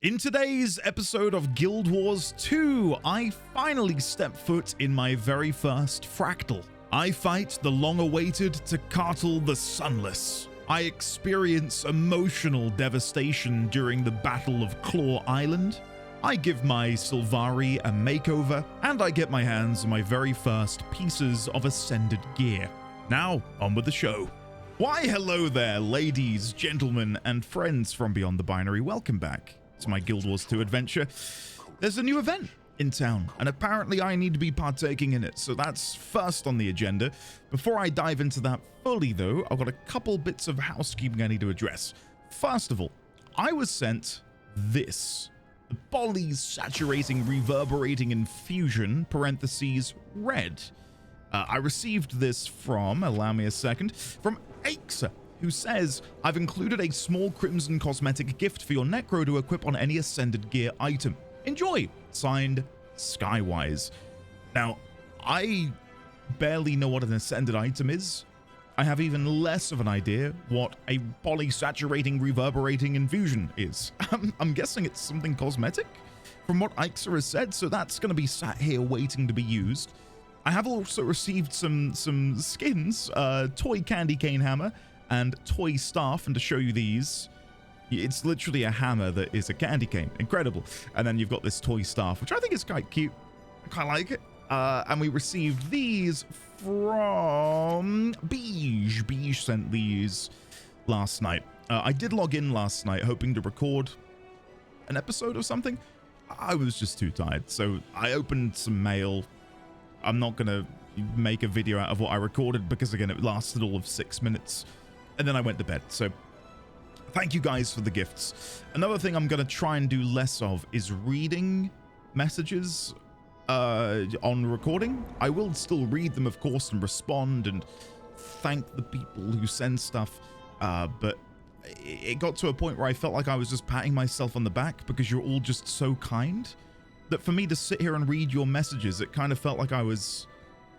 In today's episode of Guild Wars 2, I finally step foot in my very first fractal. I fight the long-awaited Tequatl the Sunless. I experience emotional devastation during the Battle of Claw Island. I give my Sylvari a makeover, and I get my hands on my very first pieces of ascended gear. Now, on with the show. Why hello there, ladies, gentlemen, and friends from beyond the binary. Welcome back to my Guild Wars 2 adventure. There's a new event in town, and apparently I need to be partaking in it, so that's first on the agenda. Before I dive into that fully though, I've got a couple bits of housekeeping I need to address. First of all, I was sent this. The polysaturating reverberating infusion, parentheses, red. I received this from, allow me a second, from Aixa, who says, I've included a small crimson cosmetic gift for your Necro to equip on any ascended gear item. Enjoy. Signed, Skywise. Now, I barely know what an ascended item is. I have even less of an idea what a polysaturating reverberating infusion is. I'm guessing it's something cosmetic from what Aixa has said, so that's going to be sat here waiting to be used. I have also received some skins, toy candy cane hammer and toy staff, and to show you these, it's literally a hammer that is a candy cane. Incredible. And then you've got this toy staff, which I think is quite cute. I quite like it. And we received these from Beige. Beige sent these last night. I did log in last night hoping to record an episode or something. I was just too tired, so I opened some mail. I'm not going to make a video out of what I recorded because, again, it lasted all of 6 minutes. And then I went to bed. So thank you guys for the gifts. Another thing I'm going to try and do less of is reading messages on recording. I will still read them, of course, and respond and thank the people who send stuff. But it got to a point where I felt like I was just patting myself on the back because you're all just so kind. That for me to sit here and read your messages, it kind of felt like I was,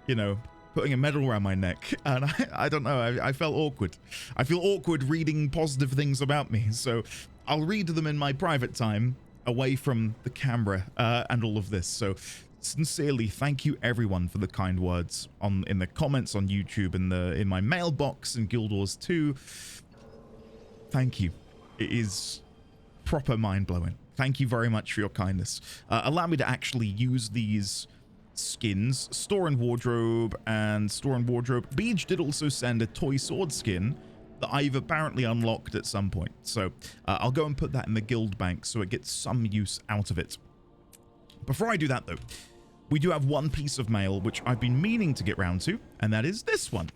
you know, putting a medal around my neck. And I don't know, I felt awkward. I feel awkward reading positive things about me. So I'll read them in my private time away from the camera and all of this. So sincerely, thank you everyone for the kind words in the comments on YouTube, in my mailbox in Guild Wars 2. Thank you. It is proper mind-blowing. Thank you very much for your kindness. Allow me to actually use these skins. Store and Wardrobe and Store and Wardrobe. Beej did also send a toy sword skin that I've apparently unlocked at some point. So I'll go and put that in the guild bank so it gets some use out of it. Before I do that though, we do have one piece of mail which I've been meaning to get round to, and that is this one,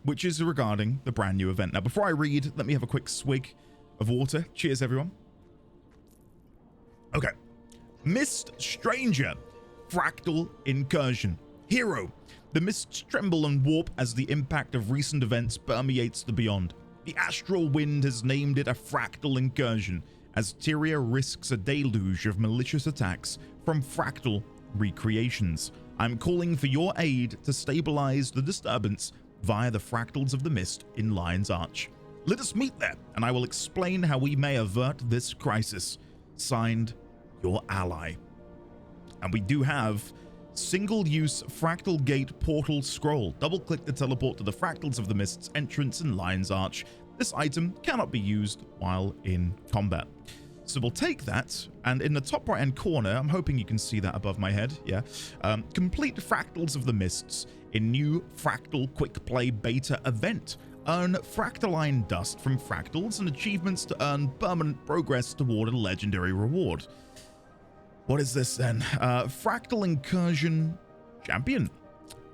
which is regarding the brand new event. Now before I read, let me have a quick swig of water. Cheers everyone. Okay. Mist Stranger. Fractal Incursion. Hero. The mists tremble and warp as the impact of recent events permeates the beyond. The astral wind has named it a fractal incursion, as Tyria risks a deluge of malicious attacks from fractal recreations. I'm calling for your aid to stabilize the disturbance via the fractals of the mist in Lion's Arch. Let us meet there, and I will explain how we may avert this crisis. Signed, your ally. And we do have single-use Fractal Gate Portal Scroll. Double-click to teleport to the Fractals of the Mist's entrance in Lion's Arch. This item cannot be used while in combat. So we'll take that, and in the top right-hand corner, I'm hoping you can see that above my head, yeah. Complete Fractals of the Mists in new Fractal Quick Play Beta event. Earn Fractal-ing dust from fractals and achievements to earn permanent progress toward a legendary reward. What is this then? Fractal Incursion Champion.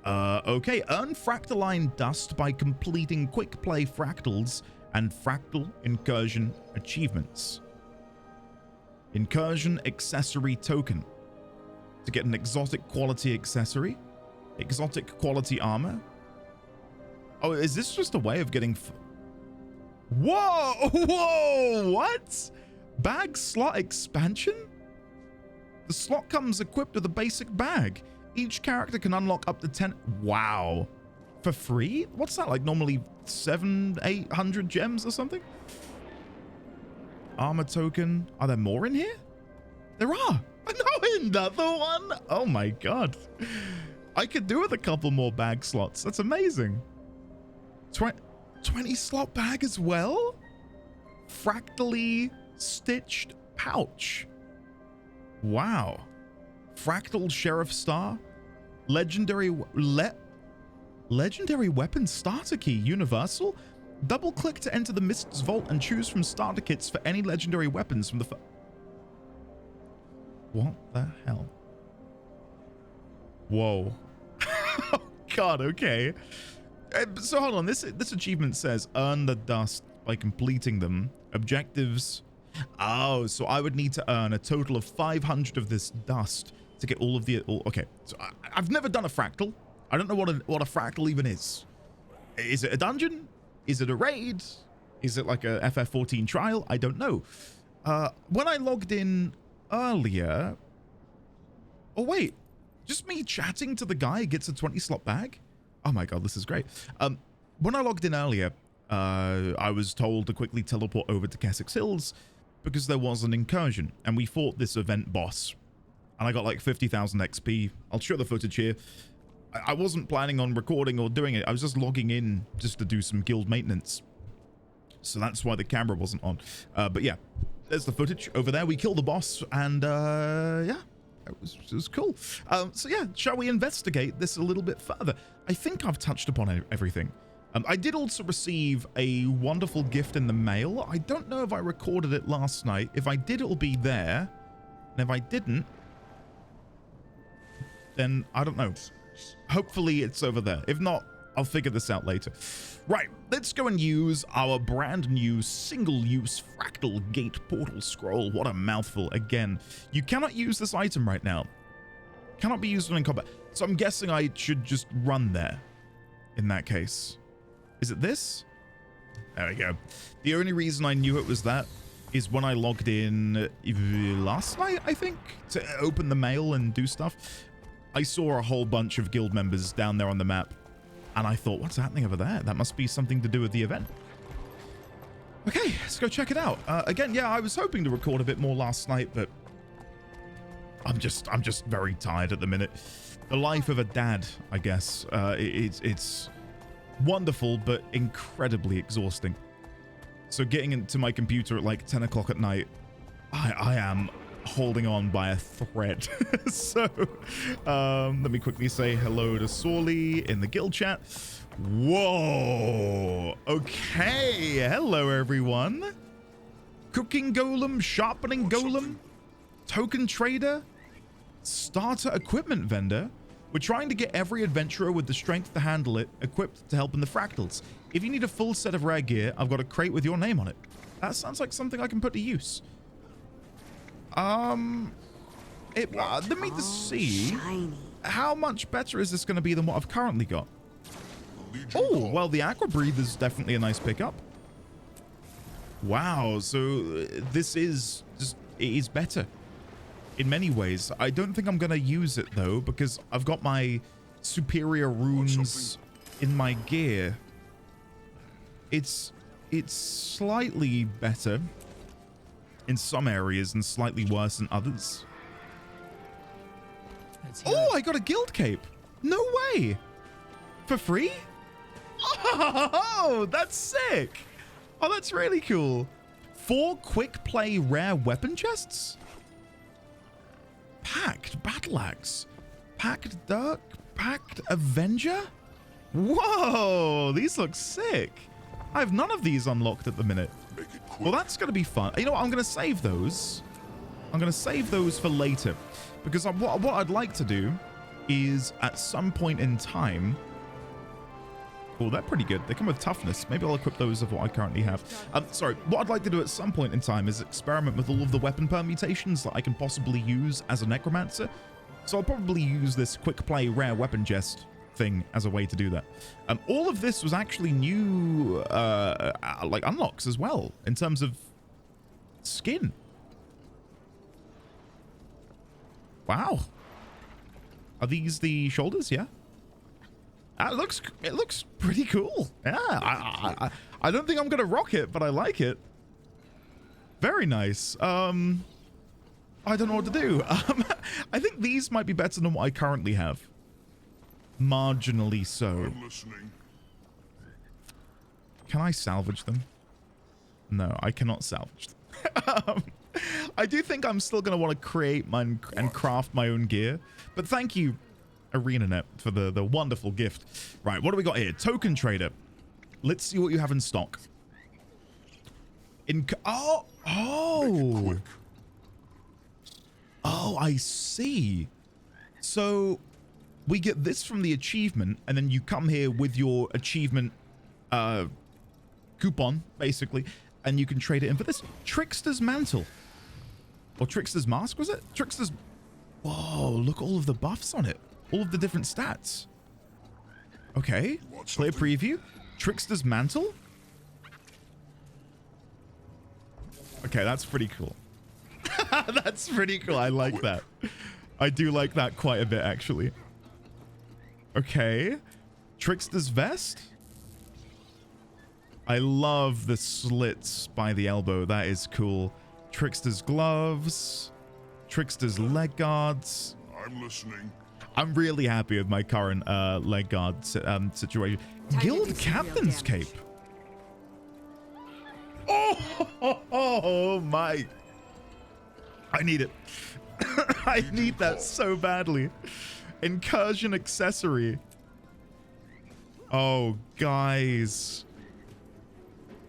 Okay, earn Fractal-ing dust by completing quick play fractals and Fractal Incursion achievements. Incursion accessory token. To get an exotic quality accessory, exotic quality armor. Oh, is this just a way of getting... Whoa! Whoa! What? Bag slot expansion? The slot comes equipped with a basic bag. Each character can unlock up to 10... Wow. For free? What's that, like normally 700-800 gems or something? Armor token. Are there more in here? There are. No, another one. Oh my god. I could do with a couple more bag slots. That's amazing. 20 slot bag as well? Fractally stitched pouch. Wow. Fractal Sheriff Star. Legendary weapon starter key. Universal. Double click to enter the Mist's Vault and choose from starter kits for any legendary weapons from the... What the hell? Whoa. Oh god, okay. So hold on, this achievement says earn the dust by completing them. Objectives. Oh, so I would need to earn a total of 500 of this dust to get all of the... Okay, so I've never done a fractal. I don't know what a fractal even is. Is it a dungeon? Is it a raid? Is it like a FF14 trial? I don't know. When I logged in earlier... Oh, wait. Just me chatting to the guy gets a 20 slot bag? Oh my god, this is great. When I logged in earlier, I was told to quickly teleport over to Kessex Hills because there was an incursion and we fought this event boss. And I got like 50,000 XP. I'll show the footage here. I wasn't planning on recording or doing it. I was just logging in just to do some guild maintenance. So that's why the camera wasn't on. But yeah, there's the footage over there. We killed the boss and yeah, it was cool. So yeah, shall we investigate this a little bit further? I think I've touched upon everything. I did also receive a wonderful gift in the mail. I don't know if I recorded it last night. If I did, it'll be there. And if I didn't, then I don't know. Hopefully it's over there. If not, I'll figure this out later. Right, let's go and use our brand new single-use fractal gate portal scroll. What a mouthful. Again, you cannot use this item right now. Cannot be used when in combat. So I'm guessing I should just run there in that case. Is it this? There we go. The only reason I knew it was that is when I logged in last night, I think, to open the mail and do stuff. I saw a whole bunch of guild members down there on the map, and I thought, what's happening over there? That must be something to do with the event. Okay, let's go check it out. Again, yeah, I was hoping to record a bit more last night, but I'm just very tired at the minute. The life of a dad, I guess. It's wonderful, but incredibly exhausting. So getting into my computer at like 10 o'clock at night, I am holding on by a thread. So let me quickly say hello to Sorley in the guild chat. Whoa, okay, hello everyone. Cooking golem, sharpening golem, token trader, starter equipment vendor. We're trying to get every adventurer with the strength to handle it equipped to help in the fractals. If you need a full set of rare gear, I've got a crate with your name on it. That sounds like something I can put to use. Let me just see. How much better is this going to be than what I've currently got? Oh, well, the Aqua Breathe is definitely a nice pickup. Wow, so this is just, it is better in many ways. I don't think I'm going to use it, though, because I've got my superior runes in my gear. It's slightly better in some areas and slightly worse in others. Oh, I got a guild cape. No way. For free? Oh, that's sick. Oh, that's really cool. 4 quick play rare weapon chests? Packed battle axe. Packed Dirk. Packed Avenger? Whoa, these look sick. I have none of these unlocked at the minute. Well, that's going to be fun. You know what? I'm going to save those. I'm going to save those for later. Because what I'd like to do is at some point in time... Oh, they're pretty good. They come with toughness. Maybe I'll equip those of what I currently have. Sorry, what I'd like to do at some point in time is experiment with all of the weapon permutations that I can possibly use as a necromancer. So I'll probably use this quick play rare weapon chest thing as a way to do that. All of this was actually new like unlocks as well in terms of skin. Wow. Are these the shoulders? Yeah. It looks pretty cool. Yeah, I don't think I'm gonna rock it, but I like it. Very nice. I don't know what to do. I think these might be better than what I currently have. Marginally so. I'm listening. Can I salvage them? No, I cannot salvage them. I do think I'm still going to want to create and craft my own gear. But thank you, ArenaNet, for the wonderful gift. Right, what do we got here? Token trader. Let's see what you have in stock. Oh, I see. So we get this from the achievement, and then you come here with your achievement coupon, basically, and you can trade it in for this. Trickster's Mantle. Or Trickster's Mask, was it? Trickster's... Whoa, look, all of the buffs on it. All of the different stats. Okay, clear preview. Trickster's Mantle. Okay, that's pretty cool. That's pretty cool. I like that. I do like that quite a bit, actually. Okay. Trickster's Vest. I love the slits by the elbow. That is cool. Trickster's Gloves. Trickster's Leg Guards. I'm listening. I'm really happy with my current leg guard situation. Guild Captain's Cape. Oh my. I need it. I need that so badly. Incursion accessory. Oh, guys.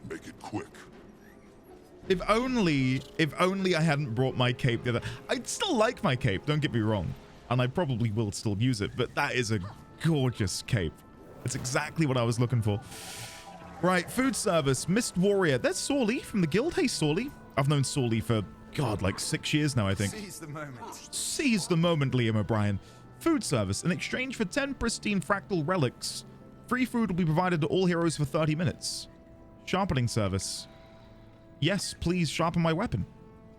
Make it quick. If only I hadn't brought my cape the other. I'd still like my cape, don't get me wrong. And I probably will still use it, but that is a gorgeous cape. It's exactly what I was looking for. Right, food service, Mist Warrior. There's Sorley from the guild. Hey, Sorley. I've known Sorley for, God, like 6 years now, I think. Seize the moment. Seize the moment, Liam O'Brien. Food service. In exchange for 10 pristine fractal relics, free food will be provided to all heroes for 30 minutes. Sharpening service. Yes, please sharpen my weapon.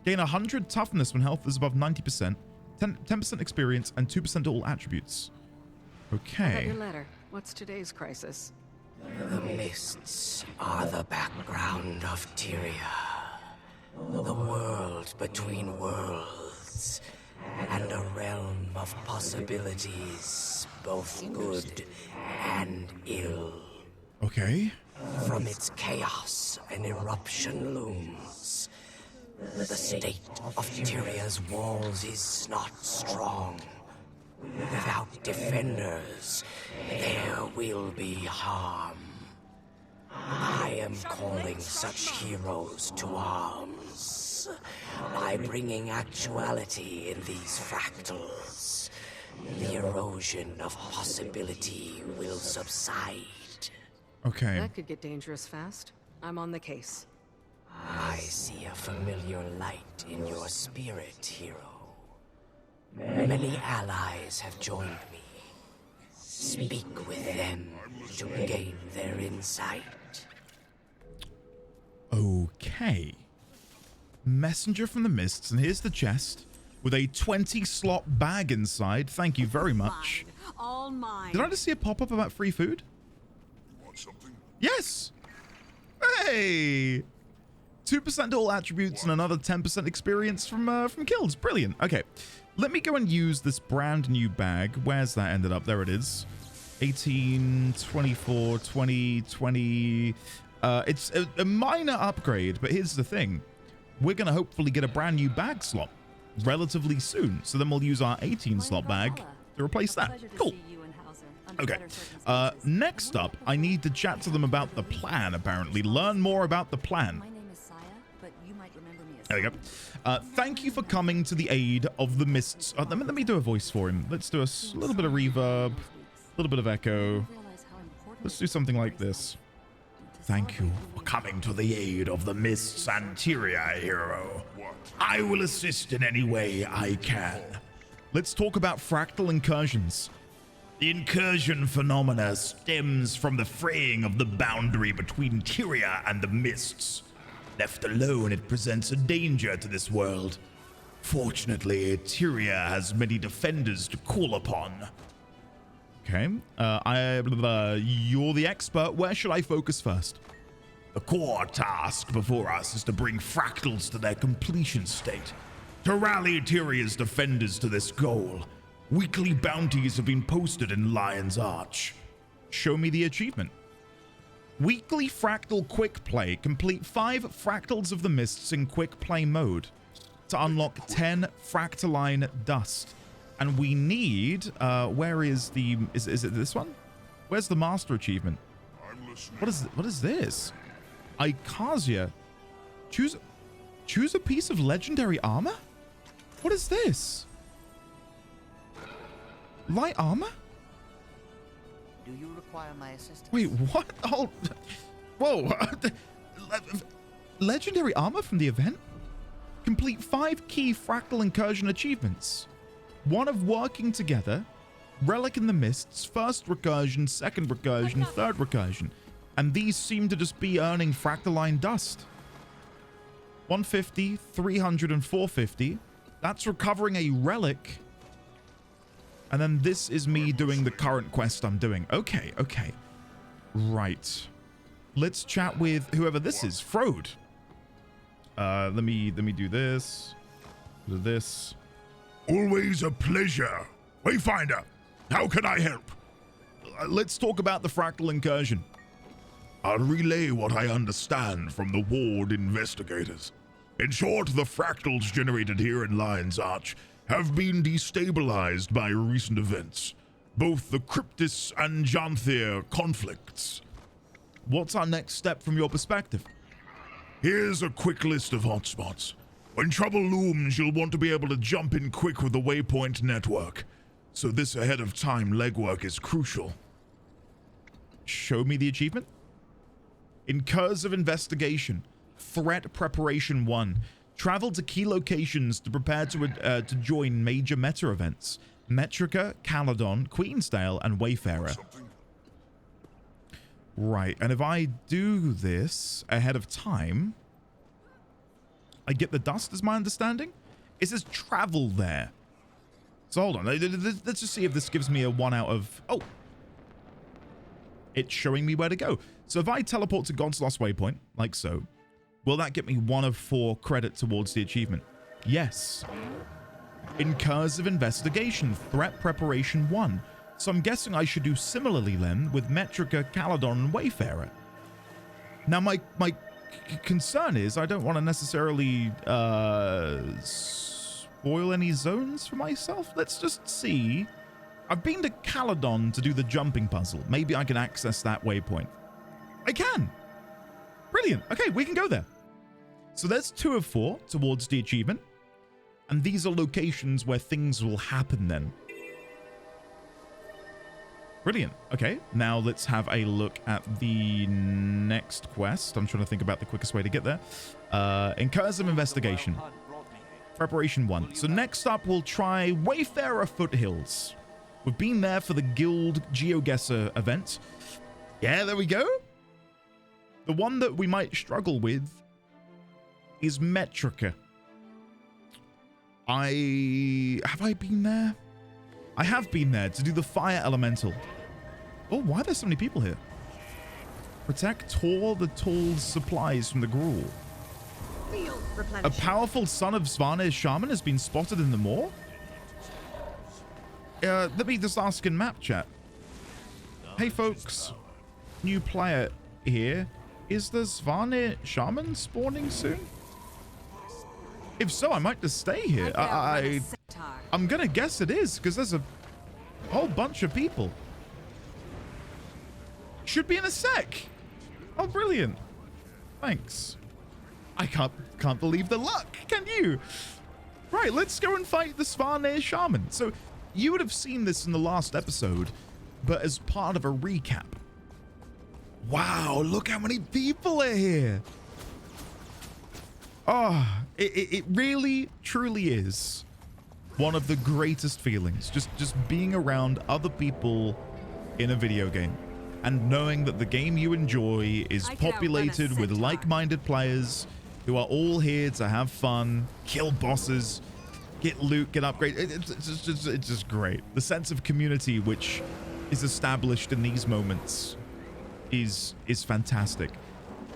Gain 100 toughness when health is above 90%. 10% experience and 2% to all attributes. Okay. I got your letter. What's today's crisis? The mists are the background of Tyria. The world between worlds. And a realm of possibilities, both good and ill. Okay. From its chaos, an eruption looms. The state of Tyria's walls is not strong. Without defenders, there will be harm. I am calling such heroes to arms. By bringing actuality in these fractals, the erosion of possibility will subside. Okay. That could get dangerous fast. I'm on the case. I see a familiar light in your spirit, hero. Many allies have joined me. Speak with them to gain their insight. Okay. Messenger from the Mists, and here's the chest with a 20-slot bag inside. Thank you very much. All mine. Did I just see a pop-up about free food? Want something? Yes. Hey. 2% to all attributes and another 10% experience from kills. Brilliant. Okay. Let me go and use this brand new bag. Where's that ended up? There it is. 18, 24, 20, 20. It's a minor upgrade, but here's the thing. We're going to hopefully get a brand new bag slot relatively soon. So then we'll use our 18-slot bag to replace that. Cool. Okay. Next up, I need to chat to them about the plan, apparently. Learn more about the plan. There we go. Thank you for coming to the aid of the mists. Let me do a voice for him. Let's do a little bit of reverb, a little bit of echo. Let's do something like this. Thank you for coming to the aid of the mists and Tyria, hero. I will assist in any way I can. Let's talk about fractal incursions. The incursion phenomena stems from the fraying of the boundary between Tyria and the mists. Left alone, it presents a danger to this world. Fortunately, Tyria has many defenders to call upon. Okay, you're the expert. Where should I focus first? The core task before us is to bring fractals to their completion state, To rally Tyrion's defenders to this goal, weekly bounties have been posted in Lion's Arch. Show me the achievement. Weekly Fractal Quick Play. Complete 5 Fractals of the Mists in Quick Play mode to unlock 10 Fractal-ing dust. And we need, where is the, is it this one? Where's the master achievement? I'm listening. What is this? Ikasia. Choose a piece of legendary armor? What is this? Light armor? Do you require my assistance? Wait, what? Oh, whoa. Legendary armor from the event? Complete 5 key Fractal Incursion achievements. 1 of Working Together, Relic in the Mists, First Recursion, Second Recursion, Third Recursion. And these seem to just be earning Fractal-ing dust. 150, 300, and 450. That's recovering a relic. And then this is me doing the current quest I'm doing. Okay, okay. Right. Let's chat with whoever this is. Frode. Let me do this. Do this. Always a pleasure. Wayfinder, how can I help? Let's talk about the Fractal Incursion. I'll relay what I understand from the ward investigators. In short, the fractals generated here in Lion's Arch have been destabilized by recent events, both the Cryptis and Janthir conflicts. What's our next step from your perspective? Here's a quick list of hotspots. When trouble looms, you'll want to be able to jump in quick with the waypoint network. So this ahead of time legwork is crucial. Show me the achievement. Incursive Investigation. Threat Preparation 1. Travel to key locations to prepare to join major meta events. Metrica, Caledon, Queensdale, and Wayfarer. Right, and if I do this ahead of time, I get the dust, is my understanding? It says travel there. So hold on, let's just see if this gives me a 1 out of... Oh! It's showing me where to go. So if I teleport to God's Lost Waypoint, like so, will that get me 1 of 4 credit towards the achievement? Yes. Incursive Investigation, Threat Preparation 1. So I'm guessing I should do similarly then with Metrica, Caledon, and Wayfarer. Now my concern is I don't want to necessarily spoil any zones for myself. Let's just see. I've been to Caledon to do the jumping puzzle. Maybe I can access that waypoint. I can. Brilliant. Okay, we can go there. So there's 2 of 4 towards the achievement. And these are locations where things will happen then. Brilliant. Okay, now let's have a look at the next quest. I'm trying to think about the quickest way to get there. Incursive Investigation. Preparation 1. So next up, we'll try Wayfarer Foothills. We've been there for the Guild GeoGuessr event. Yeah, there we go. The one that we might struggle with is Metrica. Have I been there? I have been there to do the Fire Elemental. Oh, why are there so many people here? Protect Tor the Tall's supplies from the Gruul. A powerful son of Svanir's shaman has been spotted in the moor? Let me just ask in map chat. Hey folks, new player here. Is the Svanir shaman spawning soon? If so, I might just stay here. I'm gonna guess it is, because there's a whole bunch of people. Should be in a sec. Oh, brilliant. Thanks. I can't believe the luck, can you? Right, let's go and fight the Svanir shaman. So, you would have seen this in the last episode, but as part of a recap. Wow, look how many people are here. Oh, it really, truly is one of the greatest feelings. Just being around other people in a video game and knowing that the game you enjoy is populated with like-minded players who are all here to have fun, kill bosses, get loot, get upgrade. It's just great. The sense of community which is established in these moments is fantastic.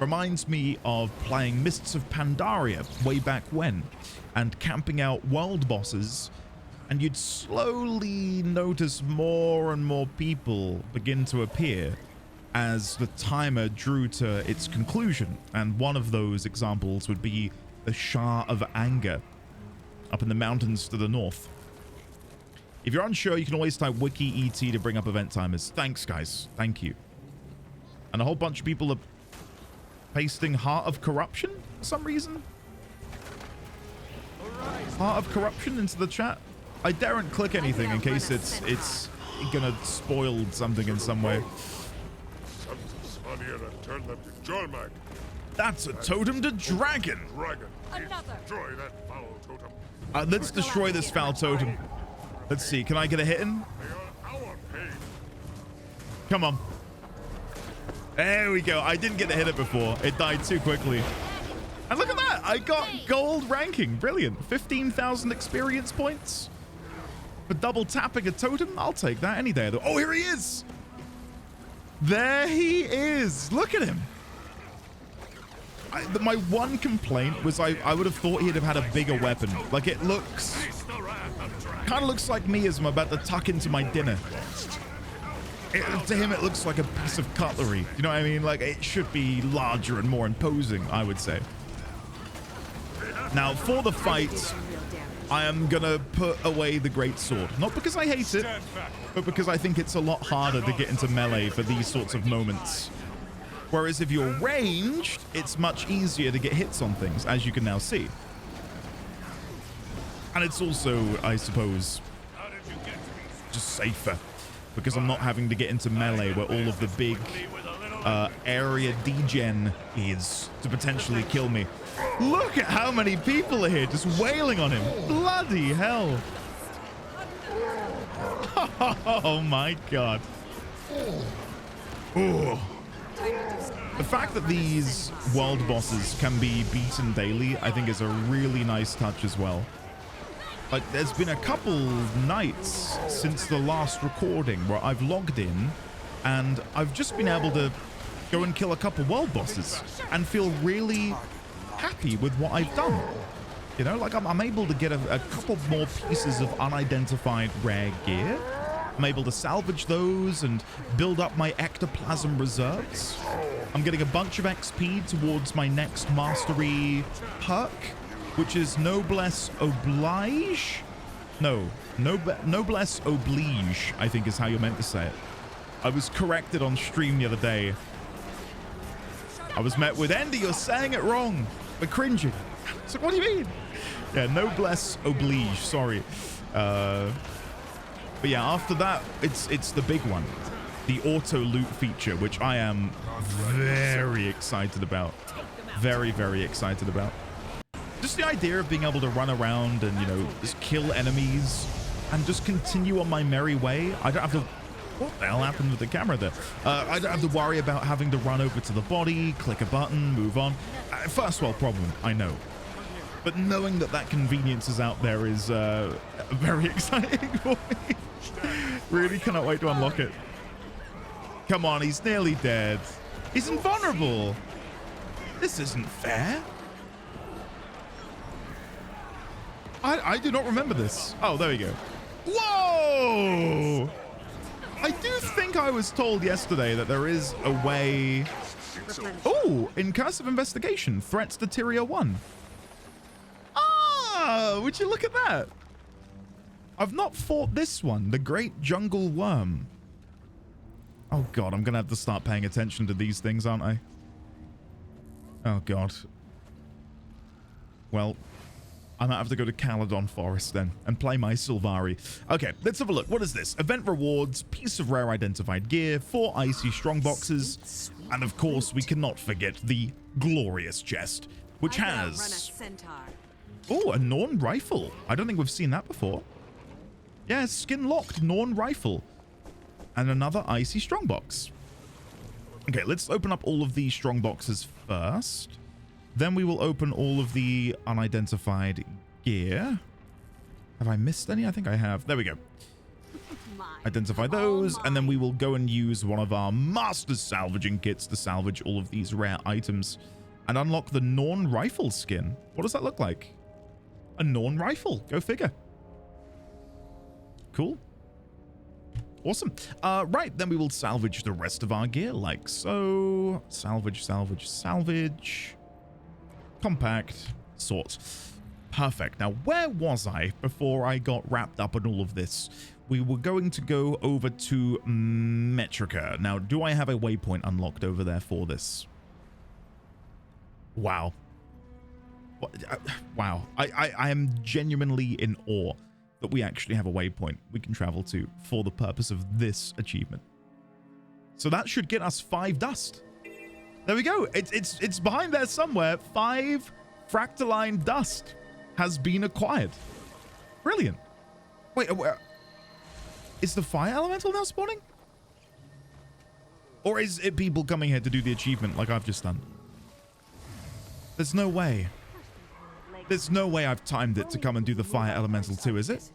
Reminds me of playing Mists of Pandaria way back when, and camping out world bosses, and you'd slowly notice more and more people begin to appear as the timer drew to its conclusion. And one of those examples would be the Shah of Anger up in the mountains to the north. If you're unsure, you can always type wiki ET to bring up event timers. Thanks, guys. Thank you. And a whole bunch of people are pasting Heart of Corruption for some reason. Heart of Corruption into the chat. I daren't click anything in case it's gonna spoil something in some way. Durmand. That's a totem to dragon. Another. Destroy that foul totem. Let's destroy this foul totem. Let's see. Can I get a hit in? Come on. There we go. I didn't get the hit it before. It died too quickly. And look at that. I got gold ranking. Brilliant. 15,000 experience points for double tapping a totem. I'll take that any day. Oh, here he is. There he is. Look at him. My one complaint was I would have thought he'd have had a bigger weapon. Like, it looks... kind of looks like me as I'm about to tuck into my dinner. To him, it looks like a piece of cutlery. You know what I mean? Like, it should be larger and more imposing, I would say. Now, for the fight, I am going to put away the Great Sword. Not because I hate it, but because I think it's a lot harder to get into melee for these sorts of moments. Whereas if you're ranged, it's much easier to get hits on things, as you can now see. And it's also, I suppose, just safer, because I'm not having to get into melee where all of the big area degen is to potentially kill me. Look at how many people are here just wailing on him. Bloody hell. Oh my god. Ooh. The fact that these world bosses can be beaten daily, I think, is a really nice touch as well. Like, there's been a couple nights since the last recording where I've logged in and I've just been able to go and kill a couple world bosses and feel really happy with what I've done. You know, like I'm able to get a couple more pieces of unidentified rare gear. I'm able to salvage those and build up my ectoplasm reserves. I'm getting a bunch of XP towards my next mastery perk, which is Noblesse Oblige. No, Noblesse Oblige, I think is how you're meant to say it. I was corrected on stream the other day. I was met with, Andy, you're saying it wrong. We're cringing. It's like, what do you mean? Yeah, Noblesse Oblige, sorry. But yeah, after that, it's the big one. The auto loot feature, which I am very excited about. Very, very excited about. Just the idea of being able to run around and, you know, just kill enemies and just continue on my merry way. I don't have to... What the hell happened with the camera there? I don't have to worry about having to run over to the body, click a button, move on. First world problem, I know. But knowing that that convenience is out there is very exciting for me. Really cannot wait to unlock it. Come on, he's nearly dead. He's invulnerable. This isn't fair. I do not remember this. Oh, there we go. Whoa! I do think I was told yesterday that there is a way... Oh, in Cursive Investigation, threats to Tier 1. Ah, would you look at that? I've not fought this one, the Great Jungle Worm. Oh god, I'm gonna have to start paying attention to these things, aren't I? Oh god. Well, I might have to go to Caledon Forest then and play my Sylvari. Okay, let's have a look. What is this? Event rewards, piece of rare identified gear, 4 icy strongboxes, and of course we cannot forget the glorious chest, which has... Oh, a Norn rifle. I don't think we've seen that before. Yeah, skin-locked Norn rifle. And another icy strongbox. Okay, let's open up all of these strongboxes first. Then we will open all of the unidentified gear. Have I missed any? I think I have. There we go. mine. Identify All those, and then mine. we will go and use one of our master salvaging kits to salvage all of these rare items and unlock the Norn rifle skin. What does that look like? A Norn rifle. Go figure. Cool. Awesome. Right, then we will salvage the rest of our gear like so. Salvage, salvage, salvage. Compact. Sort. Perfect. Now, where was I before I got wrapped up in all of this? We were going to go over to Metrica. Now, do I have a waypoint unlocked over there for this? Wow. Wow. I am genuinely in awe that we actually have a waypoint we can travel to for the purpose of this achievement. So that should get us 5 dust. There we go. It's behind there somewhere. 5 Fractal-ing dust has been acquired. Brilliant. Wait, where is the fire elemental now spawning? Or is it people coming here to do the achievement like I've just done? There's no way. There's no way I've timed it to come and do the fire elemental too, is it?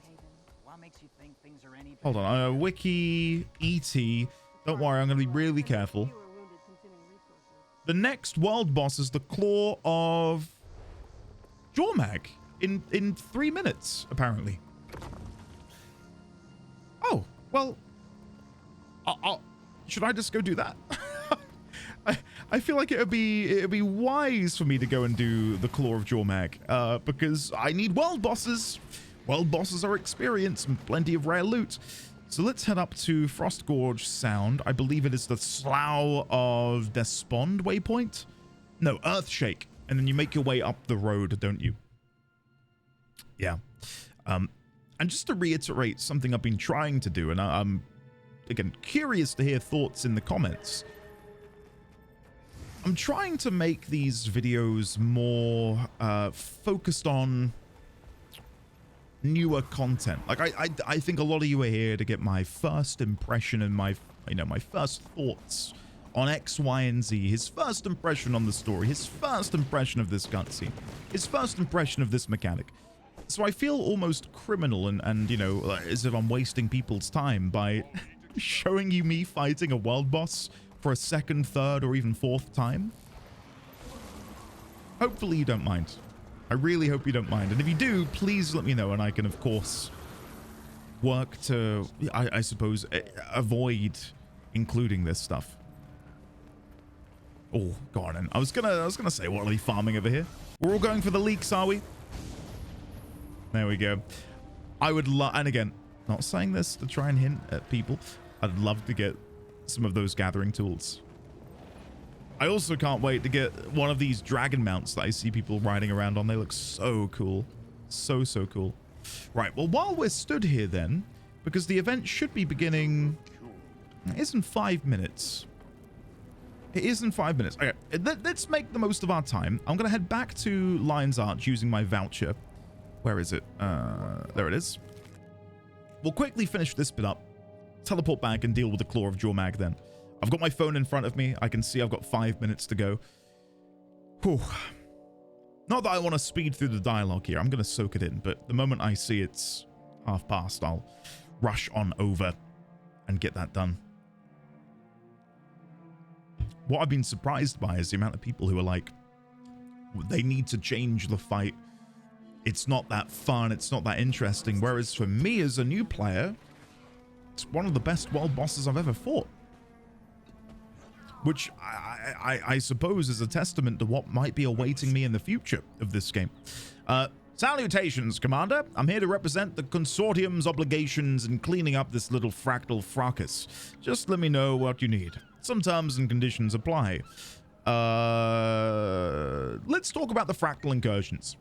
Hold on. Wiki ET. Don't worry, I'm going to be really careful. The next world boss is the Claw of Durmand in 3 minutes, apparently. Oh, well, should I just go do that? I feel like it'd be wise for me to go and do the Claw of Durmand, because I need world bosses. World bosses are experience and plenty of rare loot. So let's head up to Frost Gorge Sound. I believe it is the Slough of Despond waypoint. No, Earthshake. And then you make your way up the road, don't you? Yeah. And just to reiterate something I've been trying to do, and I'm, again, curious to hear thoughts in the comments. I'm trying to make these videos more focused on newer content. Like I think a lot of you are here to get my first impression and my first thoughts on X, Y, and Z. His first impression on the story, his first impression of this cutscene, his first impression of this mechanic. So I feel almost criminal and you know, as if I'm wasting people's time by showing you me fighting a world boss for a second, third, or even 4th time. Hopefully you don't mind. I really hope you don't mind. And if you do, please let me know, and I can, of course, work to, I suppose, avoid including this stuff. Oh, go on then. I was gonna say, what are we farming over here? We're all going for the leaks, are we? There we go. I would love, and again, not saying this to try and hint at people, I'd love to get some of those gathering tools. I also can't wait to get one of these dragon mounts that I see people riding around on. They look so cool. So cool. Right, well, while we're stood here then, because the event should be beginning, it is in 5 minutes. It is in 5 minutes. Okay, let's make the most of our time. I'm going to head back to Lion's Arch using my voucher. Where is it? There it is. We'll quickly finish this bit up, teleport back, and deal with the Claw of Durmand then. I've got my phone in front of me. I can see I've got 5 minutes to go. Whew. Not that I want to speed through the dialogue here. I'm going to soak it in, but the moment I see it's past, I'll rush on over and get that done. What I've been surprised by is the amount of people who are like, they need to change the fight. It's not that fun. It's not that interesting. Whereas for me as a new player, it's one of the best world bosses I've ever fought. Which I suppose is a testament to what might be awaiting me in the future of this game. Salutations, Commander. I'm here to represent the Consortium's obligations in cleaning up this little fractal fracas. Just let me know what you need. Some terms and conditions apply. Let's talk about the fractal incursions.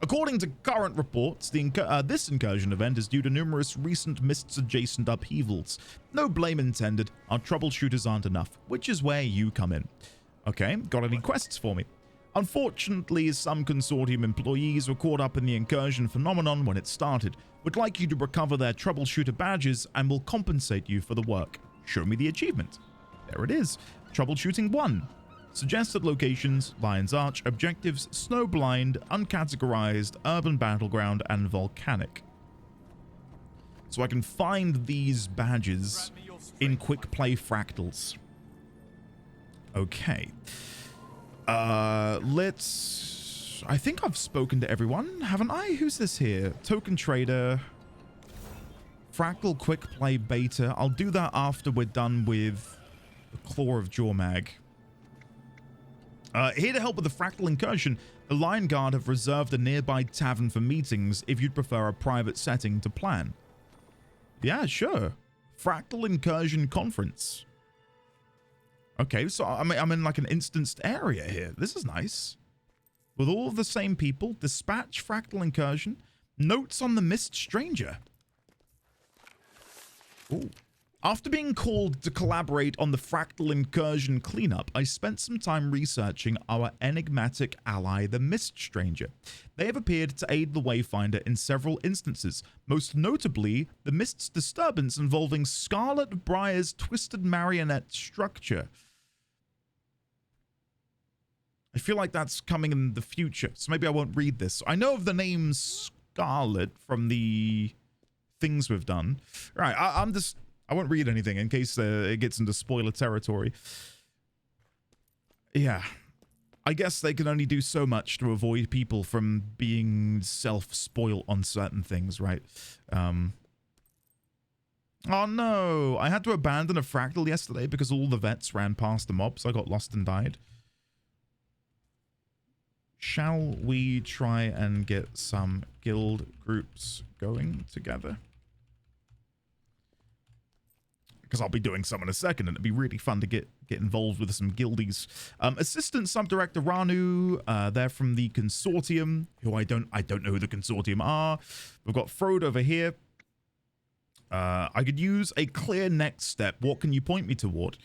According to current reports, this incursion event is due to numerous recent Mists-adjacent upheavals. No blame intended, our troubleshooters aren't enough, which is where you come in. Okay, got any quests for me? Unfortunately, some Consortium employees were caught up in the incursion phenomenon when it started. Would like you to recover their troubleshooter badges and will compensate you for the work. Show me the achievement. There it is. Troubleshooting 1. Suggested locations, Lion's Arch, objectives, Snowblind, Uncategorized, Urban Battleground, and Volcanic. so I can find these badges in quick play fractals. Okay. Let's... I think I've spoken to everyone, haven't I? Who's this here? Token Trader. Fractal quick play beta. I'll do that after we're done with the Claw of Durmand. Here to help with the Fractal incursion, the Lion Guard have reserved a nearby tavern for meetings if you'd prefer a private setting to plan. Yeah, sure. Fractal Incursion Conference. Okay, so I'm in like an instanced area here. This is nice. With all of the same people, dispatch Fractal Incursion, notes on the Mist Stranger. Ooh. After being called to collaborate on the Fractal Incursion cleanup, I spent some time researching our enigmatic ally, the Mist Stranger. They have appeared to aid the Wayfinder in several instances, most notably the Mist's disturbance involving Scarlet Briar's twisted marionette structure. I feel like that's coming in the future, so maybe I won't read this. I know of the name Scarlet from the things we've done. Right, I won't read anything in case it gets into spoiler territory. Yeah. I guess they can only do so much to avoid people from being self-spoil on certain things, right? Oh no! I had to abandon a fractal yesterday because all the vets ran past the mobs. I got lost and died. Shall we try and get some guild groups going together? Because I'll be doing some in a second, and it'd be really fun to get involved with some guildies. Assistant Subdirector Ranu, they're from the Consortium, who I don't know who the Consortium are. We've got Frode over here. I could use a clear next step. What can you point me toward?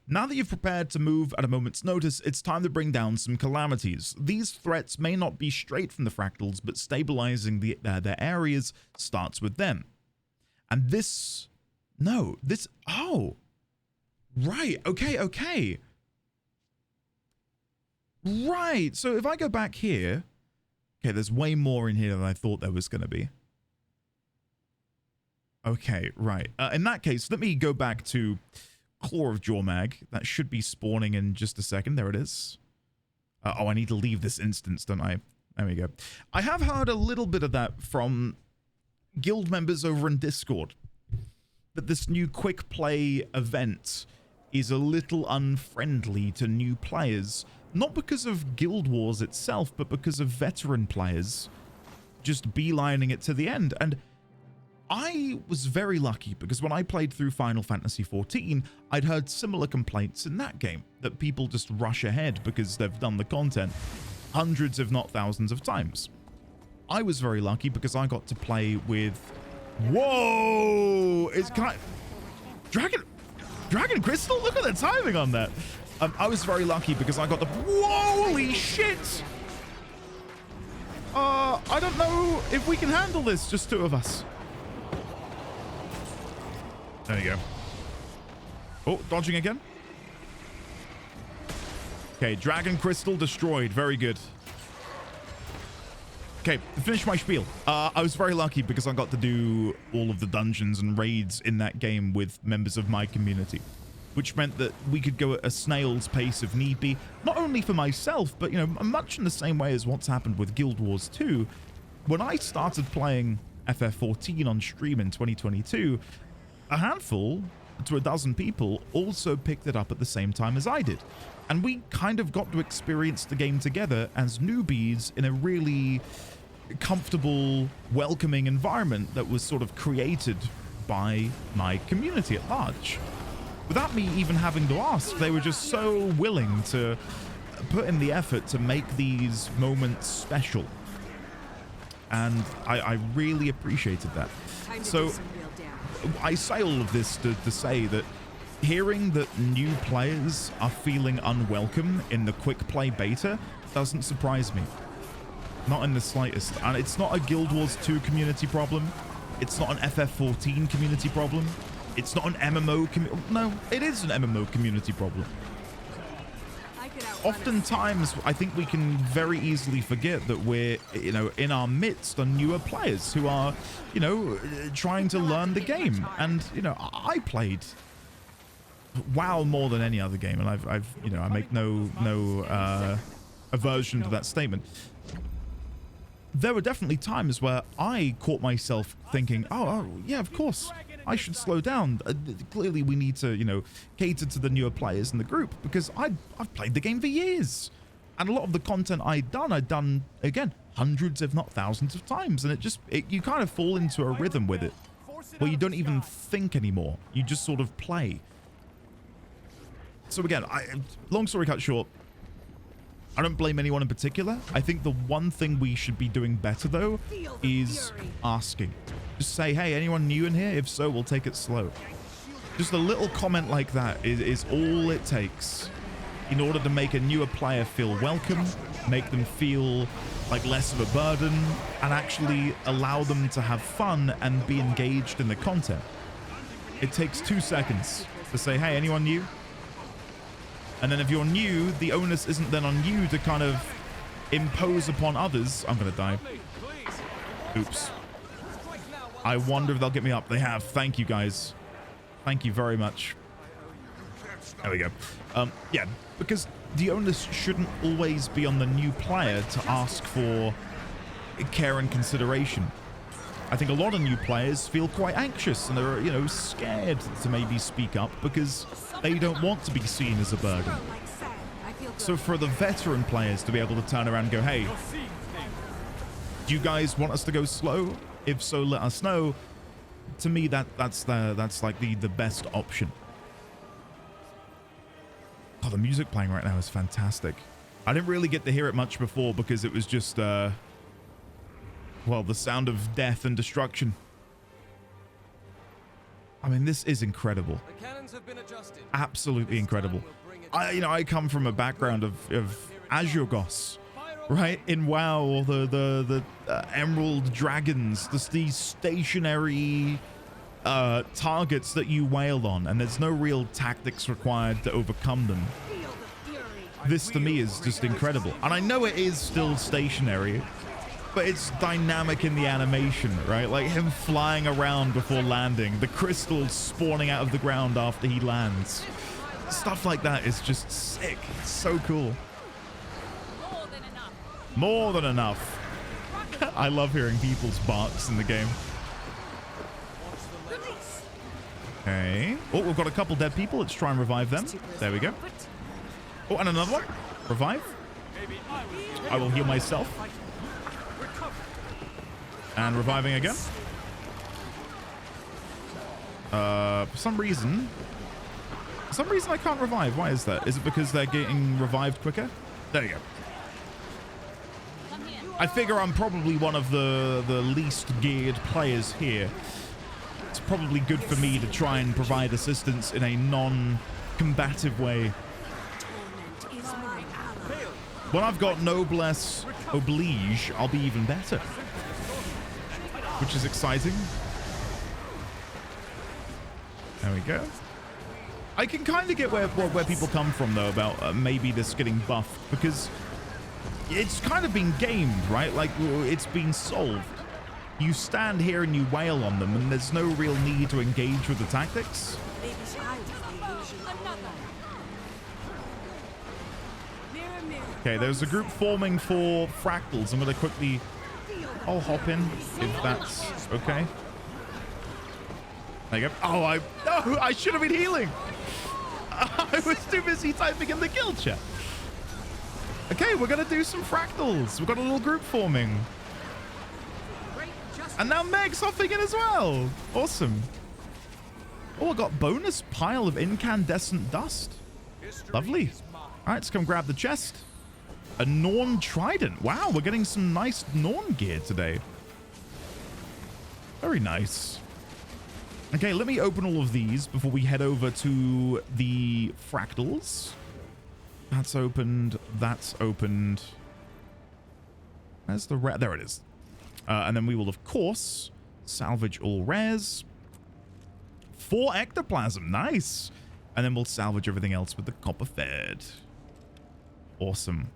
Now that you've prepared to move at a moment's notice, it's time to bring down some calamities. These threats may not be straight from the fractals, but stabilizing their areas starts with them. And this... No, this... Oh. Right. Okay. Right. So if I go back here... Okay, there's way more in here than I thought there was going to be. Okay, right. In that case, let me go back to Claw of Durmand. That should be spawning in just a second. There it is. Oh, I need to leave this instance, don't I? There we go. I have heard a little bit of that from guild members over in Discord. That this new quick play event is a little unfriendly to new players. Not because of Guild Wars itself, but because of veteran players just beelining it to the end. And I was very lucky because when I played through Final Fantasy XIV, I'd heard similar complaints in that game, that people just rush ahead because they've done the content hundreds if not thousands of times. I was very lucky because I got to play with... Whoa! Dragon Crystal? Look at the timing on that. I was very lucky because I got the... Holy shit! I don't know if we can handle this, just two of us. There you go. Oh, dodging again. Okay, Dragon Crystal destroyed. Very good. Okay, to finish my spiel. I was very lucky because I got to do all of the dungeons and raids in that game with members of my community, which meant that we could go at a snail's pace if need be, not only for myself, but, you know, much in the same way as what's happened with Guild Wars 2. When I started playing FF14 on stream in 2022, a handful to a dozen people also picked it up at the same time as I did. And we kind of got to experience the game together as newbies in a really comfortable, welcoming environment that was sort of created by my community at large. Without me even having to ask, they were just so willing to put in the effort to make these moments special. And I really appreciated that. So I say all of this to say that hearing that new players are feeling unwelcome in the quick play beta doesn't surprise me. Not in the slightest. And it's not a Guild Wars 2 community problem. It's not an FF14 community problem. It's not an MMO community... No, it is an MMO community problem. I could oftentimes I think we can very easily forget that we're, you know, in our midst are newer players who are, you know, trying to learn the game. And, you know, I played WoW more than any other game, and I've you know, I make no aversion to that statement. There were definitely times where I caught myself thinking, oh yeah, of course, I should slow down. Clearly, we need to, you know, cater to the newer players in the group, because I've played the game for years. And a lot of the content I'd done, again, hundreds, if not thousands of times. And you kind of fall into a rhythm with it, where you don't even think anymore. You just sort of play. So again, long story cut short, I don't blame anyone in particular. I think the one thing we should be doing better, though, is asking. Just say, hey, anyone new in here? If so, we'll take it slow. Just a little comment like that is all it takes in order to make a newer player feel welcome, make them feel like less of a burden, and actually allow them to have fun and be engaged in the content. It takes 2 seconds to say, hey, anyone new? And then if you're new, the onus isn't then on you to kind of impose upon others. I'm going to die. Oops. I wonder if they'll get me up. They have. Thank you, guys. Thank you very much. There we go. Yeah, because the onus shouldn't always be on the new player to ask for care and consideration. I think a lot of new players feel quite anxious and are, you know, scared to maybe speak up because they don't want to be seen as a burden. So for the veteran players to be able to turn around and go, hey, do you guys want us to go slow? If so, let us know. To me, that's like the best option. Oh, the music playing right now is fantastic. I didn't really get to hear it much before because it was just well, the sound of death and destruction. I mean, this is incredible. The cannons have been adjusted. Absolutely incredible. I come from a background of Azure-Gos, right? In WoW, the Emerald Dragons, just these stationary targets that you wail on, and there's no real tactics required to overcome them. This to me is just incredible. And I know it is still stationary, but it's dynamic in the animation, right? Like him flying around before landing, the crystals spawning out of the ground after he lands. Stuff like that is just sick. It's so cool. More than enough. I love hearing people's barks in the game. Okay. Oh, we've got a couple dead people. Let's try and revive them. There we go. Oh, and another one. Revive. I will heal myself. And reviving again. For some reason I can't revive. Why is that? Is it because they're getting revived quicker? There you go. I figure I'm probably one of the least geared players here. It's probably good for me to try and provide assistance in a non-combative way. When I've got noblesse oblige, I'll be even better. Which is exciting. There we go. I can kind of get where people come from, though, about maybe this getting buffed, because it's kind of been gamed, right? Like, it's been solved. You stand here and you wail on them, and there's no real need to engage with the tactics. Okay, there's a group forming for Fractals. I'm going to quickly... I'll hop in, if that's okay. There you go. Oh, I should have been healing. I was too busy typing in the guild chat. Okay, we're going to do some Fractals. We've got a little group forming. And now Meg's hopping in as well. Awesome. Oh, I got bonus pile of incandescent dust. Lovely. All right, let's come grab the chest. A Norn Trident. Wow, we're getting some nice Norn gear today. Very nice. Okay, let me open all of these before we head over to the Fractals. That's opened. That's opened. Where's the rare? There it is. And then we will, of course, salvage all rares. 4 ectoplasm. Nice. And then we'll salvage everything else with the copper fed. Awesome.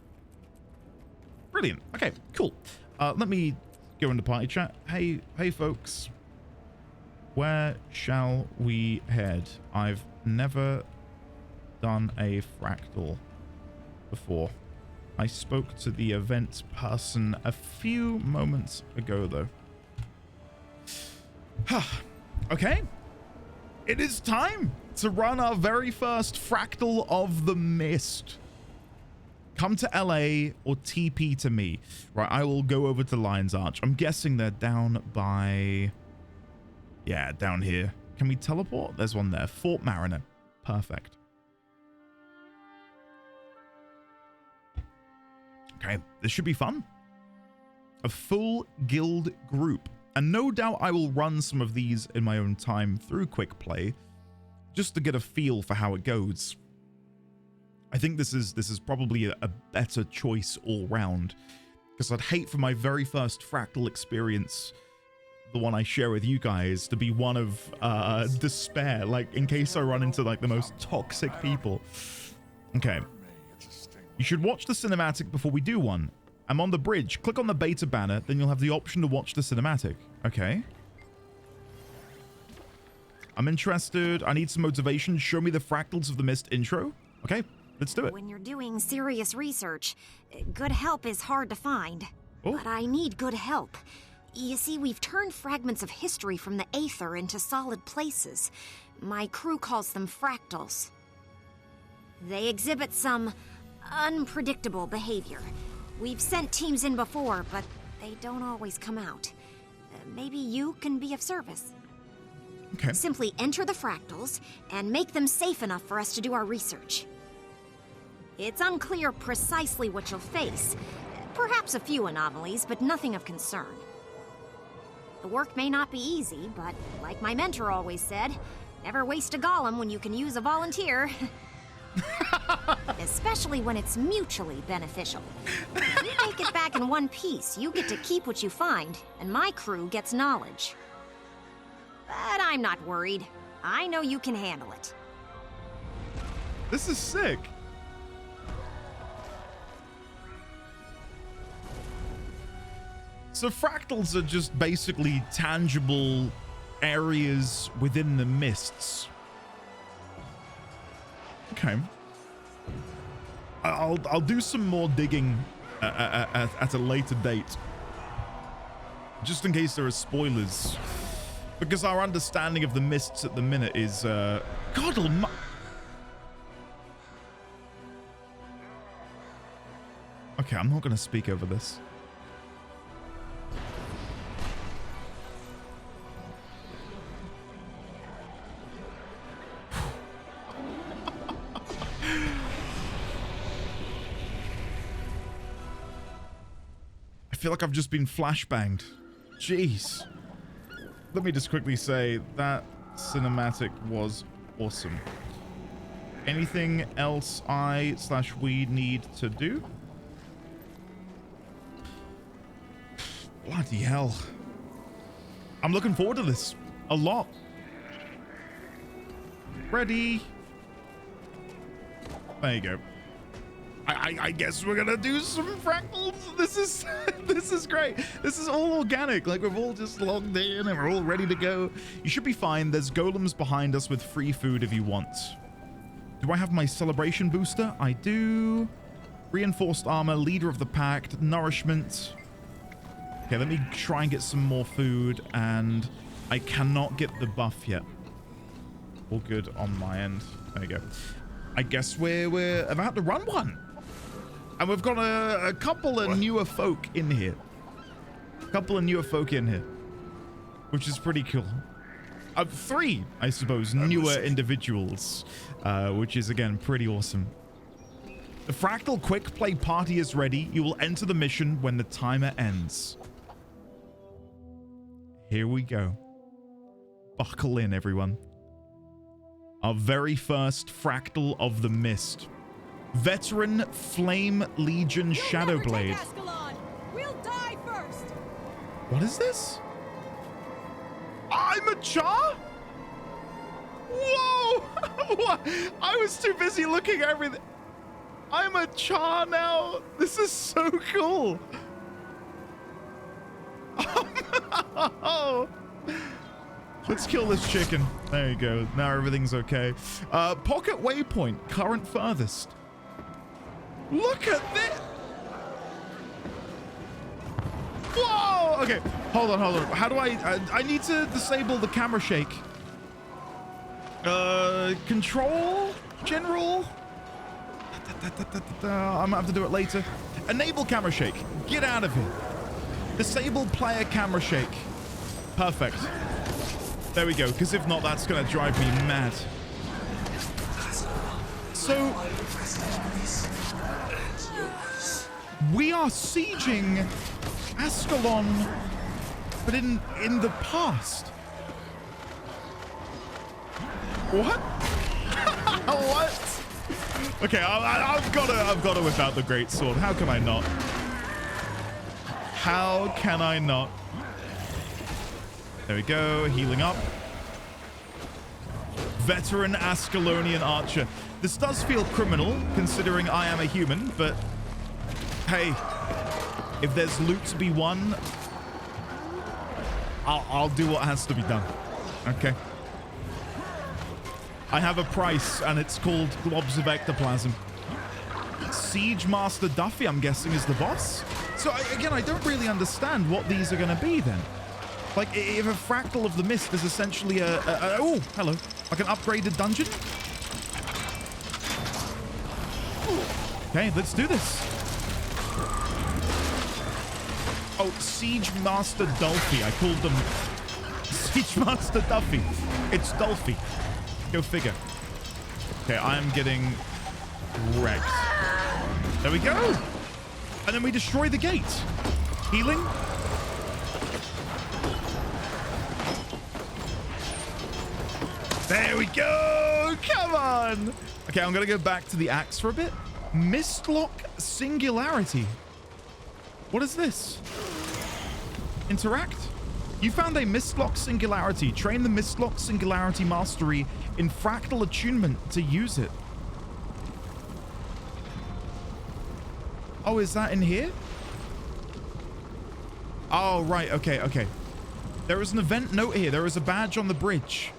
Brilliant. Okay, cool. Let me go into party chat. Hey, folks. Where shall we head? I've never done a fractal before. I spoke to the event person a few moments ago, though. Okay. It is time to run our very first Fractal of the Mist. Come to LA or TP to me. Right, I will go over to Lion's Arch. I'm guessing they're down by... Yeah, down here. Can we teleport? There's one there. Fort Mariner. Perfect. Okay, this should be fun. A full guild group. And no doubt I will run some of these in my own time through quick play, just to get a feel for how it goes. I think this is probably a better choice all round, because I'd hate for my very first Fractal experience, the one I share with you guys, to be one of despair, like in case I run into like the most toxic people. Okay. You should watch the cinematic before we do one. I'm on the bridge. Click on the beta banner, then you'll have the option to watch the cinematic. Okay. I'm interested. I need some motivation. Show me the Fractals of the Mist intro. Okay, let's do it. When you're doing serious research, good help is hard to find. Oh. But I need good help. You see, we've turned fragments of history from the Aether into solid places. My crew calls them fractals. They exhibit some unpredictable behavior. We've sent teams in before, but they don't always come out. Maybe you can be of service. Okay. Simply enter the fractals and make them safe enough for us to do our research. It's unclear precisely what you'll face. Perhaps a few anomalies, but nothing of concern. The work may not be easy, but like my mentor always said, never waste a golem when you can use a volunteer. Especially when it's mutually beneficial. If you make it back in one piece, you get to keep what you find, and my crew gets knowledge. But I'm not worried. I know you can handle it. This is sick. So fractals are just basically tangible areas within the mists. Okay. I'll do some more digging at a later date, just in case there are spoilers, because our understanding of the mists at the minute is God almighty. Okay, I'm not going to speak over this. I feel like I've just been flashbanged. Jeez. Let me just quickly say that cinematic was awesome. Anything else we need to do? Bloody hell. I'm looking forward to this a lot. Ready? There you go. I guess we're gonna do some fractals. This is great. This is all organic. Like, we've all just logged in and we're all ready to go. You should be fine. There's golems behind us with free food if you want. Do I have my celebration booster? I do. Reinforced armor, leader of the pact, nourishment. Okay, let me try and get some more food, and I cannot get the buff yet. All good on my end. There you go. I guess we're about to run one. And we've got a couple of newer folk in here. Which is pretty cool. 3, I suppose, newer individuals, which is, again, pretty awesome. The Fractal Quick Play party is ready. You will enter the mission when the timer ends. Here we go. Buckle in, everyone. Our very first Fractal of the Mist. Veteran Flame Legion Shadowblade. We'll die first. What is this? I'm a Char? Whoa! I was too busy looking at everything. I'm a Char now. This is so cool. Oh. Let's kill this chicken. There you go. Now everything's okay. Pocket waypoint, current furthest. Look at this. Whoa. Okay, hold on. How do I need to disable the camera shake. Control, general. I'm gonna have to do it later. Enable camera shake. Get out of here. Disable player camera shake. Perfect. There we go, because if not, that's going to drive me mad. So, we are sieging Ascalon, but in the past. What? What? Okay, I've got to whip out the great sword. How can I not? How can I not? There we go, healing up. Veteran Ascalonian archer. This does feel criminal, considering I am a human, but hey, if there's loot to be won, I'll do what has to be done. Okay. I have a price, and it's called globs of ectoplasm. Siege Master Duffy, I'm guessing, is the boss. So again, I don't really understand what these are going to be then. Like, if a Fractal of the Mist is essentially oh, hello. Like an upgraded dungeon? Okay, let's do this. Oh, Siege Master Dolphy. I called them Siege Master Duffy. It's Dolphy. Go figure. Okay, I'm getting wrecked. There we go. And then we destroy the gate. Healing. There we go. Come on. Okay, I'm going to go back to the axe for a bit. Mistlock Singularity. What is this? Interact. You found a Mistlock Singularity. Train the Mistlock Singularity Mastery in Fractal Attunement to use it. Oh, is that in here? Oh, right. Okay, okay. There is an event note here. There is a badge on the bridge.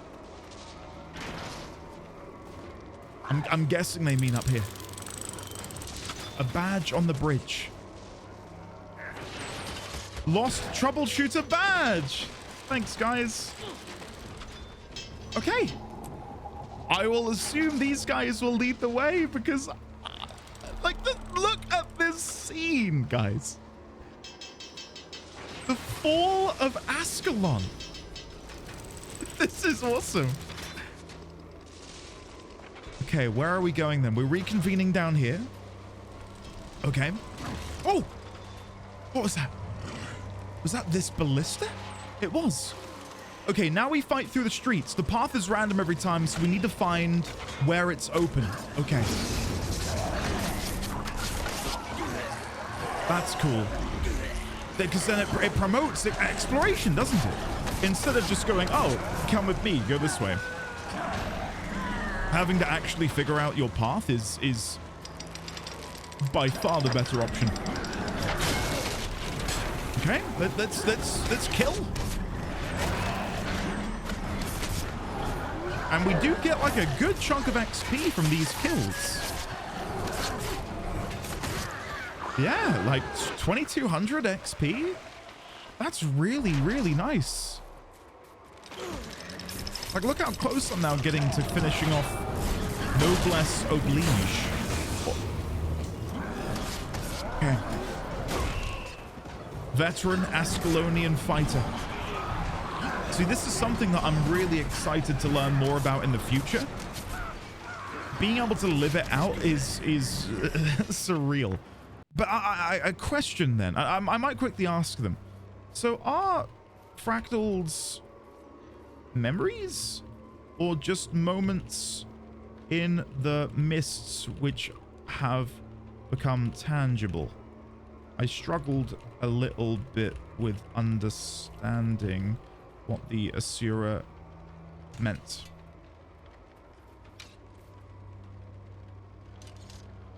I'm guessing they mean up here. A badge on the bridge. Lost troubleshooter badge. Thanks, guys. Okay. I will assume these guys will lead the way because, like, look at this scene, guys. The fall of Ascalon. This is awesome. Okay, where are we going then? We're reconvening down here. Okay. Oh! What was that? Was that this ballista? It was. Okay, now we fight through the streets. The path is random every time, so we need to find where it's open. Okay. That's cool. Because then it promotes exploration, doesn't it? Instead of just going, oh, come with me, go this way. Having to actually figure out your path is by far the better option. Okay, let's kill. And we do get like a good chunk of XP from these kills. Yeah, like 2200 XP. That's really, really nice. Like, look how close I'm now getting to finishing off Noblesse Oblige. Okay. Veteran Ascalonian fighter. See, this is something that I'm really excited to learn more about in the future. Being able to live it out is surreal. But I question then. I might quickly ask them. So are fractals memories or just moments in the mists which have become tangible? I struggled a little bit with understanding what the Asura meant.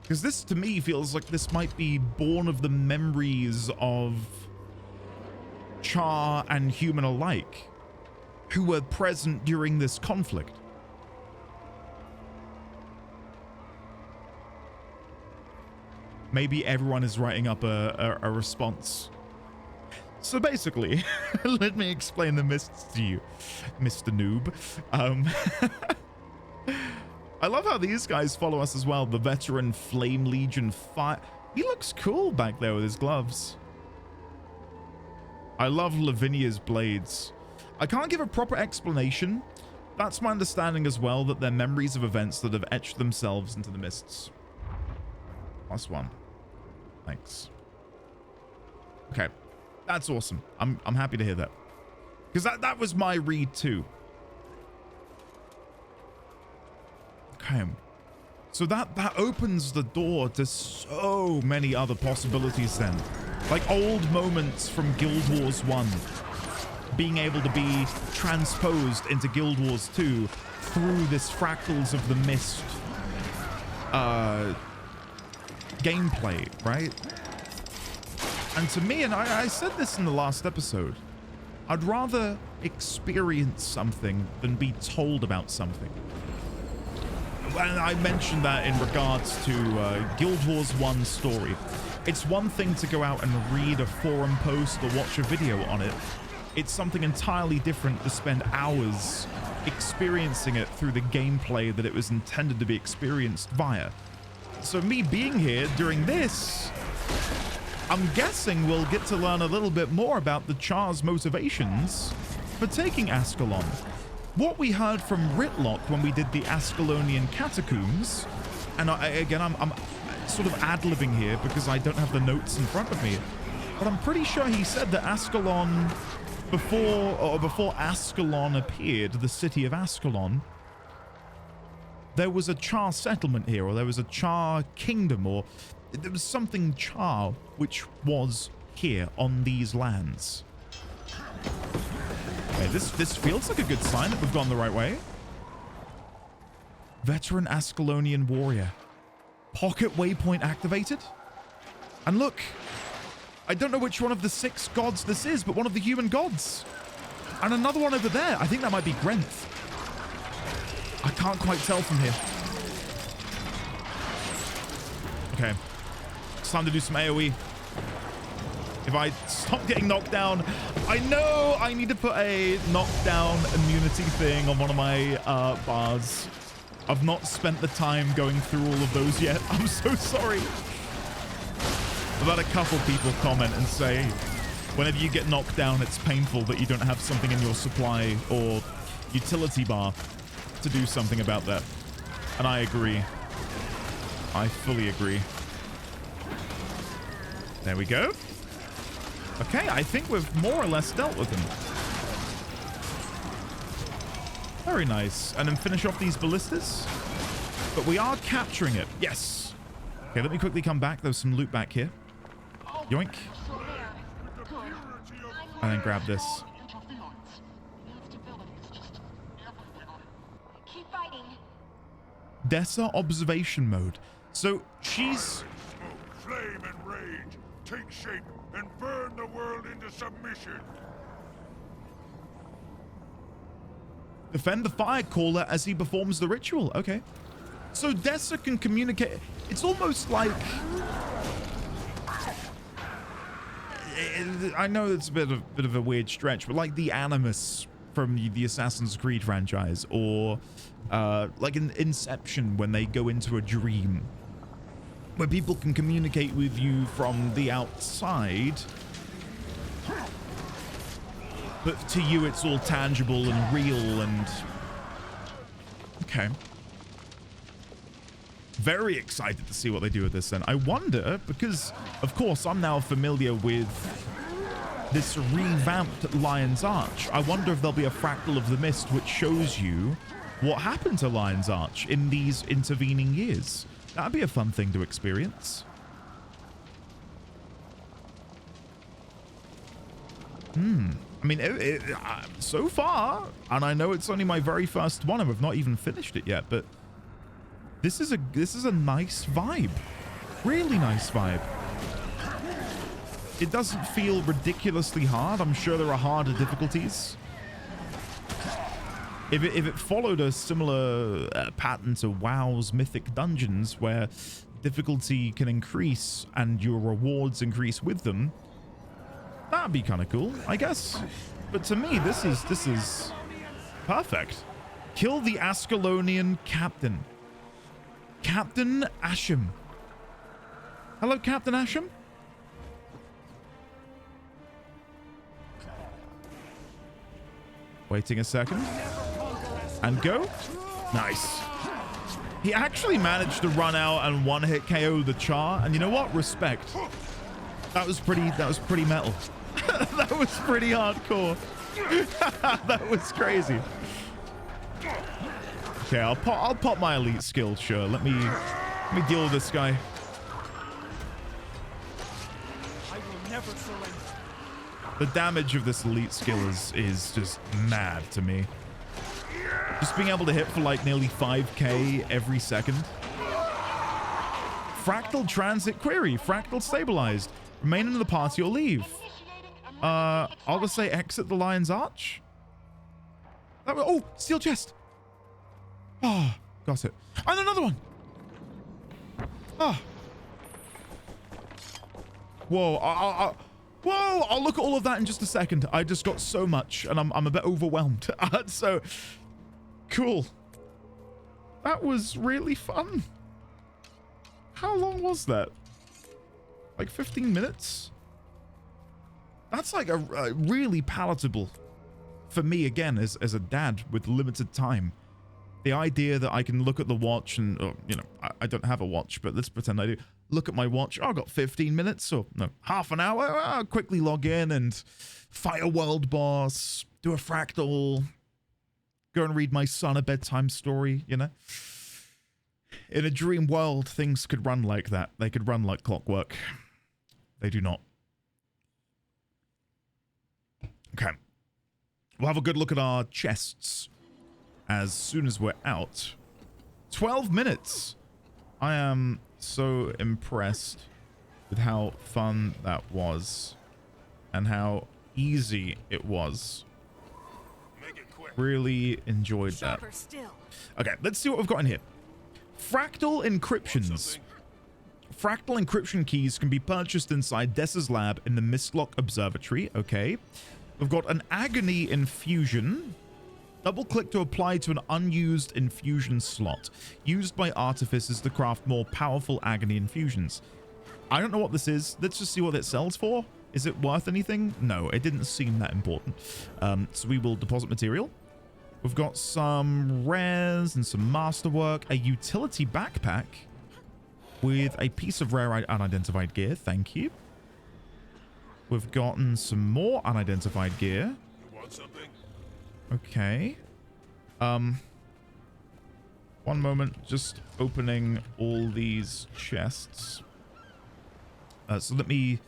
Because this, to me, feels like this might be born of the memories of Char and human alike, who were present during this conflict. Maybe everyone is writing up a response. So basically, let me explain the mists to you, Mr. Noob. I love how these guys follow us as well. The veteran Flame Legion Fire. He looks cool back there with his gloves. I love Lavinia's blades. I can't give a proper explanation. That's my understanding as well, that they're memories of events that have etched themselves into the mists. +1. Thanks. Okay. That's awesome. I'm happy to hear that. Because that was my read too. Okay. So that opens the door to so many other possibilities then. Like old moments from Guild Wars 1 being able to be transposed into Guild Wars 2 through this Fractals of the Mist gameplay, right? And to me, and I said this in the last episode, I'd rather experience something than be told about something. And I mentioned that in regards to Guild Wars 1 story. It's one thing to go out and read a forum post or watch a video on it. It's something entirely different to spend hours experiencing it through the gameplay that it was intended to be experienced via. So me being here during this, I'm guessing we'll get to learn a little bit more about the Char's motivations for taking Ascalon. What we heard from Ritlock when we did the Ascalonian catacombs, and I'm sort of ad-libbing here because I don't have the notes in front of me, but I'm pretty sure he said that Ascalon, before Ascalon appeared, the city of Ascalon, there was a Char settlement here, or there was a Char kingdom, or there was something Char which was here on these lands. Okay, this feels like a good sign that we've gone the right way. Veteran Ascalonian warrior. Pocket waypoint activated. And look, I don't know which one of the 6 gods this is, but one of the human gods. And another one over there. I think that might be Grenth. I can't quite tell from here. Okay. It's time to do some AoE. If I stop getting knocked down, I know I need to put a knockdown immunity thing on one of my bars. I've not spent the time going through all of those yet. I'm so sorry. I've had a couple people comment and say, whenever you get knocked down, it's painful that you don't have something in your supply or utility bar to do something about that. And I agree. I fully agree. There we go. Okay, I think we've more or less dealt with them. Very nice. And then finish off these ballistas. But we are capturing it. Yes. Okay, let me quickly come back. There's some loot back here. Yoink. And then grab this. Keep fighting. Dessa observation mode. So she's... Flame and rage, take shape and burn the world into submission. Defend the fire caller as he performs the ritual. Okay. So Dessa can communicate. It's almost like... I know it's a bit of a weird stretch, but like the Animus from the Assassin's Creed franchise, or like in Inception when they go into a dream, where people can communicate with you from the outside, but to you it's all tangible and real and... Okay. Very excited to see what they do with this then. I wonder, because of course I'm now familiar with this revamped Lion's Arch, I wonder if there'll be a Fractal of the Mist which shows you what happened to Lion's Arch in these intervening years. That'd be a fun thing to experience. I mean, so far, and I know it's only my very first one, and we've not even finished it yet, but This is a nice vibe. Really nice vibe. It doesn't feel ridiculously hard. I'm sure there are harder difficulties. If it followed a similar pattern to WoW's Mythic Dungeons, where difficulty can increase and your rewards increase with them, that'd be kind of cool, I guess. But to me, this is perfect. Kill the Ascalonian captain. Captain Asham. Hello, Captain Asham. Waiting a second. And go. Nice. He actually managed to run out and one-hit KO the Char. And you know what? Respect. That was pretty metal. That was pretty hardcore. That was crazy. Okay, I'll pop my elite skill, sure. Let me deal with this guy. I will never surrender. The damage of this elite skill is just mad to me. Just being able to hit for like nearly 5k every second. Fractal transit query. Fractal stabilized. Remain in the party or leave. I'll just say exit the Lion's Arch. Oh, steel chest. Oh, got it. And another one. Oh. Whoa, whoa, I'll look at all of that in just a second. I just got so much and I'm a bit overwhelmed. So cool. That was really fun. How long was that? Like 15 minutes? That's like a really palatable for me, again, as a dad with limited time. The idea that I can look at the watch and, you know, I don't have a watch, but let's pretend I do. Look at my watch. Oh, I got 15 minutes or no, half an hour. I'll quickly log in and fight a world boss, do a fractal, go and read my son a bedtime story, you know? In a dream world, things could run like that. They could run like clockwork. They do not. Okay. We'll have a good look at our chests as soon as we're out. 12 minutes. I am so impressed with how fun that was and how easy it was. Really enjoyed that. Okay, let's see what we've got in here. Fractal encryptions. Fractal encryption keys can be purchased inside Dessa's lab in the Mistlock Observatory. Okay. We've got an Agony infusion. Double-click to apply to an unused infusion slot, used by artificers to craft more powerful Agony infusions. I don't know what this is. Let's just see what it sells for. Is it worth anything? No, it didn't seem that important. So we will deposit material. We've got some rares and some masterwork, a utility backpack with a piece of rare unidentified gear. Thank you. We've gotten some more unidentified gear. You want something? Okay. One moment, just opening all these chests. So let me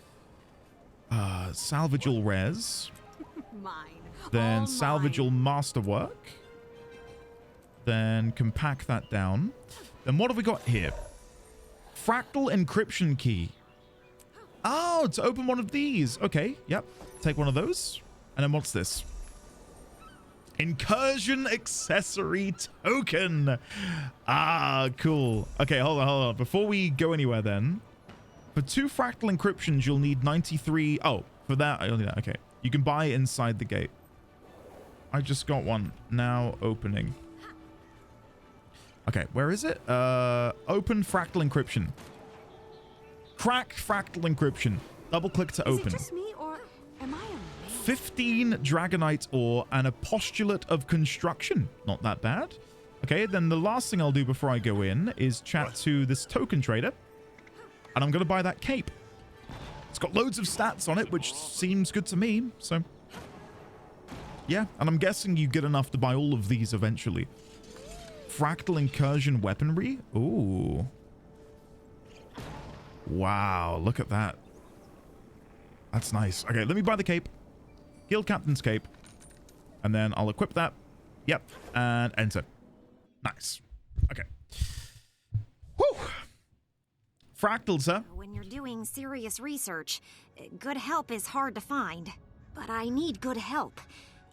salvage all rares. Mine. Then All salvage all mine. masterwork. Then compact that down. Then what have we got here? Fractal encryption key. Oh, to open one of these. Okay, yep. Take one of those. And then what's this? Incursion accessory token. Ah, cool. Okay, hold on. Before we go anywhere then, for 2 fractal encryptions, you'll need 93. Oh, for that, I only that. Okay. You can buy inside the gate. I just got one. Now opening. Okay, where is it? Open fractal encryption. Crack fractal encryption. Double click to open. Is it just me or am I amazing? 15 Dragonite ore and a postulate of construction. Not that bad. Okay, then the last thing I'll do before I go in is chat to this token trader. And I'm going to buy that cape. It's got loads of stats on it, which seems good to me. So, yeah. And I'm guessing you get enough to buy all of these eventually. Fractal incursion weaponry. Ooh. Wow, look at that. That's nice. Okay, let me buy the cape. Guild Captain's cape. And then I'll equip that. Yep. And enter. Nice. Okay. Fractals, huh? When you're doing serious research, good help is hard to find. But I need good help.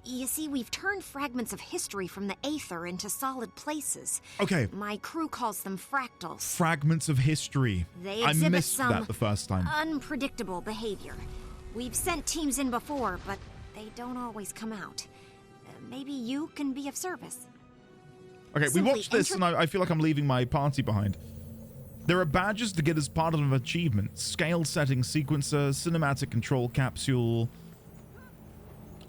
You see, we've turned fragments of history from the Aether into solid places. Okay. My crew calls them fractals. Fragments of history. They I exhibit missed some that the first time. unpredictable behavior. We've sent teams in before, but they don't always come out. Maybe you can be of service. Okay, we Simply watched this and I feel like I'm leaving my party behind. There are badges to get as part of an achievement. Scale setting sequencer, cinematic control capsule,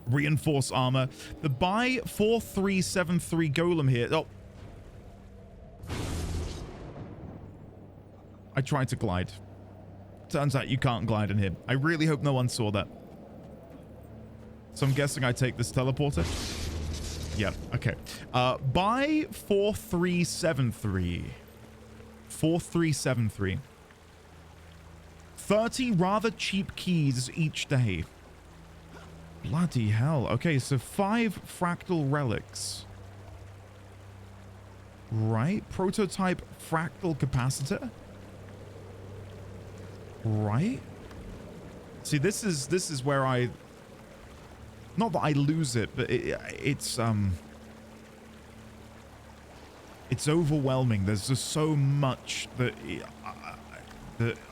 reinforce armor. The buy 4373 golem here. Oh. I tried to glide. Turns out you can't glide in here. I really hope no one saw that. So I'm guessing I take this teleporter. Yeah, okay. Buy 4373. 4373. 30 rather cheap keys each day. Bloody hell. Okay, so 5 fractal relics. Right. Prototype fractal capacitor. Right. See, this is where I... Not that I lose it, but it's overwhelming. There's just so much that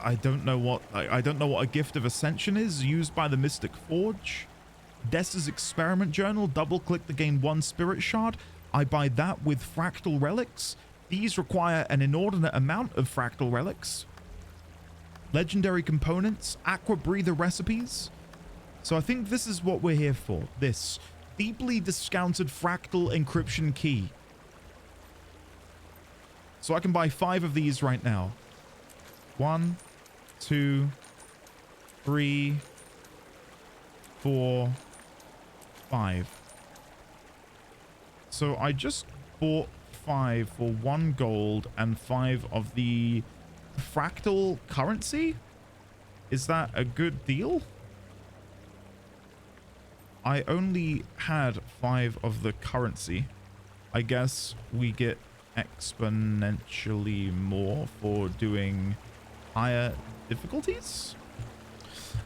I don't know what a gift of ascension is used by the Mystic Forge. Dessa's experiment journal. Double click to gain 1 spirit shard. I buy that with fractal relics. These require an inordinate amount of fractal relics. Legendary components. Aqua breather recipes. So I think this is what we're here for. This deeply discounted fractal encryption key. So I can buy 5 of these right now. 1, 2, 3, 4, 5. So I just bought 5 for 1 gold and 5 of the fractal currency. Is that a good deal? I only had 5 of the currency. I guess we get exponentially more for doing higher difficulties.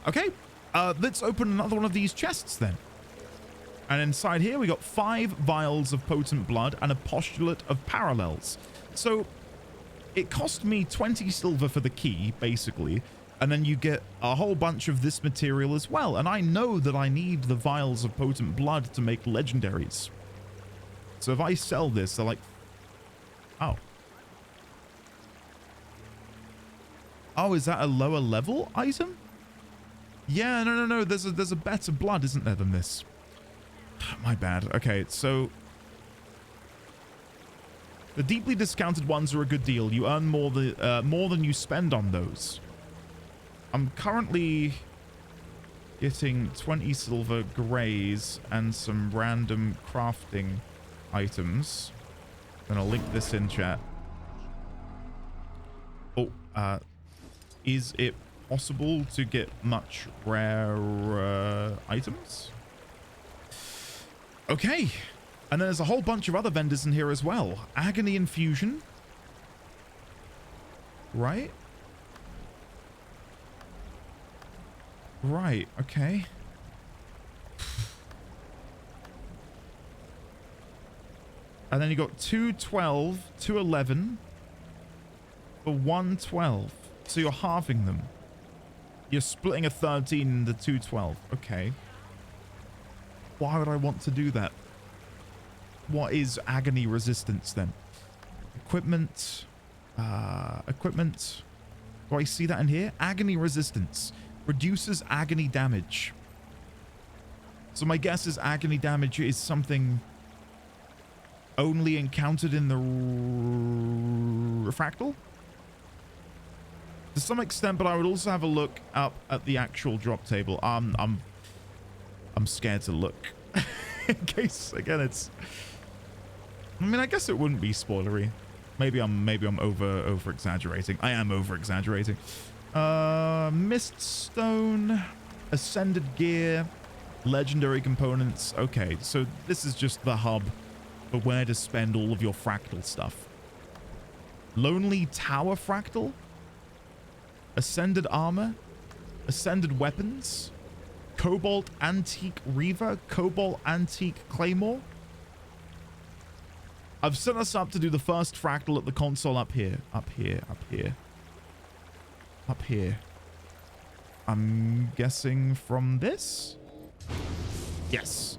Okay, let's open another one of these chests then. And inside here we got 5 vials of potent blood and a postulate of parallels. So it cost me 20 silver for the key, basically. And then you get a whole bunch of this material as well. And I know that I need the vials of potent blood to make legendaries. So if I sell this, they're like... Oh. Oh, is that a lower level item? Yeah, no. There's a better blood, isn't there, than this? My bad. Okay, so... The deeply discounted ones are a good deal. You earn more than you spend on those. I'm currently getting 20 silver grays and some random crafting items. And I'll link this in chat. Oh, is it possible to get much rare items? Okay. And then there's a whole bunch of other vendors in here as well. Agony Infusion. Right? Right, okay. And then you got 212, 211 for 112. So you're halving them. You're splitting a 13 into 212. Okay. Why would I want to do that? What is agony resistance then? Equipment. Equipment. Do I see that in here? Agony resistance. Reduces agony damage. So my guess is agony damage is something only encountered in the fractal? To some extent, but I would also have a look up at the actual drop table. I'm scared to look. In case, again, it's... I mean, I guess it wouldn't be spoilery. Maybe I'm over exaggerating. I am over exaggerating. Mist Stone, Ascended Gear, Legendary Components. Okay, so this is just the hub for where to spend all of your fractal stuff. Lonely Tower Fractal? Ascended armor, ascended weapons, Cobalt Antique Reaver, Cobalt Antique Claymore. I've set us up to do the first fractal at the console up here. Up here, up here. Up here. I'm guessing from this? Yes.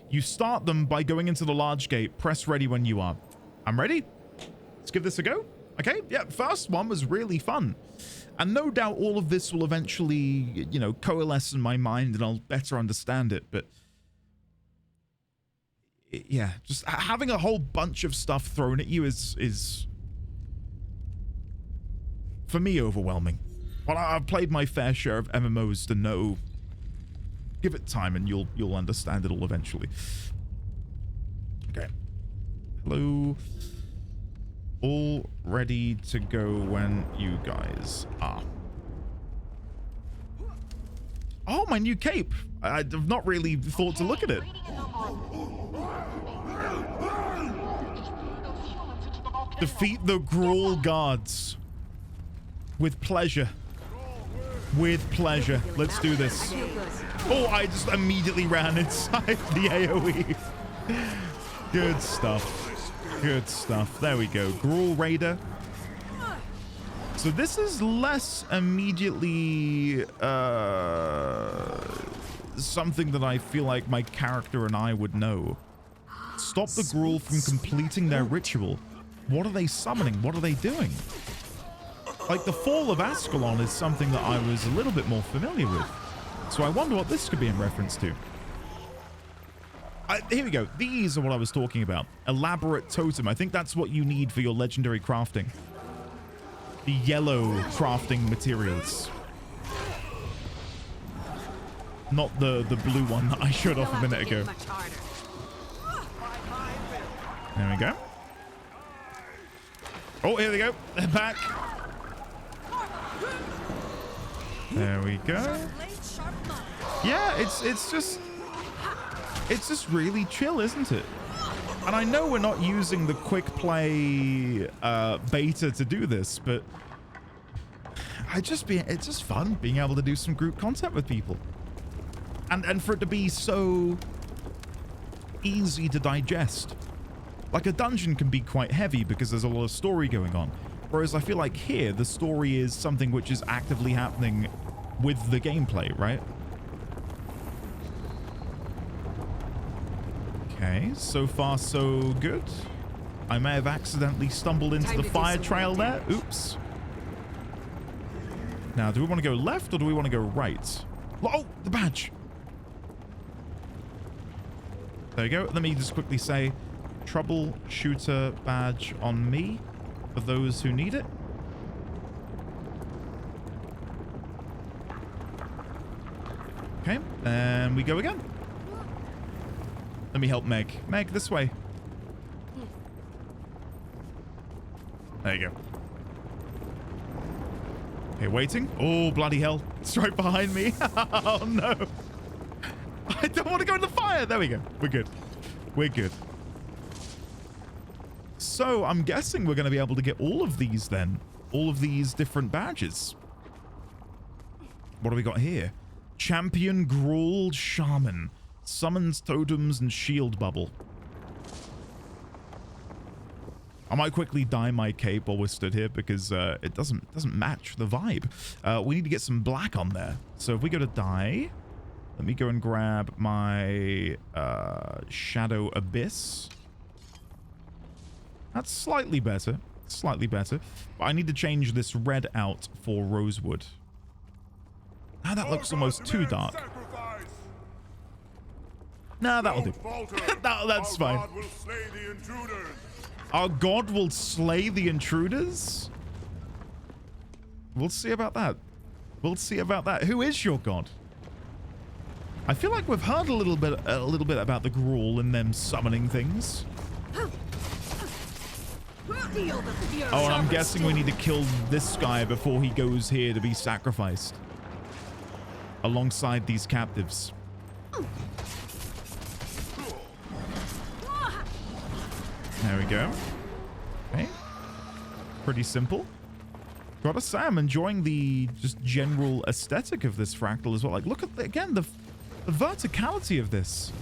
You start them by going into the large gate. Press ready when you are. I'm ready. Let's give this a go. Okay, yeah, first one was really fun. And no doubt all of this will eventually, you know, coalesce in my mind and I'll better understand it. But yeah, just having a whole bunch of stuff thrown at you is for me overwhelming. Well, I've played my fair share of MMOs to know. Give it time and you'll understand it all eventually. Okay. Hello. All ready to go when you guys are. Oh, my new cape. I've not really thought to look at it. Defeat the Gruul guards. With pleasure. With pleasure. Let's do this. Oh, I just immediately ran inside the AoE. Good stuff. Good stuff. There we go. Gruul Raider. So this is less immediately something that I feel like my character and I would know. Stop the Gruul from completing their ritual. What are they summoning? What are they doing? Like the Fall of Ascalon is something that I was a little bit more familiar with. So I wonder what this could be in reference to. Here we go. These are what I was talking about. Elaborate totem. I think that's what you need for your legendary crafting. The yellow crafting materials. Not the blue one that I showed off a minute ago. There we go. Oh, here we go. They're back. There we go. Yeah, it's just really chill, isn't it? And I know we're not using the quick play beta to do this, but it's just fun being able to do some group content with people. And for it to be so easy to digest. Like a dungeon can be quite heavy because there's a lot of story going on. Whereas I feel like here, the story is something which is actively happening with the gameplay, right? Okay, so far so good. I may have accidentally stumbled into the fire trail there. Oops. Now, do we want to go left or do we want to go right? Oh, the badge. There you go. Let me just quickly say, troubleshooter badge on me for those who need it. Okay, and we go again. Let me help Meg. Meg, this way. There you go. Okay, waiting. Oh, bloody hell. It's right behind me. Oh, no. I don't want to go in the fire. There we go. We're good. We're good. So I'm guessing we're going to be able to get all of these then. All of these different badges. What do we got here? Champion Gruul Shaman. Summons totems and shield bubble. I might quickly dye my cape while we're stood here because it doesn't match the vibe. We need to get some black on there. So if we go to dye, let me go and grab my Shadow Abyss. That's slightly better. Slightly better. But I need to change this red out for rosewood. Now that looks almost too dark. Nah, that'll do. That's fine. Our god will slay the intruders? We'll see about that. We'll see about that. Who is your god? I feel like we've heard a little bit about the Gruul and them summoning things. Oh, and I'm guessing we need to kill this guy before he goes here to be sacrificed. Alongside these captives. There we go. Okay. pretty simple. Gotta say, I'm enjoying the just general aesthetic of this fractal as well. Like, look at, again, the verticality of this.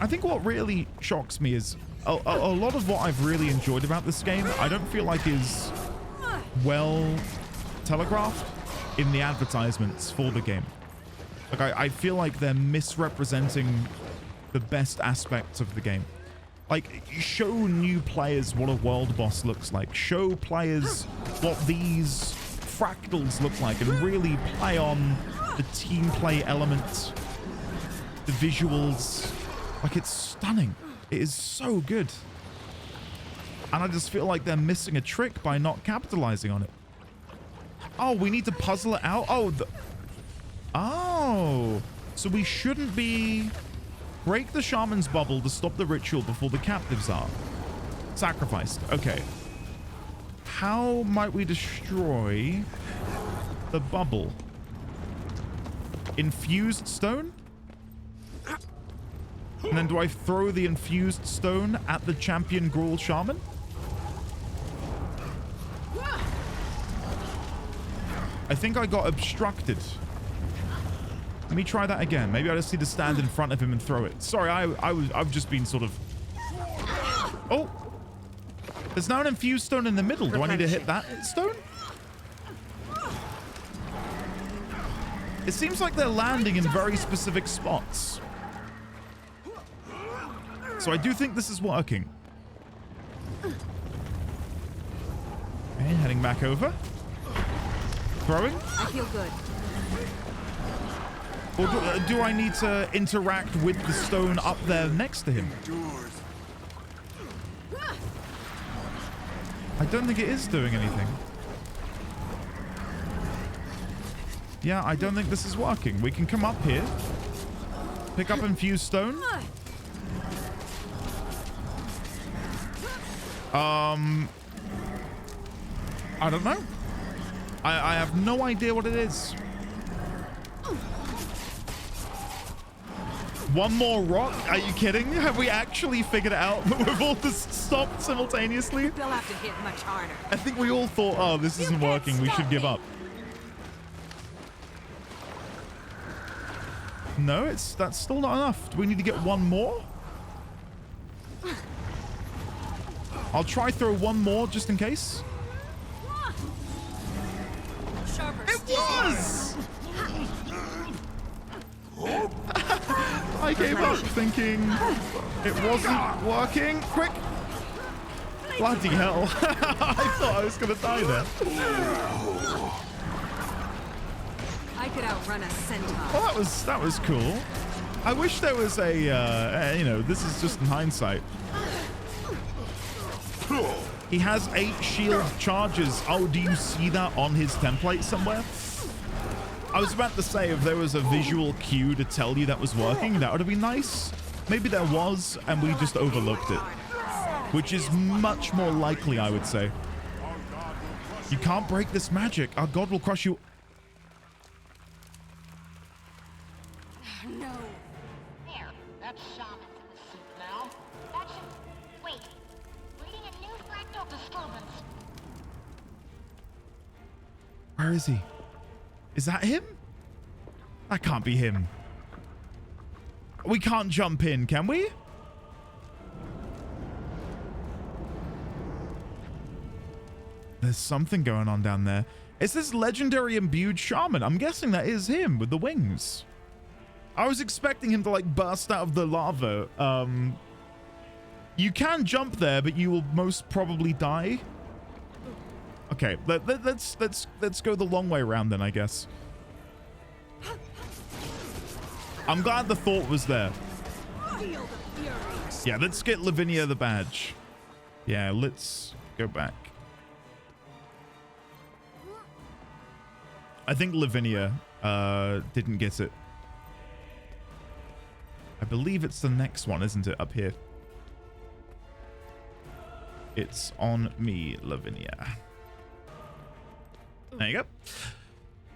I think what really shocks me is a lot of what I've really enjoyed about this game, I don't feel like is well telegraphed in the advertisements for the game. Like, I feel like they're misrepresenting the best aspects of the game. Like, show new players what a world boss looks like. Show players what these fractals look like, and really play on the team play element, the visuals. Like, it's stunning. It is so good. And I just feel like they're missing a trick by not capitalizing on it. Oh, we need to puzzle it out? Oh, so we shouldn't be... Break the shaman's bubble to stop the ritual before the captives are sacrificed. Okay. How might we destroy the bubble? Infused stone? And then do I throw the infused stone at the champion Gruul shaman? I think I got obstructed. Let me try that again. Maybe I just need to stand in front of him and throw it. Sorry, I've just been sort of... Oh! There's now an infused stone in the middle. Do I need to hit that stone? It seems like they're landing in very specific spots. So I do think this is working. Okay, heading back over. Throwing. I feel good. Or do I need to interact with the stone up there next to him? I don't think it is doing anything. Yeah, I don't think this is working. We can come up here. Pick up infused stone. I don't know. I have no idea what it is. One more rock? Are you kidding? Have we actually figured it out that we've all just stopped simultaneously? They'll have to hit much harder. I think we all thought, oh, this isn't working. We should give up. No, that's still not enough. Do we need to get one more? I'll try throw one more just in case. It was! I gave up thinking it wasn't working. Quick! Bloody hell. I thought I was going to die there. I could outrun a centaur. Well, that was cool. I wish there was a, you know, this is just in hindsight. He has 8 shield charges. Oh, do you see that on his template somewhere? I was about to say, if there was a visual cue to tell you that was working, that would have been nice. Maybe there was, and we just overlooked it. Which is much more likely, I would say. You can't break this magic. Our god will crush you. No. There, that shaman's in the soup now. That should... Wait. Reading a new fractal disturbance. Where is he? Is that him? That can't be him. We can't jump in, can we? There's something going on down there. It's this legendary imbued shaman. I'm guessing that is him with the wings. I was expecting him to like burst out of the lava. You can jump there, but you will most probably die. Okay, let's go the long way around then, I guess. I'm glad the thought was there. Yeah, let's get Lavinia the badge. Yeah, let's go back. I think Lavinia didn't get it. I believe it's the next one, isn't it? Up here. It's on me, Lavinia. There you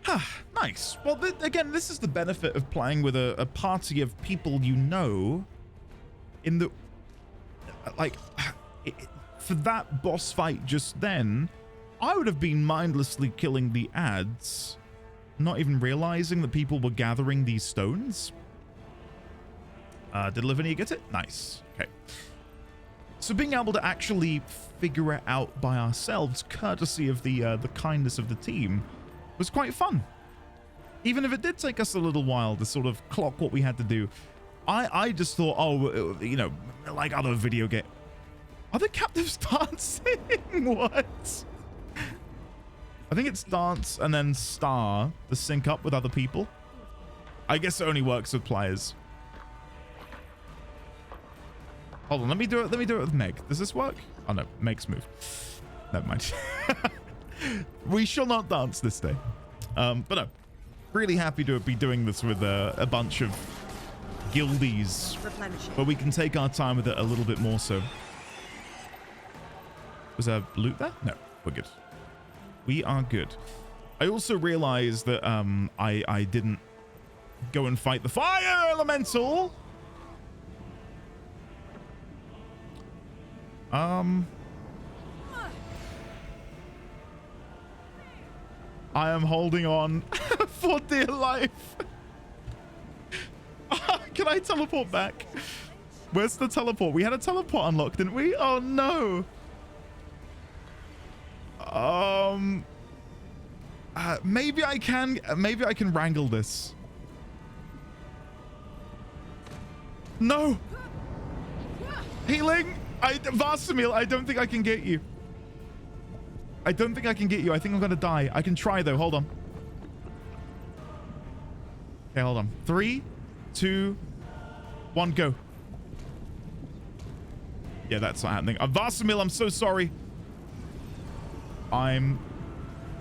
go. Nice. Well, again, this is the benefit of playing with a party of people you know. In the... Like... for that boss fight just then, I would have been mindlessly killing the ads, not even realizing that people were gathering these stones. Did Lavinia get it? Nice. Okay. So being able to actually figure it out by ourselves, courtesy of the kindness of the team, was quite fun. Even if it did take us a little while to sort of clock what we had to do. I just thought, oh, you know, like other video game. Are the captives dancing? What? I think it's dance and then star to sync up with other people. I guess it only works with players. Hold on, let me do it with Meg. Does this work? Oh no, Meg's move. Never mind. We shall not dance this day. But no, really happy to be doing this with a bunch of guildies, where we can take our time with it a little bit more so. Was there loot there? No, we're good. We are good. I also realized that I didn't go and fight the fire elemental. I am holding on for dear life. Can I teleport back? Where's the teleport? We had a teleport unlocked, didn't we? Oh no. Maybe I can wrangle this. No. Healing. Vastamil, I don't think I can get you. I don't think I can get you. I think I'm gonna die. I can try though. Hold on. Okay, hold on. 3, 2, 1, go. Yeah, that's not happening. Vastamil, I'm so sorry. I'm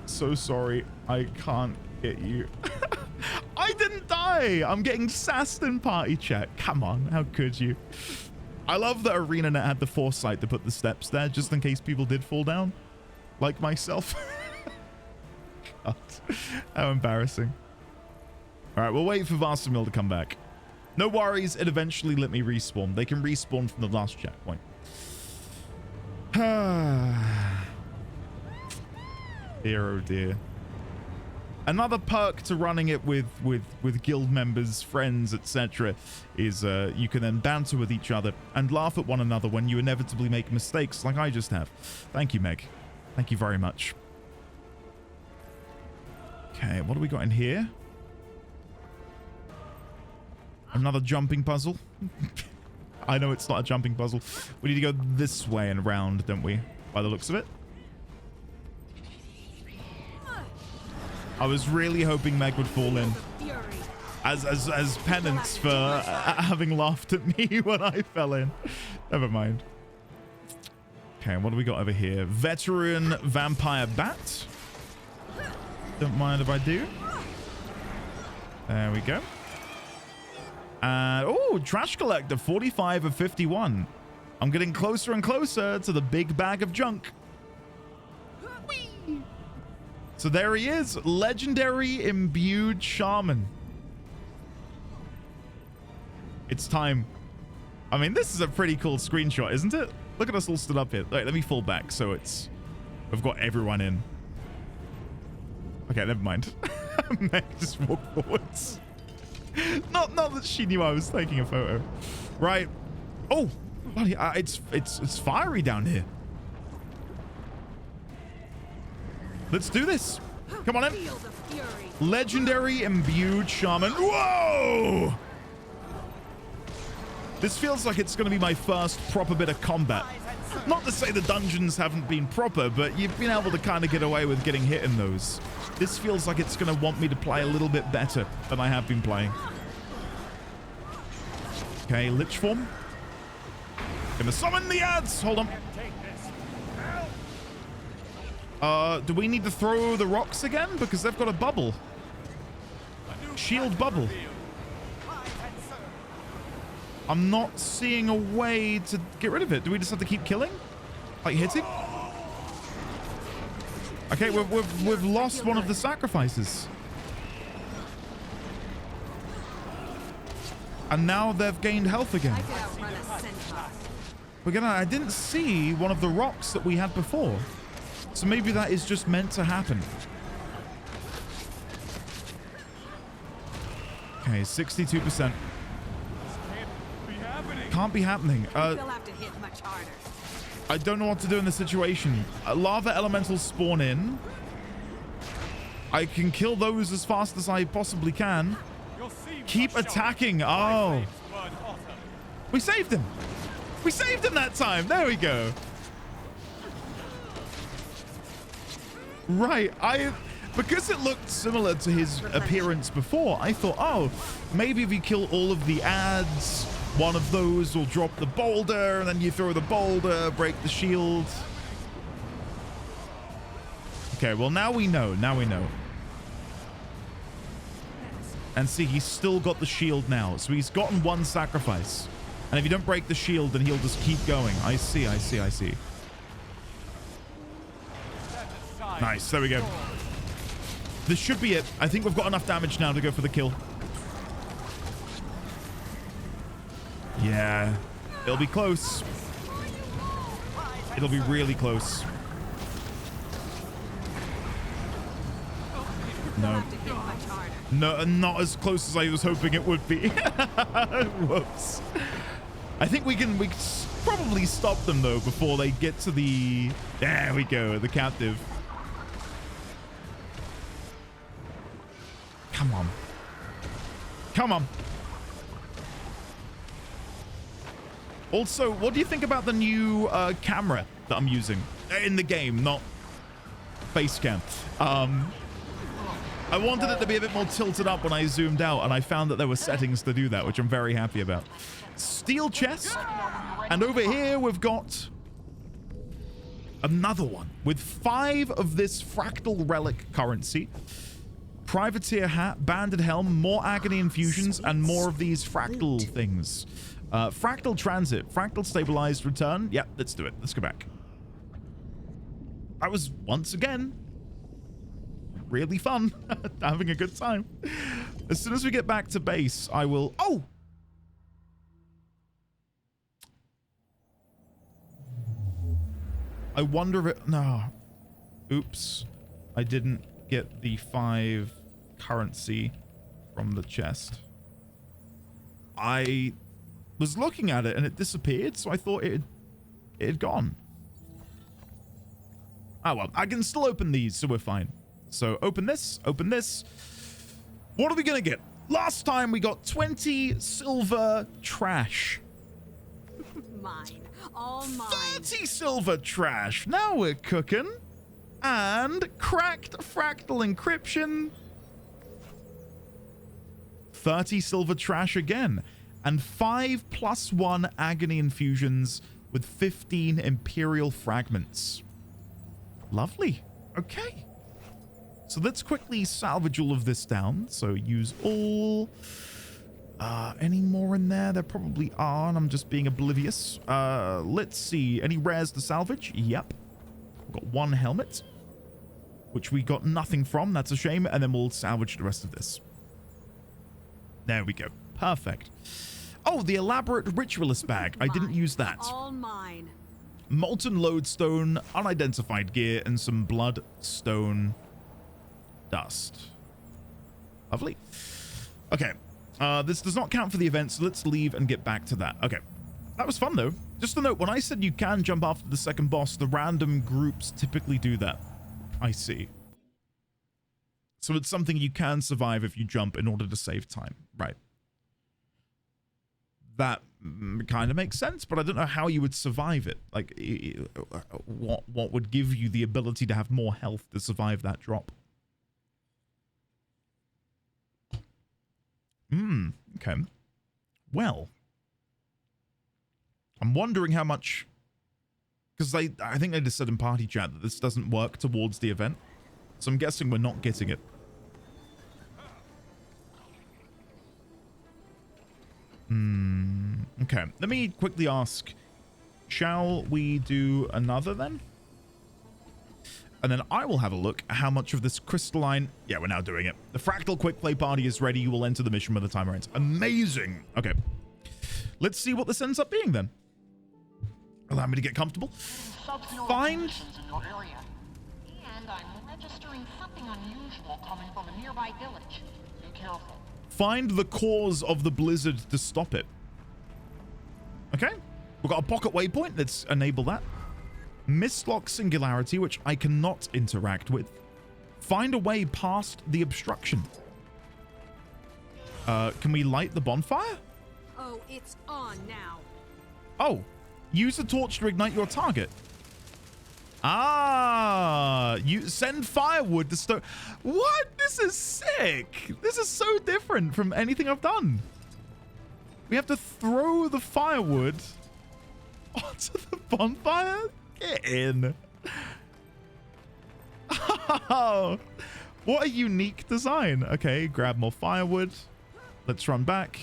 so sorry. I can't get you. I didn't die. I'm getting sassed in party chat. Come on, how could you? I love that ArenaNet had the foresight to put the steps there just in case people did fall down. Like myself. God, how embarrassing. All right, we'll wait for Vastamil to come back. No worries, it eventually let me respawn. They can respawn from the last checkpoint. Dear, oh dear. Another perk to running it with guild members, friends, etc. is you can then banter with each other and laugh at one another when you inevitably make mistakes like I just have. Thank you, Meg. Thank you very much. Okay, what do we got in here? Another jumping puzzle. I know it's not a jumping puzzle. We need to go this way and round, don't we? By the looks of it. I was really hoping Meg would fall in as penance for having laughed at me when I fell in. Never mind. Okay, what do we got over here? Veteran vampire bat. Don't mind if I do. There we go. And oh, trash collector, 45 of 51. I'm getting closer and closer to the big bag of junk. Whee! So there he is, legendary imbued shaman. It's time. I mean, this is a pretty cool screenshot, isn't it? Look at us all stood up here. Wait, let me fall back so we've got everyone in. Okay, never mind. Meg just walked forwards. Not that she knew I was taking a photo. Right. Oh, bloody, it's fiery down here. Let's do this. Come on in. Legendary imbued shaman. Whoa! This feels like it's going to be my first proper bit of combat. Not to say the dungeons haven't been proper, but you've been able to kind of get away with getting hit in those. This feels like it's going to want me to play a little bit better than I have been playing. Okay, Lich form. Gonna summon the ads. Hold on. Do we need to throw the rocks again? Because they've got a bubble. Shield bubble. I'm not seeing a way to get rid of it. Do we just have to keep killing? Like hitting? Okay, we've lost one of the sacrifices. And now they've gained health again. I didn't see one of the rocks that we had before. So maybe that is just meant to happen. Okay, 62%. Can't be happening. They'll have to hit much harder. I don't know what to do in this situation. Lava elementals spawn in. I can kill those as fast as I possibly can. Keep attacking. Oh. We saved him. We saved him that time. There we go. Right. Because it looked similar to his appearance before, I thought, oh, maybe if you kill all of the ads, one of those will drop the boulder, and then you throw the boulder, break the shield. Okay, well, now we know. Now we know. And see, he's still got the shield now. So he's gotten one sacrifice. And if you don't break the shield, then he'll just keep going. I see, I see, I see. Nice, there we go. This should be it. I think we've got enough damage now to go for the kill. Yeah, it'll be close. It'll be really close. No. No, not as close as I was hoping it would be. Whoops. I think we can probably stop them though before they get to the... There we go, the captive. Come on. Come on. Also, what do you think about the new camera that I'm using in the game, not face cam? I wanted it to be a bit more tilted up when I zoomed out, and I found that there were settings to do that, which I'm very happy about. Steel chest, and over here we've got another one with 5 of this fractal relic currency. Privateer hat, banded helm, more agony infusions, and more of these fractal things. Fractal transit, fractal stabilized return. Yep, let's do it. Let's go back. I was once again really fun. Having a good time. As soon as we get back to base, I will... Oh! I wonder if it... No. Oops. I didn't get the 5 currency from the chest. I was looking at it and it disappeared, so I thought it had gone. Oh well, I can still open these, so we're fine. So open this, open this. What are we gonna get? Last time we got 20 silver trash. Mine. All mine. 30 silver trash. Now we're cooking. And cracked fractal encryption. 30 silver trash again. And 5 +1 agony infusions with 15 imperial fragments. Lovely. Okay. So let's quickly salvage all of this down. So use all. Any more in there? There probably are, and I'm just being oblivious. Let's see. Any rares to salvage? Yep. We've got 1 helmet, which we got nothing from. That's a shame. And then we'll salvage the rest of this. There we go. Perfect. Oh, the elaborate ritualist bag. I didn't use that. All mine. Molten lodestone, unidentified gear, and some bloodstone dust. Lovely. Okay. This does not count for the event, so let's leave and get back to that. Okay. That was fun, though. Just a note, when I said you can jump after the second boss, the random groups typically do that. I see. So it's something you can survive if you jump in order to save time. Right. That kind of makes sense, but I don't know how you would survive it. Like, what would give you the ability to have more health to survive that drop? Okay. Well, I'm wondering how much, because I think they just said in party chat that this doesn't work towards the event, so I'm guessing we're not getting it. Okay, let me quickly ask, shall we do another then? And then I will have a look at how much of this crystalline... Yeah, we're now doing it. The Fractal Quick Play Party is ready. You will enter the mission when the timer ends. Amazing. Okay. Let's see what this ends up being then. Allow me to get comfortable. Sub-zero Find... conditions in your area. And I'm registering something unusual coming from a nearby village. Be careful. Find the cause of the blizzard to stop it. Okay. We've got a pocket waypoint. Let's enable that. Mistlock singularity, which I cannot interact with. Find a way past the obstruction. Can we light the bonfire? Oh, it's on now. Oh, use the torch to ignite your target. Ah, you send firewood to stoke. What? This is sick. This is so different from anything I've done. We have to throw the firewood onto the bonfire? Get in. Oh, what a unique design. Okay, grab more firewood. Let's run back.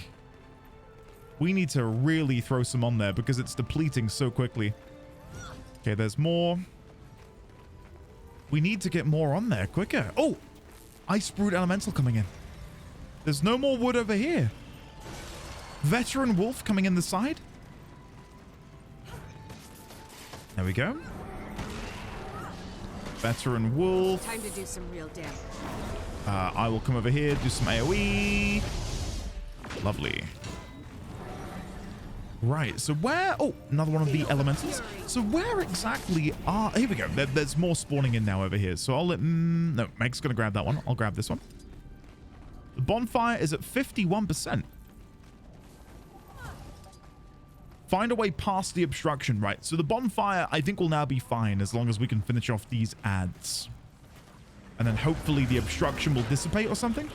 We need to really throw some on there because it's depleting so quickly. Okay, there's more. We need to get more on there quicker. Oh, Ice Brood Elemental coming in. There's no more wood over here. Veteran Wolf coming in the side. There we go. Veteran Wolf. Time to do some real damage. I will come over here, do some AoE. Lovely. Right, so where... Oh, another one of the elementals. So where exactly are... Here we go. There's more spawning in now over here. So I'll let... no, Meg's going to grab that one. I'll grab this one. The bonfire is at 51%. Find a way past the obstruction. Right, so the bonfire, I think, will now be fine as long as we can finish off these ads. And then hopefully the obstruction will dissipate or something.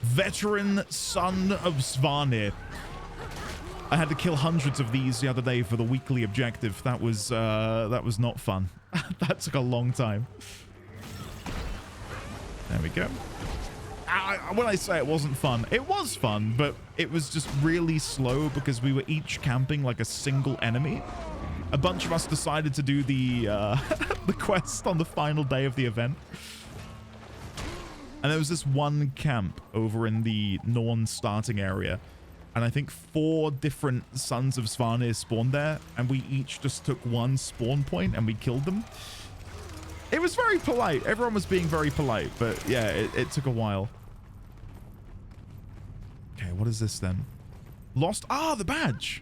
Veteran Son of Svanir. I had to kill hundreds of these the other day for the weekly objective. That was not fun. That took a long time. There we go. When I say it wasn't fun, it was fun, but it was just really slow because we were each camping like a single enemy. A bunch of us decided to do the the quest on the final day of the event. And there was this one camp over in the Norn starting area. And I think 4 different Sons of Svanir spawned there. And we each just took one spawn point and we killed them. It was very polite. Everyone was being very polite. But yeah, it took a while. Okay, what is this then? Lost. Ah, the badge.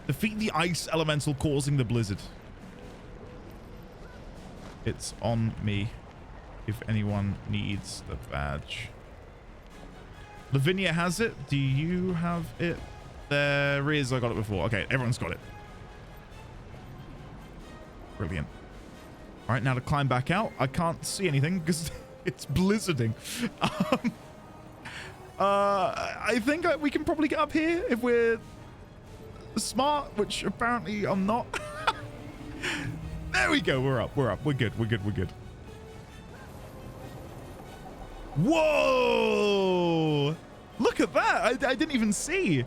Defeat the ice elemental causing the blizzard. It's on me if anyone needs the badge. Lavinia has it. Do you have it? There is. I got it before. Okay, everyone's got it. Brilliant. All right, now to climb back out. I can't see anything because it's blizzarding. I think we can probably get up here if we're smart, which apparently I'm not. There we go. We're up. We're up. We're good. We're good. We're good. Whoa! Look at that. I didn't even see.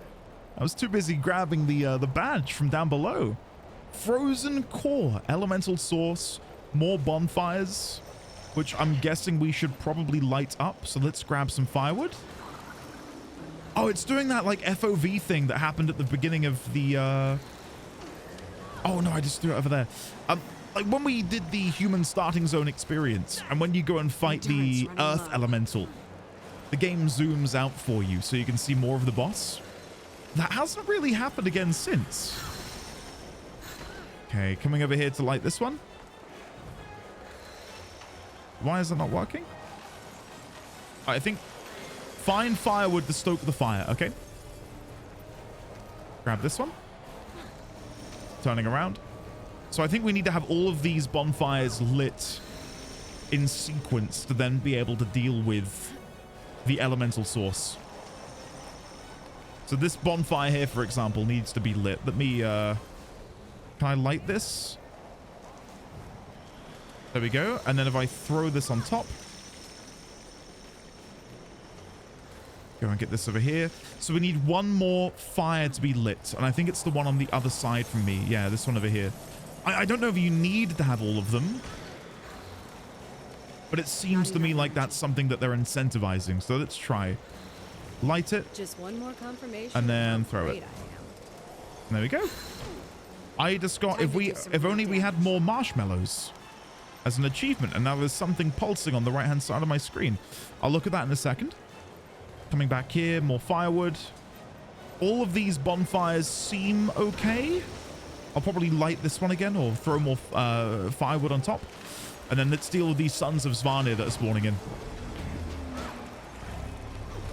I was too busy grabbing the badge from down below. Frozen core, elemental source, more bonfires, which I'm guessing we should probably light up. So let's grab some firewood. Oh, it's doing that like FOV thing that happened at the beginning of the... Oh no, I just threw it over there. Like when we did the human starting zone experience, and when you go and fight the earth elemental, the game zooms out for you so you can see more of the boss. That hasn't really happened again since. Okay, coming over here to light this one. Why is it not working? I think find firewood to stoke the fire. Okay. Grab this one. Turning around. So I think we need to have all of these bonfires lit in sequence to then be able to deal with the elemental source. So this bonfire here, for example, needs to be lit. Let me, can I light this? There we go. And then if I throw this on top. Go and get this over here. So we need one more fire to be lit. And I think it's the one on the other side from me. Yeah, this one over here. I don't know if you need to have all of them. But it seems to me like that's something that they're incentivizing. So let's try. light it, Just one more confirmation. and then how throw great it. I am. There we go. I just got, if only we had more marshmallows as an achievement, and now there's something pulsing on the right-hand side of my screen. I'll look at that in a second. Coming back here, more firewood. All of these bonfires seem okay. I'll probably light this one again or throw more firewood on top. And then let's deal with these sons of Sylvari that are spawning in.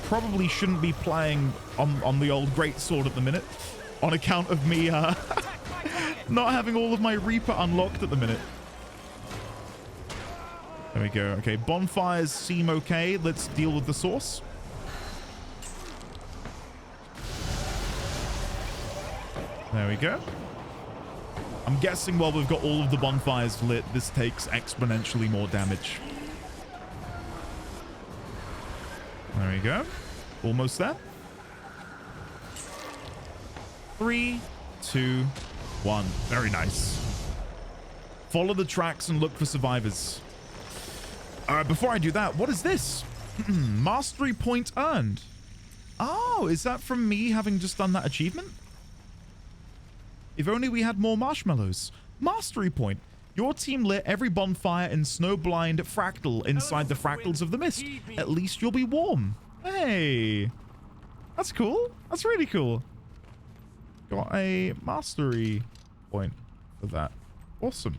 Probably shouldn't be playing on the old greatsword at the minute on account of me not having all of my Reaper unlocked at the minute. There we go. Okay, bonfires seem okay. Let's deal with the source. There we go. I'm guessing while we've got all of the bonfires lit, this takes exponentially more damage. There we go. Almost there. 3, 2, 1. Very nice. Follow the tracks and look for survivors. Before I do that, what is this? Mastery point earned. Oh, is that from me having just done that achievement? If only we had more marshmallows. Mastery point. Your team lit every bonfire in Snowblind Fractal inside the Fractals of the Mist. At least you'll be warm. Hey. That's cool. That's really cool. Got a mastery point for that. Awesome.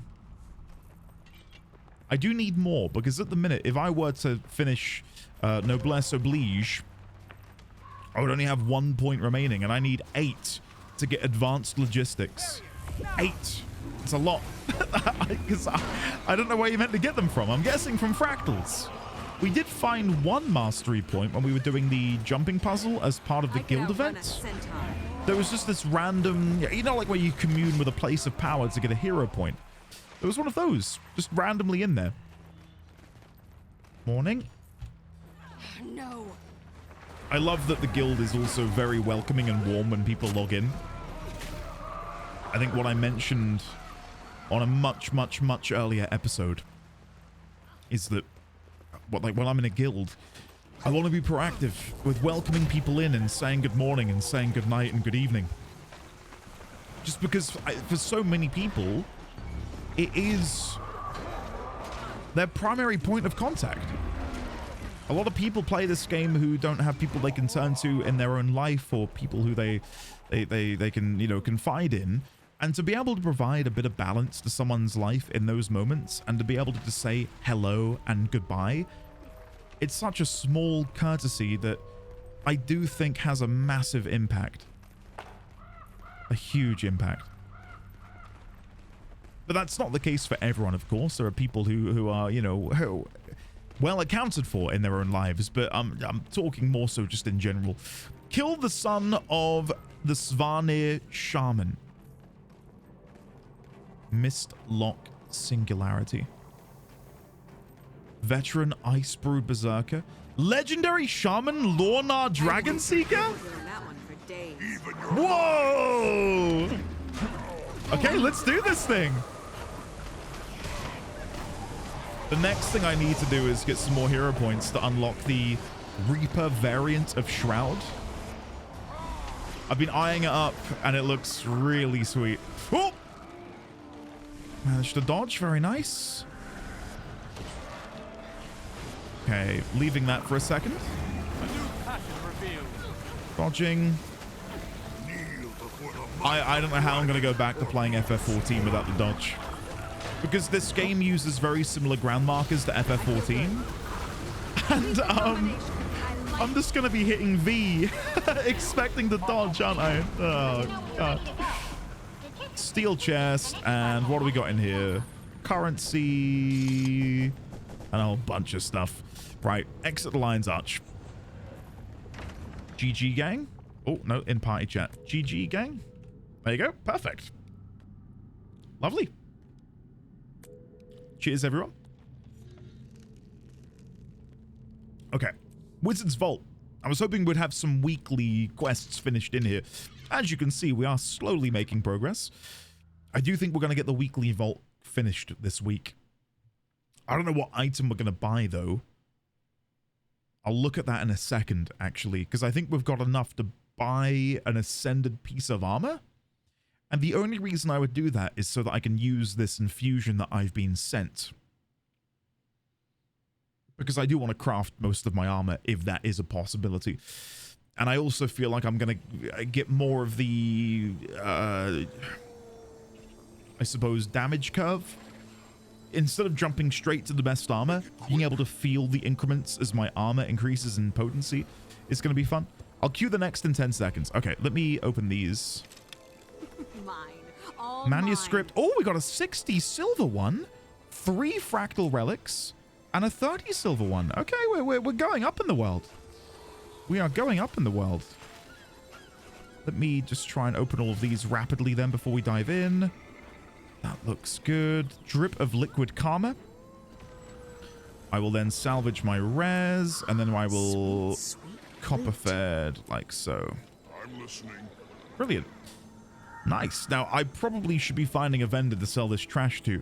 I do need more because at the minute, if I were to finish Noblesse Oblige, I would only have 1 point remaining and I need 8 to get advanced logistics. 8. It's a lot. Because I don't know where you meant to get them from. I'm guessing from Fractals. We did find 1 mastery point when we were doing the jumping puzzle as part of the guild event. There was just this random, you know, like where you commune with a place of power to get a hero point. There was one of those just randomly in there. Morning. No. I love that the guild is also very welcoming and warm when people log in. I think what I mentioned on a much earlier episode is that when I'm in a guild, I want to be proactive with welcoming people in and saying good morning and saying good night and good evening. Just because for so many people, it is their primary point of contact. A lot of people play this game who don't have people they can turn to in their own life or people who they can, you know, confide in. And to be able to provide a bit of balance to someone's life in those moments and to be able to just say hello and goodbye, it's such a small courtesy that I do think has a massive impact. A huge impact. But that's not the case for everyone, of course. There are people who are, you know, well accounted for in their own lives, but I'm talking more so just in general. Kill the son of the Sylvari Shaman. Mist Lock Singularity. Veteran Ice Brood Berserker. Legendary Shaman Lorna Dragon Seeker? That one for days. Whoa! Okay, let's do this thing. The next thing I need to do is get some more hero points to unlock the Reaper variant of Shroud. I've been eyeing it up and it looks really sweet. Oh! Managed to dodge, very nice. Okay, leaving that for a second. Dodging. I don't know how I'm going to go back to playing FF14 without the dodge. Because this game uses very similar ground markers to FF14. And I'm just going to be hitting V, expecting the dodge, aren't I? Oh, God. Steel chest, and what do we got in here? Currency, and a whole bunch of stuff. Right, exit the Lion's Arch. GG gang. Oh, no, in party chat. GG gang. There you go. Perfect. Lovely. Cheers, everyone. Okay. Wizard's Vault. I was hoping we'd have some weekly quests finished in here. As you can see, we are slowly making progress. I do think we're going to get the weekly vault finished this week. I don't know what item we're going to buy, though. I'll look at that in a second, actually, because I think we've got enough to buy an ascended piece of armor. And the only reason I would do that is so that I can use this infusion that I've been sent. Because I do want to craft most of my armor, if that is a possibility. And I also feel like I'm going to get more of the, I suppose, damage curve. Instead of jumping straight to the best armor, being able to feel the increments as my armor increases in potency is going to be fun. I'll cue the next in 10 seconds. Okay, let me open these. Mine. All Manuscript. mine. Oh, we got a 60 silver one, 3 fractal relics, and a 30 silver one. Okay, we're going up in the world. We are going up in the world. Let me just try and open all of these rapidly then before we dive in. That looks good. Drip of liquid karma. I will then salvage my res, and then I will copper fed like so. I'm listening. Brilliant. Nice. Now, I probably should be finding a vendor to sell this trash to.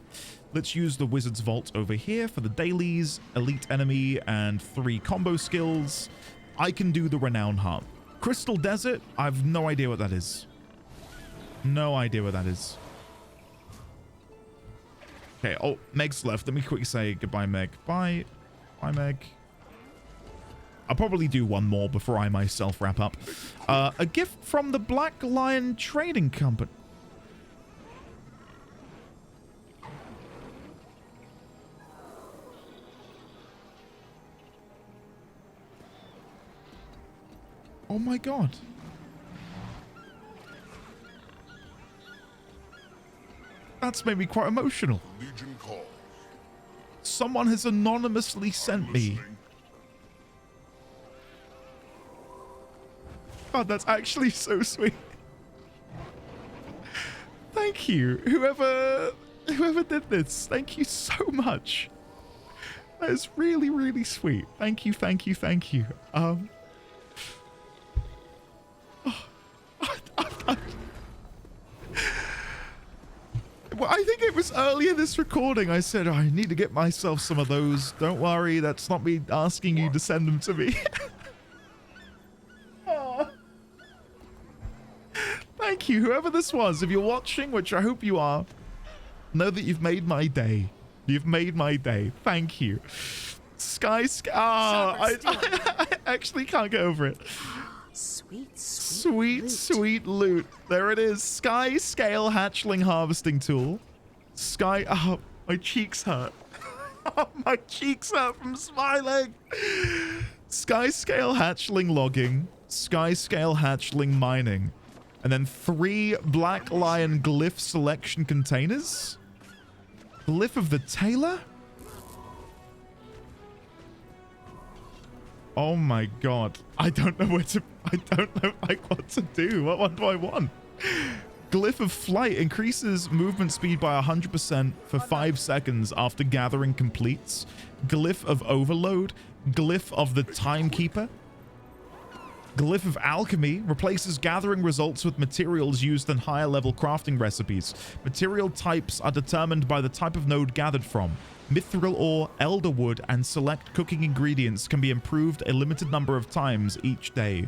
Let's use the Wizard's Vault over here for the dailies, elite enemy, and 3 combo skills. I can do the Renown Harp. Crystal Desert, I have no idea what that is. No idea what that is. Okay, oh, Meg's left. Let me quickly say goodbye, Meg. Bye. Bye, Meg. I'll probably do one more before I myself wrap up. A gift from the Black Lion Trading Company. Oh my god. That's made me quite emotional. Legion calls. Someone has anonymously sent me. Listening. God, that's actually so sweet. Thank you. Whoever did this, thank you so much. That is really, really sweet. Thank you, thank you, thank you. Well, I think it was earlier this recording I said, oh, I need to get myself some of those. Don't worry, that's not me asking you to send them to me. Oh. Thank you, whoever this was. If you're watching, which I hope you are, know that you've made my day. You've made my day. Thank you. I actually can't get over it. Sweet loot. There it is. Sky Scale Hatchling Harvesting Tool. Oh, my cheeks hurt. Oh, my cheeks hurt from smiling. Sky Scale Hatchling Logging. Sky Scale Hatchling Mining. And then 3 Black Lion Glyph Selection Containers. Glyph of the Tailor? Oh my god. I don't know what to do. What one do I want? Glyph of Flight increases movement speed by 100% for 5 seconds after gathering completes. Glyph of Overload. Glyph of the Timekeeper. Glyph of Alchemy replaces gathering results with materials used in higher level crafting recipes. Material types are determined by the type of node gathered from. Mithril ore, elderwood, and select cooking ingredients can be improved a limited number of times each day.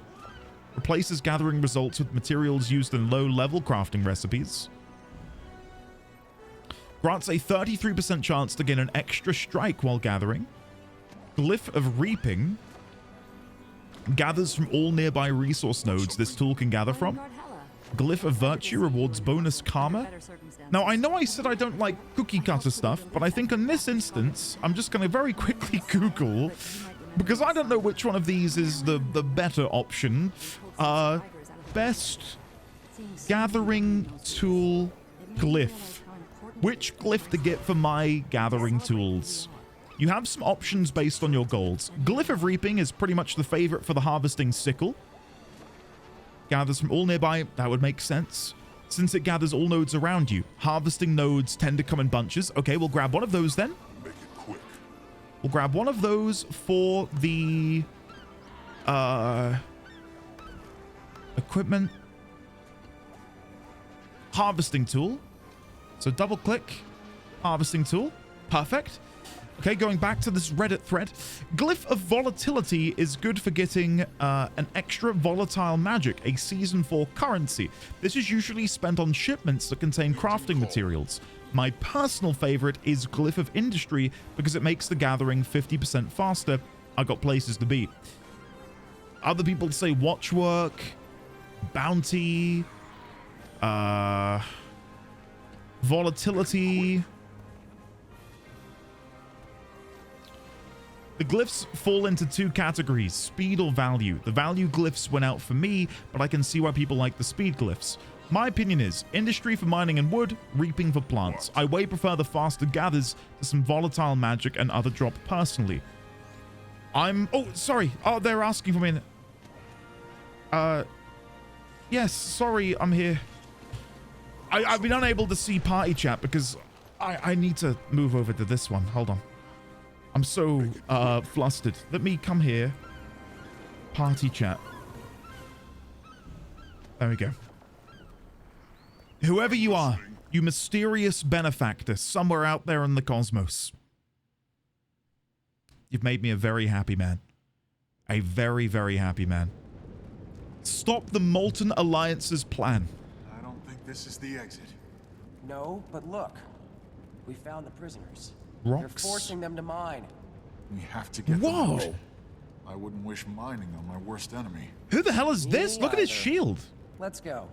Replaces gathering results with materials used in low-level crafting recipes. Grants a 33% chance to gain an extra strike while gathering. Glyph of Reaping gathers from all nearby resource nodes this tool can gather from. Glyph of Virtue rewards bonus karma. Now, I know I said I don't like cookie cutter stuff, but I think in this instance, I'm just going to very quickly Google, because I don't know which one of these is the better option. Best gathering tool glyph. Which glyph to get for my gathering tools? You have some options based on your goals. Glyph of Reaping is pretty much the favorite for the harvesting sickle. Gathers from all nearby, that would make sense. Since it gathers all nodes around you. Harvesting nodes tend to come in bunches. Okay, we'll grab one of those then. Make it quick. We'll grab one of those for the equipment. Harvesting tool. So double click. Harvesting tool. Perfect. Okay, going back to this Reddit thread. Glyph of Volatility is good for getting an extra volatile magic, a Season 4 currency. This is usually spent on shipments that contain crafting materials. My personal favorite is Glyph of Industry because it makes the gathering 50% faster. I got places to be. Other people say Watchwork, Bounty, Volatility. The glyphs fall into two categories, speed or value. The value glyphs went out for me, but I can see why people like the speed glyphs. My opinion is, industry for mining and wood, reaping for plants. I way prefer the faster gathers to some volatile magic and other drop personally. Oh, sorry. Oh, they're asking for me. Yes, sorry, I'm here. I've been unable to see party chat because I need to move over to this one. Hold on. I'm so flustered. Let me come here. Party chat. There we go. Whoever you are, you mysterious benefactor somewhere out there in the cosmos. You've made me a very happy man. A very, very happy man. Stop the Molten Alliance's plan. I don't think this is the exit. No, but look. We found the prisoners. Rocks. They're forcing them to mine. We have to get Whoa. them out. I wouldn't wish mining on my worst enemy. Who the hell is this? Look at his shield. Let's go.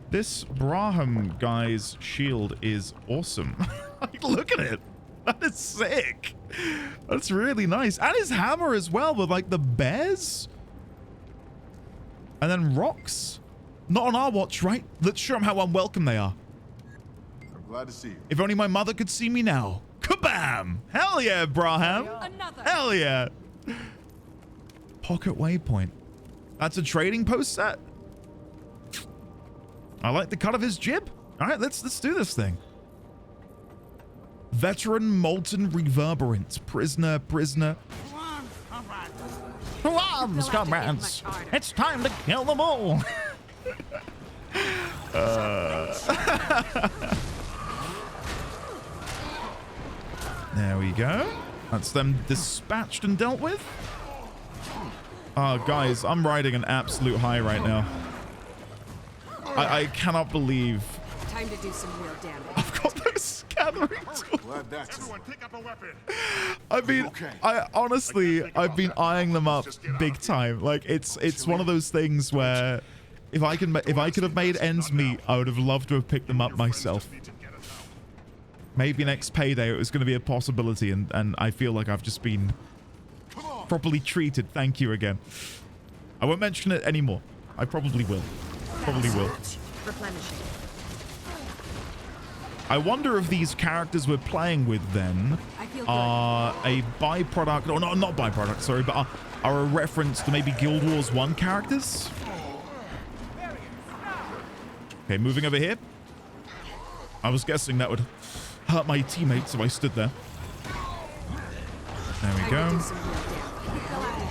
This Braham guy's shield is awesome. Look at it. That is sick. That's really nice. And his hammer as well with like the bears. And then rocks. Not on our watch, right? Let's show them how unwelcome they are. I'm glad to see you. If only my mother could see me now. Kabam! Hell yeah, Braham. Another. Hell yeah. Pocket waypoint. That's a trading post set. I like the cut of his jib. All right, let's do this thing. Veteran Molten Reverberant. Prisoner. Arms, comrades. It's time to kill them all. There we go. That's them dispatched and dealt with. Oh, guys, I'm riding an absolute high right now. I cannot believe Time to do some real damage. I've got those gathering tools. Glad that's it. Pick up a weapon. I mean, Okay. I honestly, I've been eyeing them up big time. Like it's one of those things where if I could have made ends meet, I would have loved to have picked them up myself. Maybe next payday it was going to be a possibility, and I feel like I've just been properly treated. Thank you again. I won't mention it anymore. I probably will. Probably will. Replenishing. I wonder if these characters we're playing with then I feel are a byproduct, or not byproduct, sorry, but are a reference to maybe Guild Wars 1 characters. Okay, moving over here. I was guessing that would hurt my teammates if I stood there. There we go.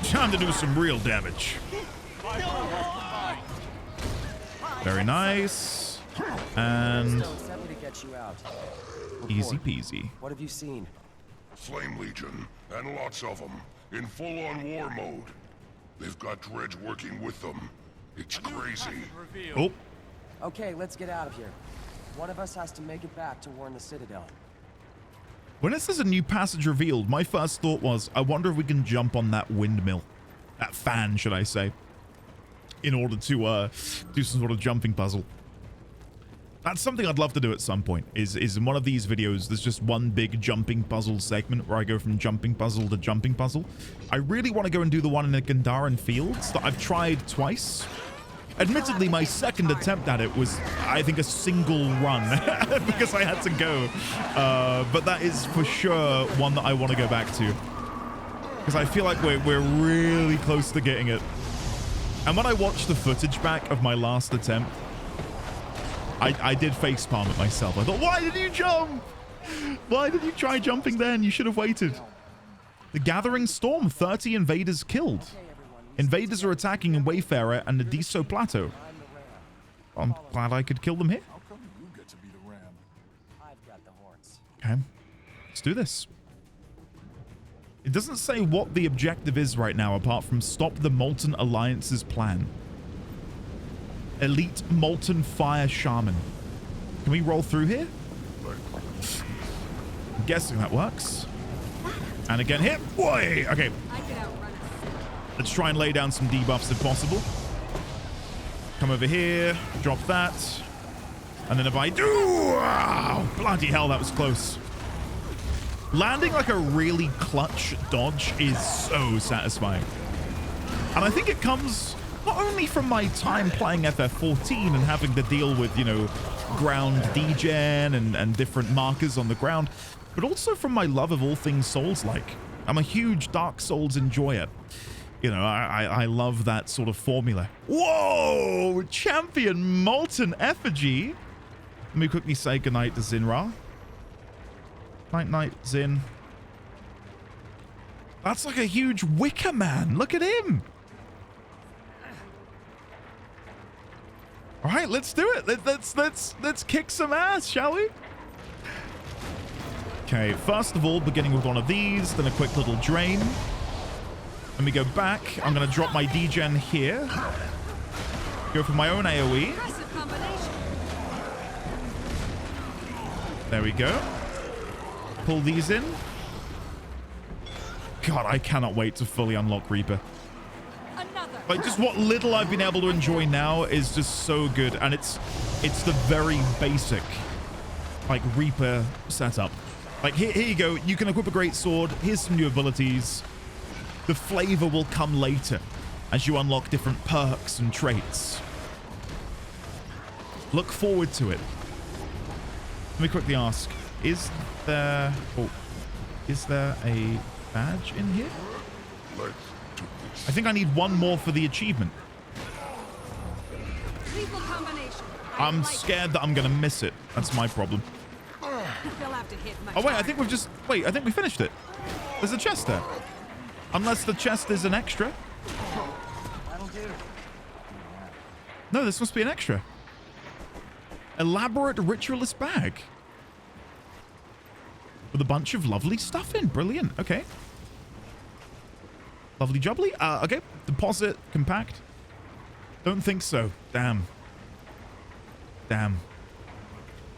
Time to do some real damage. Very nice. And Sent me to get you out. easy Report. peasy. What have you seen? Flame Legion, and lots of them, in full-on war mode. They've got Dredge working with them. It's crazy. Oh, Okay, let's get out of here. One of us has to make it back to warn the Citadel. when it says a new passage revealed, my first thought was, I wonder if we can jump on that windmill. That fan, should I say. In order to do some sort of jumping puzzle. That's something I'd love to do at some point, is in one of these videos, there's just one big jumping puzzle segment where I go from jumping puzzle to jumping puzzle. I really want to go and do the one in the Gandharan Fields that I've tried twice. Admittedly, my second attempt at it was, I think, a single run because I had to go. But that is for sure one that I want to go back to. Because I feel like we're really close to getting it. And when I watched the footage back of my last attempt, I did facepalm at myself. I thought, why did you jump? Why did you try jumping then? You should have waited. The Gathering Storm, 30 invaders killed. Invaders are attacking in Wayfarer and the Diso Plateau. I'm glad I could kill them here. How come you get to be the ram? I've got the horns. Okay, let's do this. It doesn't say what the objective is right now apart from stop the Molten Alliance's plan. Elite Molten Fire Shaman. Can we roll through here? I'm guessing that works. And again here. Boy! Okay. Let's try and lay down some debuffs if possible. Come over here. Drop that. And then if I do... Oh, bloody hell, that was close. Landing like a really clutch dodge is so satisfying. And I think it comes not only from my time playing FF14 and having to deal with, you know, ground degen and different markers on the ground, but also from my love of all things Souls-like. I'm a huge Dark Souls enjoyer. You know, I love that sort of formula. Whoa! Champion Molten Effigy. Let me quickly say goodnight to Zinra. Night, Zin. That's like a huge Wicker Man. Look at him. All right, let's do it. Let's kick some ass, shall we? Okay, first of all, beginning with one of these, then a quick little drain. Let me go back. I'm going to drop my degen here. Go for my own AoE. There we go. Pull these in. God, I cannot wait to fully unlock Reaper. Like, just what little I've been able to enjoy now is just so good. And it's the very basic, like, Reaper setup. Like, here you go. You can equip a great sword. Here's some new abilities. The flavor will come later as you unlock different perks and traits. Look forward to it. Let me quickly ask, is there a badge in here? I think I need one more for the achievement. I'm scared that I'm gonna miss it. That's my problem. Oh wait, I think we finished it. There's a chest there. Unless the chest is an extra. No, this must be an extra. Elaborate ritualist bag. With a bunch of lovely stuff in. Brilliant. Okay. Lovely jubbly. Okay. Deposit. Compact. Don't think so. Damn.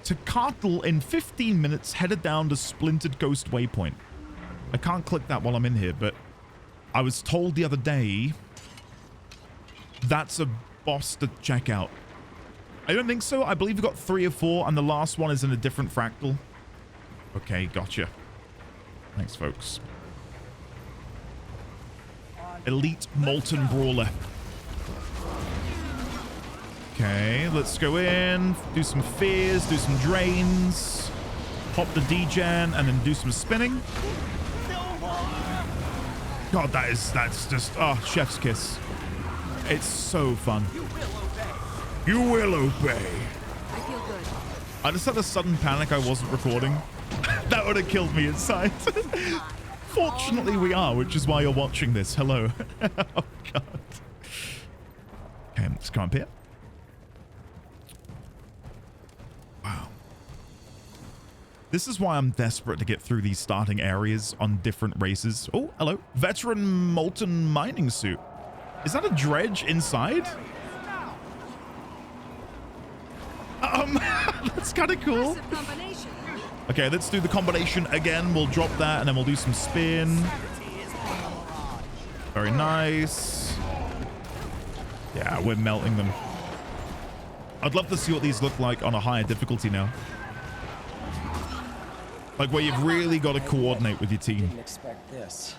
Tequatl in 15 minutes headed down to Splintered Coast Waypoint. I can't click that while I'm in here, but I was told the other day that's a boss to check out. I don't think so. I believe we've got 3 or 4, and the last one is in a different fractal. Okay, gotcha. Thanks, folks. Elite Molten Brawler. Okay, let's go in, do some fears, do some drains, pop the degen, and then do some spinning. God, that's just, oh, chef's kiss. It's so fun. You will obey. I feel good. I just had a sudden panic I wasn't recording. That would have killed me inside. Fortunately, we are, which is why you're watching this. Hello. Oh, God. Okay, let's come up here. Wow. This is why I'm desperate to get through these starting areas on different races. Oh, hello. Veteran Molten Mining Suit. Is that a dredge inside? That's kind of cool. Okay, let's do the combination again. We'll drop that and then we'll do some spin. Very nice. Yeah, we're melting them. I'd love to see what these look like on a higher difficulty now. Like where you've really got to coordinate with your team. I didn't expect this.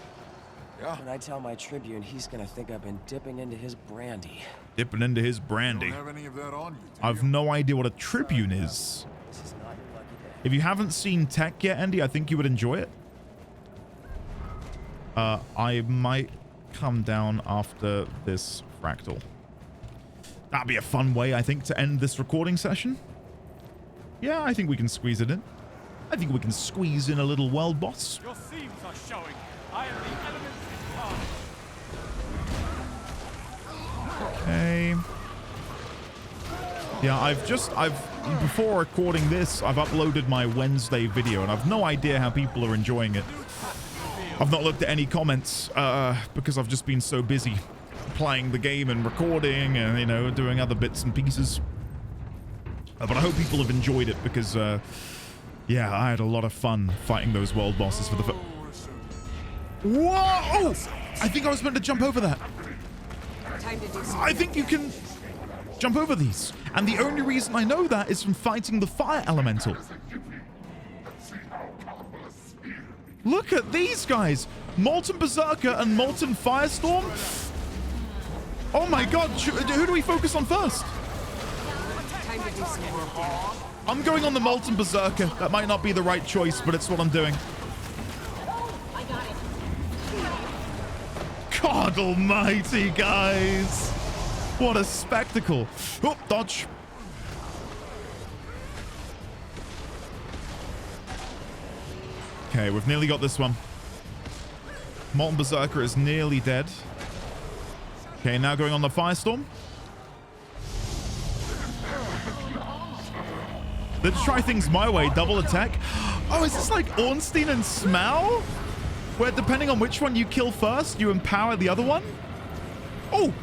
Yeah. When I tell my Tribune, he's gonna think I've been dipping into his brandy. Dipping into his brandy. Don't have any of that on you, do I've you? no idea what a Tribune is. This is not your lucky day. If you haven't seen Tech yet, Andy, I think you would enjoy it. I might come down after this fractal. That'd be a fun way, I think, to end this recording session. Yeah, I think we can squeeze it in. I think we can squeeze in a little world boss. Your seams are showing. I am the elements incarnate. Okay. Yeah, before recording this, I've uploaded my Wednesday video, and I've no idea how people are enjoying it. I've not looked at any comments, because I've just been so busy playing the game and recording and, you know, doing other bits and pieces. But I hope people have enjoyed it because, yeah, I had a lot of fun fighting those world bosses for the Whoa! Oh! I think I was meant to jump over that. I think you can jump over these. And the only reason I know that is from fighting the fire elemental. Look at these guys. Molten Berserker and Molten Firestorm. Oh my god. Who do we focus on first? I'm going on the Molten Berserker. That might not be the right choice, but it's what I'm doing. God almighty, guys. What a spectacle. Oh, dodge. Okay, we've nearly got this one. Molten Berserker is nearly dead. Okay, now going on the Firestorm. Let's try things my way. Double attack. Oh, is this like Ornstein and Smaug? Where depending on which one you kill first, you empower the other one? Oh!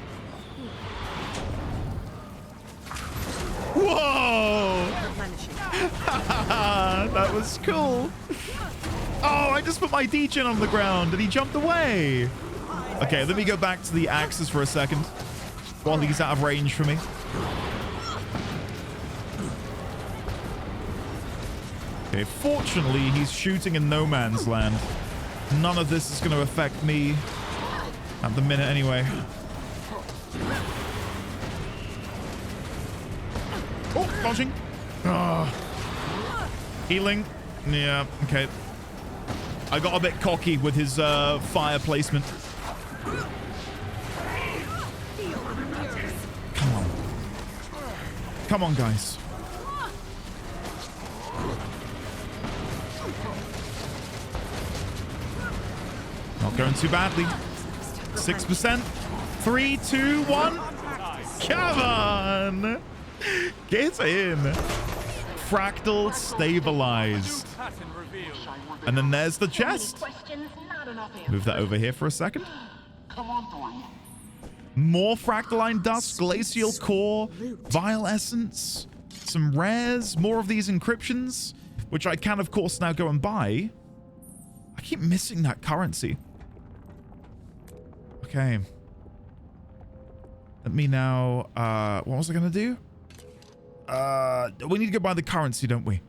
Whoa! That was cool. Oh, I just put my D-Gen on the ground and he jumped away. Okay, let me go back to the axes for a second while he's out of range for me. Okay, fortunately, he's shooting in no man's land. None of this is going to affect me at the minute anyway. Oh, dodging. Healing. Yeah, okay. I got a bit cocky with his fire placement. Come on. Come on, guys. Not going too badly. 6%. 3, 2, 1. Come on. Get in. Fractal stabilized. And then there's the chest. Move that over here for a second. More Fractaline dust, glacial core, vile essence, some rares, more of these encryptions, which I can, of course, now go and buy. I keep missing that currency. Okay. Let me now, what was I going to do? We need to go buy the currency, don't we?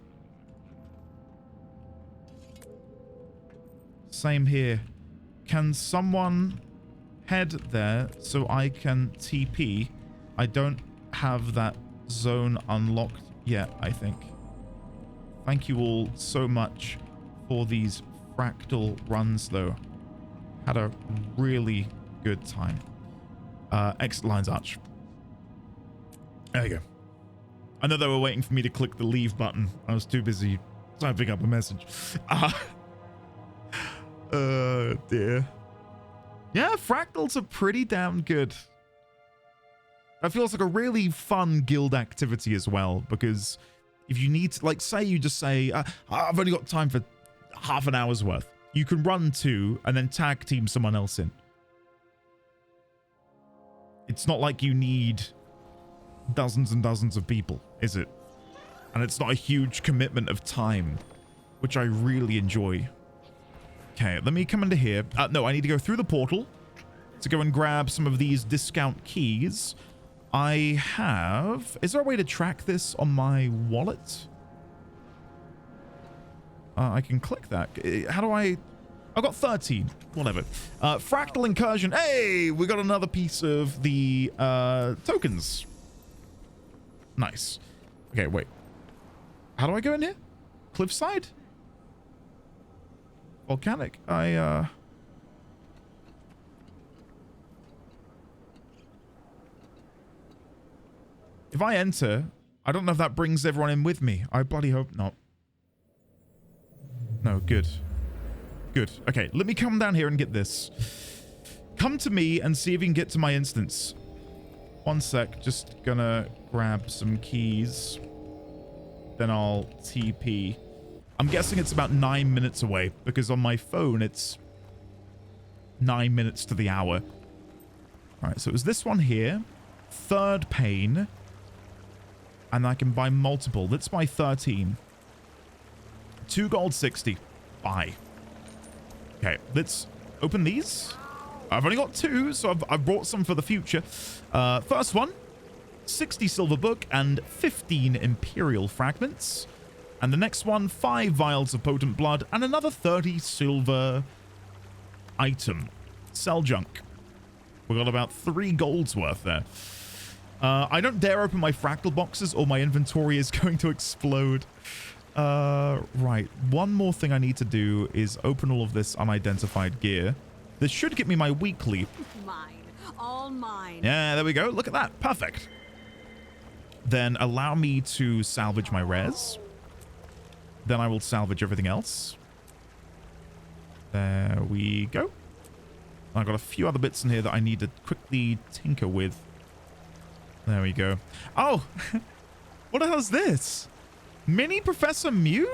Same here. Can someone head there so I can TP? I don't have that zone unlocked yet, I think. Thank you all so much for these fractal runs, though. Had a really good time. Exit lines arch. There you go. I know they were waiting for me to click the leave button. I was too busy typing up a message. Dear. Yeah, fractals are pretty damn good. That feels like a really fun guild activity as well, because if you need to, like, say you just say, I've only got time for half an hour's worth. You can run 2 and then tag team someone else in. It's not like you need dozens and dozens of people, is it? And it's not a huge commitment of time, which I really enjoy. Okay, let me come into here. No, I need to go through the portal to go and grab some of these discount keys. I have... Is there a way to track this on my wallet? I can click that. How do I... I've got 13. Whatever. Fractal incursion. Hey, we got another piece of the tokens. Nice. Okay, wait. How do I go in here? Cliffside? Volcanic. If I enter, I don't know if that brings everyone in with me. I bloody hope not. No, good. Good. Okay, let me come down here and get this. Come to me and see if you can get to my instance. 1 sec. Just gonna grab some keys. Then I'll TP. I'm guessing it's about 9 minutes away because on my phone it's 9 minutes to the hour. All right, so it was this one here. Third pane. And I can buy multiple. Let's buy 13. 2 gold, 60. Buy. Okay, let's open these. I've only got 2, so I've brought some for the future. First one, 60 silver book and 15 imperial fragments. And the next one, 5 vials of potent blood and another 30 silver item. Sell junk. We got about 3 golds worth there. I don't dare open my fractal boxes or my inventory is going to explode. Right. One more thing I need to do is open all of this unidentified gear. This should get me my weekly. Mine. All mine. Yeah, there we go. Look at that. Perfect. Then allow me to salvage my res. Then I will salvage everything else. There we go. I've got a few other bits in here that I need to quickly tinker with. There we go. Oh, what the hell is this? Mini Professor Mew?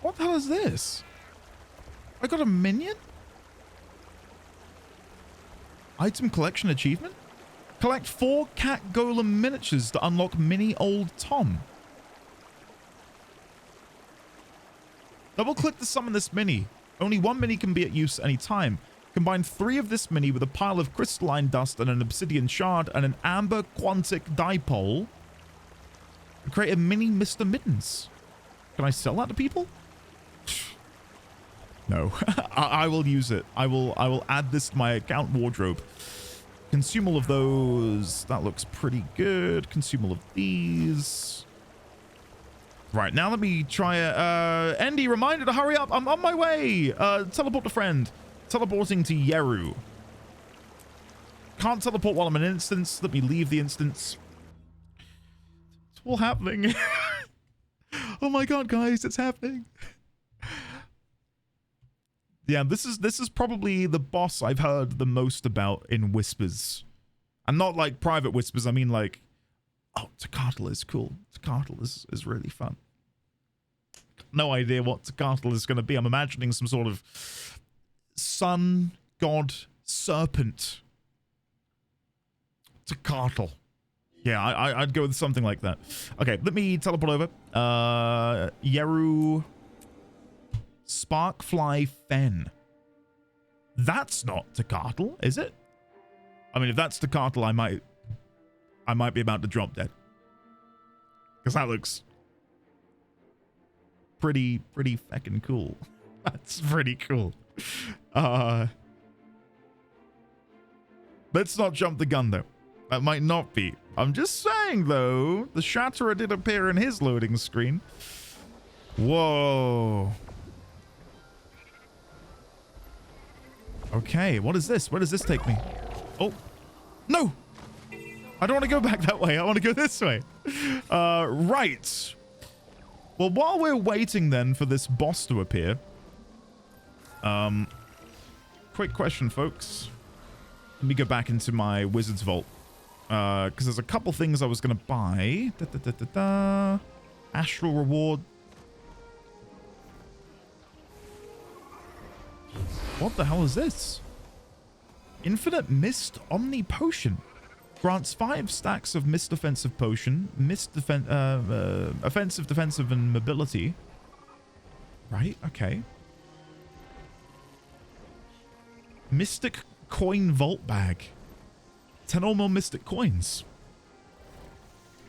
What the hell is this? I got a minion? Item collection achievement? Collect 4 cat golem miniatures to unlock mini old Tom. Double click to summon this mini. Only 1 mini can be at use at any time. Combine 3 of this mini with a pile of crystalline dust and an obsidian shard and an amber quantic dipole. Create a mini Mr. Mittens. Can I sell that to people? No. I will use it. I will add this to my account wardrobe. Consume all of those. That looks pretty good. Consume all of these. Right, now let me try Andy, reminder to hurry up. I'm on my way. Teleport to friend. Teleporting to Yeru. Can't teleport while I'm in an instance. Let me leave the instance. It's all happening. Oh my god, guys, it's happening. Yeah, this is probably the boss I've heard the most about in whispers. And not like private whispers, I mean like, oh, Tequatl is cool. Tequatl is really fun. No idea what Tequatl is going to be. I'm imagining some sort of sun god serpent. Tequatl. Yeah, I'd go with something like that. Okay, let me teleport over. Yeru Sparkfly Fen. That's not Tequatl, is it? I mean, if that's Tequatl, I might be about to drop dead. Because that looks pretty feckin' cool. That's pretty cool. Let's not jump the gun, though. That might not be. I'm just saying, though, the Shatterer did appear in his loading screen. Whoa. Okay, what is this? Where does this take me? Oh, no. I don't want to go back that way. I want to go this way. Right. Well, while we're waiting then for this boss to appear, quick question, folks. Let me go back into my wizard's vault. Because there's a couple things I was going to buy. Astral reward. What the hell is this? Infinite Mist Omni Potion. Grants 5 stacks of Mist Defensive Potion. Mist Offensive, Defensive, and Mobility. Right, okay. Mystic Coin Vault Bag. 10 or more Mystic Coins.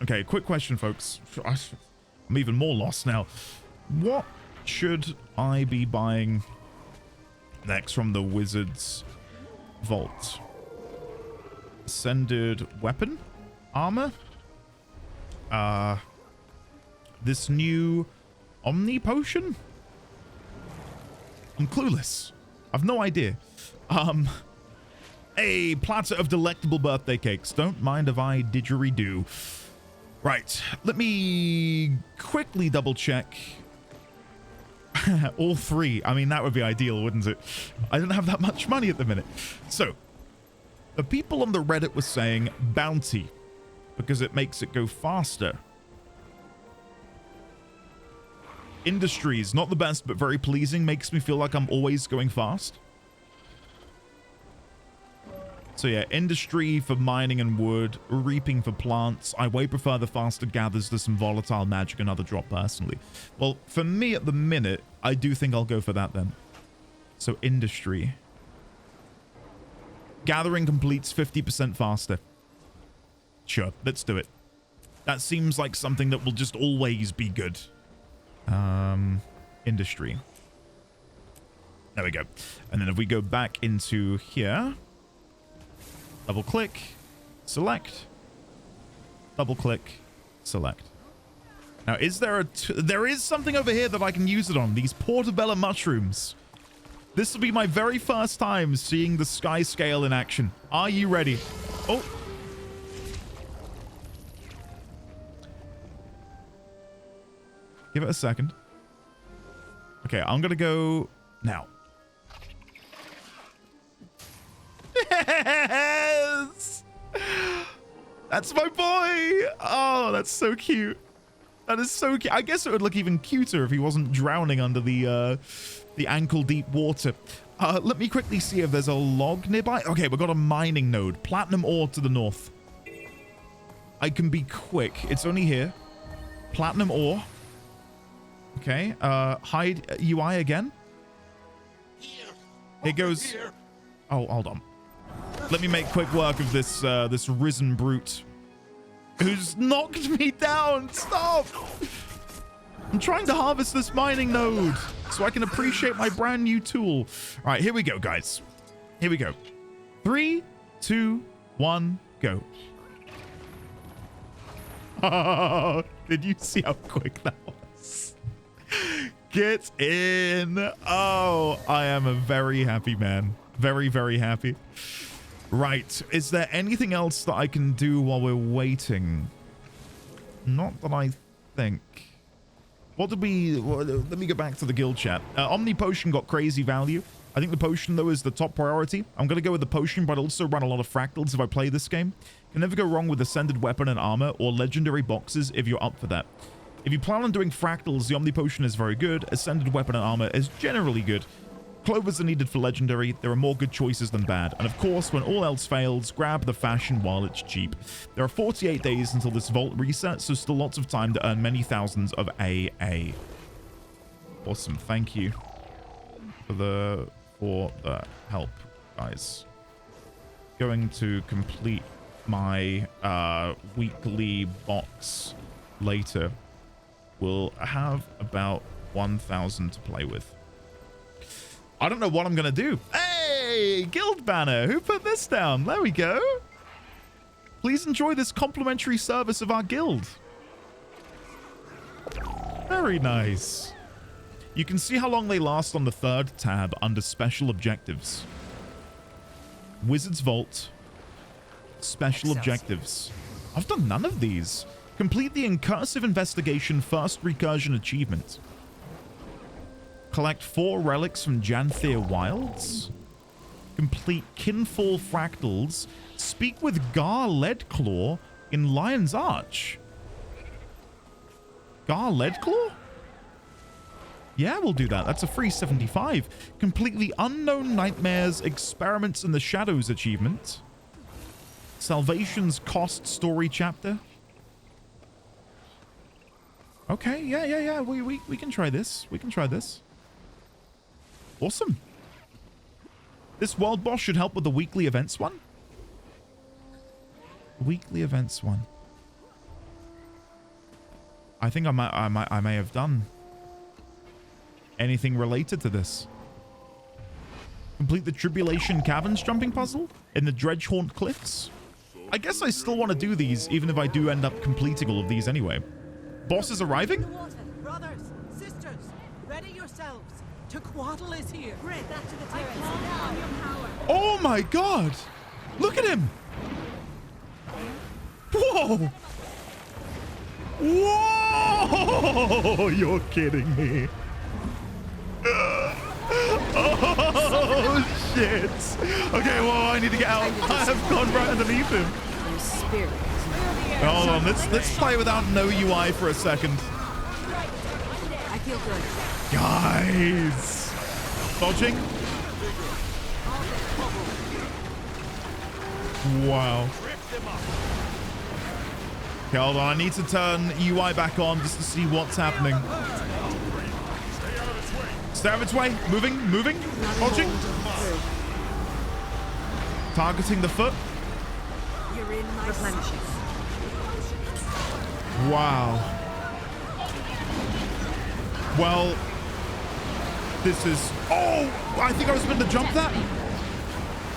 Okay, quick question, folks. I'm even more lost now. What should I be buying next from the Wizard's Vault? Ascended Weapon? Armor? This new Omni Potion? I'm clueless. I've no idea. A platter of delectable birthday cakes. Don't mind if I didgeridoo. Right. Let me quickly double check. All 3. I mean, that would be ideal, wouldn't it? I don't have that much money at the minute. So, The people on the Reddit were saying bounty because it makes it go faster. Industries, not the best, but very pleasing. Makes me feel like I'm always going fast. So yeah, industry for mining and wood, reaping for plants. I way prefer the faster gathers to some volatile magic and other drop personally. Well, for me at the minute, I do think I'll go for that then. So industry. Gathering completes 50% faster. Sure, let's do it. That seems like something that will just always be good. Industry. There we go. And then if we go back into here, double click, select, double click, select. Now, is there there is something over here that I can use it on, these portobello mushrooms. This will be my very first time seeing the sky scale in action. Are you ready? Oh. Give it a second. Okay, I'm gonna go now. Yes! That's my boy! Oh, that's so cute. That is so cute. I guess it would look even cuter if he wasn't drowning under the ankle-deep water. Let me quickly see if there's a log nearby. Okay, we've got a mining node. Platinum ore to the north. I can be quick. It's only here. Platinum ore. Okay, hide UI again. Here goes. Oh, hold on. Let me make quick work of this this risen brute who's knocked me down. Stop! I'm trying to harvest this mining node so I can appreciate my brand new tool. All right, here we go, guys. Here we go. 3, 2, 1, go. Oh, did you see how quick that was? Get in. Oh, I am a very happy man. Very, very happy. Right. Is there anything else that I can do while we're waiting? Not that I think. What did we... let me go back to the guild chat. Omni Potion got crazy value. I think the potion, though, is the top priority. I'm going to go with the potion, but I also run a lot of fractals if I play this game. Can never go wrong with ascended weapon and armor or legendary boxes if you're up for that. If you plan on doing fractals, the Omni Potion is very good. Ascended weapon and armor is generally good. Clovers are needed for legendary. There are more good choices than bad. And of course, when all else fails, grab the fashion while it's cheap. There are 48 days until this vault resets, so still lots of time to earn many thousands of AA. Awesome. Thank you for the help, guys. Going to complete my weekly box later. We'll have about 1,000 to play with. I don't know what I'm going to do. Hey, guild banner. Who put this down? There we go. Please enjoy this complimentary service of our guild. Very nice. You can see how long they last on the third tab under special objectives. Wizard's Vault. Special objectives. I've done none of these. Complete the Incursive Investigation First Recursion achievement. Collect 4 relics from Janthir Wilds. Complete Kinfall Fractals. Speak with Gar Leadclaw in Lion's Arch. Gar Leadclaw? Yeah, we'll do that. That's a free 75. Complete the Unknown Nightmares Experiments in the Shadows achievement. Salvation's Cost Story chapter. Okay, yeah. We can try this. We can try this. Awesome. This world boss should help with the weekly events one. Weekly events one. I think I may have done anything related to this. Complete the Tribulation Caverns jumping puzzle in the Dredgehaunt Cliffs. I guess I still want to do these, even if I do end up completing all of these anyway. Boss is arriving? Brothers, sisters, ready yourselves. Tequatl is here. Bring that to the terrace now. Your power. Oh my god! Look at him! Whoa! Whoa! You're kidding me. Oh shit. Okay, well, I need to get out. I have gone right underneath him. Hold on, let's play without no UI for a second. I feel good. Guys. Dodging. Wow. Okay, hold on. I need to turn UI back on just to see what's happening. Stay out of its way. Moving. Dodging. Targeting the foot. You're in my replenishing. Wow. Well, this is... Oh! I think I was meant to jump that.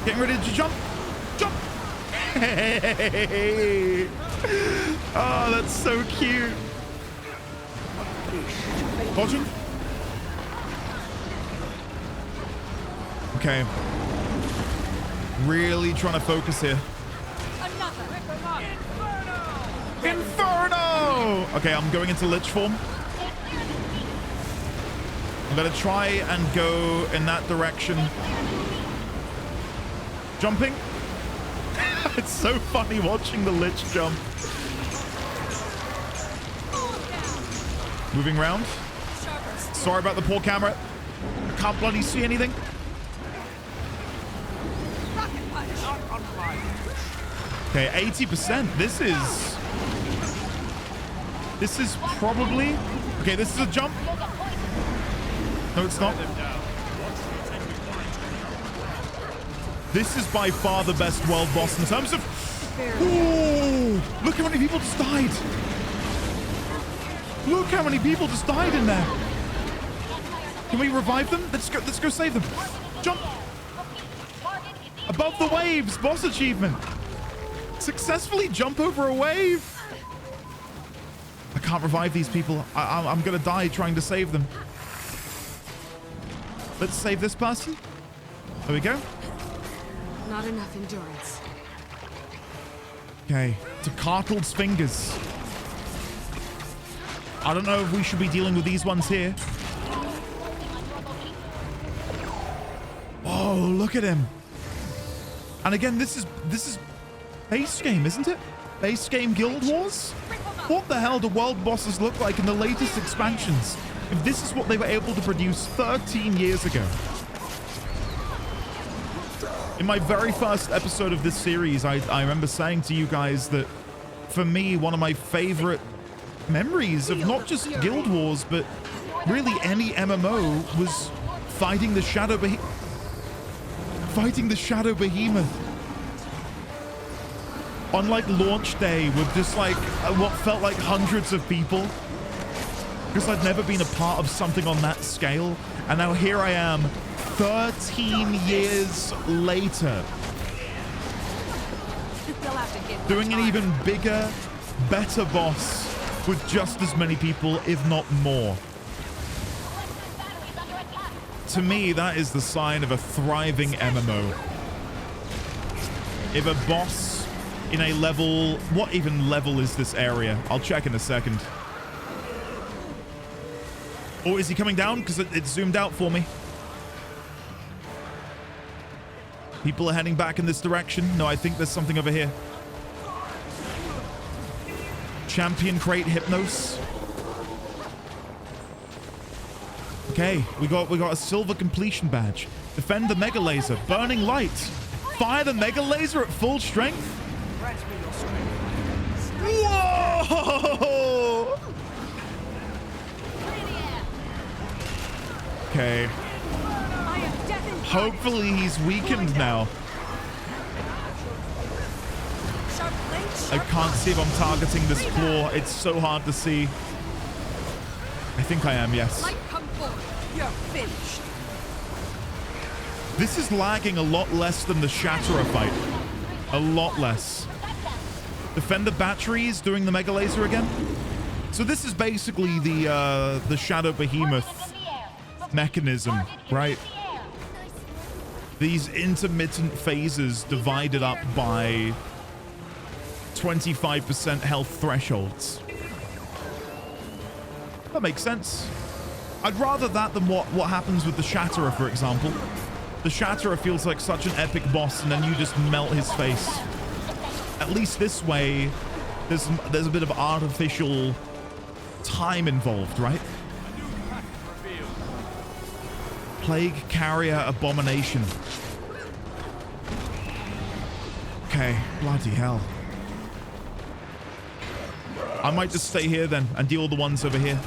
Getting ready to jump. Jump! Hey! Oh, that's so cute. Dodging. Okay. Really trying to focus here. Inferno! Okay, I'm going into Lich form. I'm gonna try and go in that direction. Jumping. It's so funny watching the Lich jump. Moving around. Sorry about the poor camera. I can't bloody see anything. Okay, 80%. This is probably... Okay, this is a jump. No, it's not. This is by far the best world boss in terms of... Ooh, look how many people just died. Look how many people just died in there. Can we revive them? Let's go save them. Jump. Above the waves, boss achievement. Successfully jump over a wave. I can't revive these people. I'm gonna die trying to save them. Let's save this person. There we go. Not enough endurance. Okay, Tequatl's fingers. I don't know if we should be dealing with these ones here. Oh, look at him. And again, this is base game, isn't it? Base game Guild Wars? What the hell do world bosses look like in the latest expansions? If this is what they were able to produce 13 years ago. In my very first episode of this series, I remember saying to you guys that for me, one of my favorite memories of not just Guild Wars, but really any MMO was fighting the Shadow Behemoth. On like launch day with just like what felt like hundreds of people. Because I'd never been a part of something on that scale. And now here I am 13 years later. Doing an even bigger, better boss with just as many people, if not more. To me, that is the sign of a thriving MMO. If a boss in a level... What even level is this area? I'll check in a second. Oh, is he coming down? Because it zoomed out for me. People are heading back in this direction. No, I think there's something over here. Champion Crate Hypnos. Okay, we got a silver completion badge. Defend the Mega Laser. Burning Light. Fire the Mega Laser at full strength. Whoa! Okay. Hopefully he's weakened now. I can't see if I'm targeting this claw. It's so hard to see. I think I am, yes. You're finished. This is lagging a lot less than the Shatterer fight. A lot less. Defend the batteries doing the Mega Laser again. So this is basically the Shadow Behemoth mechanism, right? These intermittent phases divided up by 25% health thresholds. That makes sense. I'd rather that than what happens with the Shatterer, for example. The Shatterer feels like such an epic boss, and then you just melt his face. At least this way, there's a bit of artificial time involved, right? Plague Carrier Abomination. Okay, bloody hell. I might just stay here then and deal with the ones over here.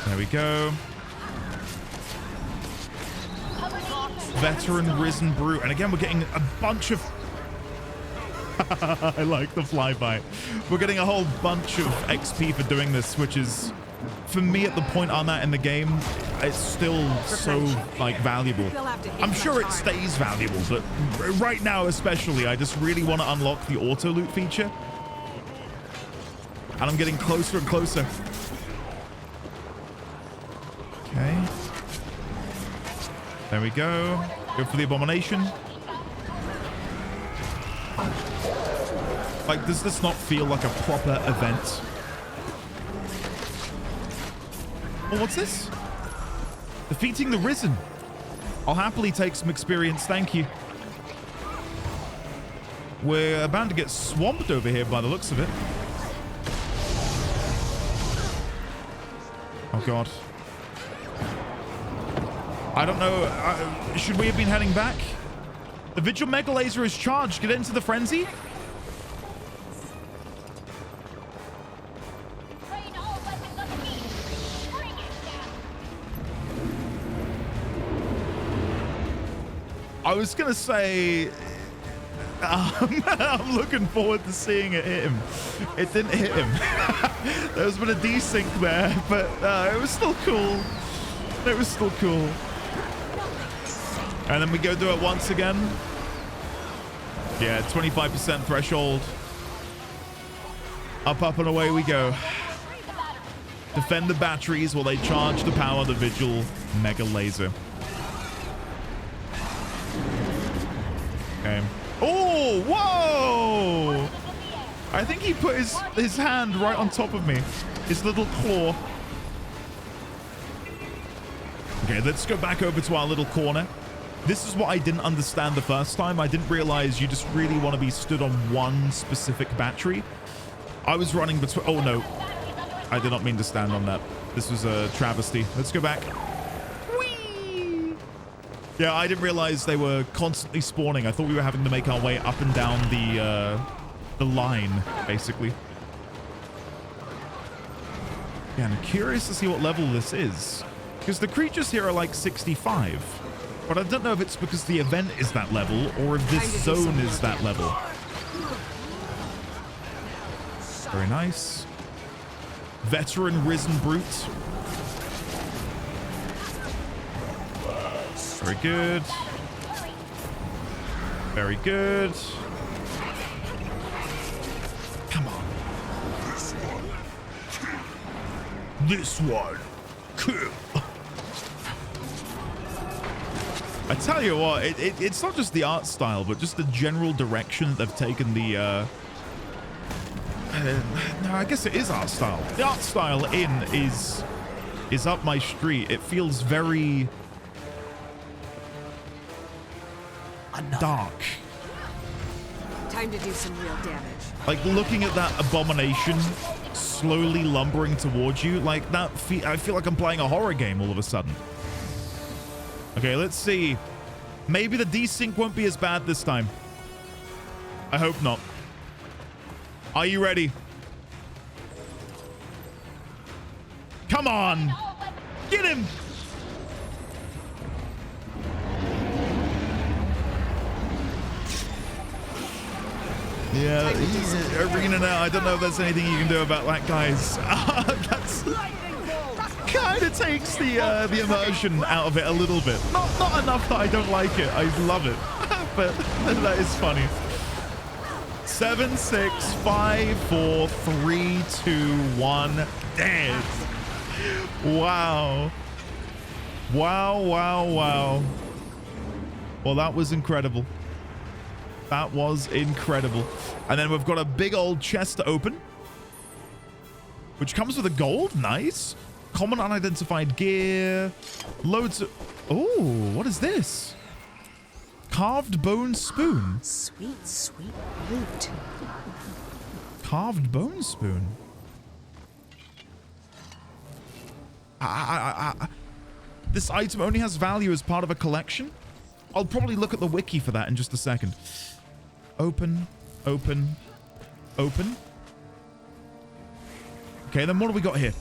There we go. Veteran Risen Brute. And again, we're getting a bunch of... I like the flyby. We're getting a whole bunch of XP for doing this, which is, for me, at the point I'm at in the game, it's still so, like, valuable. I'm sure it stays valuable, but right now especially, I just really want to unlock the auto loot feature. And I'm getting closer and closer. Okay. There we go. Go for the abomination. Like, does this not feel like a proper event? Oh, what's this? Defeating the Risen. I'll happily take some experience, thank you. We're about to get swamped over here by the looks of it. Oh, God. I don't know. Should we have been heading back? The Vigil Mega Laser is charged. Get into the frenzy. I was going to say, I'm looking forward to seeing it hit him. It didn't hit him. There's been a desync there, but it was still cool. It was still cool. And then we go do it once again. Yeah, 25% threshold. Up, up, and away we go. Defend the batteries while they charge the power of the Vigil Mega Laser. Okay. Oh, whoa! I think he put his hand right on top of me. His little claw. Okay, let's go back over to our little corner. This is what I didn't understand the first time. I didn't realize you just really want to be stood on one specific battery. I was running between... Oh, no. I did not mean to stand on that. This was a travesty. Let's go back. Whee! Yeah, I didn't realize they were constantly spawning. I thought we were having to make our way up and down the line, basically. Yeah, I'm curious to see what level this is. Because the creatures here are like 65. But I don't know if it's because the event is that level or if this zone is that level. Very nice. Veteran Risen Brute. Very good. Very good. Come on. This one. Kill. I tell you what, it's not just the art style, but just the general direction that they've taken the... no, I guess it is art style. The art style is up my street. It feels very... dark. Time to do some real damage. Like, looking at that abomination slowly lumbering towards you, like, that I feel like I'm playing a horror game all of a sudden. Okay, let's see. Maybe the desync won't be as bad this time. I hope not. Are you ready? Come on! Get him! Yeah, arena now. I don't know if there's anything you can do about that, guys. That's kind of takes the immersion out of it a little bit. Not enough that I don't like it. I love it, but that is funny. 7, 6, 5, 4, 3, 2, 1. Dead. Wow. Wow, wow, wow. Well, that was incredible. That was incredible. And then we've got a big old chest to open, which comes with a gold. Nice. Common unidentified gear. Loads of... Oh, what is this? Carved bone spoon. Sweet, sweet loot. Carved bone spoon. This item only has value as part of a collection. I'll probably look at the wiki for that in just a second. Open, open, open. Okay, then what do we got here?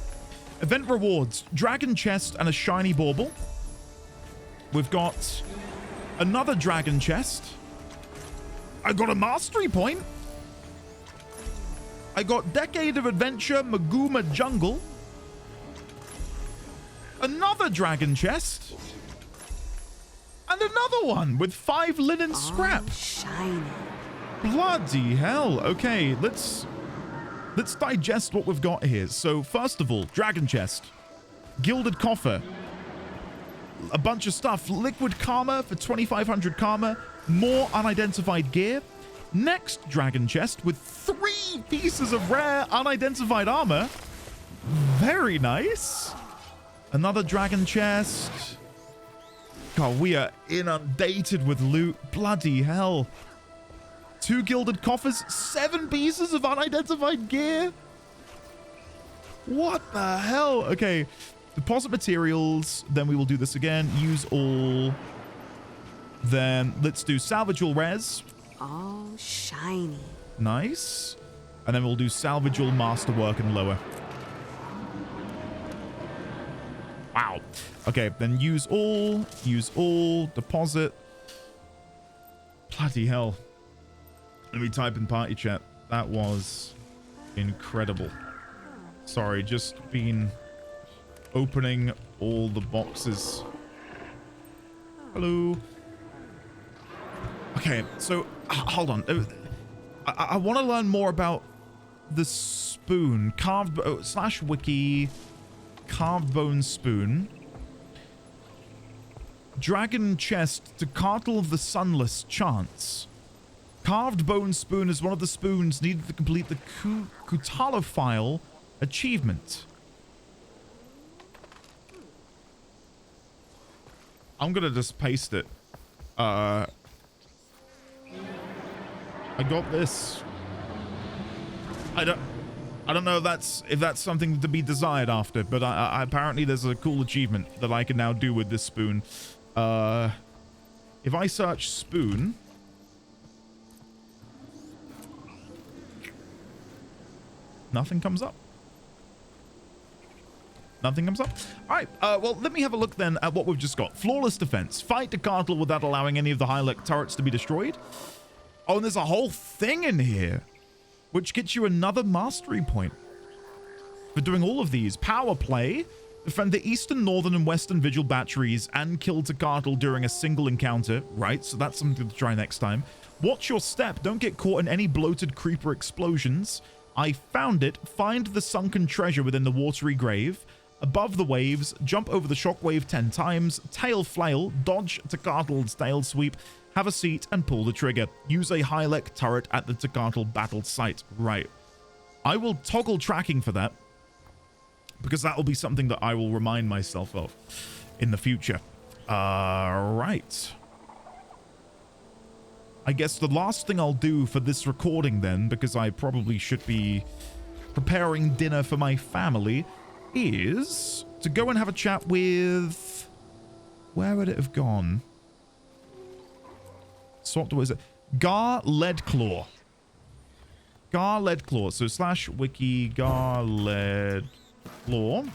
Event rewards, dragon chest and a shiny bauble. We've got another dragon chest. I got a mastery point. I got Decade of Adventure, Maguma Jungle. Another dragon chest. And another one with 5 linen scrap. Shiny. Bloody hell. Okay, let's digest what we've got here. So first of all, dragon chest, gilded coffer, a bunch of stuff, liquid karma for 2500 karma, more unidentified gear. Next dragon chest with 3 pieces of rare unidentified armor. Very nice. Another dragon chest. God, we are inundated with loot. Bloody hell. 2 gilded coffers, 7 pieces of unidentified gear. What the hell? Okay, deposit materials. Then we will do this again. Use all. Then let's do salvage all res. Oh, shiny. Nice. And then we'll do salvage all masterwork and lower. Wow. Okay, then use all, deposit. Bloody hell. Let me type in party chat. That was incredible. Sorry, just been opening all the boxes. Hello. Okay, so hold on. I want to learn more about the spoon. Carved /wiki. Carved bone spoon. Dragon chest Tequatl the Sunless chance. Carved bone spoon is one of the spoons needed to complete the Kutalophile achievement. I'm gonna just paste it. I got this. I don't know if that's something to be desired after, but I apparently there's a cool achievement that I can now do with this spoon. If I search spoon, nothing comes up. Nothing comes up. All right. Well, let me have a look then at what we've just got. Flawless defense. Fight Tequatl without allowing any of the high-elect turrets to be destroyed. Oh, and there's a whole thing in here, which gets you another mastery point for doing all of these. Power play. Defend the eastern, northern, and western vigil batteries and kill Tequatl during a single encounter. Right, so that's something to try next time. Watch your step. Don't get caught in any bloated creeper explosions. I found it. Find the sunken treasure within the watery grave. Above the waves. Jump over the shockwave 10 times. Tail flail. Dodge Tequatl's tail sweep. Have a seat and pull the trigger. Use a high-elect turret at the Tequatl battle site. Right. I will toggle tracking for that, because that will be something that I will remind myself of in the future. Right. I guess the last thing I'll do for this recording then, because I probably should be preparing dinner for my family, is to go and have a chat with... Where would it have gone? So what is it? Gar Leadclaw. Gar Leadclaw. So /wiki Gar Leadclaw.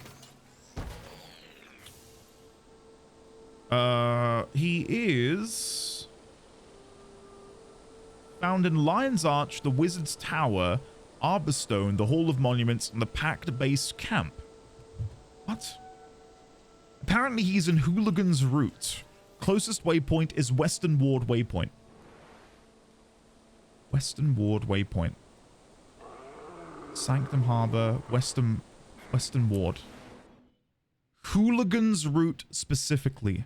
He is found in Lion's Arch, the Wizard's Tower, Arborstone, the Hall of Monuments, and the Pact Base Camp. What? Apparently he's in Hooligan's Route. Closest waypoint is Western Ward Waypoint. Western Ward Waypoint. Sanctum Harbor, Western Ward. Hooligan's Route specifically.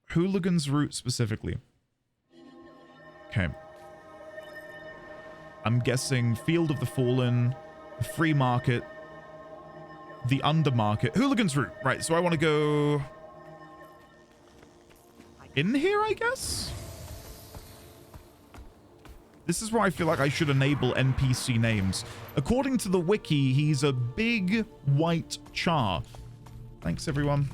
Hooligan's Route specifically. Okay. I'm guessing Field of the Fallen, the Free Market, the undermarket. Hooligan's route. Right, so I want to go in here, I guess? This is where I feel like I should enable NPC names. According to the wiki, he's a big white char. Thanks, everyone.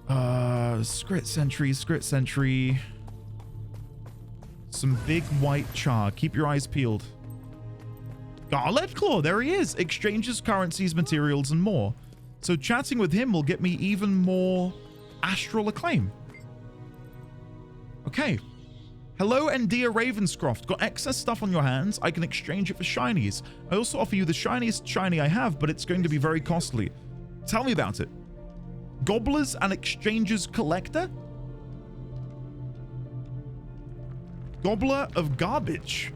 Scrit sentry. Some big white char. Keep your eyes peeled. Garlet Claw, there he is. Exchanges currencies, materials, and more. So chatting with him will get me even more astral acclaim. Okay. Hello, Endia Ravenscroft. Got excess stuff on your hands? I can exchange it for shinies. I also offer you the shiniest shiny I have, but it's going to be very costly. Tell me about it. Gobblers and Exchanges Collector? Gobbler of Garbage.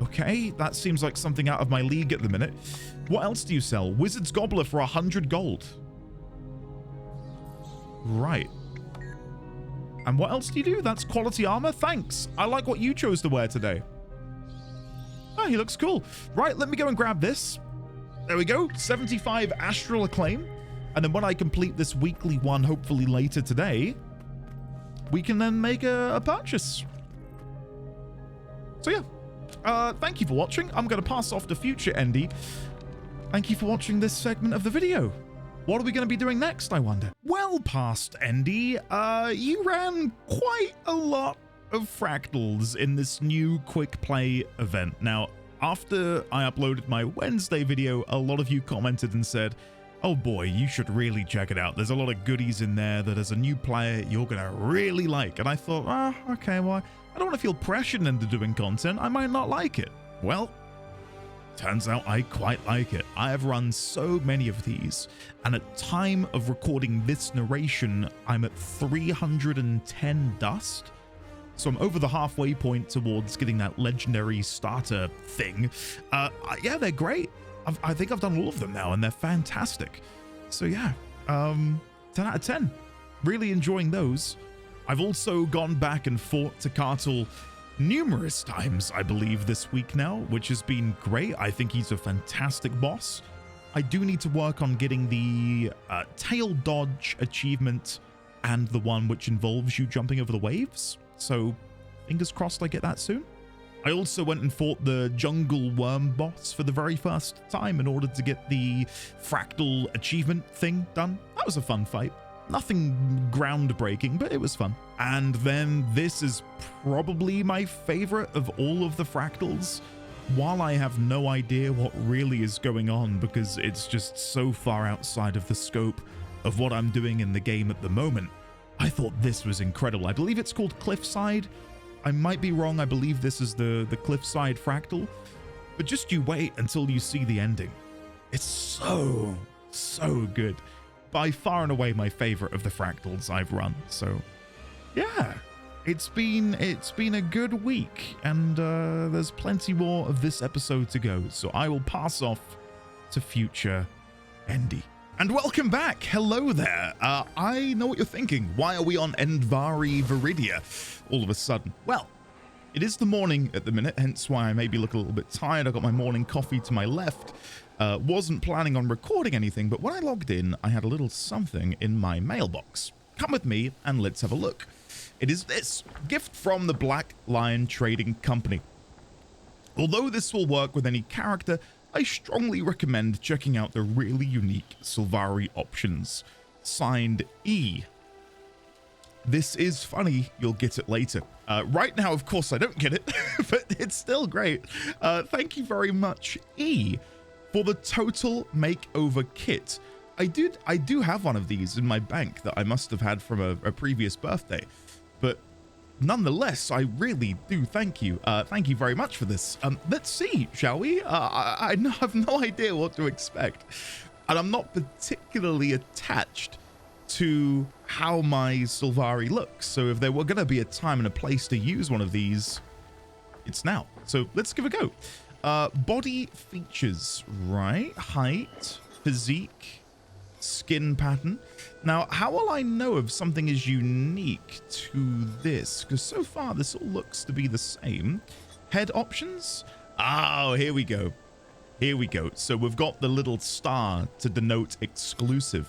Okay, that seems like something out of my league at the minute. What else do you sell? Wizard's Gobbler for 100 gold. Right. And what else do you do? That's quality armor? Thanks. I like what you chose to wear today. Oh, he looks cool. Right, let me go and grab this. There we go. 75 astral acclaim. And then when I complete this weekly one, hopefully later today, we can then make a purchase. So yeah, thank you for watching. I'm going to pass off to future Endy. Thank you for watching this segment of the video. What are we going to be doing next, I wonder? Well, past Endy, you ran quite a lot of fractals in this new quick play event. Now, after I uploaded my Wednesday video, a lot of you commented and said, oh boy, you should really check it out. There's a lot of goodies in there that as a new player, you're going to really like. And I thought, okay, well, I don't want to feel pressured into doing content. I might not like it. Well, turns out I quite like it. I have run so many of these, and at time of recording this narration, I'm at 310 dust. So I'm over the halfway point towards getting that legendary starter thing. Yeah, they're great. I think I've done all of them now, and they're fantastic. So yeah, 10 out of 10. Really enjoying those. I've also gone back and fought Tequatl numerous times, I believe, this week now, which has been great. I think he's a fantastic boss. I do need to work on getting the tail dodge achievement and the one which involves you jumping over the waves. So fingers crossed I get that soon. I also went and fought the jungle worm boss for the very first time in order to get the fractal achievement thing done. That was a fun fight. Nothing groundbreaking, but it was fun. And then this is probably my favorite of all of the fractals, while I have no idea what really is going on because it's just so far outside of the scope of what I'm doing in the game at the moment. I thought this was incredible. I believe it's called Cliffside. I might be wrong. I believe this is the Cliffside fractal, but just you wait until you see the ending. It's so good. By far and away my favorite of the fractals I've run. So yeah, it's been a good week, and there's plenty more of this episode to go. So I will pass off to future Endy. And welcome back. Hello there. I know what you're thinking. Why are we on Endvari Viridia all of a sudden? Well, it is the morning at the minute, hence why I maybe look a little bit tired. I got my morning coffee to my left. Wasn't planning on recording anything, but when I logged in, I had a little something in my mailbox. Come with me and let's have a look. It is this gift from the Black Lion Trading Company. Although this will work with any character, I strongly recommend checking out the really unique Sylvari options. Signed E. This is funny, you'll get it later. Right now, of course, I don't get it, but it's still great. Thank you very much, E, for the Total Makeover Kit. I do have one of these in my bank that I must have had from a previous birthday, but nonetheless, I really do thank you. Thank you very much for this. Let's see, shall we? I have no idea what to expect, and I'm not particularly attached to how my Sylvari looks. So if there were going to be a time and a place to use one of these, it's now. So let's give it a go. Body features, right? Height, physique, skin pattern. Now, how will I know if something is unique to this? Because so far this all looks to be the same. Head options. Oh, here we go. Here we go. So we've got the little star to denote exclusive.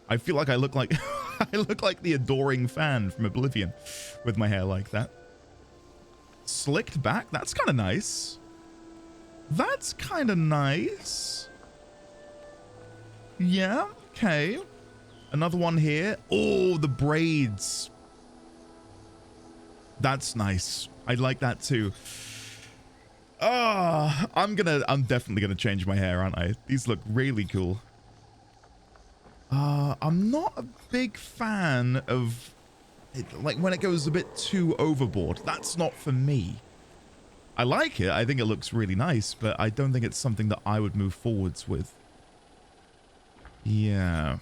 I feel like I look like I look like the adoring fan from Oblivion with my hair like that. Slicked back. That's kind of nice. That's kind of nice. Yeah, okay. Another one here. Oh, the braids. That's nice. I like that too. I'm definitely gonna change my hair, aren't I? These look really cool. I'm not a big fan of it, like when it goes a bit too overboard. That's not for me. I like it. I think it looks really nice, but I don't think it's something that I would move forwards with. Yeah.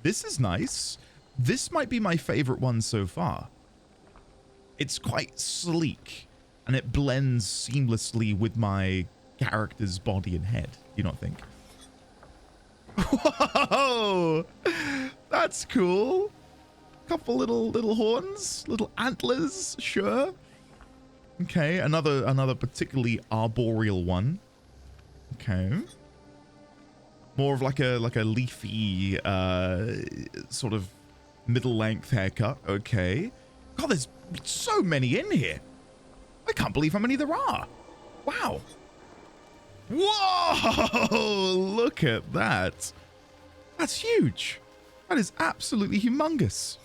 This is nice. This might be my favorite one so far. It's quite sleek, and it blends seamlessly with my character's body and head. You don't think? Whoa! That's cool. Couple little horns, little antlers, sure. Okay, another particularly arboreal one. Okay. More of like a leafy sort of middle length haircut. Okay. God, there's so many in here. I can't believe how many there are. Wow. Whoa! Look at that. That's huge. That is absolutely humongous.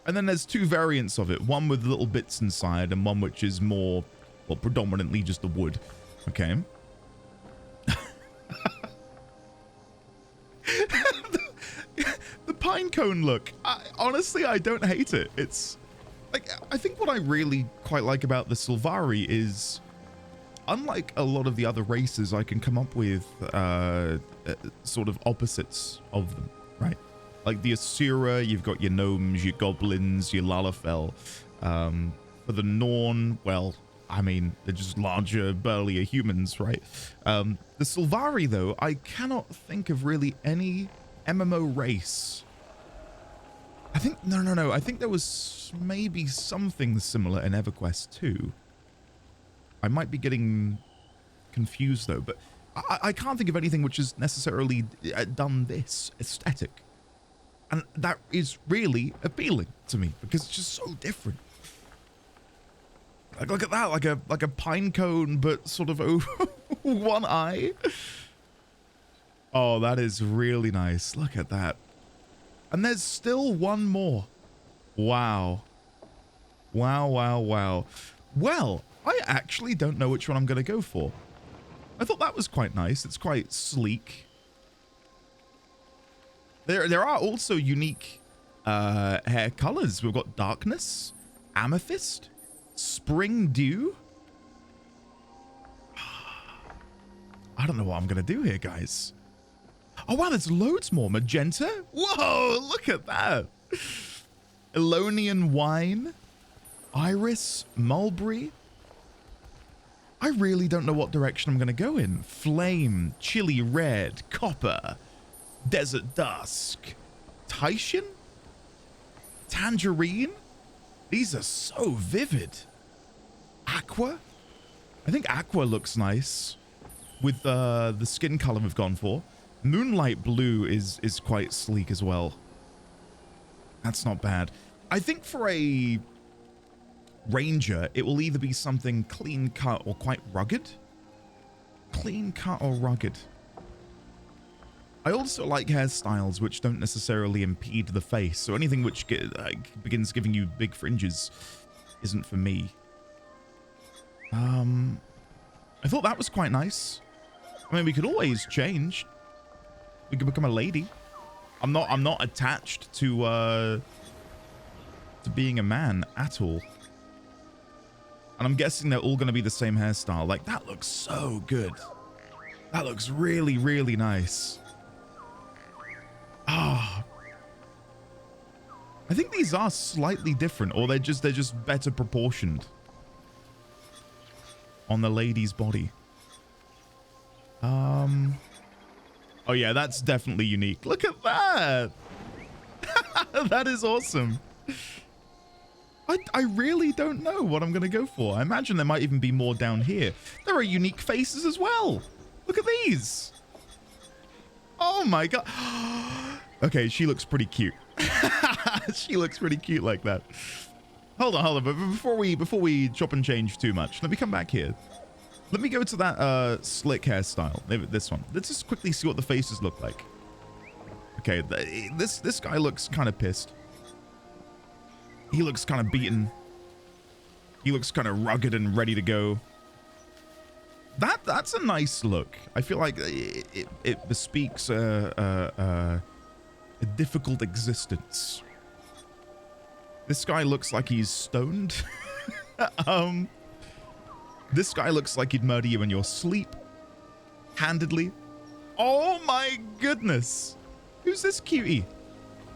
And then there's two variants of it. One with little bits inside and one which is more, well, predominantly just the wood. Okay. The pine cone look. Honestly, I don't hate it. It's like, I think what I really quite like about the Sylvari is, unlike a lot of the other races, I can come up with sort of opposites of them, right? Like the Asura, you've got your gnomes, your goblins, your Lalafell. For the Norn, well, I mean, they're just larger, burlier humans, right? The Sylvari, though, I cannot think of really any MMO race. I think, no. I think there was maybe something similar in EverQuest 2. I might be getting confused, though, but I can't think of anything which has necessarily done this aesthetic. And that is really appealing to me because it's just so different. Like, look at that, like a pine cone, but sort of over one eye. Oh, that is really nice. Look at that. And there's still one more. Wow. Wow. Well, I actually don't know which one I'm going to go for. I thought that was quite nice. It's quite sleek. There are also unique hair colors. We've got darkness, amethyst, spring dew. I don't know what I'm going to do here, guys. Oh, wow, there's loads more. Magenta? Whoa, look at that. Elonian wine, iris, mulberry. I really don't know what direction I'm going to go in. Flame, chili red, copper, desert dusk, Titian, tangerine. These are so vivid. Aqua. I think aqua looks nice with the skin color we've gone for. Moonlight blue is quite sleek as well. That's not bad. I think for a ranger, it will either be something clean cut or quite rugged. Clean cut or rugged. I also like hairstyles which don't necessarily impede the face, so anything which begins giving you big fringes isn't for me. I thought that was quite nice. I mean, we could always change. We could become a lady. I'm not attached to being a man at all. And I'm guessing they're all going to be the same hairstyle. Like, that looks so good. That looks really, really nice. Ah. I think these are slightly different, or they're just better proportioned on the lady's body. Oh yeah, that's definitely unique. Look at that. That is awesome. I really don't know what I'm going to go for. I imagine there might even be more down here. There are unique faces as well. Look at these. Oh my god. Okay, she looks pretty cute. She looks pretty cute like that. Hold on. But before we chop and change too much, let me come back here. Let me go to that slick hairstyle. Maybe this one. Let's just quickly see what the faces look like. Okay, this guy looks kind of pissed. He looks kind of beaten. He looks kind of rugged and ready to go. That's a nice look. I feel like it bespeaks a difficult existence. This guy looks like he's stoned. This guy looks like he'd murder you in your sleep. Handedly. Oh my goodness. Who's this cutie?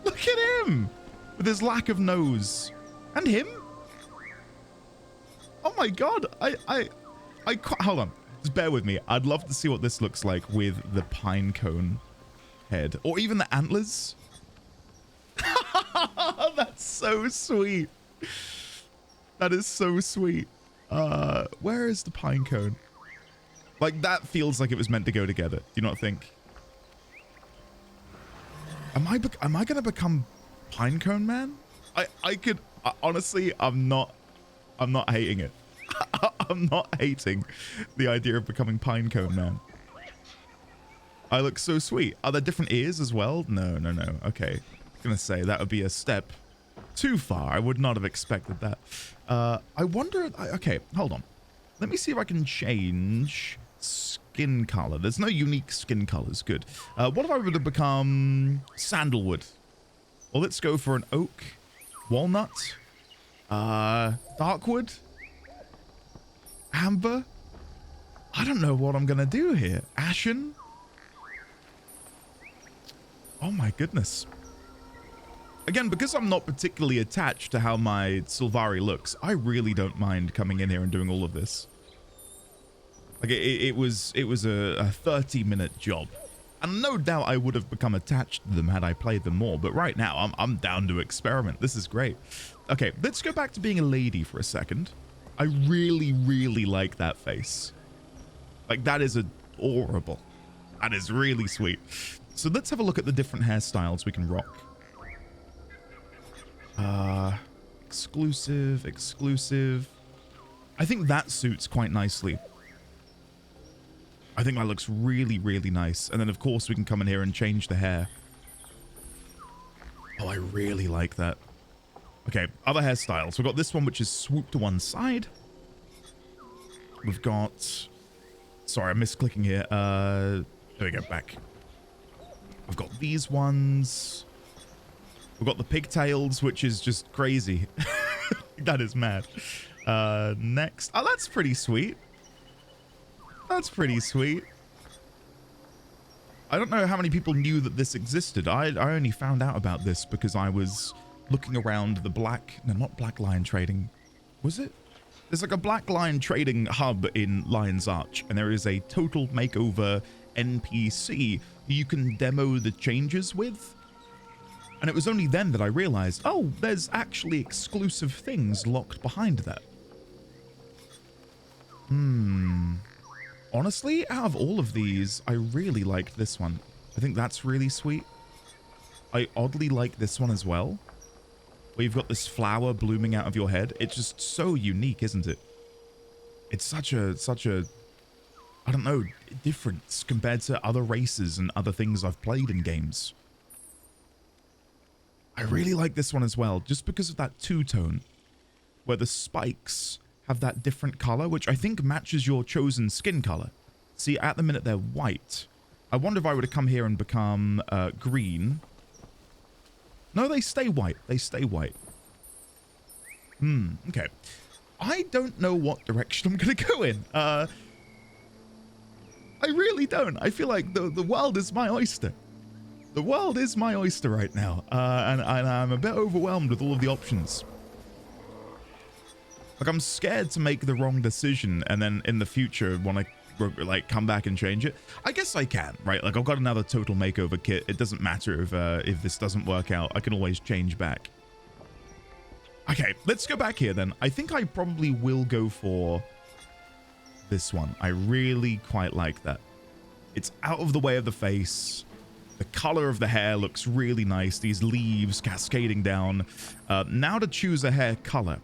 Look at him. With his lack of nose. And him? Oh my god. Hold on. Just bear with me. I'd love to see what this looks like with the pine cone head. Or even the antlers. That's so sweet. That is so sweet. Where is the pine cone? Like, that feels like it was meant to go together. Do you not think? Am I gonna become Pinecone Man? I could honestly, I'm not hating it. I'm not hating the idea of becoming Pinecone Man. I look so sweet. Are there different ears as well? No. Okay. I was gonna say that would be a step too far. I would not have expected that. I wonder. Okay, hold on. Let me see if I can change skin color. There's no unique skin colors. Good. What if I were to become sandalwood? Well, let's go for an oak, walnut, darkwood, amber. I don't know what I'm gonna do here. Ashen. Oh my goodness. Again, because I'm not particularly attached to how my Sylvari looks, I really don't mind coming in here and doing all of this. Like, it was a 30-minute job. And no doubt I would have become attached to them had I played them more, but right now I'm down to experiment. This is great. Okay, let's go back to being a lady for a second. I really, really like that face. Like, that is adorable. That is really sweet. So let's have a look at the different hairstyles we can rock. Exclusive. I think that suits quite nicely. I think that looks really, really nice. And then, of course, we can come in here and change the hair. Oh, I really like that. Okay, other hairstyles. We've got this one, which is swoop to one side. We've got... Sorry, I missed clicking here. There we go, back. We've got these ones. We've got the pigtails, which is just crazy. That is mad. Next. Oh, that's pretty sweet. That's pretty sweet. I don't know how many people knew that this existed. I only found out about this because I was looking around the not Black Lion Trading. Was it? There's like a Black Lion Trading hub in Lion's Arch, and there is a Total Makeover NPC you can demo the changes with. And it was only then that I realized, oh, there's actually exclusive things locked behind that. Honestly, out of all of these, I really liked this one. I think that's really sweet. I oddly like this one as well, where you've got this flower blooming out of your head. It's just so unique, isn't it? It's such a, I don't know, difference compared to other races and other things I've played in games. I really like this one as well, just because of that two-tone, where the spikes have that different color, which I think matches your chosen skin color. See, at the minute they're white. I wonder if I were to come here and become green. No, they stay white. They stay white. Okay. I don't know what direction I'm going to go in. I really don't. I feel like the world is my oyster. The world is my oyster right now. And I'm a bit overwhelmed with all of the options. Like, I'm scared to make the wrong decision and then in the future want to, like, come back and change it. I guess I can, right? Like, I've got another Total Makeover kit. It doesn't matter if this doesn't work out. I can always change back. Okay, let's go back here then. I think I probably will go for this one. I really quite like that. It's out of the way of the face. The color of the hair looks really nice. These leaves cascading down. Now to choose a hair color.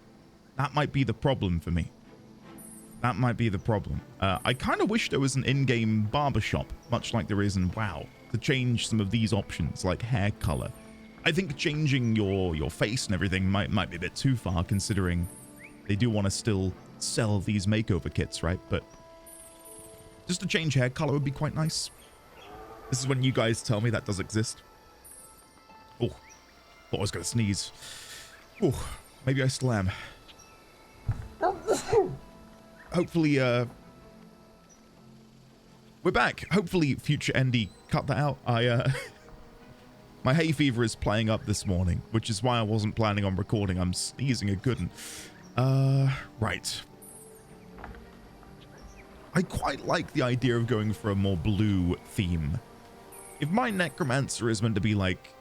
That might be the problem for me. That might be the problem. I kind of wish there was an in-game barbershop, much like there is in WoW, to change some of these options, like hair color. I think changing your face and everything might be a bit too far, considering they do want to still sell these makeover kits, right? But just to change hair color would be quite nice. This is when you guys tell me that does exist. Oh, thought I was going to sneeze. Oh, maybe I still am. Hopefully, we're back. Hopefully, future Andy cut that out. My hay fever is playing up this morning, which is why I wasn't planning on recording. I'm sneezing a good one. Right. I quite like the idea of going for a more blue theme. If my necromancer is meant to be like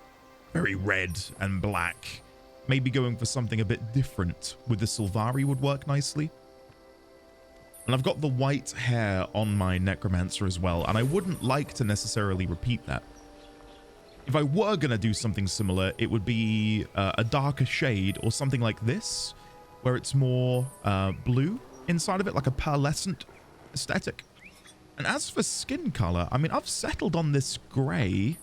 very red and black, maybe going for something a bit different with the Sylvari would work nicely. And I've got the white hair on my necromancer as well, and I wouldn't like to necessarily repeat that. If I were going to do something similar, it would be a darker shade or something like this, where it's more blue inside of it, like a pearlescent aesthetic. And as for skin color, I mean, I've settled on this gray.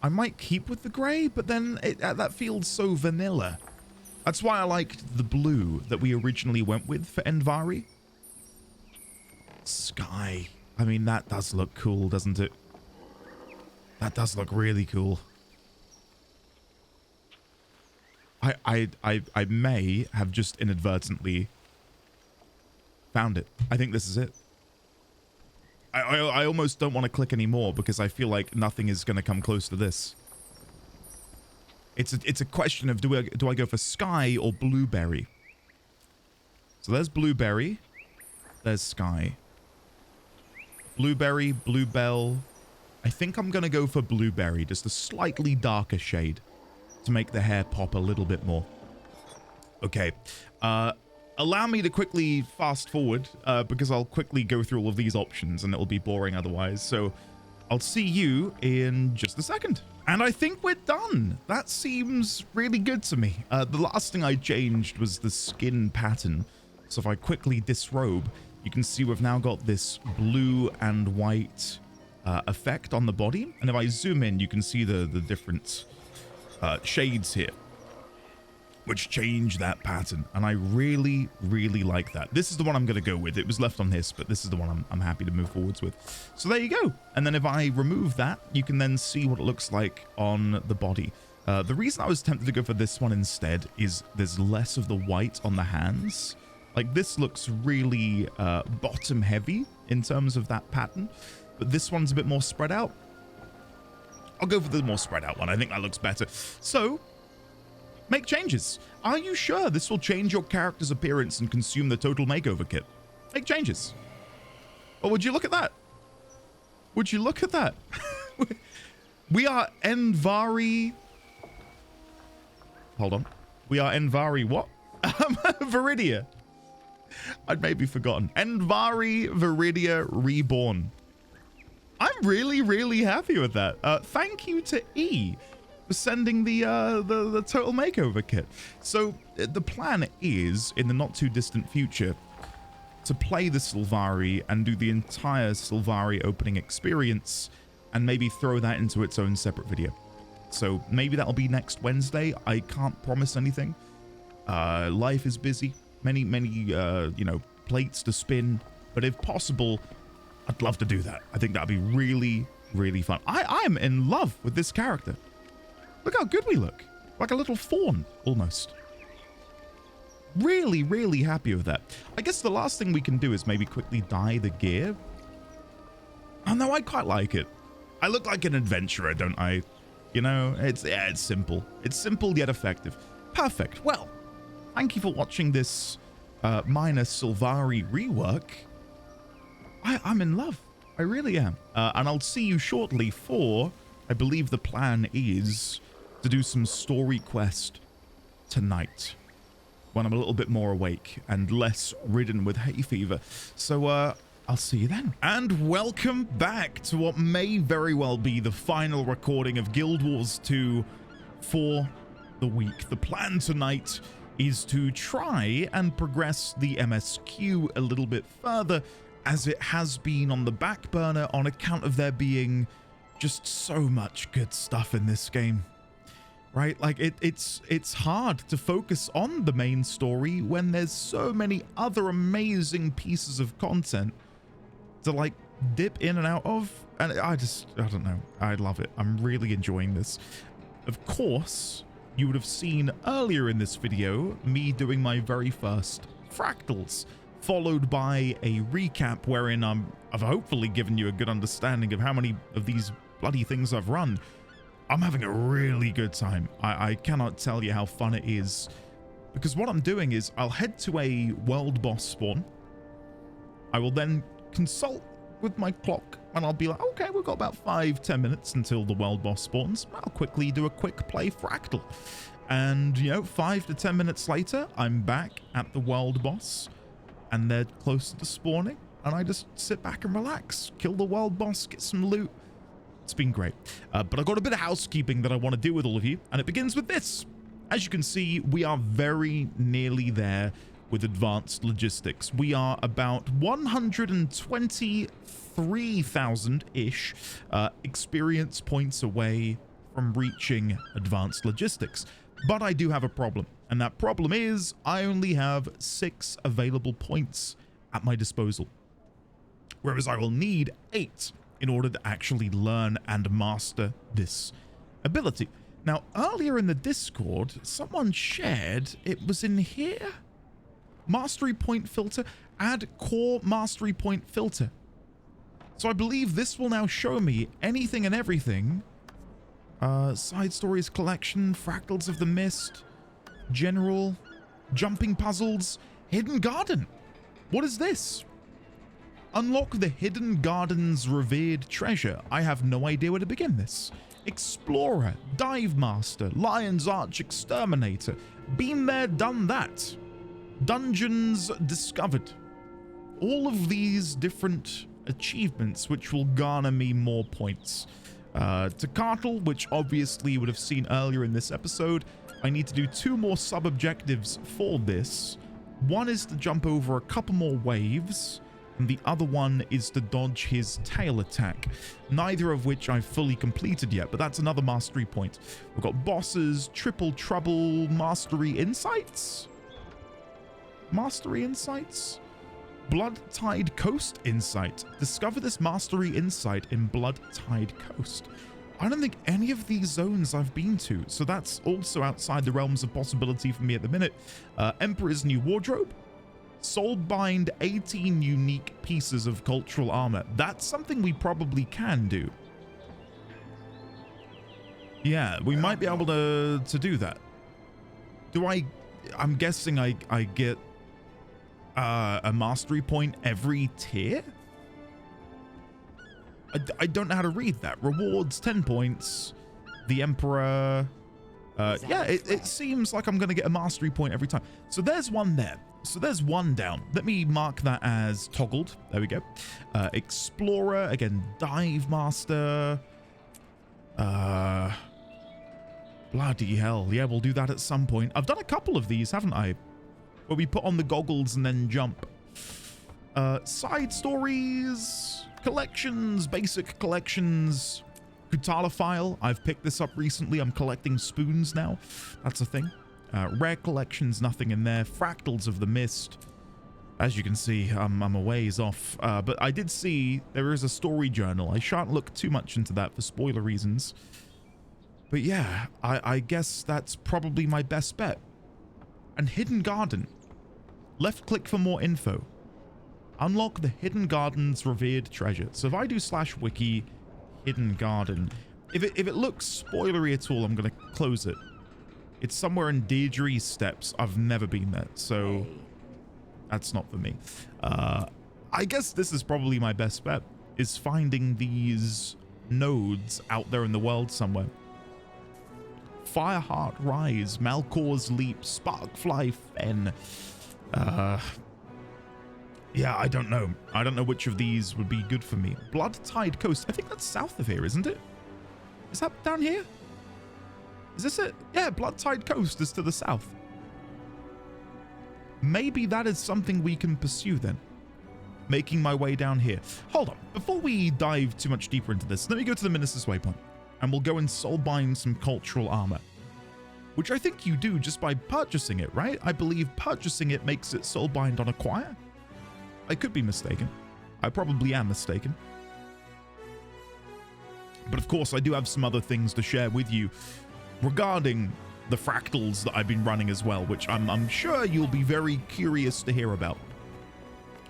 I might keep with the gray, but then that feels so vanilla. That's why I liked the blue that we originally went with for Endvari. Sky. I mean, that does look cool, doesn't it? That does look really cool. I may have just inadvertently found it. I think this is it. I almost don't want to click anymore because I feel like nothing is going to come close to this. It's a question of do I go for sky or blueberry? So there's blueberry. There's sky. Blueberry, bluebell. I think I'm going to go for blueberry, just a slightly darker shade to make the hair pop a little bit more. Okay. Allow me to quickly fast forward because I'll quickly go through all of these options and it'll be boring otherwise. So I'll see you in just a second. And I think we're done. That seems really good to me. The last thing I changed was the skin pattern. So if I quickly disrobe, you can see we've now got this blue and white effect on the body. And if I zoom in, you can see the different shades here, which change that pattern. And I really, really like that. This is the one I'm going to go with. It was left on this, but this is the one I'm happy to move forwards with. So there you go. And then if I remove that, you can then see what it looks like on the body. The reason I was tempted to go for this one instead is there's less of the white on the hands. Like this looks really bottom heavy in terms of that pattern, but this one's a bit more spread out. I'll go for the more spread out one. I think that looks better. So make changes. Are you sure this will change your character's appearance and consume the total makeover kit? Make changes. Or would you look at that? Would you look at that? We are Endvari. Hold on. We are Endvari what? Viridia. I'd maybe forgotten. Endvari Viridia Reborn. I'm really, really happy with that. Thank you to E for sending the total makeover kit. So the plan is, in the not too distant future, to play the Sylvari and do the entire Sylvari opening experience and maybe throw that into its own separate video. So maybe that'll be next Wednesday. I can't promise anything. Life is busy. Many, you know, plates to spin. But if possible, I'd love to do that. I think that'd be really, really fun. I'm in love with this character. Look how good we look. Like a little fawn, almost. Really, really happy with that. I guess the last thing we can do is maybe quickly dye the gear. Oh, no, I quite like it. I look like an adventurer, don't I? You know, it's simple. It's simple yet effective. Perfect. Well, thank you for watching this minor Sylvari rework. I'm in love. I really am. And I'll see you shortly for, I believe the plan is to do some story quest tonight when I'm a little bit more awake and less ridden with hay fever. So I'll see you then. And welcome back to what may very well be the final recording of Guild Wars 2 for the week. The plan tonight is to try and progress the MSQ a little bit further, as it has been on the back burner on account of there being just so much good stuff in this game. Right? Like it's hard to focus on the main story when there's so many other amazing pieces of content to like dip in and out of, and I don't know, I love it. I'm really enjoying this. Of course, you would have seen earlier in this video me doing my very first Fractals, followed by a recap wherein I've hopefully given you a good understanding of how many of these bloody things I've run. I'm having a really good time. I cannot tell you how fun it is, because what I'm doing is I'll head to a world boss spawn. I will then consult with my clock and I'll be like, okay, we've got about 5-10 minutes until the world boss spawns. I'll quickly do a quick play Fractal. And, you know, 5 to 10 minutes later, I'm back at the world boss and they're close to spawning. And I just sit back and relax, kill the world boss, get some loot. It's been great. But I've got a bit of housekeeping that I want to do with all of you. And it begins with this. As you can see, we are very nearly there with advanced logistics. We are about 123,000-ish experience points away from reaching advanced logistics. But I do have a problem, and that problem is I only have 6 available points at my disposal, whereas I will need 8 in order to actually learn and master this ability. Now, earlier in the Discord, someone shared, it was in here? Mastery point filter, add core mastery point filter. So I believe this will now show me anything and everything. Side stories collection, fractals of the mist, general, jumping puzzles, hidden garden. What is this? Unlock the hidden garden's revered treasure. I have no idea where to begin this. Explorer, dive master, lion's arch exterminator. Been there, done that. Dungeons discovered. All of these different achievements which will garner me more points. Tequatl, which obviously you would have seen earlier in this episode. I need to do 2 more sub-objectives for this. One is to jump over a couple more waves, and the other one is to dodge his tail attack, neither of which I've fully completed yet, but that's another mastery point. We've got bosses, triple trouble, mastery insights? Mastery insights? Blood Tide Coast insight. Discover this mastery insight in Blood Tide Coast. I don't think any of these zones I've been to, so that's also outside the realms of possibility for me at the minute. Emperor's New Wardrobe. Soulbind 18 unique pieces of cultural armor. That's something we probably can do. Yeah, we might be able to do that. I'm guessing I get a mastery point every tier? I don't know how to read that. Rewards 10 points. The Emperor. Yeah, it seems like I'm going to get a mastery point every time. So there's one there. So there's one down. Let me mark that as toggled. There we go. Explorer, again, dive master. Bloody hell. Yeah, we'll do that at some point. I've done a couple of these, haven't I? Where we put on the goggles and then jump. Side stories, collections, basic collections. Kutala I've picked this up recently. I'm collecting spoons now. That's a thing. Rare collections, nothing in there. Fractals of the Mist. As you can see, I'm a ways off. But I did see there is a story journal. I shan't look too much into that for spoiler reasons. But yeah, I guess that's probably my best bet. And Hidden Garden. Left click for more info. Unlock the Hidden Garden's revered treasure. So if I do /wiki Hidden Garden, if it looks spoilery at all, I'm going to close it. It's somewhere in Deirdre's Steps. I've never been there, so that's not for me. I guess this is probably my best bet, is finding these nodes out there in the world somewhere. Fireheart Rise, Malcor's Leap, Sparkfly Fen. Yeah, I don't know. I don't know which of these would be good for me. Blood Tide Coast. I think that's south of here, isn't it? Is that down here? Is this it? Yeah, Blood Tide Coast is to the south. Maybe that is something we can pursue then. Making my way down here. Hold on. Before we dive too much deeper into this, let me go to the Minister's Waypoint. And we'll go and soulbind some cultural armor. Which I think you do just by purchasing it, right? I believe purchasing it makes it soulbind on acquire. I could be mistaken. I probably am mistaken. But of course, I do have some other things to share with you regarding the fractals that I've been running as well, which I'm sure you'll be very curious to hear about.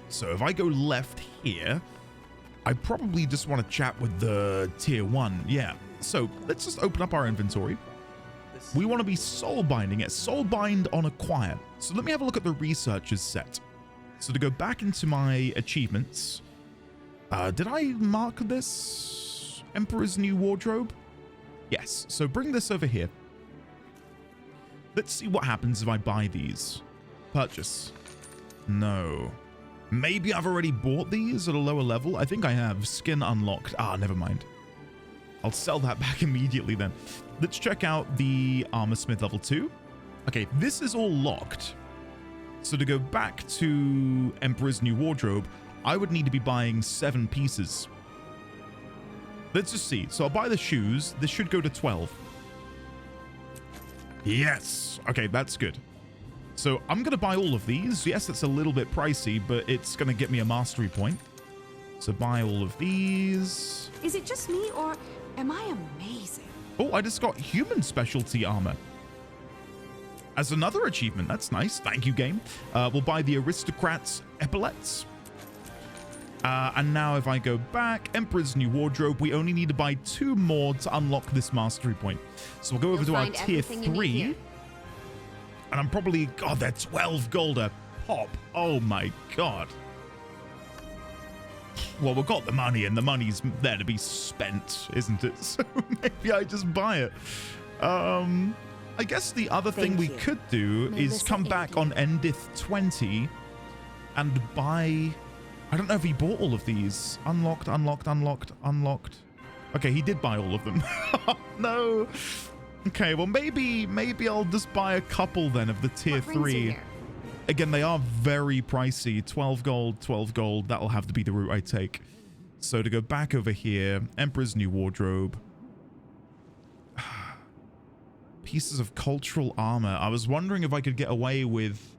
So if I go left here, I probably just want to chat with the tier 1. Yeah. So let's just open up our inventory. We want to be soulbinding it. Soulbind on acquire. So let me have a look at the researchers set. So to go back into my achievements, did I mark this Emperor's New Wardrobe? Yes. So bring this over here. Let's see what happens if I buy these. Purchase. No. Maybe I've already bought these at a lower level. I think I have. Skin unlocked. Ah, never mind. I'll sell that back immediately then. Let's check out the Armorsmith level 2. Okay, this is all locked. So to go back to Emperor's New Wardrobe, I would need to be buying 7 pieces. Let's just see. So I'll buy the shoes. This should go to 12. Yes. Okay, that's good. So I'm going to buy all of these. Yes, it's a little bit pricey, but it's going to get me a mastery point. So buy all of these. Is it just me, or am I amazing? Oh, I just got human specialty armor. As another achievement. That's nice. Thank you, game. We'll buy the Aristocrat's epaulets. And now if I go back, Emperor's New Wardrobe, we only need to buy 2 more to unlock this mastery point. So we'll go over to our tier 3. And I'm probably, God, they're 12 gold a pop. Oh my God. Well, we've got the money and the money's there to be spent, isn't it? So maybe I just buy it. I guess the other thing we could do is come back on Endith 20 and buy... I don't know if he bought all of these. Unlocked, unlocked, unlocked, unlocked. Okay, he did buy all of them. No. Okay, well, maybe I'll just buy a couple then of the tier 3. Again, they are very pricey. 12 gold, 12 gold. That'll have to be the route I take. So to go back over here, Emperor's New Wardrobe. Pieces of cultural armor. I was wondering if I could get away with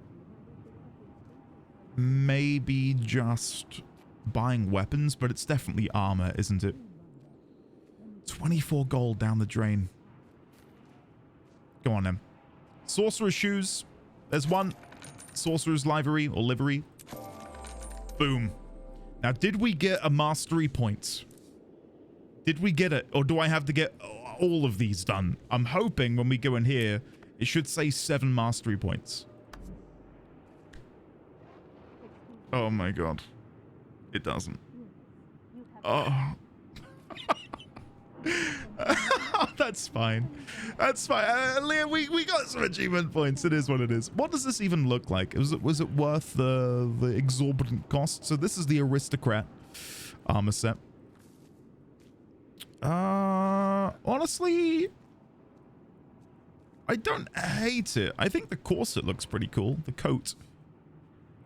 maybe just buying weapons, but it's definitely armor, isn't it? 24 gold down the drain. Go on then. Sorcerer's shoes. There's one. Sorcerer's livery or livery. Boom. Now, did we get a mastery point? Did we get it? Or do I have to get all of these done? I'm hoping when we go in here, it should say 7 mastery points. Oh my God. It doesn't. Oh. That's fine. That's fine. Liam, we got some achievement points. It is what it is. What does this even look like? Was it worth the exorbitant cost? So this is the Aristocrat armor set. Honestly, I don't hate it. I think the corset looks pretty cool. The coat.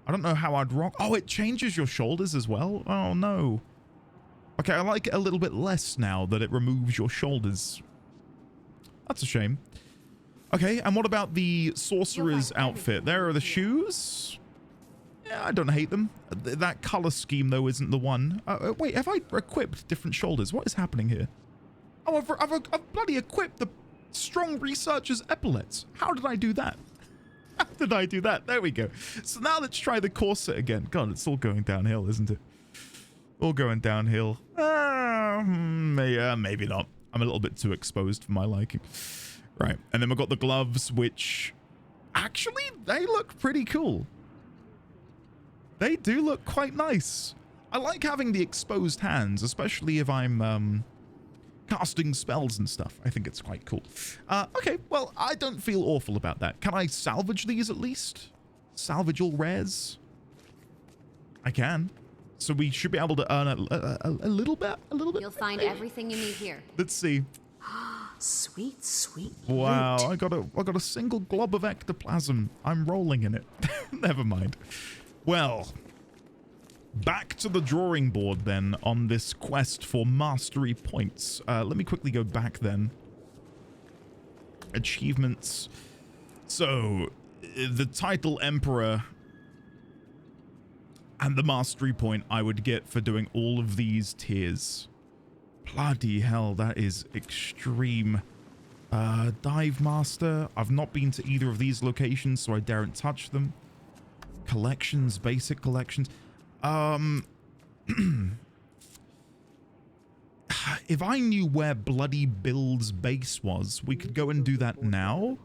I don't know how I'd rock. Oh, it changes your shoulders as well. Oh no. Okay, I like it a little bit less now that it removes your shoulders. That's a shame. Okay, and what about the sorcerer's outfit? There are the shoes. Yeah, I don't hate them. That color scheme, though, isn't the one. Wait, have I equipped different shoulders? What is happening here? Oh, I've bloody equipped the strong researcher's epaulets. How did I do that? How did I do that? There we go. So now let's try the corset again. God, it's all going downhill, isn't it? All going downhill. Yeah, maybe not. I'm a little bit too exposed for my liking. Right, and then we've got the gloves, which actually, they look pretty cool. They do look quite nice. I like having the exposed hands, especially if I'm casting spells and stuff. I think it's quite cool. Okay, well, I don't feel awful about that. Can I salvage these at least? Salvage all rares? I can. So we should be able to earn a little bit. You'll find everything you need here. Let's see. Sweet, sweet. Wow, loot. I got a single glob of ectoplasm. I'm rolling in it. Never mind. Well, back to the drawing board then on this quest for mastery points. Let me quickly go back then. Achievements. So, the title Emperor and the mastery point I would get for doing all of these tiers. Bloody hell, that is extreme. Dive Master. I've not been to either of these locations, so I daren't touch them. Collections, basic collections. If I knew where Bloody Bill's base was, we could go and do that now.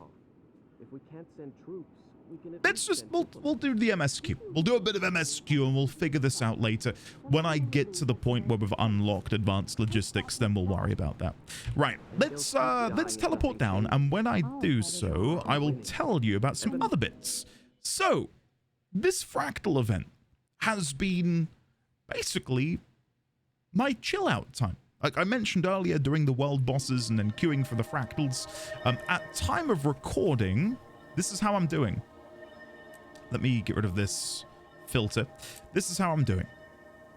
If we can't send troops, we can Let's just, we'll do the MSQ. We'll do a bit of MSQ and we'll figure this out later. When I get to the point where we've unlocked advanced logistics, then we'll worry about that. Right, let's teleport down, and when I do so, I will tell you about some other bits. So, this Fractal event has been basically my chill out time. Like I mentioned earlier, doing the world bosses and then queuing for the Fractals. At time of recording, this is how I'm doing. Let me get rid of this filter. This is how I'm doing.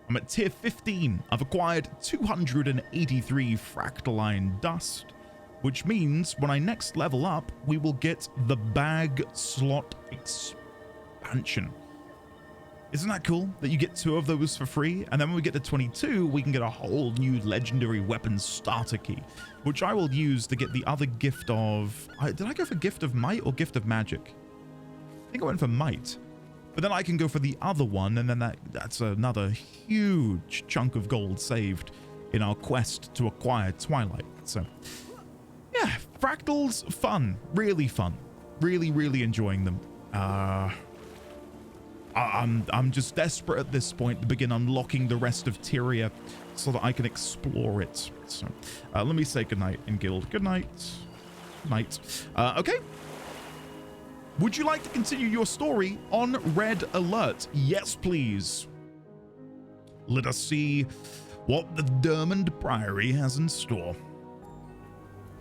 I'm at tier 15. I've acquired 283 Fractal-ing dust, which means when I next level up, we will get the bag slot expansion. Isn't that cool that you get 2 of those for free? And then when we get to 22, we can get a whole new legendary weapons starter key, which I will use to get the other gift of... Did I go for gift of might or gift of magic? I think I went for might. But then I can go for the other one, and then that's another huge chunk of gold saved in our quest to acquire Twilight. So, yeah, Fractals, fun. Really fun. Really, really enjoying them. I'm just desperate at this point to begin unlocking the rest of Tyria so that I can explore it. So, let me say goodnight in guild. Good night. Night. Okay. Would you like to continue your story on Red Alert? Yes, please. Let us see what the Durmand Priory has in store.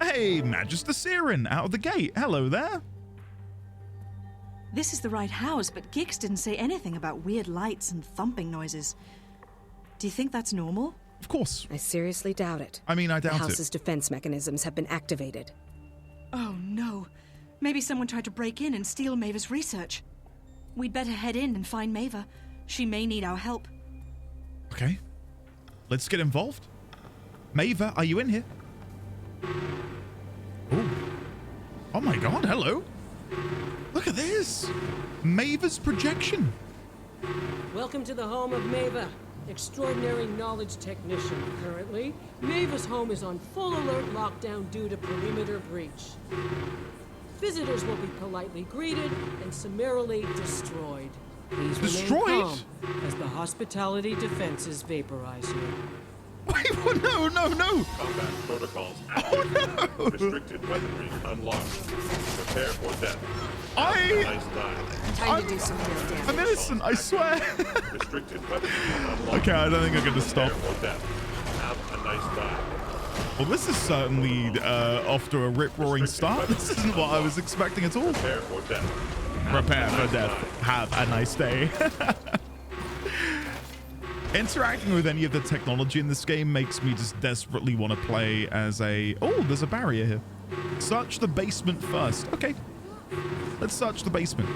Hey, Magister Siren, out of the gate. Hello there. This is the right house, but Gix didn't say anything about weird lights and thumping noises. Do you think that's normal? Of course. I seriously doubt it. I mean, I doubt it. The house's defense mechanisms have been activated. Oh, no. Maybe someone tried to break in and steal Maeva's research. We'd better head in and find Maeva. She may need our help. Okay. Let's get involved. Maeva, are you in here? Ooh. Oh my god, hello. Look at this. Maeva's projection. Welcome to the home of Maeva, extraordinary knowledge technician. Currently, Maeva's home is on full alert lockdown due to perimeter breach. Visitors will be politely greeted and summarily destroyed. Please remain calm as the hospitality defenses vaporize you. Wait, no. Combat protocols active. Oh no! Restricted weaponry unlocked. Prepare for death. Time to do some real damage. I'm innocent, I swear. Restricted weaponry unlocked. Okay, I don't think I'm gonna stop. Prepare for death. Have a nice time. Well, this is certainly off to a rip-roaring start. This isn't what I was expecting at all. Prepare for death. Prepare for death. Have a nice day. Interacting with any of the technology in this game makes me just desperately want to play as a... Oh, there's a barrier here. Search the basement first. Okay. Let's search the basement.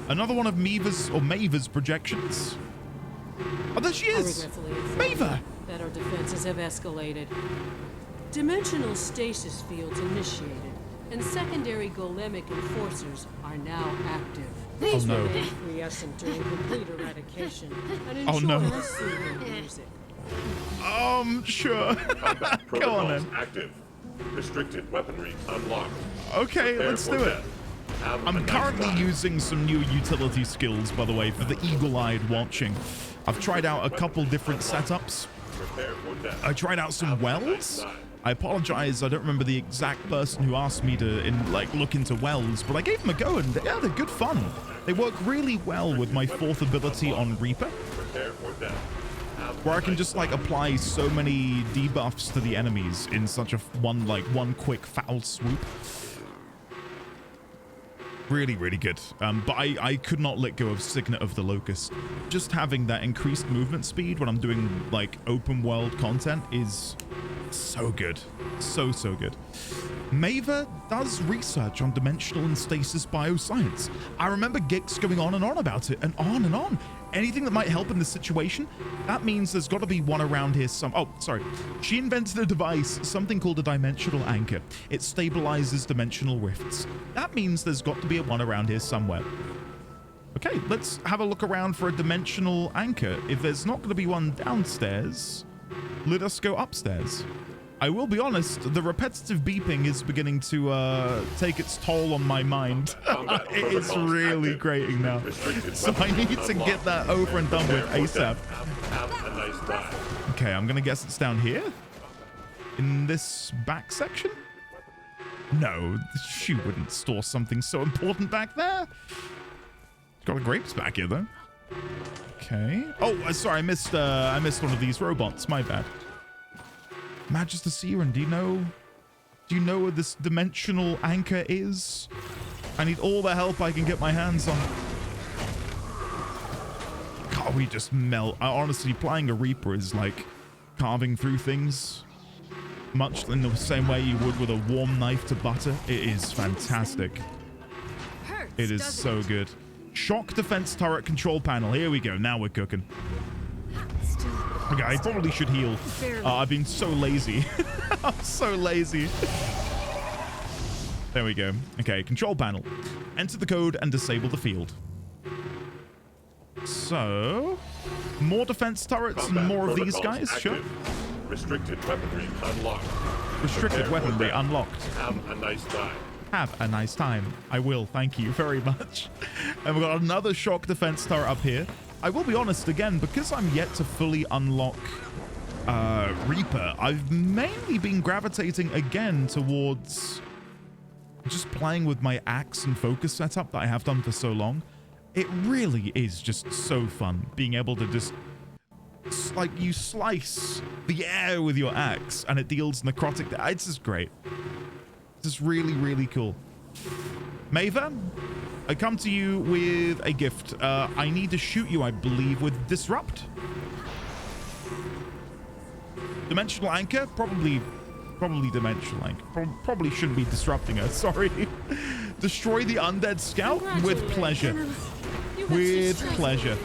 Another one of Maeva's projections. Oh, there she is. Maeva. That our defenses have escalated. Dimensional stasis fields initiated, and secondary golemic enforcers are now active. These no. remain quiescent during complete eradication and enjoy Oh, no. soothing music. Sure. Combat Go on protocols then. active. Restricted weaponry unlocked. Okay, Prepare let's for do it. death. Have a I'm nice currently time. using some new utility skills, by the way, for the eagle-eyed watching. I've tried out a couple different setups. Prepare for death. I tried out some Have a nice wells. time. I apologize, I don't remember the exact person who asked me to look into wells, but I gave them a go, and yeah, they're good fun. They work really well with my 4th ability on Reaper, where I can just apply so many debuffs to the enemies in such a one quick foul swoop. Really, really good. But I could not let go of Signet of the Locust. Just having that increased movement speed when I'm doing open world content is so good. So good. Maeva does research on dimensional and stasis bioscience. I remember Gix going on and on about it, and on and on. Anything that might help in this situation, that means there's got to be one around here oh, sorry. She invented a device, something called a dimensional anchor. It stabilizes dimensional rifts. That means there's got to be one around here somewhere. Okay, let's have a look around for a dimensional anchor. If there's not going to be one downstairs, let us go upstairs. I will be honest, the repetitive beeping is beginning to take its toll on my mind. It is really grating now. So I need to get that over and done with ASAP. Okay, I'm going to guess it's down here? In this back section? No, she wouldn't store something so important back there. Got a grapes back here, though. Okay. Oh, sorry, I missed one of these robots. My bad. Magister Siren, do you know where this dimensional anchor is? I need all the help I can get my hands on. God, we just melt. Honestly, playing a Reaper is like carving through things, much in the same way you would with a warm knife to butter. It is fantastic. It is so good. Shock defense turret control panel. Here we go. Now we're cooking. Okay, I probably should heal. I've been so lazy. I'm so lazy. There we go. Okay, control panel. Enter the code and disable the field. So, more defense turrets and more of these guys. Active. Sure. Restricted weaponry unlocked. Restricted weaponry unlocked. Have a nice time. Have a nice time. I will. Thank you very much. And we've got another shock defense turret up here. I will be honest, again, because I'm yet to fully unlock Reaper, I've mainly been gravitating again towards just playing with my axe and focus setup that I have done for so long. It really is just so fun being able to just, you slice the air with your axe and it deals necrotic. It's just great. It's just really, really cool. Maeva, I come to you with a gift. I need to shoot you, I believe, with Disrupt. Dimensional Anchor? Probably Dimensional Anchor. Probably shouldn't be disrupting her. Sorry. Destroy the Undead Scout? With pleasure. With pleasure.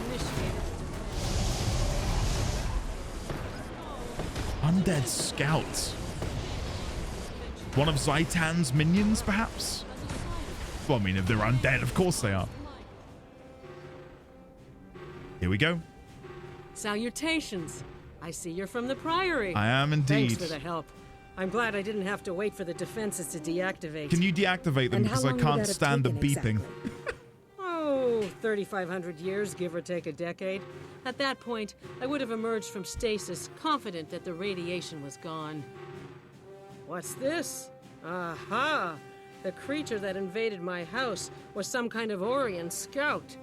Undead Scout. One of Zaitan's minions, perhaps? Well, I mean, if they're undead, of course they are. Here we go. Salutations. I see you're from the Priory. I am indeed. Thanks for the help. I'm glad I didn't have to wait for the defenses to deactivate. Can you deactivate them? Because I can't stand the beeping. Exactly? Oh, 3,500 years, give or take a decade. At that point, I would have emerged from stasis, confident that the radiation was gone. What's this? Aha! The creature that invaded my house was some kind of Orion scout.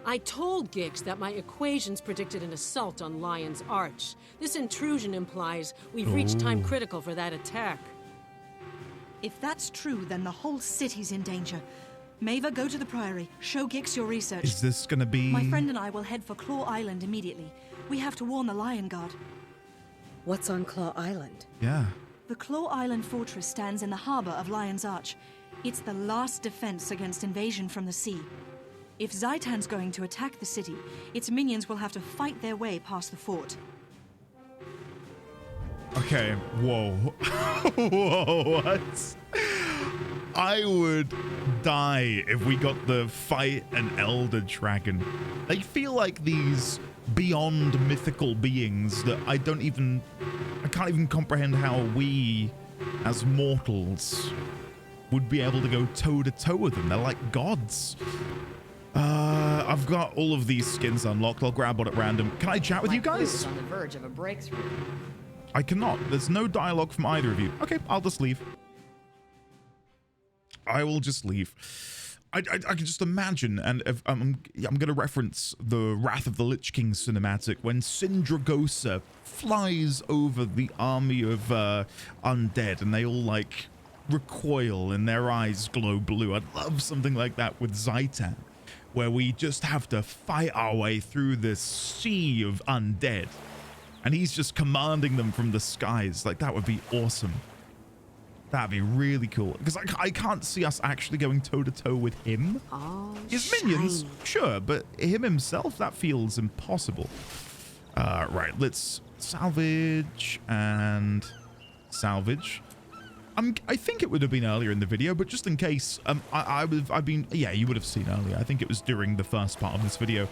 I told Gix that my equations predicted an assault on Lion's Arch. This intrusion implies we've reached time critical for that attack. If that's true, then the whole city's in danger. Maeva, go to the Priory. Show Gix your research. Is this gonna be... My friend and I will head for Claw Island immediately. We have to warn the Lion Guard. What's on Claw Island? Yeah. The Claw Island fortress stands in the harbor of Lion's Arch. It's the last defense against invasion from the sea. If Zaitan's going to attack the city, its minions will have to fight their way past the fort. Okay, whoa. Whoa, what? I would die if we got to fight an Elder Dragon. They feel like these beyond mythical beings that I can't even comprehend how we, as mortals, would be able to go toe-to-toe with them. They're like gods. I've got all of these skins unlocked. I'll grab one at random. Can I chat with you guys? On the verge of a breakthrough. I cannot. There's no dialogue from either of you. Okay, I'll just leave. I will just leave. I can just imagine, and if, I'm going to reference the Wrath of the Lich King cinematic when Sindragosa flies over the army of undead, and they all like recoil and their eyes glow blue. I'd love something like that with Zaitan, where we just have to fight our way through this sea of undead, and he's just commanding them from the skies. Like, that would be awesome. That'd be really cool, because I can't see us actually going toe-to-toe with him. Oh, his minions, sure, but him himself, that feels impossible. Right, let's salvage and salvage. I think it would have been earlier in the video, but just in case, yeah, you would have seen earlier. I think it was during the first part of this video.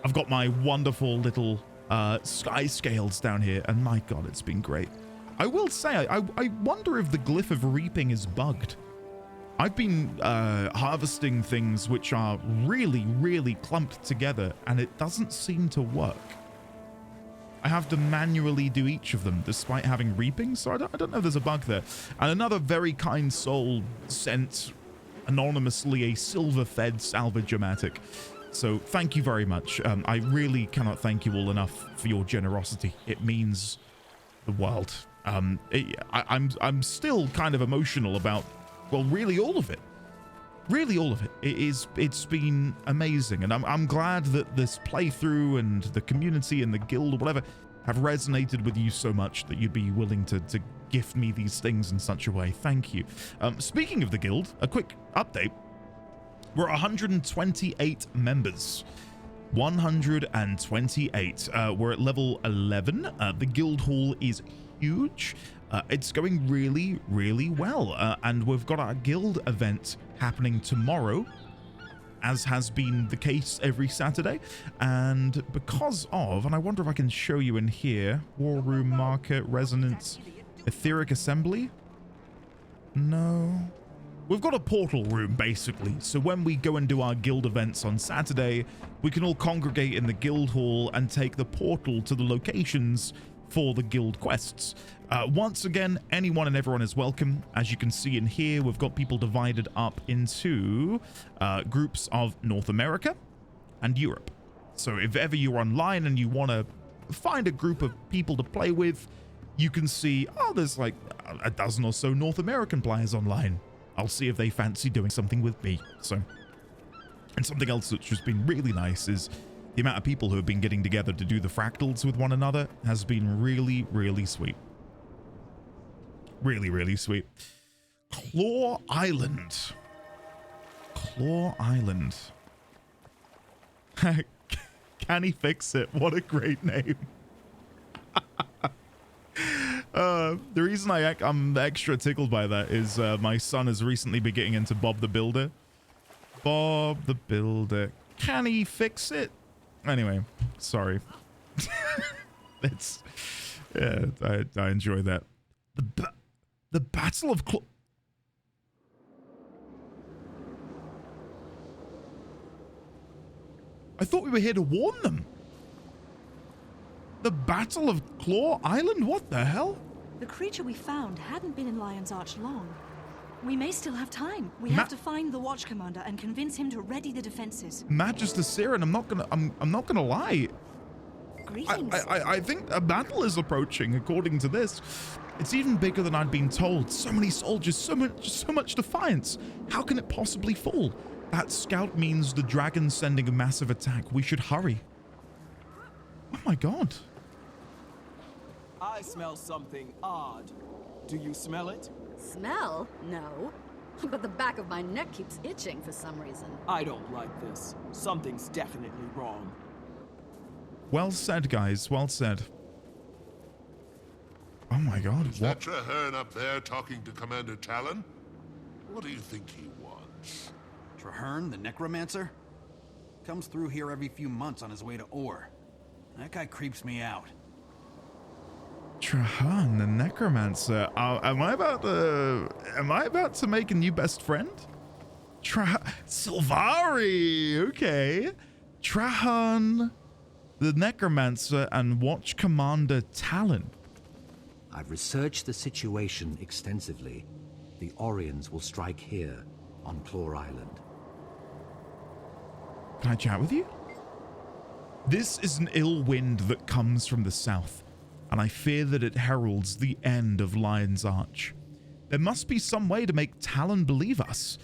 I've got my wonderful little sky scales down here, and my God, it's been great. I will say, I wonder if the glyph of reaping is bugged. I've been harvesting things which are really, really clumped together, and it doesn't seem to work. I have to manually do each of them despite having reaping, so I don't know if there's a bug there. And another very kind soul sent anonymously a silver-fed salvage-o-matic. So thank you very much. I really cannot thank you all enough for your generosity. It means the world. I'm still kind of emotional about, well, really all of it. Really all of it. It's been amazing, and I'm glad that this playthrough and the community and the guild or whatever have resonated with you so much that you'd be willing to gift me these things in such a way. Thank you. Speaking of the guild, a quick update. We're 128 members. 128. We're at level 11. The guild hall is huge. It's going really, really well. And we've got our guild event happening tomorrow, as has been the case every Saturday. And because of, and I wonder if I can show you in here, War Room Market, Resonance, Etheric Assembly. No. We've got a portal room, basically, so when we go and do our guild events on Saturday, we can all congregate in the guild hall and take the portal to the locations for the guild quests. Once again, anyone and everyone is welcome. As you can see in here, we've got people divided up into groups of North America and Europe. So if ever you're online and you want to find a group of people to play with, you can see, oh, there's like a dozen or so North American players online. I'll see if they fancy doing something with me. So, and something else which has been really nice is the amount of people who have been getting together to do the fractals with one another has been really, really sweet. Really, really sweet. Claw Island. Claw Island. Can he fix it? What a great name. The reason I'm extra tickled by that is my son has recently been getting into Bob the Builder. Bob the Builder. Can he fix it? Anyway, sorry. It's, yeah, I enjoy that. The Battle of I thought we were here to warn them. The Battle of Claw Island? What the hell? The creature we found hadn't been in Lion's Arch long. We may still have time. We have to find the Watch Commander and convince him to ready the defenses. Magister Siren, I'm not gonna lie. Greetings. I think a battle is approaching, according to this. It's even bigger than I'd been told. So many soldiers, so much defiance. How can it possibly fall? That scout means the dragon's sending a massive attack. We should hurry. Oh my God. I smell something odd. Do you smell it? Smell? No. But the back of my neck keeps itching for some reason. I don't like this. Something's definitely wrong. Well said, guys. Well said. Oh my God. Is that Traherne up there talking to Commander Talon? What do you think he wants? Traherne, the necromancer? Comes through here every few months on his way to Ore. That guy creeps me out. Traherne, the necromancer. Am I about to make a new best friend? Sylvari. Okay. Traherne, the necromancer, and Watch Commander Talon. I've researched the situation extensively. The Orions will strike here, on Claw Island. Can I chat with you? This is an ill wind that comes from the south, and I fear that it heralds the end of Lion's Arch. There must be some way to make Talon believe us.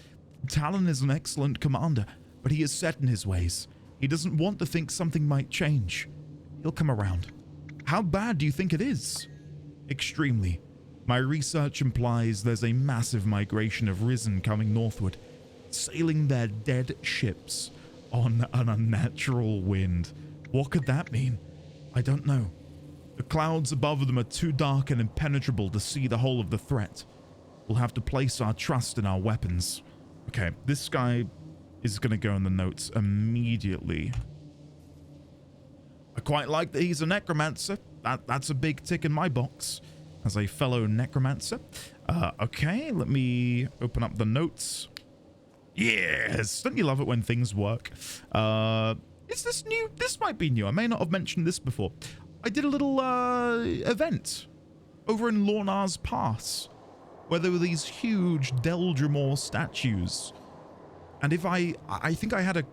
Talon is an excellent commander, but he is set in his ways. He doesn't want to think something might change. He'll come around. How bad do you think it is? Extremely. My research implies there's a massive migration of Risen coming northward, sailing their dead ships on an unnatural wind. What could that mean? I don't know. The clouds above them are too dark and impenetrable to see the whole of the threat. We'll have to place our trust in our weapons. Okay, this guy is going to go in the notes immediately. I quite like that he's a necromancer. That's a big tick in my box as a fellow necromancer. Okay, let me open up the notes. Yes, don't you love it when things work? Is this new? This might be new. I may not have mentioned this before. I did a little event over in Lornar's Pass where there were these huge Deldrimor statues. And if I think I had a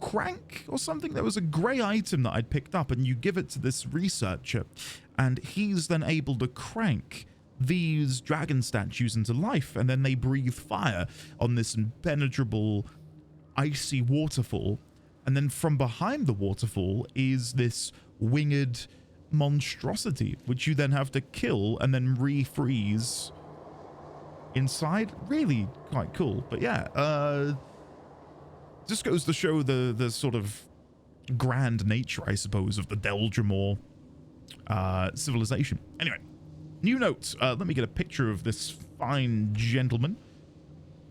crank or something. There was a grey item that I'd picked up, and you give it to this researcher, and he's then able to crank these dragon statues into life, and then they breathe fire on this impenetrable icy waterfall, and then from behind the waterfall is this winged monstrosity which you then have to kill and then refreeze inside. Really quite cool. But yeah, just goes to show the sort of grand nature, I suppose, of the Deldrimor civilization. Anyway, new note. Let me get a picture of this fine gentleman.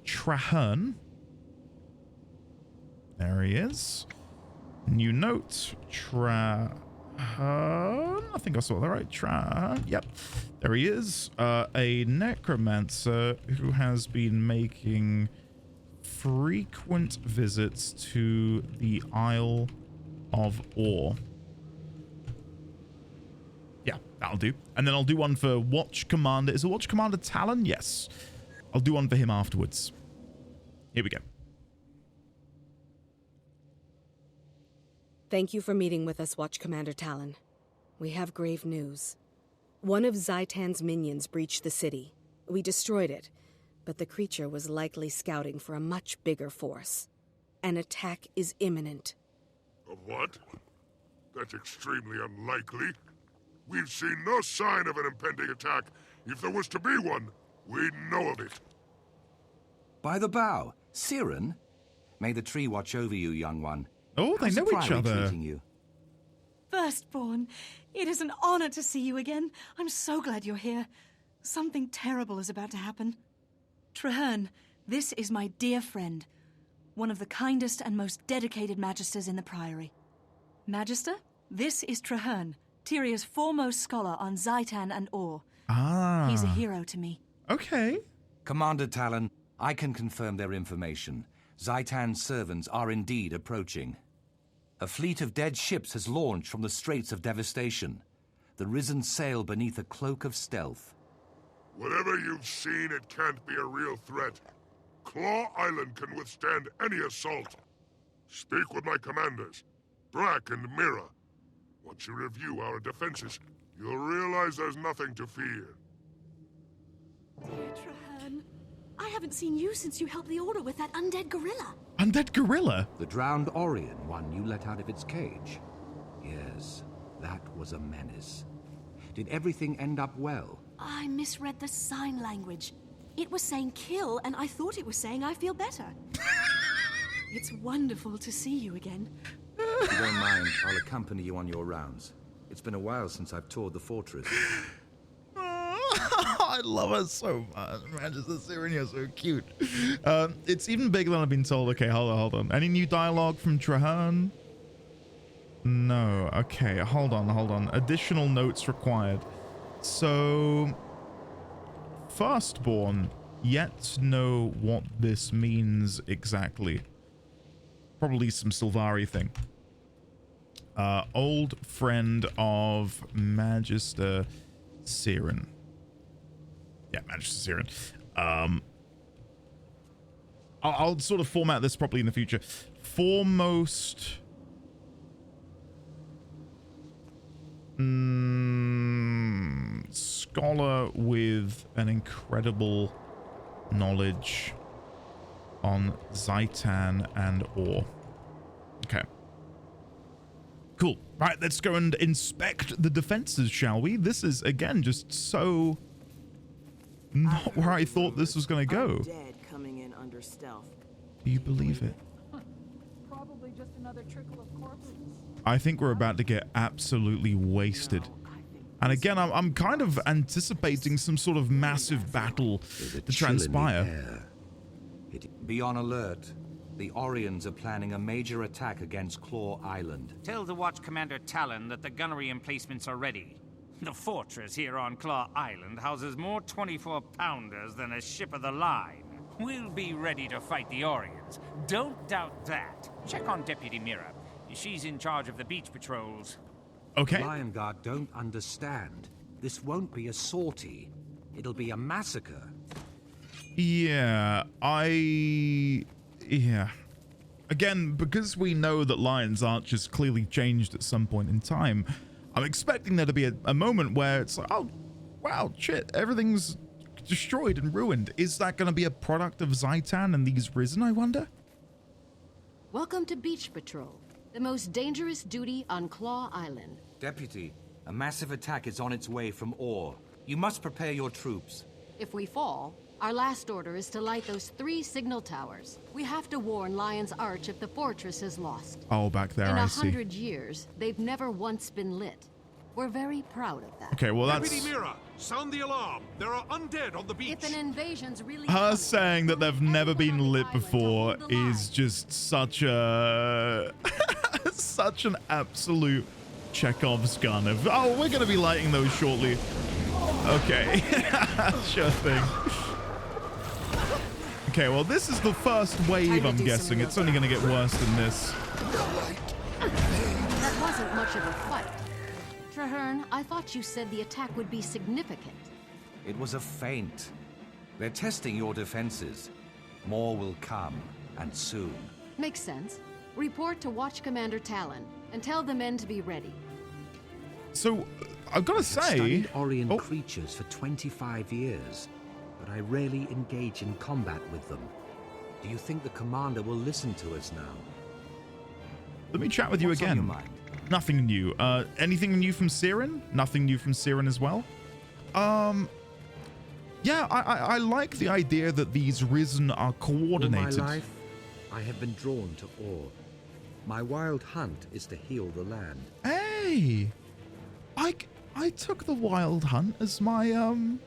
Traherne. There he is. New note. Traherne. I think I saw that right. Traherne. Yep. There he is. A necromancer who has been making frequent visits to the Isle of Ore. Yeah, that'll do. And then I'll do one for Watch Commander. Is it Watch Commander Talon? Yes. I'll do one for him afterwards. Here we go. Thank you for meeting with us, Watch Commander Talon. We have grave news. One of Zaitan's minions breached the city. We destroyed it, but the creature was likely scouting for a much bigger force. An attack is imminent. A what? That's extremely unlikely. We've seen no sign of an impending attack. If there was to be one, we'd know of it. By the bow, Siren? May the tree watch over you, young one. Oh, they know each other. You? Firstborn, it is an honor to see you again. I'm so glad you're here. Something terrible is about to happen. Traherne, this is my dear friend, one of the kindest and most dedicated magisters in the Priory. Magister, this is Traherne, Tyria's foremost scholar on Zaitan and Ore. Ah. He's a hero to me. Okay. Commander Talon, I can confirm their information. Zaitan's servants are indeed approaching. A fleet of dead ships has launched from the Straits of Devastation. The Risen sail beneath a cloak of stealth. Whatever you've seen, it can't be a real threat. Claw Island can withstand any assault. Speak with my commanders, Brack and Mira. Once you review our defenses, you'll realize there's nothing to fear. Dear Traherne, I haven't seen you since you helped the Order with that undead gorilla. Undead gorilla? The drowned Orion one you let out of its cage. Yes, that was a menace. Did everything end up well? I misread the sign language. It was saying kill, and I thought it was saying I feel better. It's wonderful to see you again. If you don't mind, I'll accompany you on your rounds. It's been a while since I've toured the fortress. I love her so much. Magister Siren, you're so cute. It's even bigger than I've been told. Okay, hold on. Any new dialogue from Traherne? No. Okay, hold on. Additional notes required. So, Firstborn, yet to know what this means exactly. Probably some Sylvari thing. Old friend of Magister Siren. Yeah, Manchester Siren. I'll sort of format this properly in the future. Foremost. Scholar with an incredible knowledge on Zhaitan and Ore. Okay. Cool. Right, let's go and inspect the defenses, shall we? This is, again, just so not where I thought this was going to go. Dead coming in under stealth. Do you believe it? Probably just another trickle of corpses. I think we're about to get absolutely wasted. And again, I'm kind of anticipating some sort of massive battle to transpire. Be on alert. The Orions are planning a major attack against Claw Island. Tell the Watch Commander Talon that the gunnery emplacements are ready. The fortress here on Claw Island houses more 24-pounders than a ship of the line. We'll be ready to fight the Orions. Don't doubt that. Check on Deputy Mira. She's in charge of the beach patrols. Okay. Lion Guard don't understand. This won't be a sortie. It'll be a massacre. Yeah, yeah. Again, because we know that Lion's Arch has clearly changed at some point in time, I'm expecting there to be a moment where it's like, oh, wow, shit, everything's destroyed and ruined. Is that going to be a product of Zhaitan and these Risen, I wonder? Welcome to Beach Patrol, the most dangerous duty on Claw Island. Deputy, a massive attack is on its way from Ore. You must prepare your troops. If we fall, our last order is to light those 3 signal towers. We have to warn Lion's Arch if the fortress is lost. Oh, back there, I see. In 100 years, they've never once been lit. We're very proud of that. Okay, well that's... Deputy Mira, sound the alarm. There are undead on the beach. If an invasion's really her saying that they've never been lit before is just such a... such an absolute Chekhov's gun of, oh, we're going to be lighting those shortly. Okay, sure thing. Okay, well, this is the first wave, I'm guessing. It's only going to get worse than this. That wasn't much of a fight. Traherne, I thought you said the attack would be significant. It was a feint. They're testing your defenses. More will come, and soon. Makes sense. Report to Watch Commander Talon, and tell the men to be ready. So, I've got to say... I've studied Orion creatures for 25 years, but I rarely engage in combat with them. Do you think the commander will listen to us now? Let me chat with you again. On your mind? Nothing new. Anything new from Siren? Nothing new from Siren as well? Yeah, I like the idea that these Risen are coordinated. All my life, I have been drawn to Ore. My wild hunt is to heal the land. Hey! I took the wild hunt as my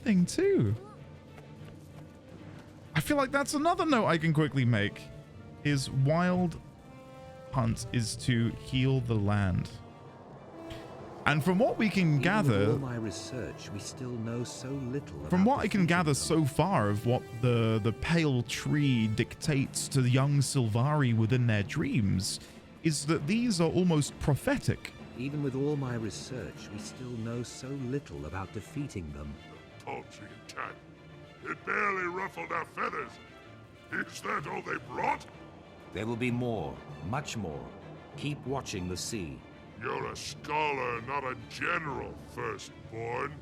thing too. I feel like that's another note I can quickly make. Is wild hunt is to heal the land. And from what we can gather, with all my research, we still know so little. From what I can gather so far of what the pale tree dictates to the young Sylvari within their dreams, is that these are almost prophetic. Even with all my research, we still know so little about defeating them. The paltry attack. It barely ruffled our feathers. Is that all they brought? There will be more, much more. Keep watching the sea. You're a scholar, not a general, firstborn.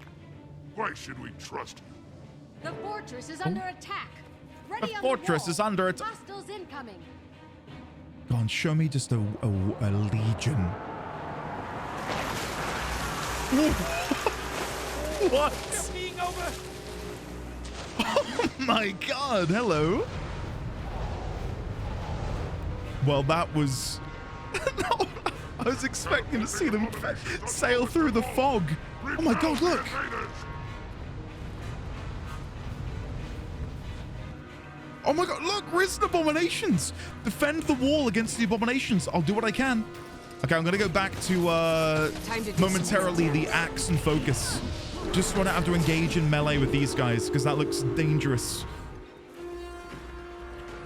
Why should we trust you? The fortress is under attack. Ready The on fortress the wall. is under attack. Hostiles incoming. Go on, show me just a legion. What? Oh my god, hello. Well, that was... No, I was expecting to see them sail through the fog. Oh my god, look. Oh my god, look, Risen abominations. Defend the wall against the abominations. I'll do what I can. Okay, I'm going to go back to momentarily the axe and focus. Just want to have to engage in melee with these guys because that looks dangerous.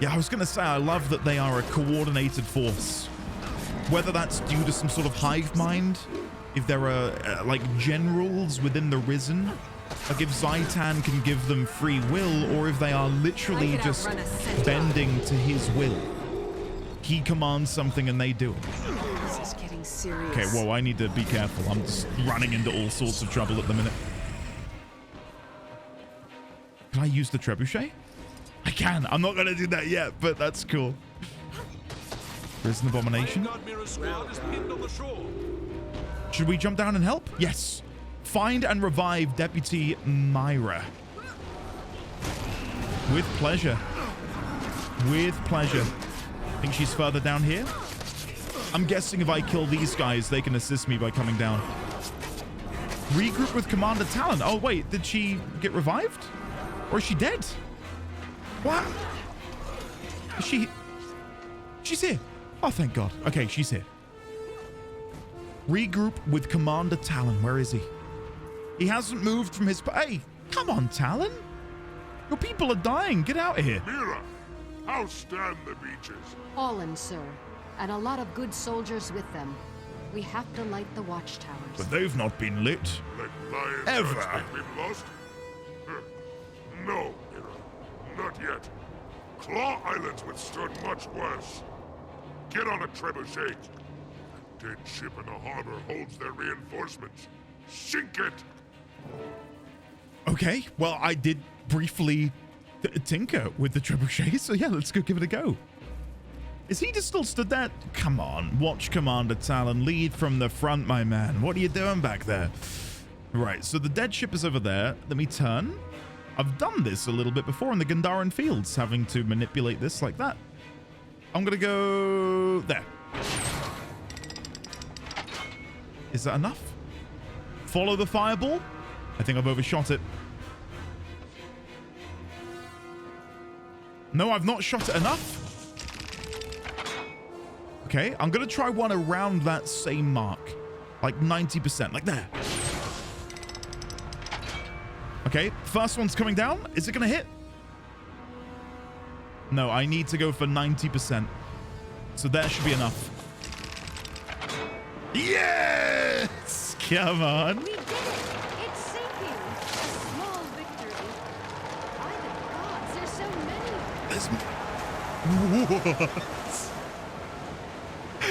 Yeah, I was going to say, I love that they are a coordinated force. Whether that's due to some sort of hive mind if there are like generals within the Risen, like if Zaitan can give them free will, or if they are literally just bending to his will. He commands something and they do it. This is getting serious. Okay, whoa, I need to be careful. I'm just running into all sorts of trouble at the minute. Can I use the trebuchet? I can. I'm not going to do that yet, but that's cool. There's an abomination. Should we jump down and help? Yes. Find and revive Deputy Myra. With pleasure. With pleasure. I think she's further down here. I'm guessing if I kill these guys, they can assist me by coming down. Regroup with Commander Talon. Oh, wait. Did she get revived? Or is she dead? What? Is she... She's here. Oh, thank God. Okay, she's here. Regroup with Commander Talon. Where is he? He hasn't moved from his... Hey, come on, Talon. Your people are dying. Get out of here. Mira, how stand the beaches? Fallen, sir. And a lot of good soldiers with them. We have to light the watchtowers. But they've not been lit. Like lions Ever. We've lost? No, Mira. Not yet. Claw Island's withstood much worse. Get on a trebuchet. That dead ship in the harbor holds their reinforcements. Sink it! Okay, well, I did briefly tinker with the trebuchet, so yeah, let's go give it a go. Is he just still stood there? Come on, watch Commander Talon, lead from the front, my man. What are you doing back there? Right, so the dead ship is over there. Let me turn. I've done this a little bit before in the Gandharan fields, having to manipulate this like that. I'm gonna go there. Is that enough? Follow the fireball. I think I've overshot it. No, I've not shot it enough. Okay, I'm gonna try one around that same mark. Like 90%, like there. Okay, first one's coming down. Is it gonna hit? No, I need to go for 90%. So there should be enough. Yes! Come on. We did it! It's sinking! A small victory. By the gods, there's so many!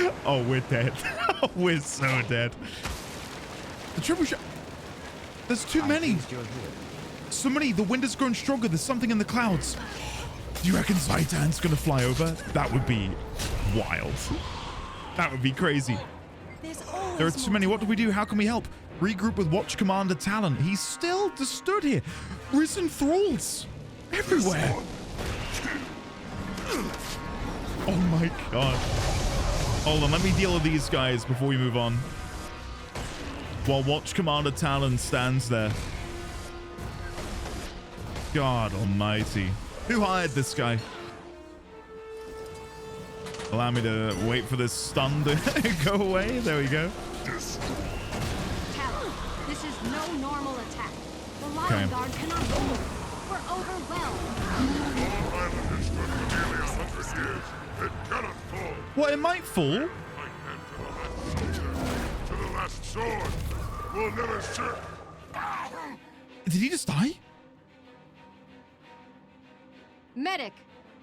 What? Oh, we're dead. We're so dead. The triple shot. There's too many. So many. The wind has grown stronger. There's something in the clouds. Do you reckon Zaitan's gonna fly over? That would be wild. That would be crazy. There are too many. What do we do? How can we help? Regroup with Watch Commander Talon. He's still just stood here. Risen thralls everywhere. Oh my God. Hold on, let me deal with these guys before we move on. While Watch Commander Talon stands there. God almighty. Who hired this guy? Allow me to wait for this stun to go away. There we go. Talon, this is no normal attack. The Lion Guard cannot move. We're overwhelmed. Island has stood for nearly 100 years. It cannot fall. What, it might fall? To the last sword. We'll never serve. Did he just die? Medic!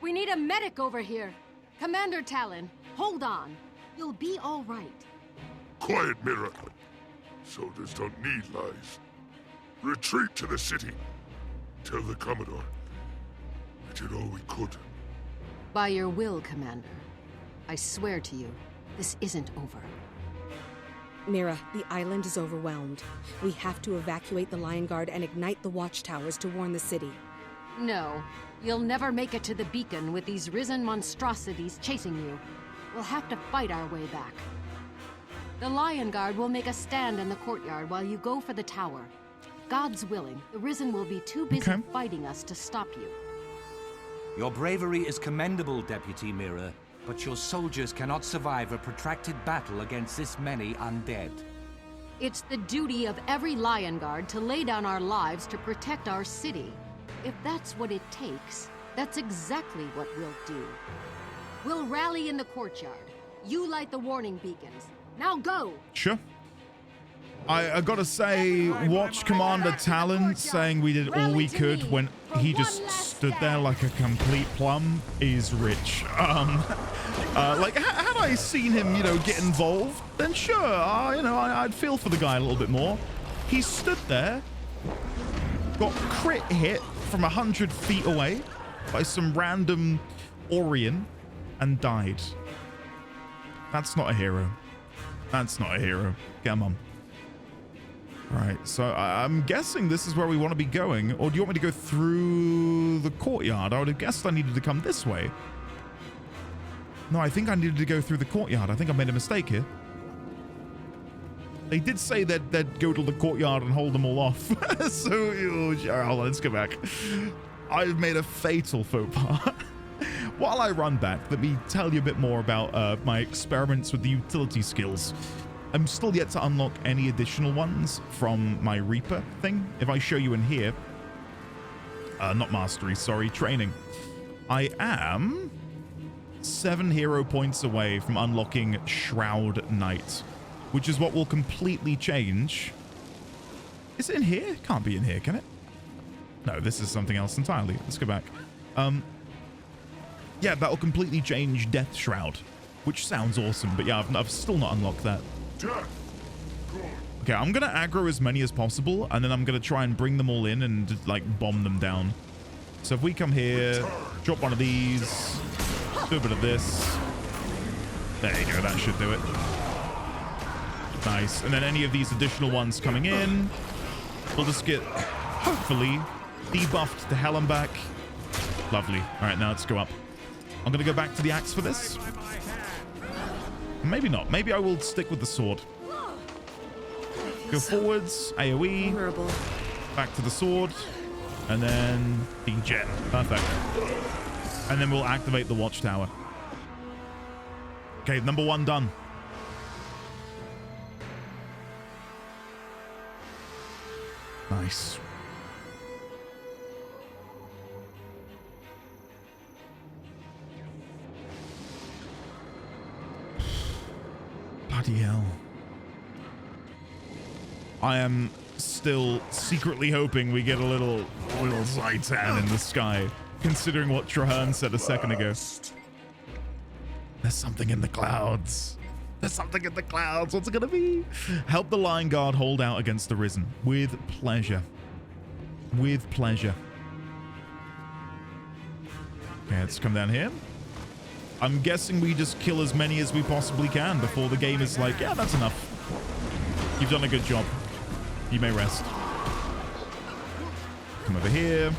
We need a medic over here. Commander Talon, hold on. You'll be all right. Quiet, Mira. Soldiers don't need lies. Retreat to the city. Tell the Commodore. We did all we could. By your will, Commander. I swear to you, this isn't over. Mira, the island is overwhelmed. We have to evacuate the Lion Guard and ignite the watchtowers to warn the city. No, you'll never make it to the beacon with these risen monstrosities chasing you. We'll have to fight our way back. The Lion Guard will make a stand in the courtyard while you go for the tower. God's willing, the Risen will be too busy fighting us to stop you. Your bravery is commendable, Deputy Mira, but your soldiers cannot survive a protracted battle against this many undead. It's the duty of every Lion Guard to lay down our lives to protect our city. If that's what it takes, that's exactly what we'll do. We'll rally in the courtyard. You light the warning beacons. Now go! Sure. I gotta say, watch Commander Talon saying we did all we could when he just stood there like a complete plum is rich. Like, had I seen him, you know, get involved, then sure, you know, I'd feel for the guy a little bit more. He stood there, got crit hit from 100 feet away by some random Orion and died. That's not a hero. That's not a hero. Come on. Right, so I'm guessing this is where we want to be going. Or do you want me to go through the courtyard? I would have guessed I needed to come this way. No, I think I needed to go through the courtyard. I think I made a mistake here. They did say that they'd go to the courtyard and hold them all off. So, hold on, let's go back. I've made a fatal faux pas. While I run back, let me tell you a bit more about my experiments with the utility skills. I'm still yet to unlock any additional ones from my Reaper thing. If I show you in here, not mastery, sorry, training. I am 7 hero points away from unlocking Shroud Knight, which is what will completely change. Is it in here? Can't be in here, can it? No, this is something else entirely. Let's go back. Yeah, that'll completely change Death Shroud, which sounds awesome, but yeah, I've still not unlocked that. Okay, I'm gonna aggro as many as possible, and then I'm gonna try and bring them all in and like bomb them down. So if we come here, drop one of these, do a bit of this. There you go, that should do it. Nice. And then any of these additional ones coming in, we'll just get, hopefully, debuffed to hell and back. Lovely. All right, now let's go up. I'm gonna go back to the axe for this. Maybe not. Maybe I will stick with the sword. Go forwards, AoE, back to the sword, and then degen. Perfect. And then we'll activate the watchtower. Okay, number 1 done. Nice. Bloody hell. I am still secretly hoping we get a little Zaitan in the sky, considering what Traherne said a second ago. There's something in the clouds. There's something in the clouds. What's it gonna be? Help the Lion Guard hold out against the Risen. With pleasure. With pleasure. Okay, let's come down here. I'm guessing we just kill as many as we possibly can before the game is like, yeah, that's enough. You've done a good job. You may rest. Come over here.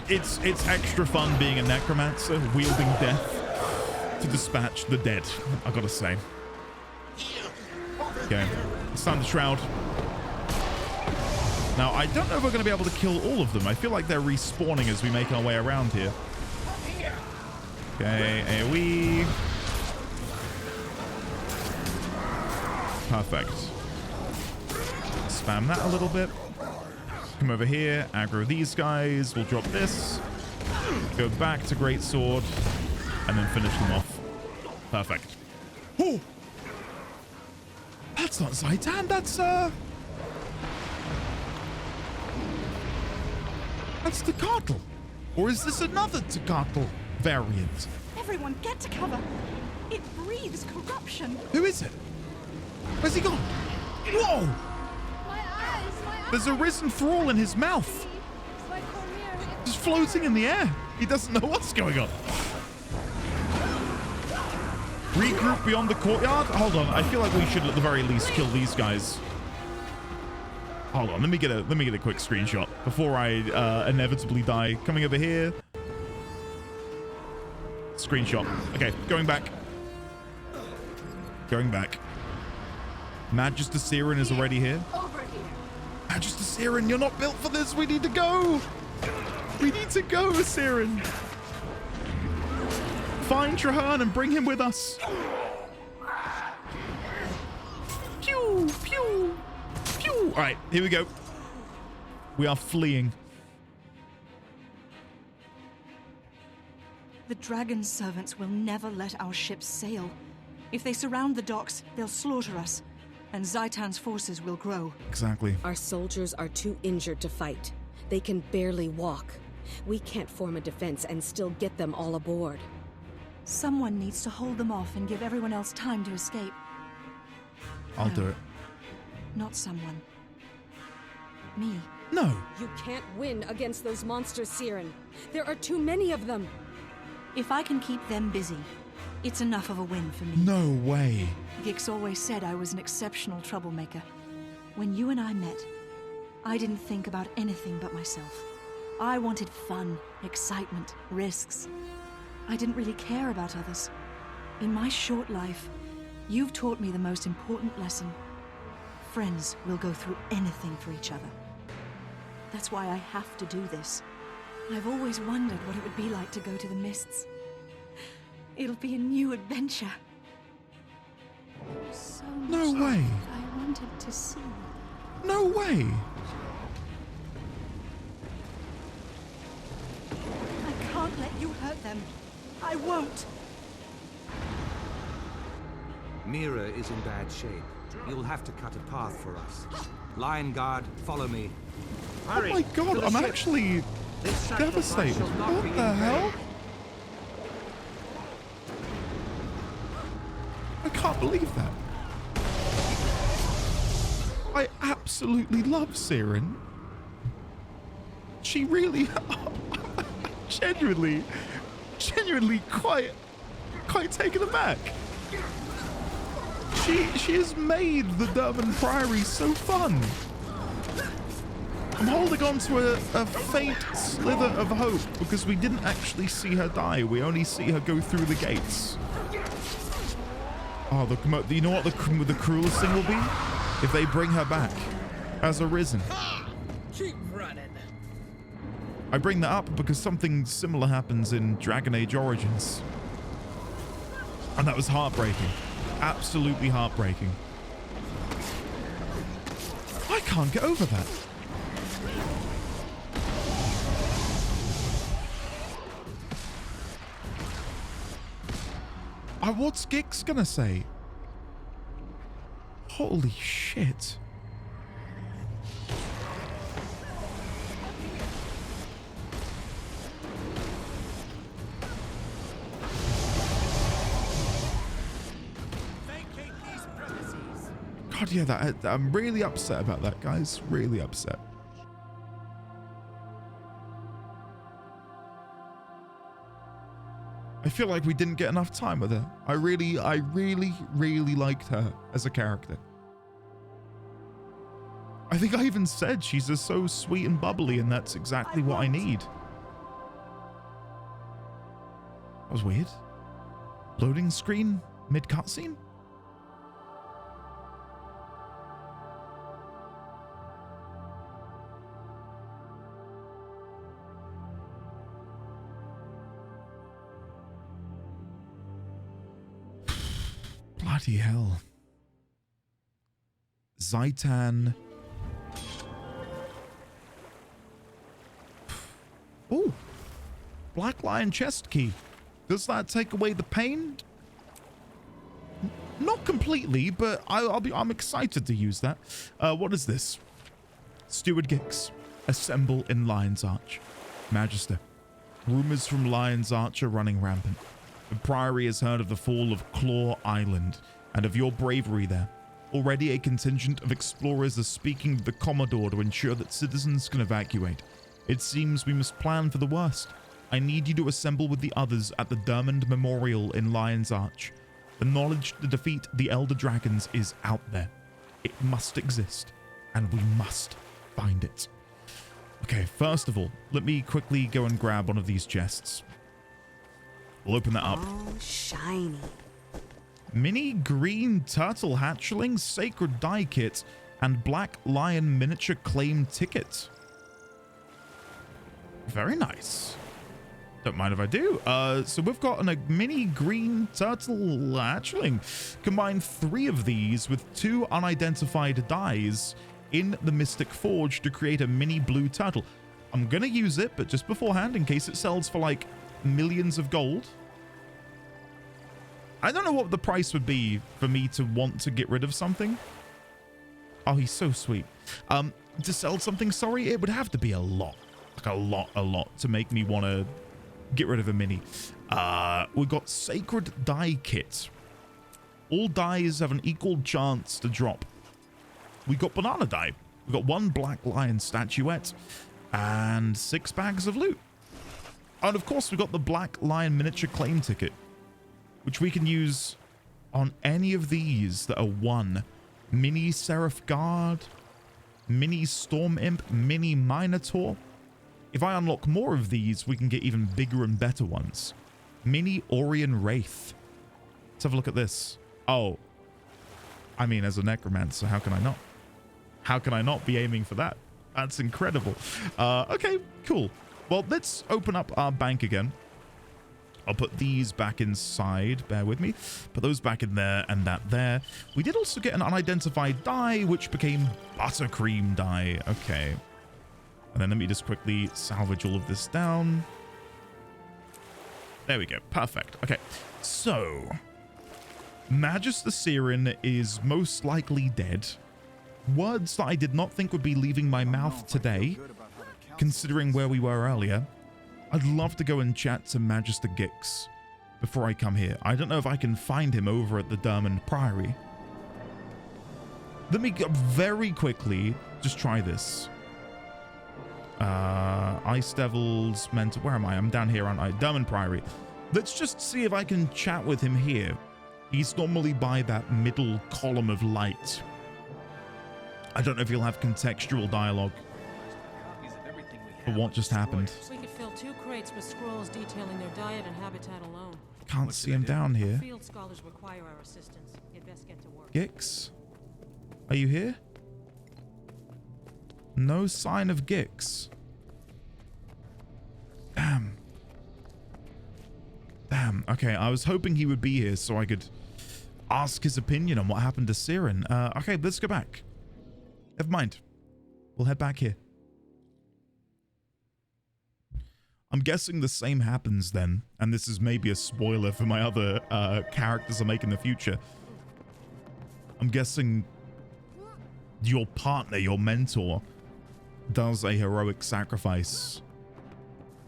It's extra fun being a necromancer, wielding death to dispatch the dead, I gotta say. Okay, it's time to shroud. Now, I don't know if we're going to be able to kill all of them. I feel like they're respawning as we make our way around here. Okay, AoE. Perfect. Spam that a little bit. Come over here, aggro these guys. We'll drop this. Go back to Greatsword. And then finish them off. Perfect. Oh! That's not Zaitan, that's Tequatl. Or is this another Tequatl variant? Everyone get to cover. It breathes corruption. Who is it? Where's he gone? Whoa! There's a risen thrall in his mouth. Just floating in the air. He doesn't know what's going on. Regroup beyond the courtyard? Hold on. I feel like we should at the very least kill these guys. Hold on. Let me get a quick screenshot before I inevitably die. Coming over here. Screenshot. Okay, going back. Going back. Magister Siren is already here. Magister Siren, you're not built for this. We need to go. We need to go, Siren. Find Traherne and bring him with us. Pew, pew, pew. All right, here we go. We are fleeing. The dragon servants will never let our ships sail. If they surround the docks, they'll slaughter us, and Zaitan's forces will grow. Exactly. Our soldiers are too injured to fight. They can barely walk. We can't form a defense and still get them all aboard. Someone needs to hold them off and give everyone else time to escape. I'll do it. Not someone. Me. No. You can't win against those monsters, Siren. There are too many of them. If I can keep them busy, it's enough of a win for me. No way. Gix always said I was an exceptional troublemaker. When you and I met, I didn't think about anything but myself. I wanted fun, excitement, risks. I didn't really care about others. In my short life, you've taught me the most important lesson. Friends will go through anything for each other. That's why I have to do this. I've always wondered what it would be like to go to the Mists. It'll be a new adventure. So No way. I wanted to see. No way. I can't let you hurt them. I won't. Mira is in bad shape. You'll have to cut a path for us. Lion Guard, follow me. Oh my god, I'm actually devastated. What the hell? I can't believe that. I absolutely love Siren. She really, genuinely quite taken aback. She has made the Durmand Priory so fun. I'm holding on to a faint slither of hope because we didn't actually see her die. We only see her go through the gates. Oh, you know what the cruelest thing will be? If they bring her back as Arisen. Keep running. I bring that up because something similar happens in Dragon Age Origins. And that was heartbreaking. Absolutely heartbreaking. I can't get over that. What's Gix gonna say? Holy shit. God, yeah, I'm really upset about that, guys. Really upset. I feel like we didn't get enough time with her. I really liked her as a character. I think I even said she's just so sweet and bubbly, and that's exactly what I need. That was weird. Loading screen mid cutscene? Bloody hell. Zaitan. Oh, Black Lion chest key. Does that take away the pain? Not completely, but I'm excited to use that. What is this? Steward Gix. Assemble in Lion's Arch. Magister. Rumors from Lion's Arch are running rampant. The Priory has heard of the fall of Claw Island and of your bravery there. Already a contingent of explorers are speaking with the Commodore to ensure that citizens can evacuate. It seems we must plan for the worst. I need you to assemble with the others at the Durmand Memorial in Lion's Arch. The knowledge to defeat the Elder Dragons is out there. It must exist, and we must find it. Okay, first of all, let me quickly go and grab one of these chests. We'll open that up. Oh, shiny. Mini green turtle hatchling sacred die kit and black lion miniature claim ticket. Very nice. Don't mind if I do. So we've got a mini green turtle hatchling. Combine 3 of these with 2 unidentified dies in the Mystic Forge to create a mini blue turtle. I'm gonna use it, but just beforehand, in case it sells for like millions of gold. I don't know what the price would be for me to want to get rid of something. Oh, he's so sweet. To sell something, sorry, it would have to be a lot. Like a lot to make me want to get rid of a mini. We've got Sacred Die Kit. All dies have an equal chance to drop. We got Banana Die. We've got 1 Black Lion statuette and 6 bags of loot. And of course, we got the Black Lion miniature claim ticket, which we can use on any of these that are 1. Mini Seraph Guard, Mini Storm Imp, Mini Minotaur. If I unlock more of these, we can get even bigger and better ones. Mini Orion Wraith. Let's have a look at this. Oh, I mean, as a necromancer, how can I not? How can I not be aiming for that? That's incredible. Okay, cool. Well, let's open up our bank again. I'll put these back inside. Bear with me. Put those back in there and that there. We did also get an unidentified die, which became buttercream die. Okay. And then let me just quickly salvage all of this down. There we go. Perfect. Okay. So, Magister Siren is most likely dead. Words that I did not think would be leaving my mouth today, considering where we were earlier. I'd love to go and chat to Magister Gix before I come here. I don't know if I can find him over at the Durmand Priory. Let me go very quickly just try this. Ice Devils, Mentor. Where am I? I'm down here, aren't I? Durmand Priory. Let's just see if I can chat with him here. He's normally by that middle column of light. I don't know if he'll have contextual dialogue for what just happened. We could fill 2 crates with scrolls detailing their diet and habitat alone. Can't see him down here. Field scholars require our assistance. You'd best get to work. Gix? Are you here? No sign of Gix. Damn. Damn. Okay, I was hoping he would be here so I could ask his opinion on what happened to Siren. Okay, let's go back. Never mind. We'll head back here. I'm guessing the same happens then, and this is maybe a spoiler for my other characters I make in the future. I'm guessing your partner, your mentor, does a heroic sacrifice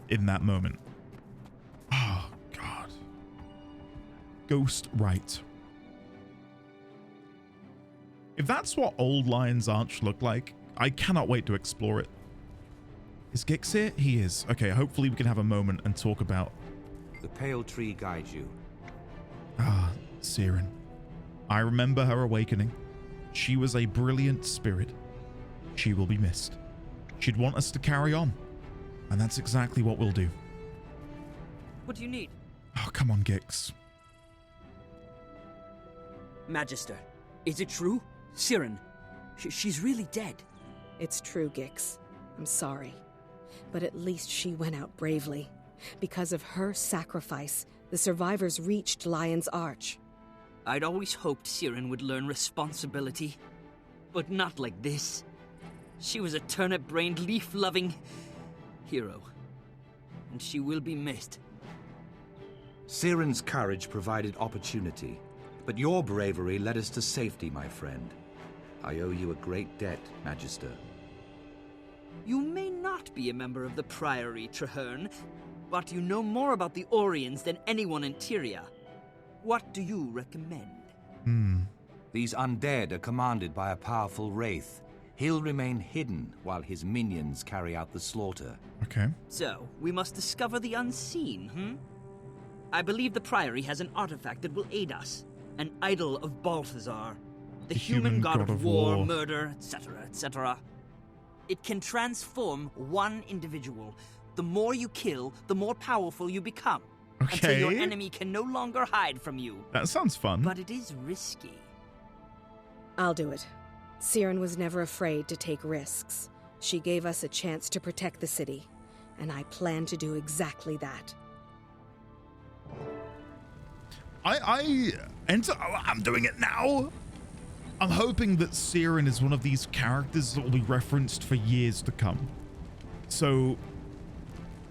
in that moment. Oh, God. Ghost Right. If that's what old Lion's Arch looked like, I cannot wait to explore it. Is Gix here? He is. Okay, hopefully we can have a moment and talk about... The pale tree guides you. Ah, Siren. I remember her awakening. She was a brilliant spirit. She will be missed. She'd want us to carry on. And that's exactly what we'll do. What do you need? Oh, come on, Gix. Magister, is it true? Siren, she's really dead. It's true, Gix. I'm sorry. But at least she went out bravely. Because of her sacrifice, the survivors reached Lion's Arch. I'd always hoped Siren would learn responsibility. But not like this. She was a turnip-brained, leaf-loving hero. And she will be missed. Siren's courage provided opportunity, but your bravery led us to safety, my friend. I owe you a great debt, Magister. You may not be a member of the Priory, Traherne, but you know more about the Orions than anyone in Tyria. What do you recommend? These undead are commanded by a powerful wraith. He'll remain hidden while his minions carry out the slaughter. Okay. So, we must discover the unseen, I believe the Priory has an artifact that will aid us. An idol of Balthazar. The human god of war, murder, etc., etc. It can transform one individual. The more you kill, the more powerful you become. Okay. Until your enemy can no longer hide from you. That sounds fun. But it is risky. I'll do it. Siren was never afraid to take risks. She gave us a chance to protect the city, and I plan to do exactly that. I'm doing it now. I'm hoping that Siren is one of these characters that will be referenced for years to come. So,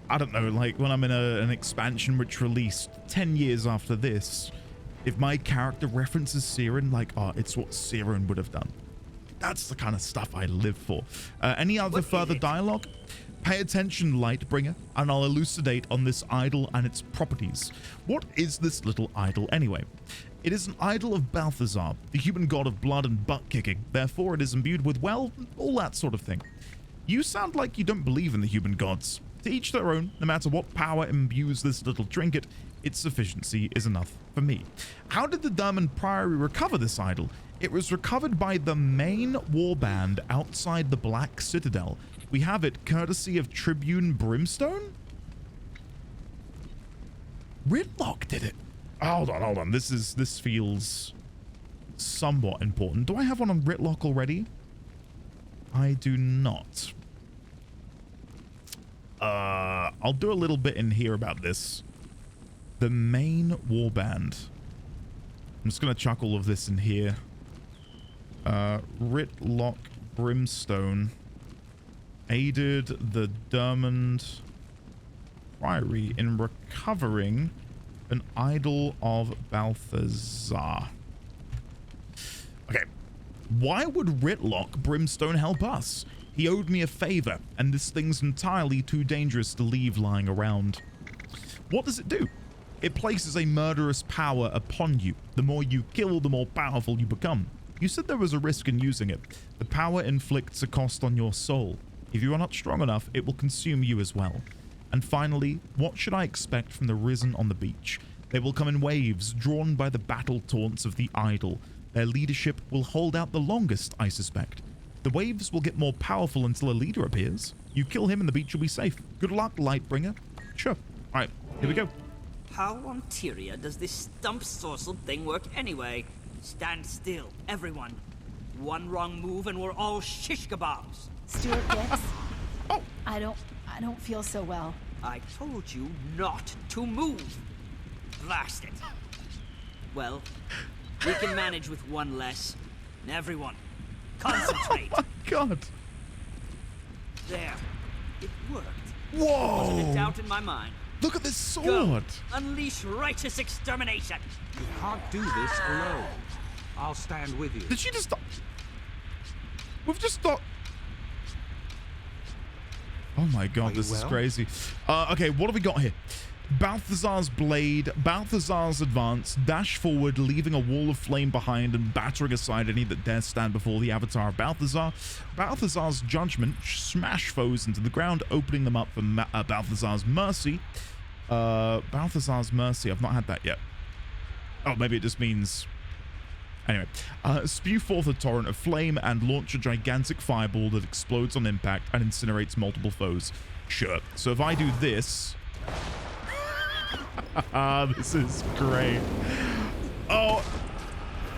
I don't know, like when I'm in an expansion which released 10 years after this, If my character references Siren, like, oh, it's what Siren would have done. That's the kind of stuff I live for. Any other further dialogue? Pay attention, Lightbringer, and I'll elucidate on this idol and its properties. What is this little idol anyway? It is an idol of Balthazar, the human god of blood and butt-kicking. Therefore, it is imbued with, well, all that sort of thing. You sound like you don't believe in the human gods. To each their own, no matter what power imbues this little trinket, its sufficiency is enough for me. How did the Durmand Priory recover this idol? It was recovered by the main warband outside the Black Citadel. We have it courtesy of Tribune Brimstone? Ritlock did it. Hold on. This feels somewhat important. Do I have one on Ritlock already? I do not. I'll do a little bit in here about this. The main warband. I'm just gonna chuck all of this in here. Ritlock Brimstone aided the Durmand Priory in recovering an idol of Balthazar. Okay. Why would Ritlock Brimstone help us? He owed me a favor, and this thing's entirely too dangerous to leave lying around. What does it do? It places a murderous power upon you. The more you kill, the more powerful you become. You said there was a risk in using it. The power inflicts a cost on your soul. If you are not strong enough, it will consume you as well. And finally, what should I expect from the Risen on the beach? They will come in waves, drawn by the battle taunts of the idol. Their leadership will hold out the longest, I suspect. The waves will get more powerful until a leader appears. You kill him and the beach will be safe. Good luck, Lightbringer. Sure. Alright, here we go. How on Tyria does this stump sorcel thing work anyway? Stand still, everyone. One wrong move and we're all shish kebabs. Stuart Dix? Oh. I don't feel so well. I told you not to move. Blast it. Well, we can manage with one less. Everyone, concentrate. Oh my god. There. It worked. Whoa. Wasn't a doubt in my mind. Look at this sword. Go. Unleash righteous extermination. You can't do this alone. I'll stand with you. Did she just stop? We've just stopped. Oh my god, this is crazy. Okay, what have we got here? Balthazar's blade, Balthazar's advance, dash forward, leaving a wall of flame behind and battering aside any that dare stand before the avatar of Balthazar. Balthazar's judgment, smash foes into the ground, opening them up for Balthazar's mercy. Balthazar's mercy, I've not had that yet. Oh, maybe it just means... Anyway, spew forth a torrent of flame and launch a gigantic fireball that explodes on impact and incinerates multiple foes. Sure. So if I do this... this is great. Oh,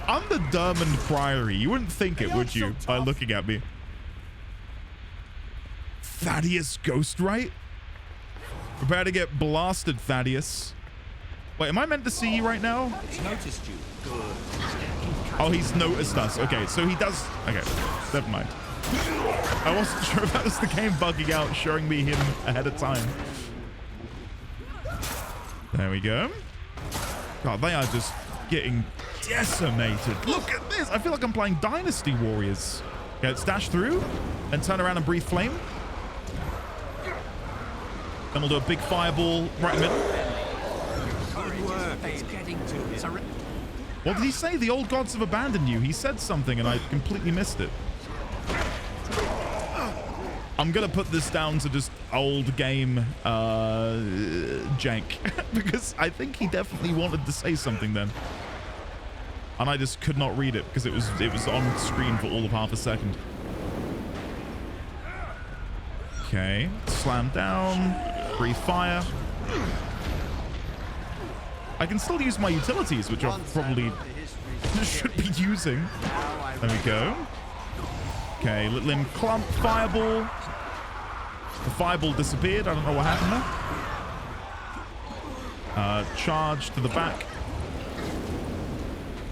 I'm the Durmand Priory. You wouldn't think it, would you, by looking at me? Thaddeus Ghostwright? Prepare to get blasted, Thaddeus. Wait, am I meant to see you right now? He's noticed you. Good. Oh, he's noticed us. Okay, so he does... Okay, never mind. I wasn't sure if that was the game bugging out, showing me him ahead of time. There we go. God, they are just getting decimated. Look at this. I feel like I'm playing Dynasty Warriors. Okay, let's dash through and turn around and breathe flame. Then we'll do a big fireball right in the middle. What did he say? The old gods have abandoned you. He said something and I completely missed it. I'm gonna put this down to just old game jank because I think he definitely wanted to say something then, and I just could not read it because it was on screen for all of half a second. Okay, slam down, breathe fire. I can still use my utilities, which I probably should be using. There we go. Okay, let him clump fireball. The fireball disappeared. I don't know what happened there. Charge to the back.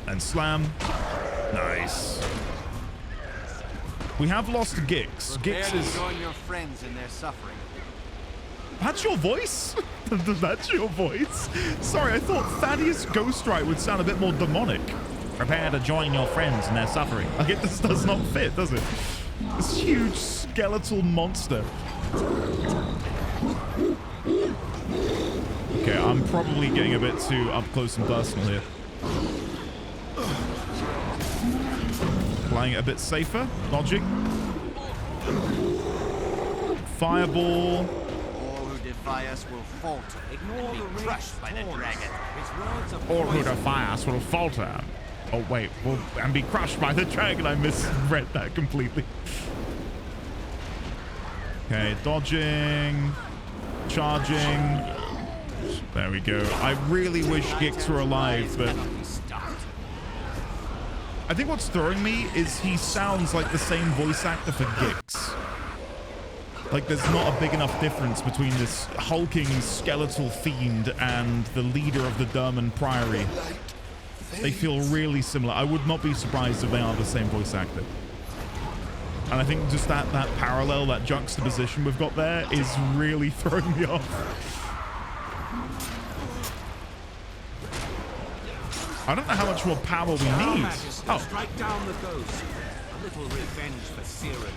And slam. Nice. We have lost Gix. Gix is... join your friends in their suffering. That's your voice? That's your voice? Sorry, I thought Thaddeus Ghostwright would sound a bit more demonic. Prepare to join your friends in their suffering. Like, this does not fit, does it? This huge skeletal monster. Okay, I'm probably getting a bit too up close and personal here. Playing it a bit safer. Dodging. Fireball. All who defy us will falter. Ignore and be crushed by the dragon. All who defy us will falter. Oh wait, and be crushed by the dragon. I misread that completely. Okay, dodging, charging. There we go. I really wish Gix were alive, but I think what's throwing me is he sounds like the same voice actor for Gix. Like, there's not a big enough difference between this hulking skeletal fiend and the leader of the Durmand Priory. They feel really similar. I would not be surprised if they are the same voice actor. And I think just that parallel, that juxtaposition we've got there is really throwing me off. I don't know how much more power we need. Oh. Strike down the ghost. A little revenge for Siren.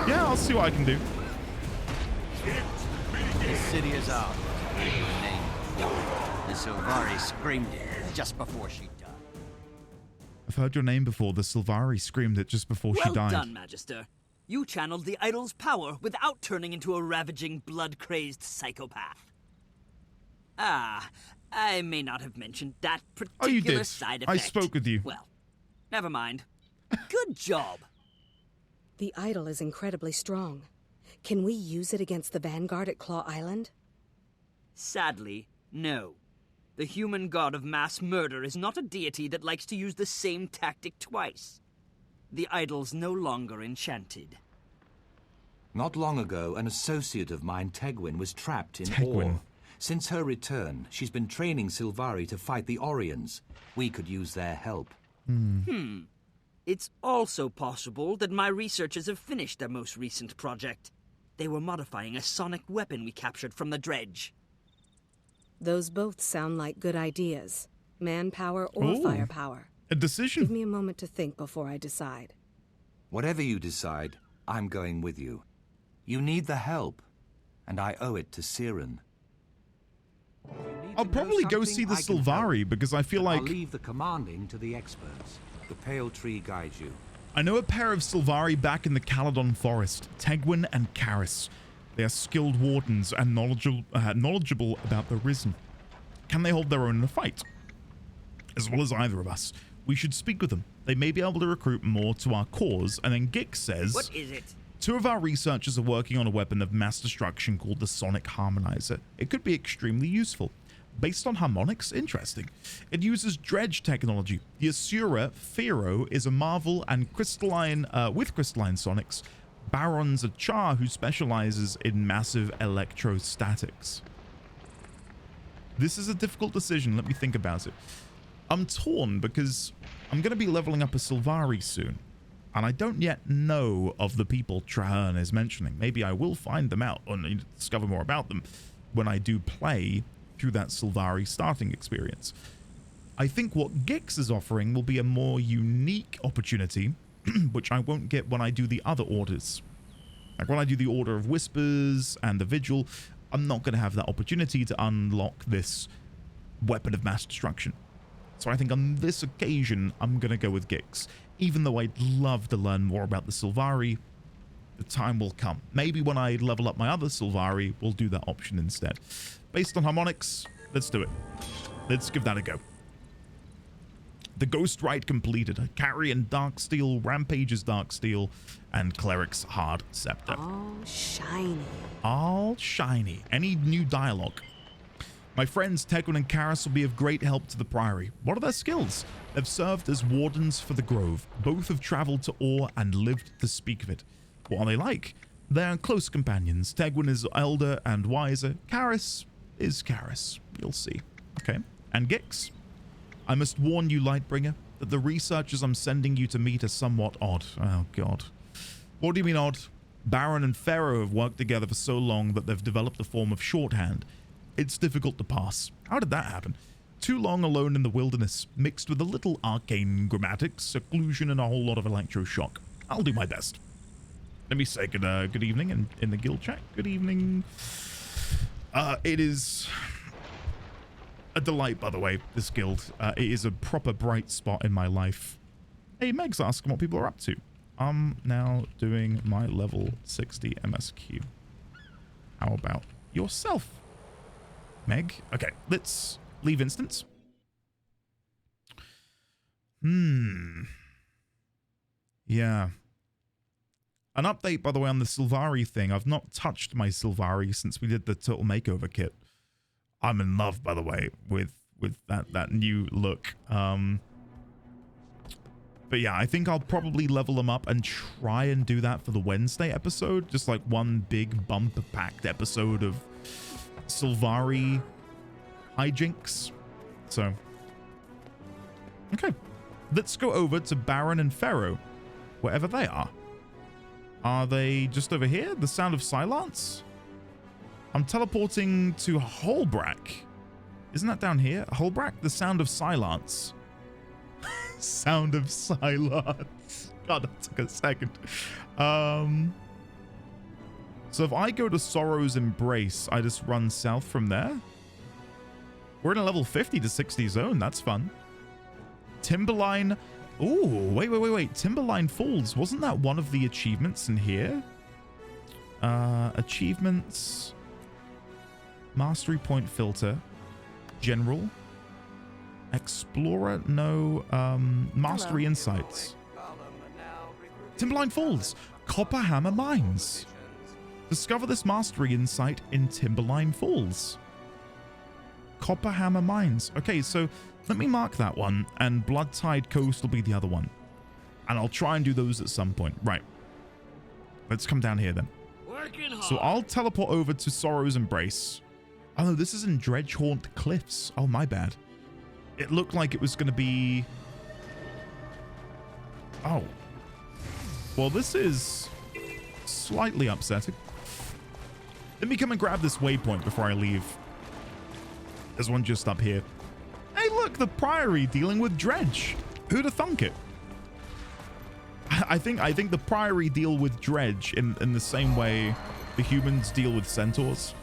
Yeah, I'll see what I can do. This city is ours. Her name. The Sylvari screamed it just before she died. I've heard your name before. The Sylvari screamed it just before she died. Well done, Magister. You channeled the idol's power without turning into a ravaging, blood-crazed psychopath. Ah, I may not have mentioned that particular side effect. I spoke with you. Well, never mind. Good job. The idol is incredibly strong. Can we use it against the Vanguard at Claw Island? Sadly, no. The human god of mass murder is not a deity that likes to use the same tactic twice. The idol's no longer enchanted. Not long ago, an associate of mine, Tegwin, was trapped in Tegwin. Ore. Since her return, she's been training Sylvari to fight the Orions. We could use their help. It's also possible that my researchers have finished their most recent project. They were modifying a sonic weapon we captured from the dredge. Those both sound like good ideas. Manpower or firepower. A decision. Give me a moment to think before I decide. Whatever you decide, I'm going with you. You need the help, and I owe it to Siren. I'll probably go see the Sylvari because I feel like I'll leave the commanding to the experts. The pale tree guides you. I know a pair of Sylvari back in the Caledon Forest, Tegwin and Karis. They are skilled wardens and knowledgeable about the Risen. Can they hold their own in a fight? As well as either of us. We should speak with them. They may be able to recruit more to our cause. And then Gix says, What is it? 2 of our researchers are working on a weapon of mass destruction called the Sonic Harmonizer. It could be extremely useful. Based on harmonics? Interesting. It uses dredge technology. The Asura Pharaoh is a marvel and crystalline, with crystalline sonics. Baron's a Char who specializes in massive electrostatics. This is a difficult decision. Let me think about it. I'm torn because I'm going to be leveling up a Sylvari soon. And I don't yet know of the people Traherne is mentioning. Maybe I will find them out or discover more about them when I do play through that Sylvari starting experience. I think what Gix is offering will be a more unique opportunity, which I won't get when I do the other orders. Like when I do the Order of Whispers and the Vigil, I'm not going to have that opportunity to unlock this weapon of mass destruction. So I think on this occasion, I'm going to go with Gix. Even though I'd love to learn more about the Sylvari, the time will come. Maybe when I level up my other Sylvari, we'll do that option instead. Based on harmonics, let's do it. Let's give that a go. The Ghost Rite completed. Carrion Darksteel, Rampage's Darksteel, and Cleric's Hard Scepter. All shiny. All shiny. Any new dialogue? My friends Tegwin and Karis will be of great help to the Priory. What are their skills? They've served as wardens for the Grove. Both have traveled to Ore and lived to speak of it. What are they like? They are close companions. Tegwin is elder and wiser. Karis is Karis. You'll see. Okay. And Gix? I must warn you, Lightbringer, that the researchers I'm sending you to meet are somewhat odd. Oh, God. What do you mean odd? Baron and Pharaoh have worked together for so long that they've developed a form of shorthand. It's difficult to pass. How did that happen? Too long alone in the wilderness, mixed with a little arcane grammatics, seclusion, and a whole lot of electroshock. I'll do my best. Let me say good evening in the guild chat. Good evening. It is a delight, by the way, this guild. It is a proper bright spot in my life. Hey, Meg's asking what people are up to. I'm now doing my level 60 MSQ. How about yourself, Meg? Okay, let's leave instance. Yeah. An update, by the way, on the Sylvari thing. I've not touched my Sylvari since we did the Turtle Makeover kit. I'm in love, by the way, with that new look. But yeah, I think I'll probably level them up and try and do that for the Wednesday episode. Just like one big bumper-packed episode of Sylvari hijinks. So, okay. Let's go over to Baron and Pharaoh, wherever they are. Are they just over here? The Sound of Silence? I'm teleporting to Holbrack. Isn't that down here? Holbrack? The Sound of Silence. Sound of Silence. God, that took a second. So if I go to Sorrow's Embrace, I just run south from there. We're in a level 50 to 60 zone. That's fun. Timberline. Ooh, wait. Timberline Falls. Wasn't that one of the achievements in here? Achievements. Mastery point filter. General. Explorer. No. Mastery insights. Timberline Falls. Copperhammer Mines. Discover this mastery insight in Timberline Falls. Copperhammer Mines. Okay, so let me mark that one, and Blood Tide Coast will be the other one. And I'll try and do those at some point. Right. Let's come down here then. So I'll teleport over to Sorrow's Embrace. Oh no, this is in Dredgehaunt Cliffs. Oh, my bad. It looked like it was going to be... Oh. Well, this is slightly upsetting. Let me come and grab this waypoint before I leave. There's one just up here. Hey, look, the Priory dealing with Dredge. Who'd have thunk it? I think the Priory deal with Dredge in the same way the humans deal with centaurs.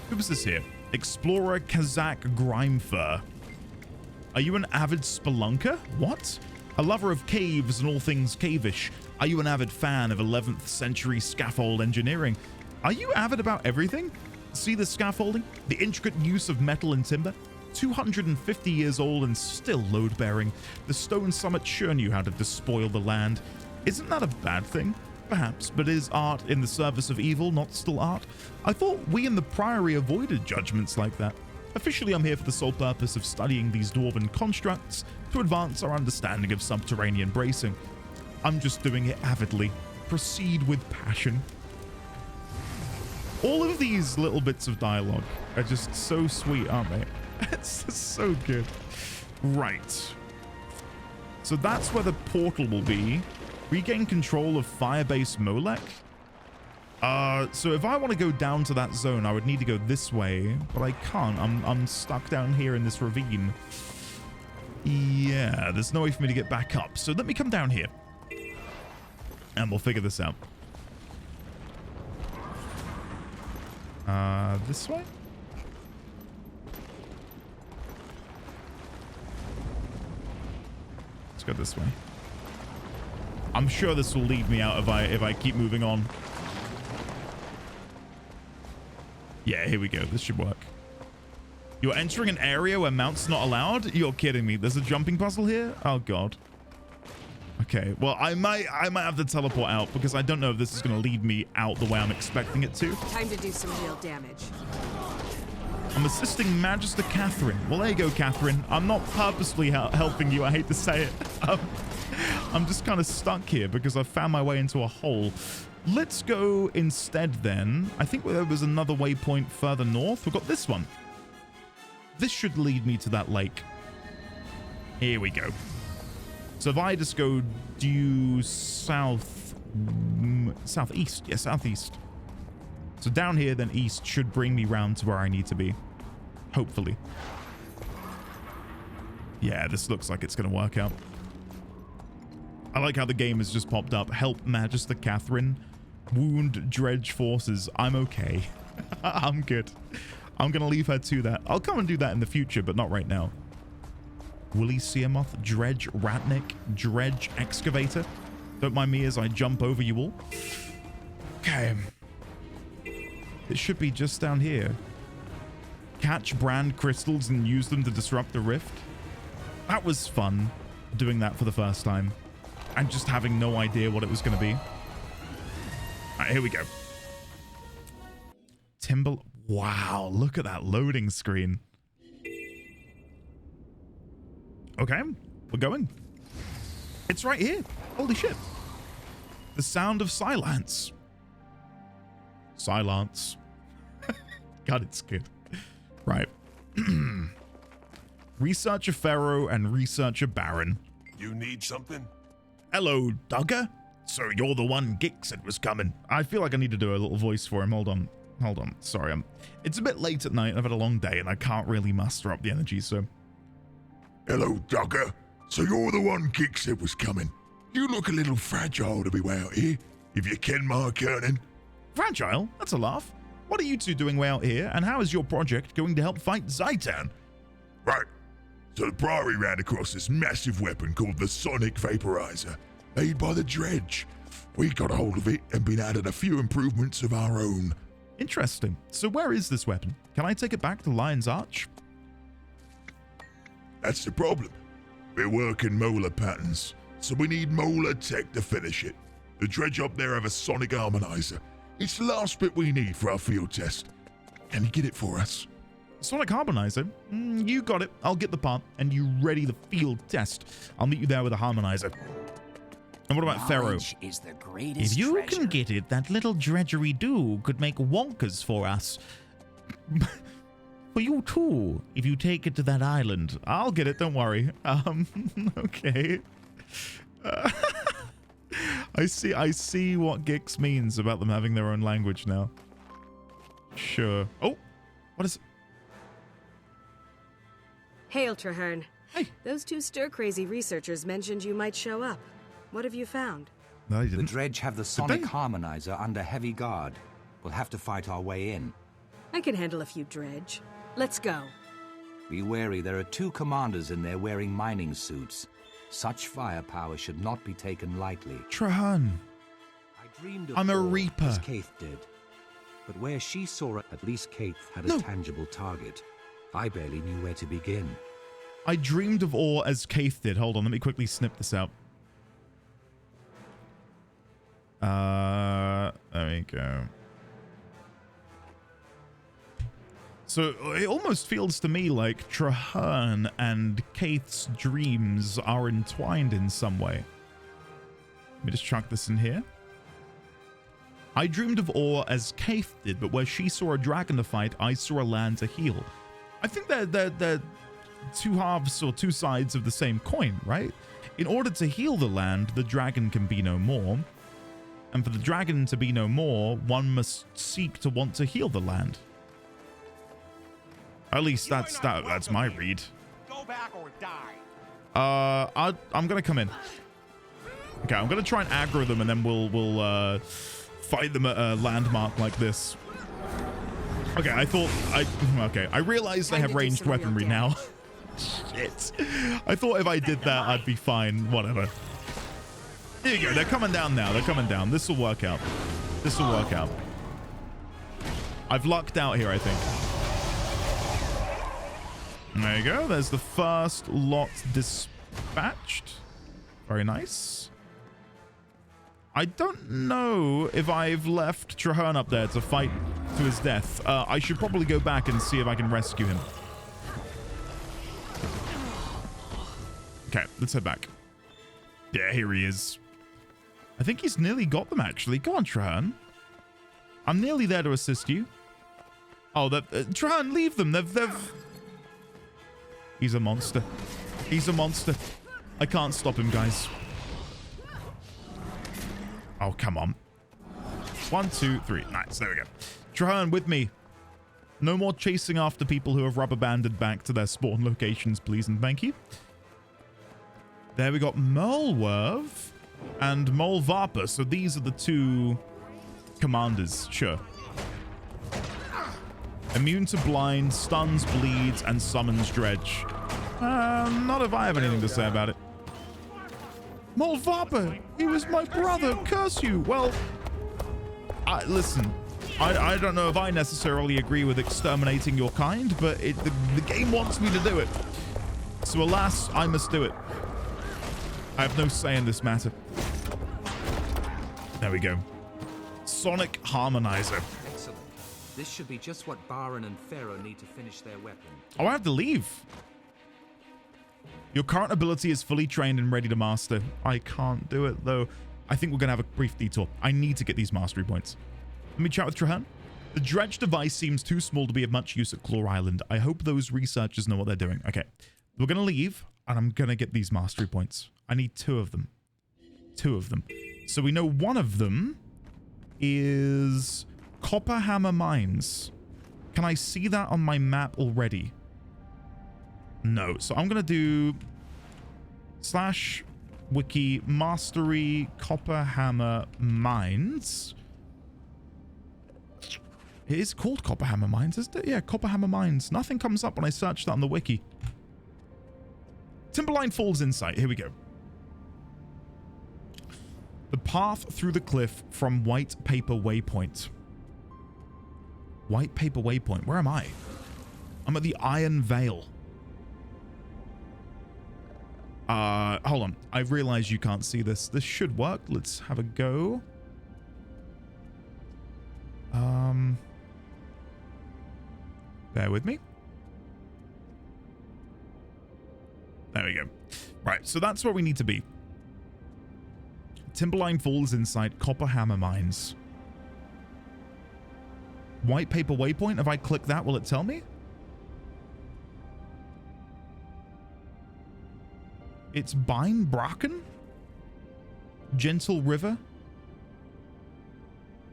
Who was this here? Explorer Kazakh Grimefur. Are you an avid spelunker? What? A lover of caves and all things cavish. Are you an avid fan of 11th century scaffold engineering? Are you avid about everything? See the scaffolding? The intricate use of metal and timber? 250 years old and still load-bearing. The stone summit sure knew how to despoil the land. Isn't that a bad thing? Perhaps, but is art in the service of evil not still art? I thought we in the Priory avoided judgments like that. Officially, I'm here for the sole purpose of studying these dwarven constructs to advance our understanding of subterranean bracing. I'm just doing it avidly. Proceed with passion. All of these little bits of dialogue are just so sweet, aren't they? It's just so good. Right. So that's where the portal will be. Regain control of Firebase Molech. So if I want to go down to that zone, I would need to go this way, but I can't. I'm stuck down here in this ravine. Yeah, there's no way for me to get back up. So let me come down here. And we'll figure this out. This way? Let's go this way. I'm sure this will lead me out if I keep moving on. Yeah, here we go. This should work. You're entering an area where mounts not allowed? You're kidding me. There's a jumping puzzle here? Oh god. Okay, well, I might have to teleport out because I don't know if this is going to lead me out the way I'm expecting it to. Time to do some real damage. I'm assisting Magister Catherine. Well, there you go, Catherine. I'm not purposely helping you. I hate to say it. I'm just kind of stuck here because I've found my way into a hole. Let's go instead then. I think there was another waypoint further north. We've got this one. This should lead me to that lake. Here we go. So if I just go due southwest, southeast. Yeah, southeast. So down here, then east should bring me round to where I need to be. Hopefully. Yeah, this looks like it's going to work out. I like how the game has just popped up. Help Magister Catherine. Wound Dredge forces. I'm okay. I'm good. I'm going to leave her to that. I'll come and do that in the future, but not right now. Woolly Seamoth, Dredge Ratnik, Dredge Excavator. Don't mind me as I jump over you all. Okay. It should be just down here. Catch brand crystals and use them to disrupt the rift. That was fun, doing that for the first time. And just having no idea what it was going to be. All right, here we go. Timber... Wow, look at that loading screen. Okay, we're going. It's right here. Holy shit. The sound of silence. Silence. God, it's good. Right. Researcher Pharaoh and Researcher Baron. You need something? Hello, Duggar. So you're the one Gix said was coming. I feel like I need to do a little voice for him. Hold on. Hold on. Sorry, it's a bit late at night. I've had a long day and I can't really muster up the energy, so... Hello, Duggar. So you're the one Gix said was coming. You look a little fragile to be way out here, if you ken my kerning. Fragile? That's a laugh. What are you two doing way out here, and how is your project going to help fight Zaitan? Right. So the Priory ran across this massive weapon called the Sonic Vaporizer, made by the Dredge. We got a hold of it and been added a few improvements of our own. Interesting. So where is this weapon? Can I take it back to Lion's Arch? That's the problem. We're working molar patterns, so we need molar tech to finish it. The Dredge up there have a Sonic Harmonizer. It's the last bit we need for our field test. Can you get it for us? Sonic Harmonizer? You got it. I'll get the part, and you ready the field test. I'll meet you there with a Harmonizer. And what about Pharaoh? Is the greatest If you treasure. can get it, that little dredgery-do could make wonkers for us. For you too, if you take it to that island. I'll get it, don't worry. Okay. I see what Gix means about them having their own language now. Sure. Oh, what is it? Hail, Traherne. Hey. Those two stir-crazy researchers mentioned you might show up. What have you found? No, the Dredge have the Sonic Harmonizer under heavy guard. We'll have to fight our way in. I can handle a few Dredge. Let's go. Be wary, there are 2 commanders in there wearing mining suits. Such firepower should not be taken lightly. Traherne. I dreamed of I'm a war, Reaper. as Kaith did. But where she saw it, at least Kaith had a tangible target. I barely knew where to begin. I dreamed of ore as Kaith did. Hold on, let me quickly snip this out. There we go. So it almost feels to me like Traherne and Kaith's dreams are entwined in some way. Let me just chuck this in here. I dreamed of ore as Kaith did, but where she saw a dragon to fight, I saw a land to heal. I think they're two halves or two sides of the same coin, right? In order to heal the land, the dragon can be no more. And for the dragon to be no more, one must seek to want to heal the land. At least that's my read. Go back or die. I'm gonna come in. Okay, I'm gonna try and aggro them, and then we'll fight them at a landmark like this. Okay, I realized I have ranged weaponry now. Shit. I thought if I did that, I'd be fine. Whatever. There you go. They're coming down now. They're coming down. This will work out. This will work out. I've lucked out here, I think. There you go. There's the first lot dispatched. Very nice. I don't know if I've left Traherne up there to fight to his death. I should probably go back and see if I can rescue him. Okay, let's head back. Yeah, here he is. I think he's nearly got them, actually. Go on, Traherne. I'm nearly there to assist you. Oh, Traherne, leave them. They've... He's a monster. He's a monster. I can't stop him, guys. Oh, come on. 1, 2, 3. Nice. There we go. Trahan, with me. No more chasing after people who have rubber banded back to their spawn locations, please and thank you. There we got Molwerv and Molvarpa. So these are the two commanders. Sure. Immune to blind, stuns, bleeds, and summons dredge. Not if I have anything to say about it. Molvarpa! He was my brother! Curse you! Well, listen. I don't know if I necessarily agree with exterminating your kind, but the game wants me to do it. So alas, I must do it. I have no say in this matter. There we go. Sonic Harmonizer. Excellent. This should be just what Baron and Pharaoh need to finish their weapon. Oh, I have to leave. Your current ability is fully trained and ready to master. I can't do it, though. I think we're going to have a brief detour. I need to get these mastery points. Let me chat with Trahan. The dredge device seems too small to be of much use at Claw Island. I hope those researchers know what they're doing. Okay, we're going to leave, and I'm going to get these mastery points. I need 2 of them. 2 of them. So we know one of them is Copperhammer Mines. Can I see that on my map already? No. So I'm going to do /wiki mastery Copperhammer Mines. It is called Copperhammer Mines, isn't it? Yeah, Copperhammer Mines. Nothing comes up when I search that on the wiki. Timberline Falls Insight. Here we go. The path through the cliff from White Paper Waypoint. White Paper Waypoint. Where am I? I'm at the Iron Veil. Hold on. I realize you can't see this. This should work. Let's have a go. Bear with me. There we go. Right, so that's where we need to be. Timberline Falls inside Copperhammer Mines. White Paper Waypoint. If I click that, will it tell me? It's Bine Bracken? Gentle River?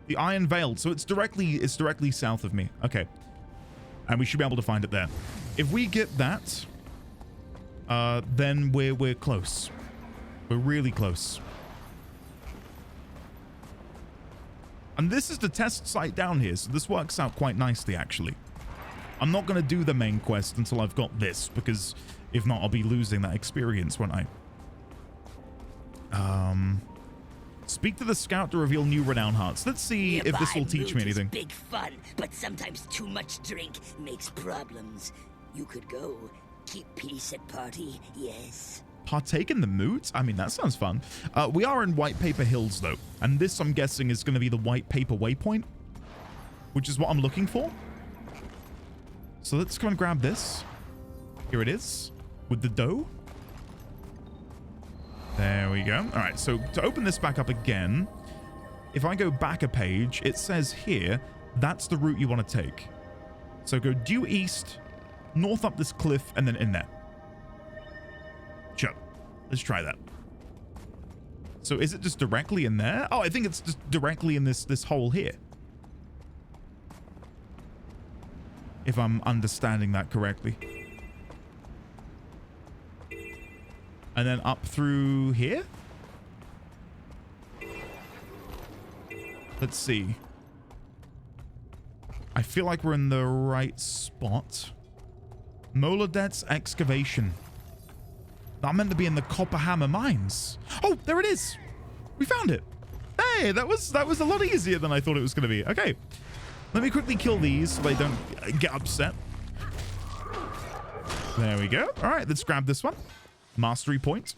The Iron Veil. So it's directly south of me. Okay. And we should be able to find it there. If we get that, then we're close. We're really close. And this is the test site down here, so this works out quite nicely, actually. I'm not going to do the main quest until I've got this, because if not, I'll be losing that experience, won't I? Speak to the scout to reveal new renown hearts. Let's see if this will teach me anything. Big fun, but sometimes too much drink makes problems. You could go. Keep peace at party, yes. Partake in the moot? I mean, that sounds fun. We are in White Paper Hills, though. And this, I'm guessing, is going to be the White Paper Waypoint, which is what I'm looking for. So let's come and grab this. Here it is, with the dough. There we go. All right, so to open this back up again, if I go back a page, it says here, that's the route you want to take. So go due east, north up this cliff, and then in there. Sure. Let's try that. So is it just directly in there? Oh, I think it's just directly in this hole here. If I'm understanding that correctly. And then up through here? Let's see. I feel like we're in the right spot. Molodet's excavation. That meant to be in the Copperhammer Mines. Oh, there it is. We found it. Hey, that was a lot easier than I thought it was going to be. Okay. Let me quickly kill these so they don't get upset. There we go. All right, let's grab this one. Mastery point.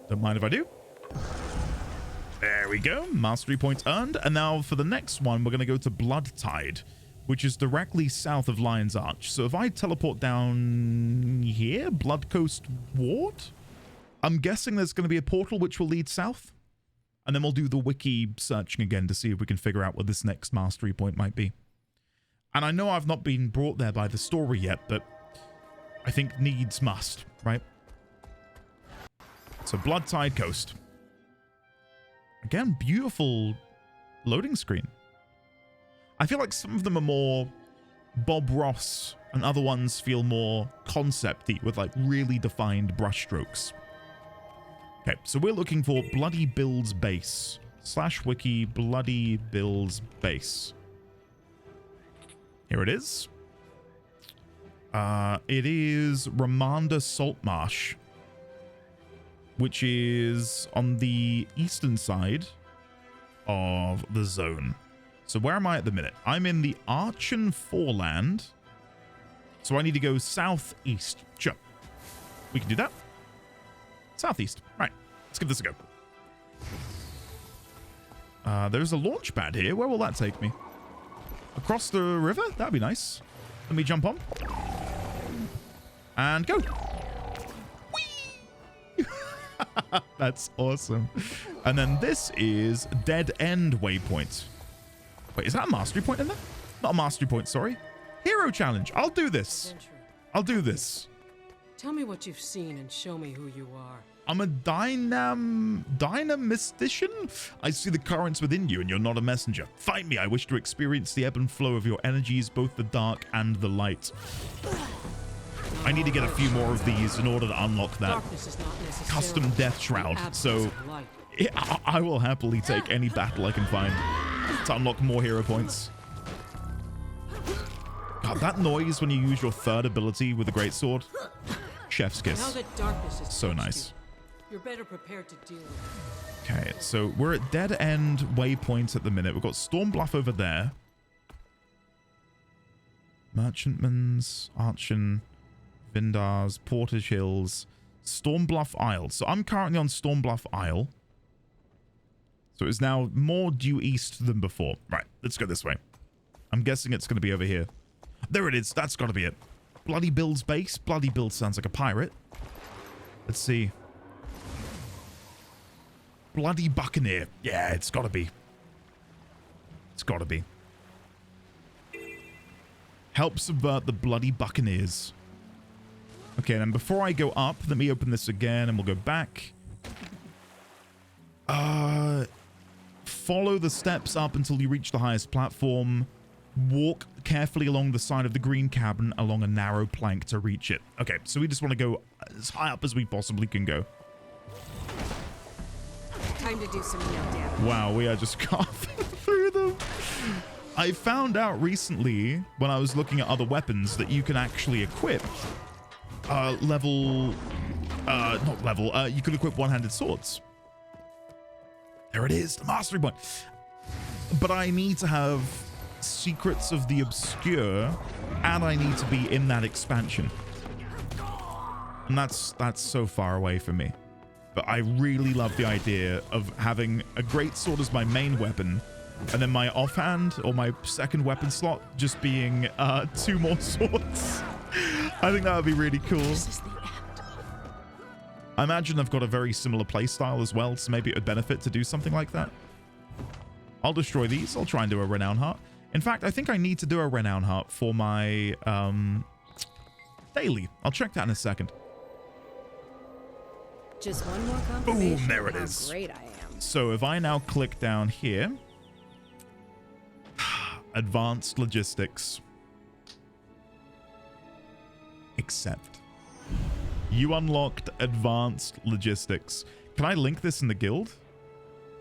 Don't mind if I do. There we go. Mastery point earned. And now for the next one, we're going to go to Blood Tide, which is directly south of Lion's Arch. So if I teleport down here, Blood Coast Ward, I'm guessing there's going to be a portal which will lead south. And then we'll do the wiki searching again to see if we can figure out what this next mastery point might be. And I know I've not been brought there by the story yet, but I think needs must, right? So Blood Tide Coast. Again, beautiful loading screen. I feel like some of them are more Bob Ross and other ones feel more concept-y with like really defined brushstrokes. Okay, so we're looking for Bloody Bill's base. /wiki Bloody Bill's base. Here it is. It is Ramanda Salt Marsh, which is on the eastern side of the zone. So where am I at the minute? I'm in the Archen Foreland. So I need to go southeast. Sure. We can do that. Southeast. Right. Let's give this a go. There's a launch pad here. Where will that take me? Across the river? That'd be nice. Let me jump on. And go. Whee! That's awesome. And then this is Dead End Waypoint. Wait, is that a mastery point in there? Not a mastery point, sorry. Hero challenge. I'll do this. I'll do this. Tell me what you've seen and show me who you are. I'm a dynamistician? I see the currents within you and you're not a messenger. Fight me. I wish to experience the ebb and flow of your energies, both the dark and the light. I need to get a few more of these in order to unlock that custom death shroud. So I will happily take any battle I can find to unlock more hero points. God, that noise when you use your third ability with the greatsword. Chef's kiss. Now that darkness is so nice. You're better prepared to deal with it. Okay, so we're at Dead End Waypoint at the minute. We've got Storm Bluff over there. Merchantman's, Archen, Vindar's, Portage Hills, Storm Bluff Isle. So I'm currently on Storm Bluff Isle. So it's now more due east than before. Right, let's go this way. I'm guessing it's going to be over here. There it is. That's got to be it. Bloody Bill's base. Bloody Bill sounds like a pirate. Let's see. Bloody Buccaneer. Yeah, it's got to be. It's got to be. Help subvert the Bloody Buccaneers. Okay, then before I go up, let me open this again and we'll go back. Follow the steps up until you reach the highest platform. Walk carefully along the side of the green cabin along a narrow plank to reach it. Okay, so we just want to go as high up as we possibly can go. Time to do some real damage. Wow, we are just carving through them. I found out recently when I was looking at other weapons that you can actually equip you can equip one-handed swords. There it is, the mastery point. But I need to have Secrets of the Obscure and I need to be in that expansion. And that's so far away from me. But I really love the idea of having a greatsword as my main weapon and then my offhand or my second weapon slot just being 2 more swords. I think that would be really cool. I imagine I've got a very similar playstyle as well, so maybe it would benefit to do something like that. I'll destroy these. I'll try and do a Renown Heart. In fact, I think I need to do a Renown Heart for my daily. I'll check that in a second. Just one more confirmation. Boom, there it how is. Great I am. So if I now click down here, advanced logistics. Accept. You unlocked advanced logistics. Can I link this in the guild?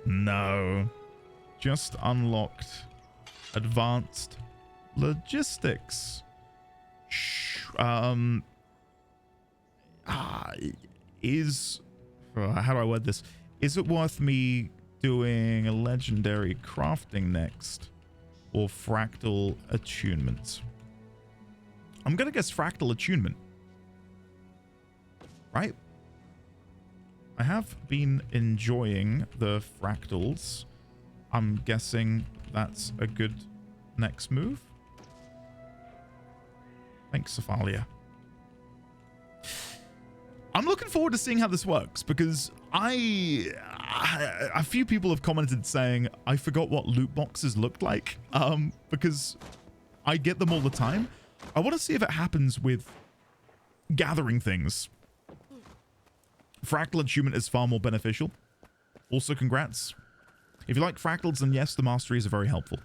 No. Just unlocked advanced logistics. How do I word this? Is it worth me doing a legendary crafting next or fractal attunement? I'm gonna guess fractal attunement. Right? I have been enjoying the fractals. I'm guessing that's a good next move. Thanks, Cephalia. I'm looking forward to seeing how this works because a few people have commented saying I forgot what loot boxes looked like because I get them all the time. I want to see if it happens with gathering things. Fractal attunement is far more beneficial. Also, congrats. If you like fractals, then yes, the masteries are very helpful.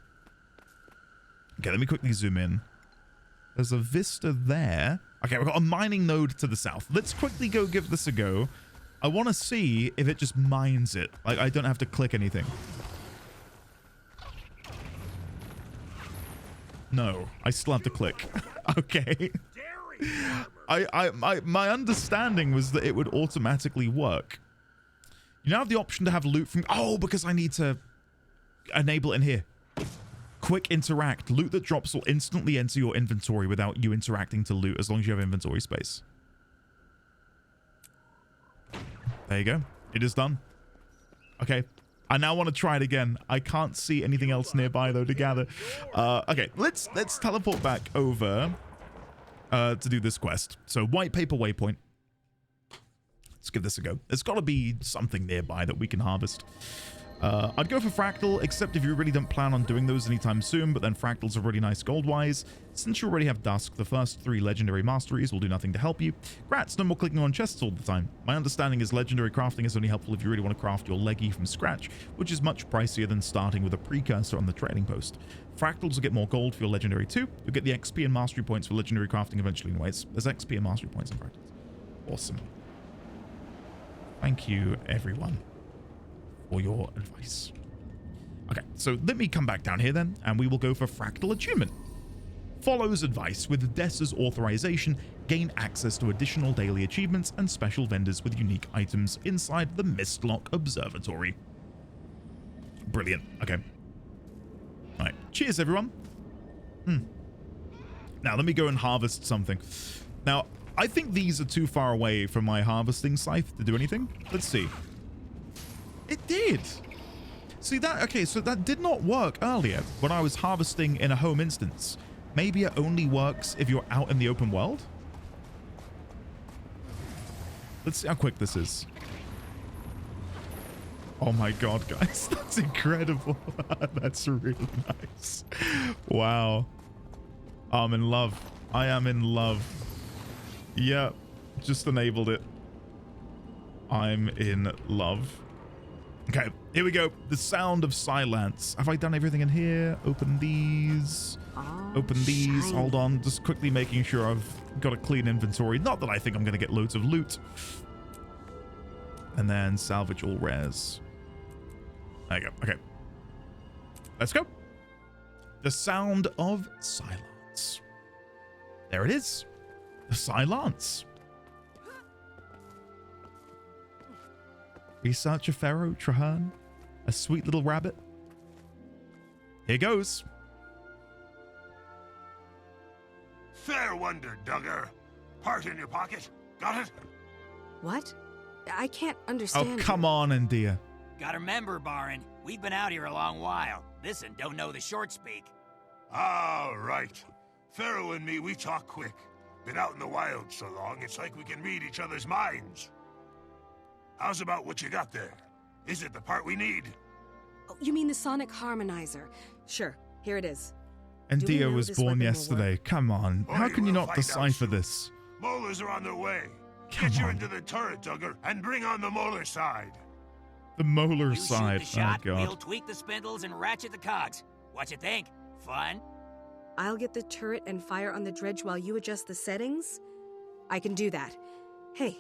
Okay, let me quickly zoom in. There's a vista there. Okay, we've got a mining node to the south. Let's quickly go give this a go. I want to see if it just mines it. Like, I don't have to click anything. No, I still have to click. Okay. My understanding was that it would automatically work. You now have the option to have loot from... Oh, because I need to enable it in here. Quick interact. Loot that drops will instantly enter your inventory without you interacting to loot, as long as you have inventory space. There you go. It is done. Okay. I now want to try it again. I can't see anything else nearby, though, to gather. Okay, let's teleport back over to do this quest. So, white paper waypoint. Let's give this a go. There's got to be something nearby that we can harvest. I'd go for Fractal, except if you really don't plan on doing those anytime soon, but then Fractals are really nice gold-wise. Since you already have Dusk, the first 3 legendary masteries will do nothing to help you. Grats, no more clicking on chests all the time. My understanding is legendary crafting is only helpful if you really want to craft your leggy from scratch, which is much pricier than starting with a precursor on the trading post. Fractals will get more gold for your legendary too. You'll get the XP and mastery points for legendary crafting eventually anyways. There's XP and mastery points in Fractals. Awesome. Thank you, everyone, for your advice. Okay, so let me come back down here then, and we will go for Fractal Attunement. Follows advice. With Dessa's authorization, gain access to additional daily achievements and special vendors with unique items inside the Mistlock Observatory. Brilliant. Okay. All right. Cheers, everyone. Now, let me go and harvest something. Now, I think these are too far away from my harvesting scythe to do anything. Let's see. It did. See that? Okay, so that did not work earlier when I was harvesting in a home instance. Maybe it only works if you're out in the open world. Let's see how quick this is. Oh my god, guys. That's incredible. That's really nice. Wow. I'm in love. I am in love. Yeah, just enabled it. I'm in love. Okay, here we go. The sound of silence. Have I done everything in here? Open these. Open these. Shiny. Hold on. Just quickly making sure I've got a clean inventory. Not that I think I'm going to get loads of loot. And then salvage all rares. There you go. Okay. Let's go. The sound of silence. There it is. The silence. Researcher Pharaoh Traherne, a sweet little rabbit. Here goes. Fair wonder, Duggar. Heart in your pocket. Got it? What? I can't Oh, understand. come on, India. Gotta remember, Baron, we've been out here a long while. Listen, don't know the short speak. All right. Pharaoh and me, we talk quick. Been out in the wild so long, it's like we can read each other's minds. How's about what you got there? Is it the part we need? Oh, you mean the sonic harmonizer? Sure, here it is. India know was this born weapon will yesterday. Come on. How can you we'll not find out decipher soon. this? Molars are on their way. Come Get you on. into the turret, Duggar, and bring on the molar side. The molar You side. shoot the shot, Oh, we'll God. tweak the spindles and ratchet the cogs. What you think? Fun? I'll get the turret and fire on the dredge while you adjust the settings? I can do that. Hey,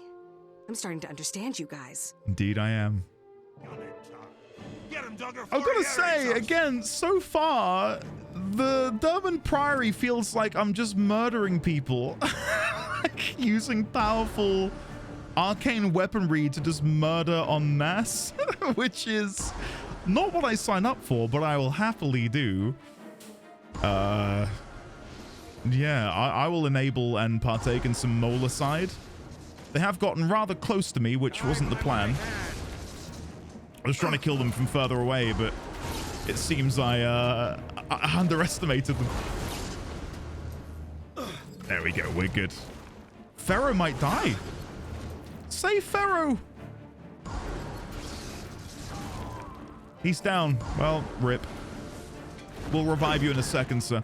I'm starting to understand you guys. Indeed, I am. Get him, Duggar. I've got to say, again, so far, the Durmand Priory feels like I'm just murdering people. Like, using powerful arcane weaponry to just murder en masse, which is not what I sign up for, but I will happily do. Yeah, I will enable and partake in some molarcide. They have gotten rather close to me, which wasn't the plan. I was trying to kill them from further away, but it seems I underestimated them. There we go, we're good. Pharaoh might die. Save Pharaoh. He's down. Well, rip. We'll revive you in a second, sir.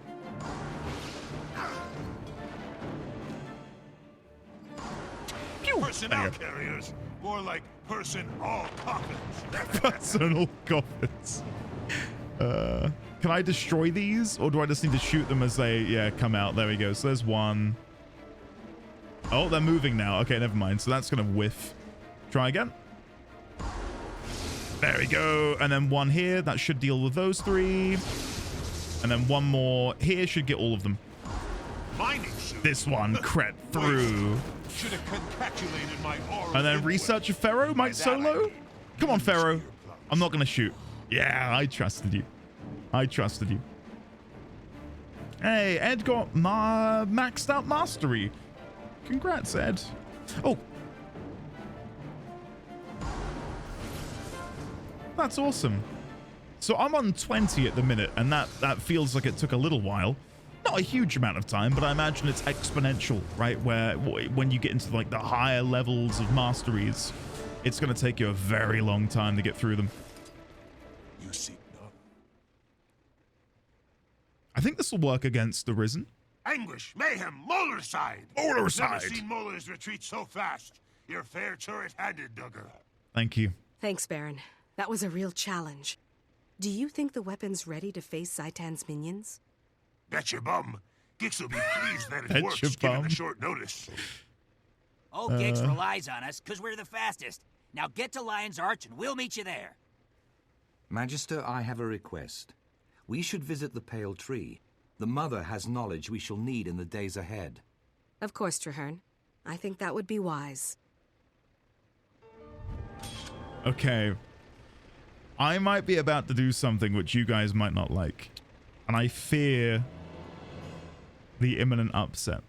Personnel carriers. More like person all coffins. Personal coffins. Can I destroy these, or do I just need to shoot them as they, come out? There we go. So there's one. Oh, they're moving now. Okay, never mind. So that's going to whiff. Try again. There we go. And then one here. That should deal with those 3. And then one more here should get all of them. This one crept through. Should have congratulated my aura. And then Researcher Pharaoh might solo? Come on, Pharaoh. I'm not going to shoot. Yeah, I trusted you. I trusted you. Hey, Ed got maxed out mastery. Congrats, Ed. Oh. That's awesome. So I'm on 20 at the minute, and that feels like it took a little while. Not a huge amount of time, but I imagine it's exponential, right? Where when you get into like the higher levels of masteries, it's going to take you a very long time to get through them. You seek none. I think this will work against the Risen. Anguish, mayhem, Molarcide! Molarcide! Never seen Molars retreat so fast. You're fair turret-handed, Duggar. Thank you. Thanks, Baron. That was a real challenge. Do you think the weapon's ready to face Zaitan's minions? Bet your bum. Gix will be pleased that Bet it works, your given bum. the short notice. Oh, Gix relies on us, because we're the fastest. Now get to Lion's Arch, and we'll meet you there. Magister, I have a request. We should visit the Pale Tree. The Mother has knowledge we shall need in the days ahead. Of course, Traherne. I think that would be wise. Okay. I might be about to do something which you guys might not like. And I fear the imminent upset.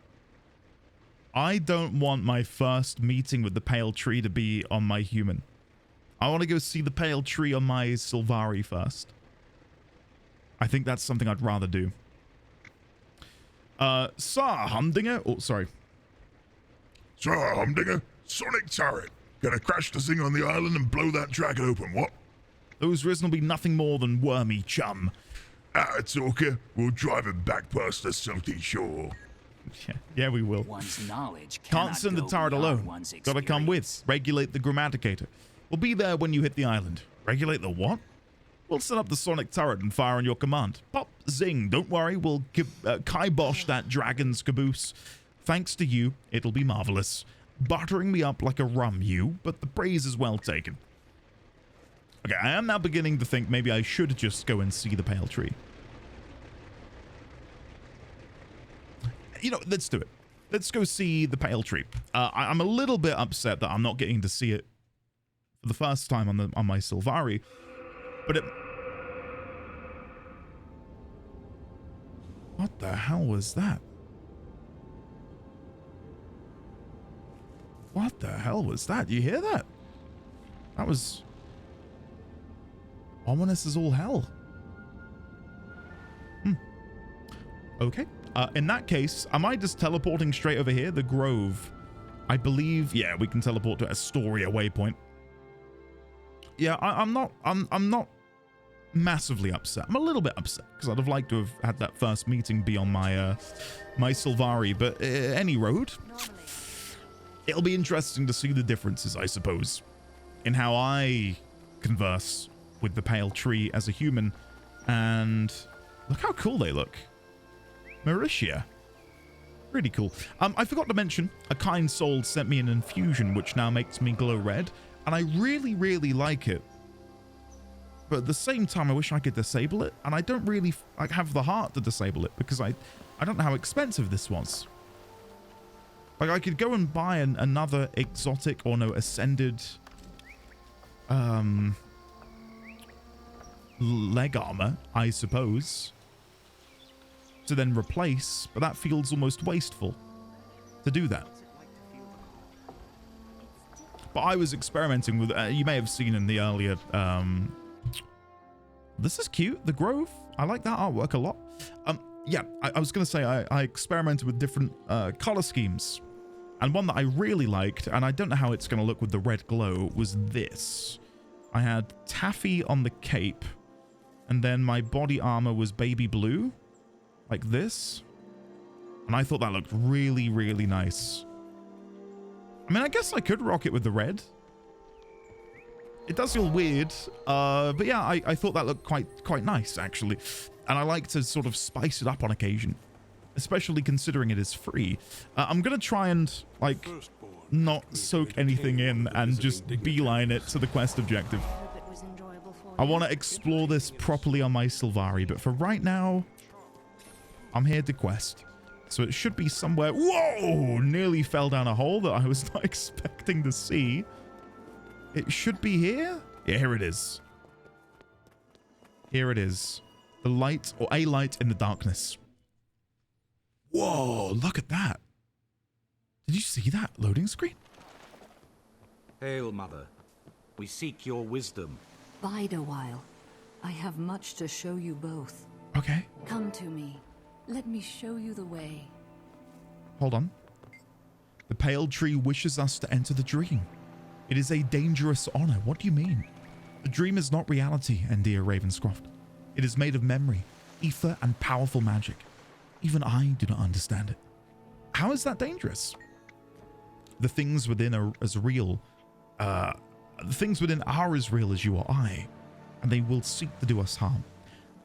I don't want my first meeting with the Pale Tree to be on my human. I want to go see the Pale Tree on my Sylvari first. I think that's something I'd rather do. Sir Humdinger? Oh, sorry. Sir Humdinger, Sonic Turret. Gonna crash the thing on the island and blow that dragon open, what? Those Risen will be nothing more than wormy chum. It's okay. We'll drive him back past the silty shore. Yeah, we will. One's knowledge Can't send the turret alone. Gotta come with. Regulate the grammaticator. We'll be there when you hit the island. Regulate the what? We'll set up the sonic turret and fire on your command. Pop, zing. Don't worry. We'll kibosh that dragon's caboose. Thanks to you, it'll be marvelous. Buttering me up like a rum, you, but the praise is well taken. Okay, I am now beginning to think maybe I should just go and see the Pale Tree. You know, let's do it. Let's go see the Pale Tree. I'm a little bit upset that I'm not getting to see it for the first time on my Sylvari, but it... What the hell was that? What the hell was that? You hear that? That was... ominous as all hell. Okay. In that case, am I just teleporting straight over here? The Grove. I believe, yeah, we can teleport to Astoria waypoint. Yeah, I'm not massively upset. I'm a little bit upset because I'd have liked to have had that first meeting be on my my Sylvari, but any road. It'll be interesting to see the differences, I suppose, in how I converse with the Pale Tree as a human. And look how cool they look. Mauritia. Really cool. I forgot to mention, a kind soul sent me an infusion which now makes me glow red, and I really, really like it. But at the same time, I wish I could disable it, and I don't really have the heart to disable it because I don't know how expensive this was. Like, I could go and buy another exotic or no ascended leg armor, I suppose, to then replace, but that feels almost wasteful to do that. But I was experimenting with, you may have seen in the earlier, this is cute, the Grove. I like that artwork a lot. Yeah, I was going to say I experimented with different color schemes. And one that I really liked, and I don't know how it's going to look with the red glow, was this. I had taffy on the cape, and then my body armor was baby blue, like this. And I thought that looked really, really nice. I mean, I guess I could rock it with the red. It does feel weird, but yeah, I thought that looked quite nice, actually. And I like to sort of spice it up on occasion, especially considering it is free. I'm going to try and, like, not soak anything in and just beeline it to the quest objective. I want to explore this properly on my Sylvari, but for right now, I'm here to quest. So it should be somewhere... Whoa! Nearly fell down a hole that I was not expecting to see. It should be here? Yeah, here it is. Here it is. The light, or a light in the darkness. Whoa, look at that. Did you see that loading screen? Hail, Mother. We seek your wisdom. Bide a while. I have much to show you both. Okay. Come to me. Let me show you the way. Hold on. The pale tree wishes us to enter the dream. It is a dangerous honor. What do you mean? The dream is not reality, Endia Ravenscroft. It is made of memory, ether, and powerful magic. Even I do not understand it. How is that dangerous? The things within are as real. The things within are as real as you or I, and they will seek to do us harm.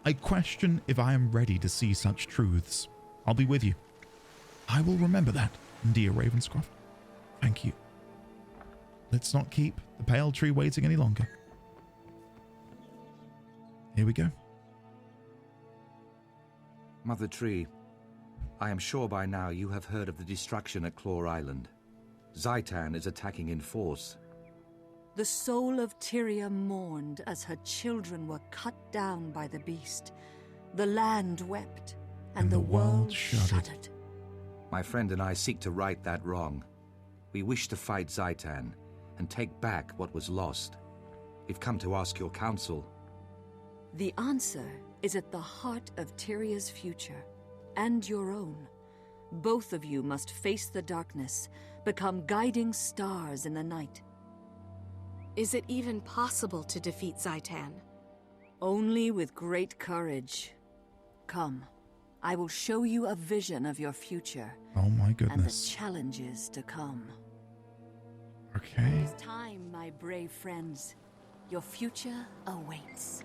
I question if I am ready to see such truths. I'll be with you. I will remember that, dear Ravenscroft. Thank you. Let's not keep the pale tree waiting any longer. Here we go. Mother Tree, I am sure by now you have heard of the destruction at Claw Island. Zaitan is attacking in force. The soul of Tyria mourned as her children were cut down by the beast. The land wept, and the world shuddered. My friend and I seek to right that wrong. We wish to fight Zaitan and take back what was lost. We've come to ask your counsel. The answer is at the heart of Tyria's future, and your own. Both of you must face the darkness, become guiding stars in the night. Is it even possible to defeat Zaitan? Only with great courage. Come, I will show you a vision of your future. Oh my And the goodness. challenges to come. Okay. It is time, my brave friends. Your future awaits.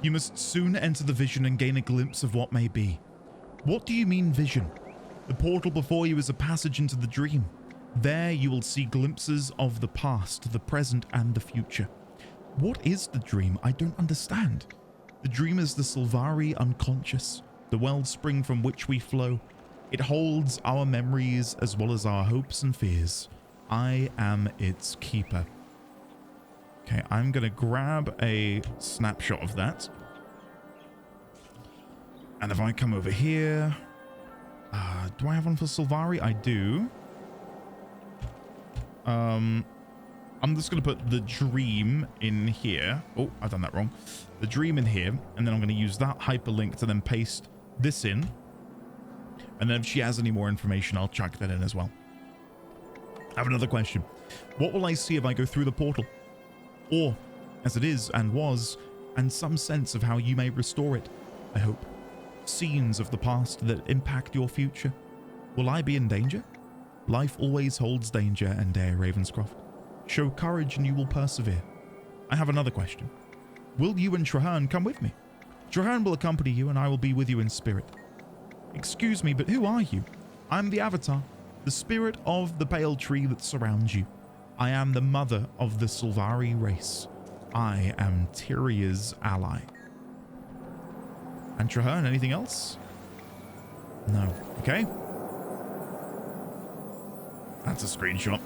You must soon enter the vision and gain a glimpse of what may be. What do you mean vision? The portal before you is a passage into the dream. There you will see glimpses of the past, the present, and the future. What is the dream? I don't understand. The dream is the Sylvari unconscious, the wellspring from which we flow. It holds our memories as well as our hopes and fears. I am its keeper. Okay, I'm going to grab a snapshot of that. And if I come over here... do I have one for Sylvari? I do. I'm just going to put the dream in here. Oh, I've done that wrong. The dream in here. And then I'm going to use that hyperlink to then paste this in. And then if she has any more information, I'll chuck that in as well. I have another question. What will I see if I go through the portal? Or, as it is and was, and some sense of how you may restore it, I hope. Scenes of the past that impact your future. Will I be in danger? Life always holds danger, Endia Ravenscroft. Show courage and you will persevere. I have another question. Will you and Traherne come with me? Traherne will accompany you and I will be with you in spirit. Excuse me, but who are you? I'm the Avatar, the spirit of the pale tree that surrounds you. I am the mother of the Sylvari race. I am Tyria's ally. And Traherne, anything else? No. Okay. That's a screenshot.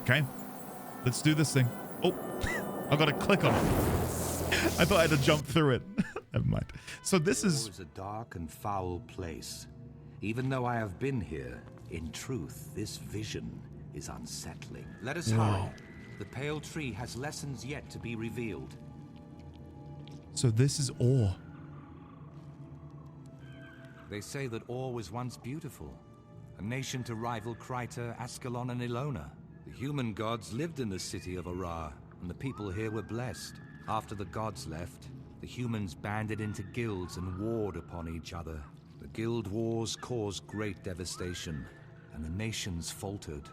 Okay. Let's do this thing. Oh, I got to click on it. I thought I had to jump through it. Never mind. So this is... It was a dark and foul place. Even though I have been here, in truth, this vision is unsettling. Let us hurry. The pale tree has lessons yet to be revealed. So this is Or. They say that Or was once beautiful. A nation to rival Kryta, Ascalon, and Ilona. The human gods lived in the city of Arar, and the people here were blessed. After the gods left, the humans banded into guilds and warred upon each other. The guild wars caused great devastation, and the nations faltered.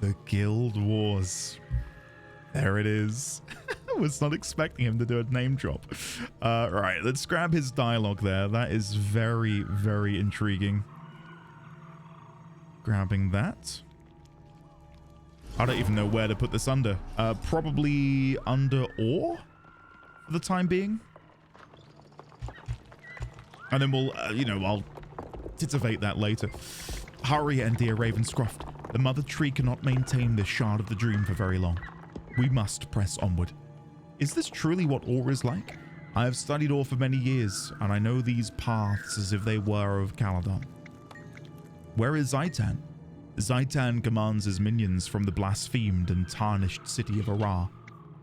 The Guild Wars. There it is. I was not expecting him to do a name drop. Right, let's grab his dialogue there. That is very, very intriguing. Grabbing that. I don't even know where to put this under. Probably under ore for the time being. And then we'll, you know, I'll titivate that later. Hurry, and dear Ravenscroft. The mother tree cannot maintain this shard of the dream for very long. We must press onward. Is this truly what ore is like? I have studied ore for many years, and I know these paths as if they were of Caladon. Where is Zaitan? Zaitan commands his minions from the blasphemed and tarnished city of Ara,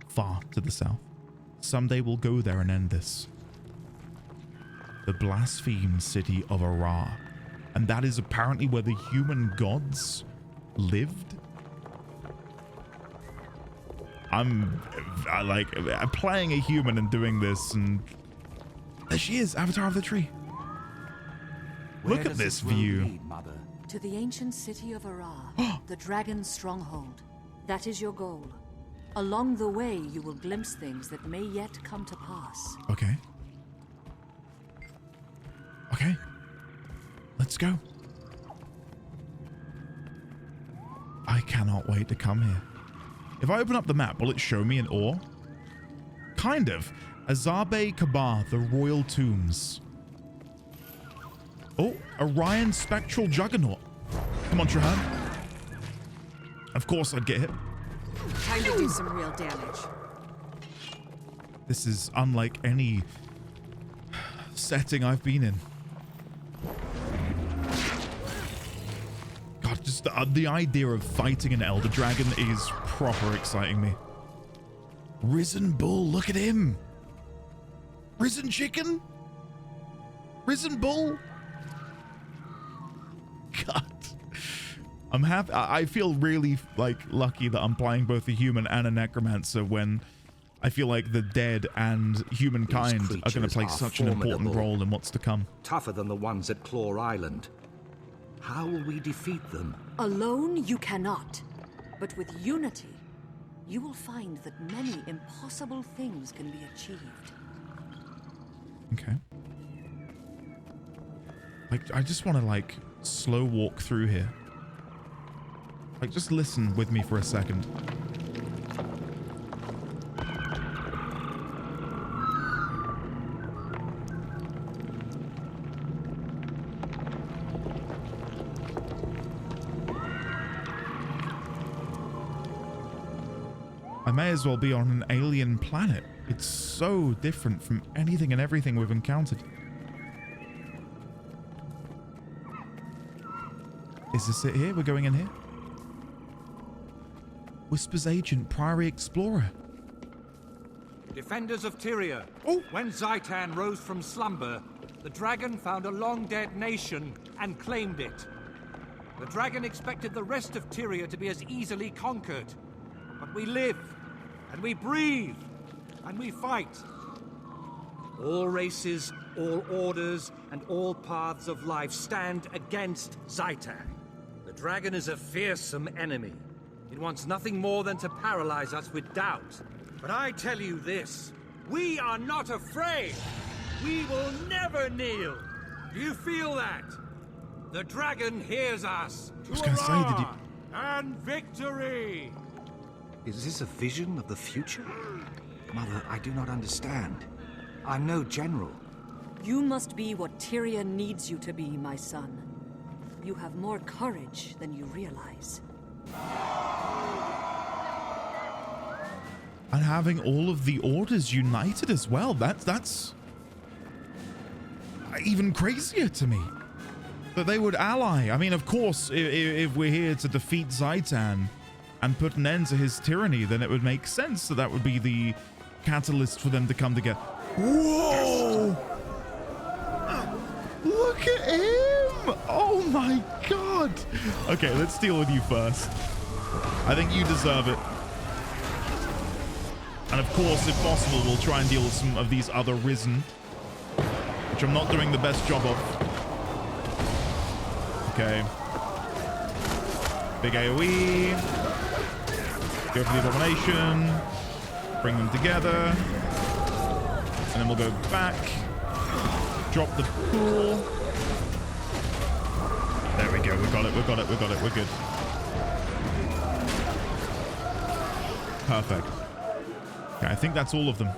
far to the south. Someday we'll go there and end this. The blasphemed city of Ara. And that is apparently where the human gods lived? I'm playing a human and doing this, and there she is, Avatar of the Tree. Look at this view. Lead, Mother? To the ancient city of Ara, the dragon's stronghold. That is your goal. Along the way, you will glimpse things that may yet come to pass. Okay. Okay. Let's go. I cannot wait to come here. If I open up the map, will it show me an ore? Kind of. Azabe Kabar, the Royal Tombs. Oh, Orion Spectral Juggernaut. Come on, Trahan. Of course I'd get hit. Time to do some real damage. This is unlike any setting I've been in. God, just the idea of fighting an Elder Dragon is proper exciting me. Risen Bull, look at him. Risen Chicken? Risen Bull? God. I'm happy. I feel really lucky that I'm playing both a human and a necromancer when I feel like the dead and humankind are going to play such an important role in what's to come. Tougher than the ones at Claw Island. How will we defeat them? Alone, you cannot. But with unity, you will find that many impossible things can be achieved. Okay. I just want to slow walk through here. Just listen with me for a second. I may as well be on an alien planet. It's so different from anything and everything we've encountered. Is this it here? We're going in here? Whispers Agent, Priory Explorer. Defenders of Tyria. Oh. When Zaitan rose from slumber, the dragon found a long-dead nation and claimed it. The dragon expected the rest of Tyria to be as easily conquered. But we live, and we breathe, and we fight. All races, all orders, and all paths of life stand against Zaitan. The dragon is a fearsome enemy. It wants nothing more than to paralyze us with doubt. But I tell you this, we are not afraid. We will never kneel. Do you feel that? The dragon hears us. To Ara and victory! Is this a vision of the future? Mother, I do not understand. I'm no general. You must be what Tyria needs you to be, my son. You have more courage than you realize. And having all of the orders united as well. That's even crazier to me. That they would ally. I mean, of course, if we're here to defeat Zaitan and put an end to his tyranny, then it would make sense that would be the catalyst for them to come together. Whoa! Look at him! Oh my god! Okay, let's deal with you first. I think you deserve it. And of course, if possible, we'll try and deal with some of these other Risen, which I'm not doing the best job of. Okay. Big AoE. Go for the Abomination. Bring them together. And then we'll go back. Drop the pool. There we go. We got it. We got it. We got it. We're good. Perfect. Okay, I think that's all of them.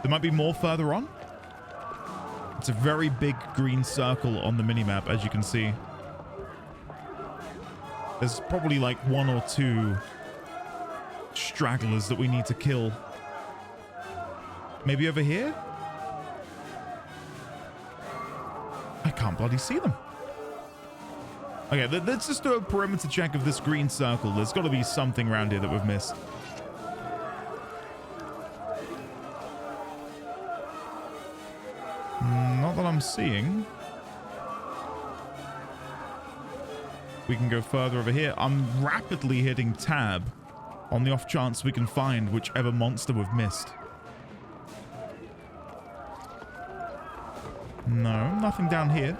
There might be more further on. It's a very big green circle on the minimap, as you can see. There's probably like 1 or 2 stragglers that we need to kill. Maybe over here? I can't bloody see them. Okay, let's just do a perimeter check of this green circle. There's got to be something around here that we've missed. Not that I'm seeing. We can go further over here. I'm rapidly hitting tab on the off chance we can find whichever monster we've missed. No, nothing down here.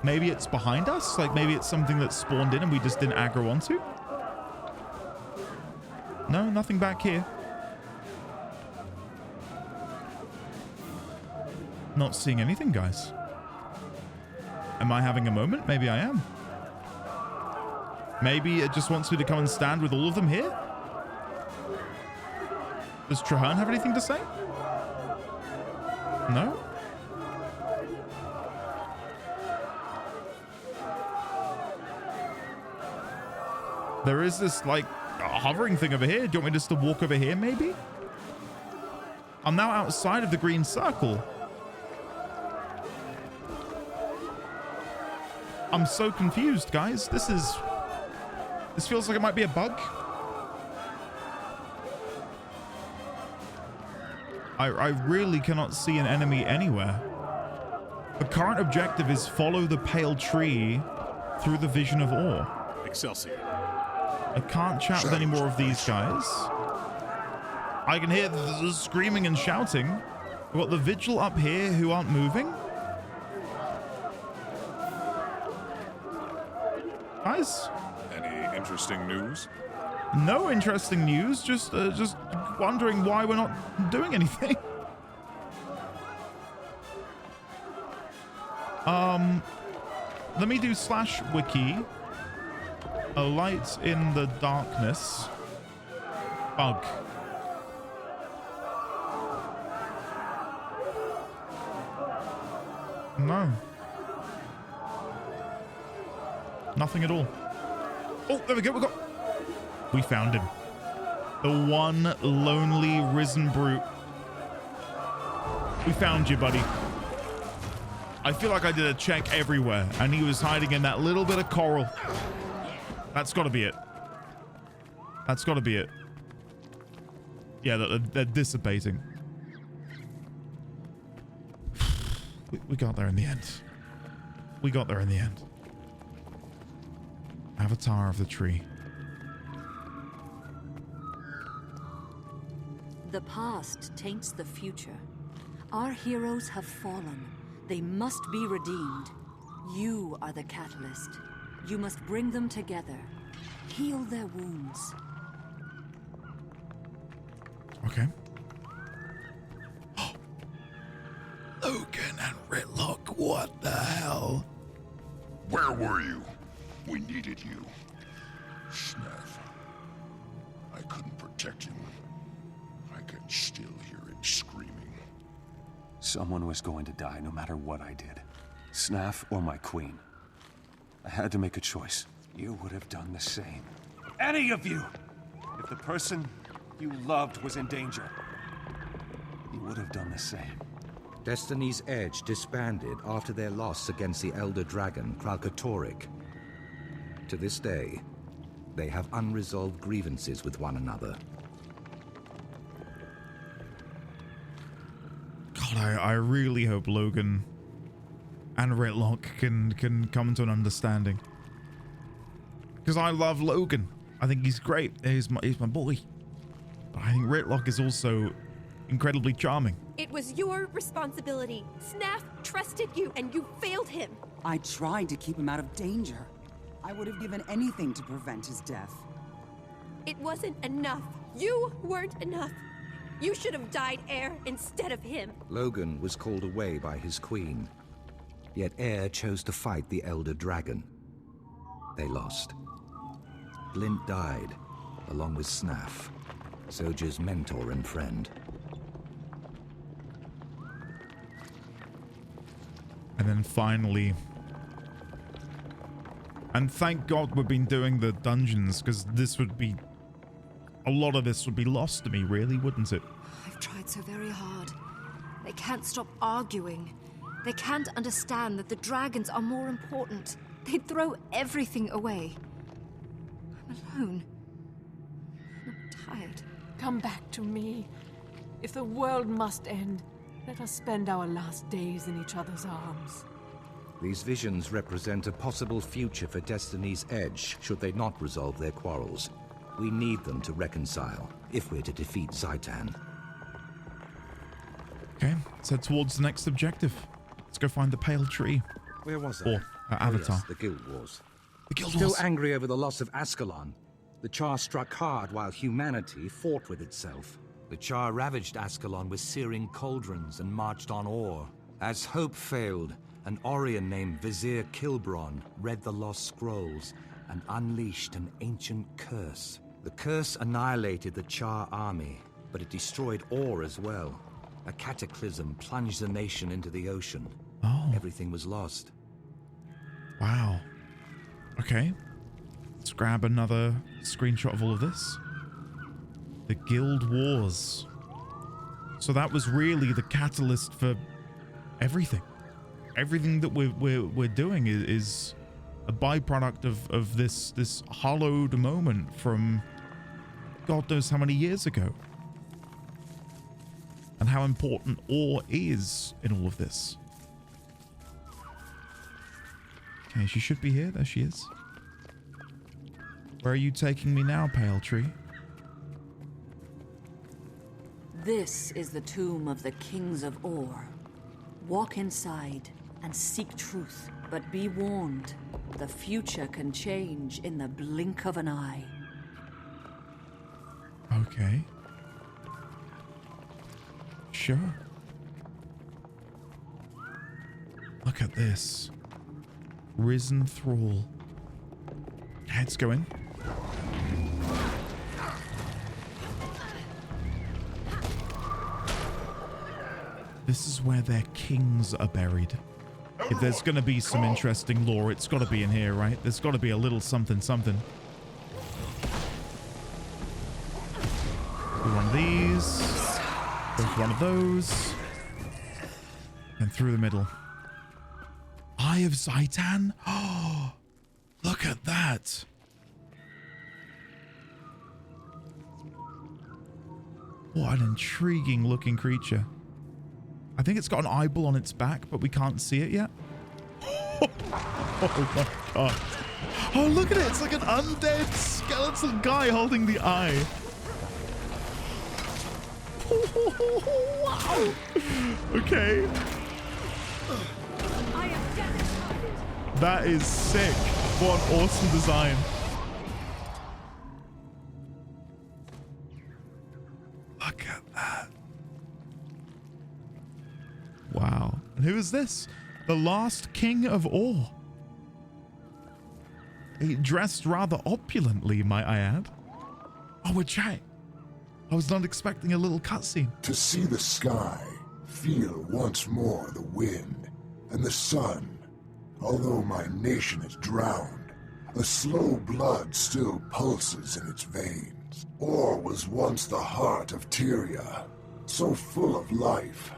Maybe it's behind us? Like maybe it's something that spawned in and we just didn't aggro onto? No, nothing back here. Not seeing anything, guys. Am I having a moment? Maybe I am. Maybe it just wants me to come and stand with all of them here? Does Trahearne have anything to say? No? There is this, like, hovering thing over here. Do you want me just to walk over here, maybe? I'm now outside of the green circle. I'm so confused, guys. This feels like it might be a bug. I really cannot see an enemy anywhere. The current objective is follow the pale tree through the vision of ore. Excelsior. I can't chat with any more of these guys. I can hear the screaming and shouting. We've got the vigil up here who aren't moving. Guys? Any interesting news? No interesting news. Just wondering why we're not doing anything. Let me do /wiki. A light in the darkness. Bug. No. Nothing at all. Oh, there we go. We found him. The one lonely risen brute. We found you, buddy. I feel like I did a check everywhere, and he was hiding in that little bit of coral. That's got to be it. That's got to be it. Yeah, they're dissipating. We got there in the end. We got there in the end. Avatar of the tree. The past taints the future. Our heroes have fallen. They must be redeemed. You are the catalyst. You must bring them together. Heal their wounds. Okay. Logan and Ritlock, what the hell? Where were you? We needed you. Snuff. I couldn't protect him. I can still hear him screaming. Someone was going to die no matter what I did. Snaff or my queen. I had to make a choice. You would have done the same. Any of you! If the person you loved was in danger, you would have done the same. Destiny's Edge disbanded after their loss against the Elder Dragon, Kralkatorrik. To this day, they have unresolved grievances with one another. God, I really hope Logan and Ritlock can come to an understanding. Because I love Logan. I think he's great. He's my boy. But I think Ritlock is also incredibly charming. It was your responsibility. Snaff trusted you, and you failed him. I tried to keep him out of danger. I would have given anything to prevent his death. It wasn't enough. You weren't enough. You should have died Air instead of him. Logan was called away by his queen. Yet Air chose to fight the Elder Dragon. They lost. Blint died, along with Snaff, Soja's mentor and friend. And then finally... And thank God we've been doing the dungeons, because this would be... A lot of this would be lost to me, really, wouldn't it? I've tried so very hard. They can't stop arguing. They can't understand that the dragons are more important. They'd throw everything away. I'm alone. I'm tired. Come back to me. If the world must end, let us spend our last days in each other's arms. These visions represent a possible future for Destiny's Edge, should they not resolve their quarrels. We need them to reconcile, if we're to defeat Zaitan. Okay, let's head towards the next objective. Let's go find the Pale Tree. Where was I? Or Avatar. Yes, the Guild Wars. The Guild Still Wars. angry over the loss of Ascalon, the Char struck hard while humanity fought with itself. The Char ravaged Ascalon with searing cauldrons and marched on Or. As hope failed, an Orion named Vizier Kilbron read the lost scrolls and unleashed an ancient curse. The curse annihilated the Char army, but it destroyed Or as well. A cataclysm plunged the nation into the ocean. Oh. Everything was lost. Wow. Okay. Let's grab another screenshot of all of this. The Guild Wars. So that was really the catalyst for everything. Everything that we're doing is a byproduct of this hollowed moment from God knows how many years ago. And how important Or is in all of this. Okay, she should be here. There she is. Where are you taking me now, Pale Tree? This is the tomb of the kings of Or. Walk inside and seek truth, but be warned, the future can change in the blink of an eye. Okay. Sure. Look at this. Risen Thrall. Let's go in. This is where their kings are buried. If there's going to be some interesting lore, it's got to be in here, right? There's got to be a little something something. Do one of these. Go for one of those. And through the middle. Eye of Zaitan? Oh, look at that. What an intriguing looking creature. I think it's got an eyeball on its back, but we can't see it yet. Oh my god. Oh, look at it. It's like an undead skeletal guy holding the eye. Wow. Okay. That is sick. What an awesome design. Look at that. Wow. And who is this? The last king of Or. He dressed rather opulently, might I add. Oh, we're chatting. I was not expecting a little cutscene. To see the sky, feel once more the wind and the sun. Although my nation is drowned, the slow blood still pulses in its veins. Or was once the heart of Tyria, so full of life.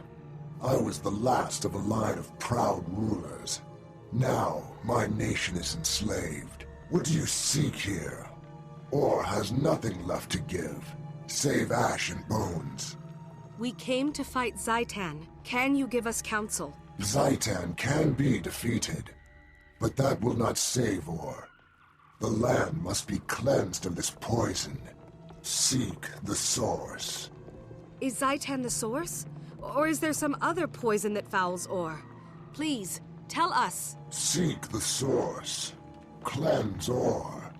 I was the last of a line of proud rulers. Now my nation is enslaved. What do you seek here? Or has nothing left to give, save ash and bones. We came to fight Zaitan. Can you give us counsel? Zaitan can be defeated, but that will not save Or. The land must be cleansed of this poison. Seek the source. Is Zaitan the source? Or is there some other poison that fouls Or? Please, tell us. Seek the source. Cleanse Or.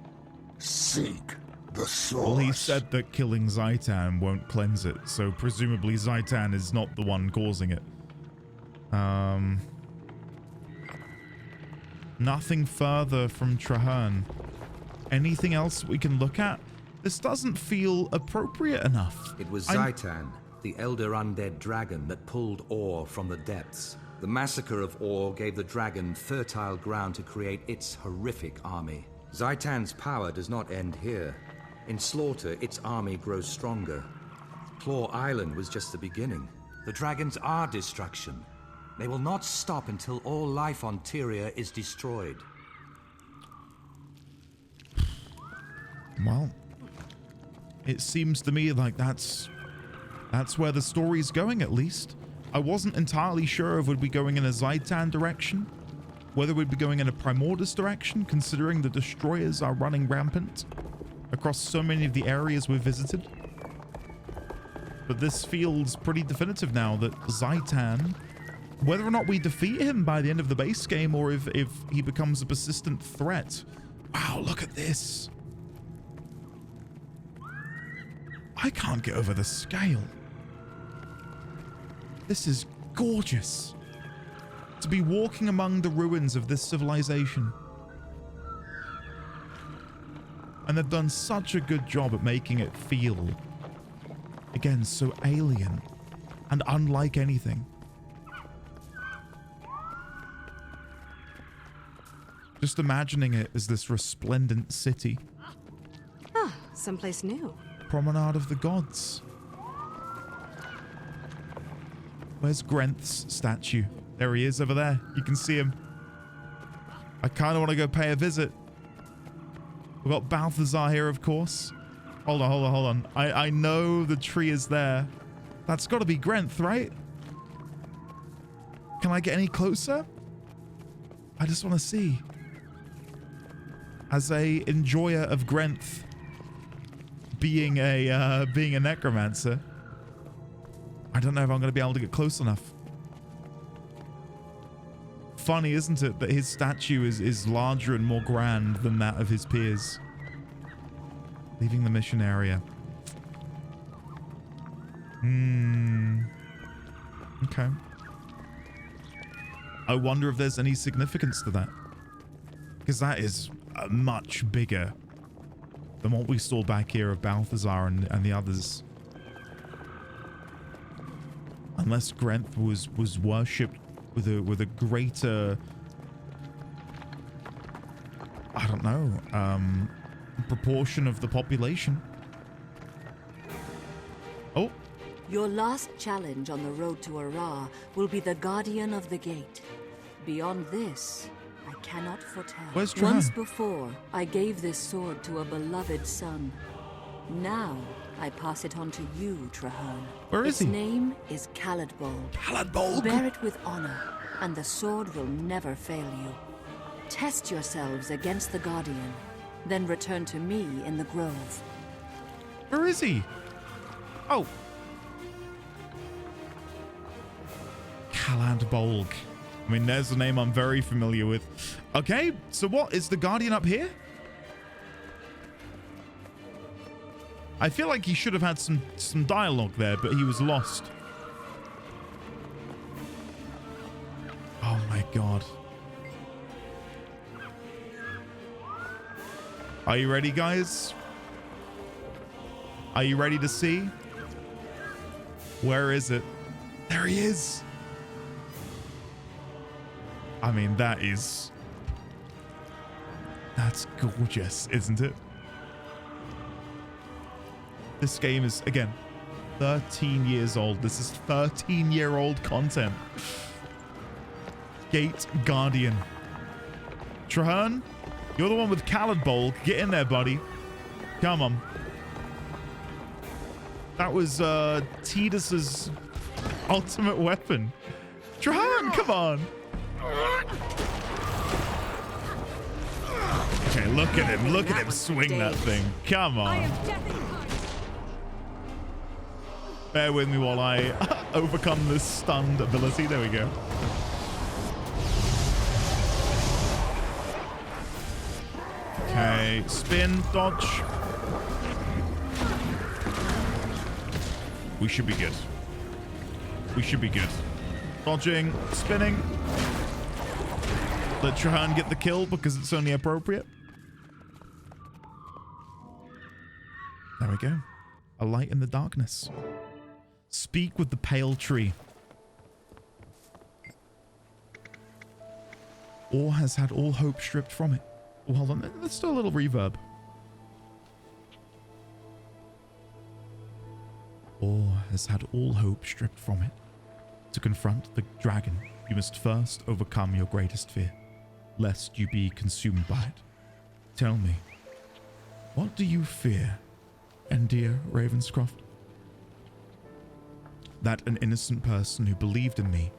Seek the source. Well, he said that killing Zaitan won't cleanse it, so presumably Zaitan is not the one causing it. Nothing further from Trahearne. Anything else we can look at? This doesn't feel appropriate enough. It was Zaitan, the elder undead dragon that pulled ore from the depths. The massacre of ore gave the dragon fertile ground to create its horrific army. Zaitan's power does not end here. In slaughter, its army grows stronger. Claw Island was just the beginning. The dragons are destruction. They will not stop until all life on Tyria is destroyed. Well, it seems to me like that's where the story's going, at least. I wasn't entirely sure if we'd be going in a Zaitan direction, whether we'd be going in a Primordus direction, considering the destroyers are running rampant across so many of the areas we've visited. But this feels pretty definitive now that Zaitan, whether or not we defeat him by the end of the base game or if he becomes a persistent threat. Wow, look at this. I can't get over the scale. This is gorgeous. To be walking among the ruins of this civilization. And they've done such a good job at making it feel, again, so alien and unlike anything. Just imagining it as this resplendent city. Ah, someplace new. Promenade of the Gods. Where's Grenth's statue? There he is over there. You can see him. I kind of want to go pay a visit. We've got Balthazar here, of course. Hold on. I know the tree is there. That's got to be Grenth, right? Can I get any closer? I just want to see. As a enjoyer of Grenth being a necromancer, I don't know if I'm going to be able to get close enough. Funny, isn't it, that his statue is larger and more grand than that of his peers. Leaving the mission area. Okay. I wonder if there's any significance to that. Because that is much bigger than what we saw back here of Balthazar and the others. Unless Grenth was worshipped with a greater, I don't know, proportion of the population. Oh. Your last challenge on the road to Ara will be the Guardian of the Gate. Beyond this, I cannot foretell. Where's Trahearne? Once before, I gave this sword to a beloved son. Now, I pass it on to you, Trahearne. Where is he? Its name is Caladbolg. Caladbolg? Bear it with honor, and the sword will never fail you. Test yourselves against the Guardian, then return to me in the grove. Where is he? Oh. Caladbolg. I mean, there's a name I'm very familiar with. Okay, so what? Is the Guardian up here? I feel like he should have had some dialogue there, but he was lost. Oh my god. Are you ready, guys? Are you ready to see? Where is it? There he is. I mean, that's gorgeous, isn't it? This game is, again, 13 years old. This is 13-year-old content. Gate Guardian. Trahearne, you're the one with Caladbolg. Get in there, buddy. Come on. That was Tidus's ultimate weapon. Trahearne, come on. Okay, look at him. Look at him swing that thing. Come on. Bear with me while I overcome this stunned ability. There we go. Okay, spin, dodge. We should be good. We should be good. Dodging, spinning. Let Trahan get the kill because it's only appropriate. There we go. A light in the darkness. Speak with the pale tree. Or has had all hope stripped from it. Oh, hold on. Let's do a little reverb. Or has had all hope stripped from it. To confront the dragon, you must first overcome your greatest fear, lest you be consumed by it. Tell me, what do you fear, Endir Ravenscroft? That an innocent person who believed in me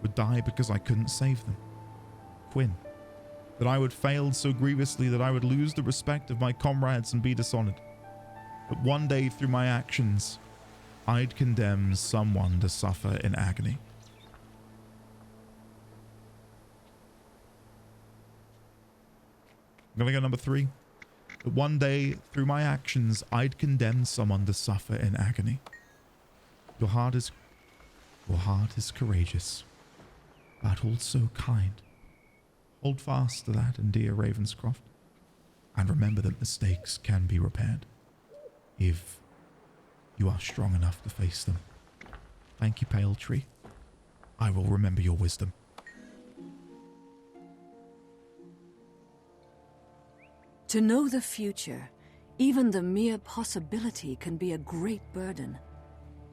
would die because I couldn't save them. Quinn, that I would fail so grievously that I would lose the respect of my comrades and be dishonored. That one day through my actions, I'd condemn someone to suffer in agony. I'm gonna go number 3. That one day through my actions, I'd condemn someone to suffer in agony. Your heart is courageous, but also kind. Hold fast to that, Endir Ravenscroft, and remember that mistakes can be repaired if you are strong enough to face them. Thank you, Pale Tree. I will remember your wisdom. To know the future, even the mere possibility can be a great burden.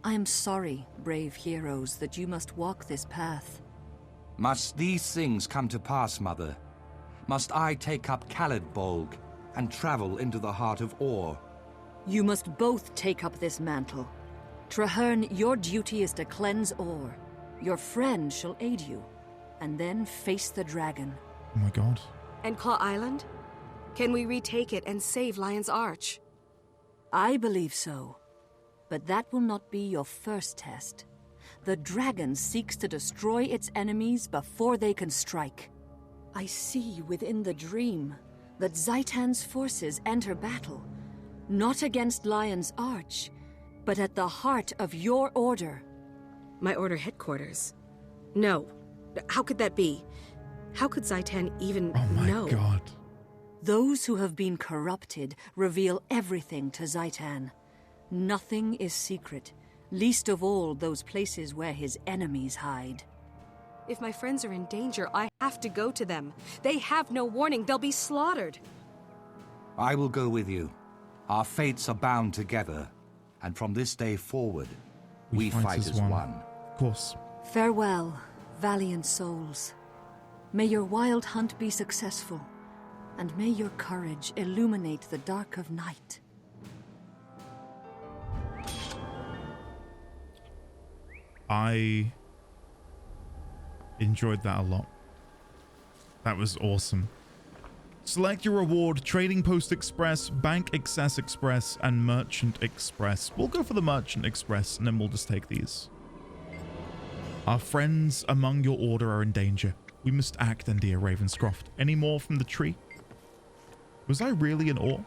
I am sorry, brave heroes, that you must walk this path. Must these things come to pass, Mother? Must I take up Khalidbolg and travel into the heart of Or? You must both take up this mantle. Traherne, your duty is to cleanse Or. Your friend shall aid you, and then face the dragon. Oh my god. And Claw Island? Can we retake it and save Lion's Arch? I believe so. But that will not be your first test. The dragon seeks to destroy its enemies before they can strike. I see within the dream that Zaitan's forces enter battle, not against Lion's Arch, but at the heart of your order. My order headquarters? No. How could that be? How could Zaitan even know? Oh my god. Those who have been corrupted reveal everything to Zaitan. Nothing is secret, least of all those places where his enemies hide. If my friends are in danger, I have to go to them. They have no warning. They'll be slaughtered. I will go with you. Our fates are bound together, and from this day forward, we fight as one. Of course. Farewell, valiant souls. May your wild hunt be successful, and may your courage illuminate the dark of night. I enjoyed that a lot. That was awesome. Select your reward: Trading Post Express, Bank Access Express, and Merchant Express. We'll go for the Merchant Express, and then we'll just take these. Our friends among your order are in danger. We must act, Endir Ravenscroft. Any more from the tree? Was I really in awe?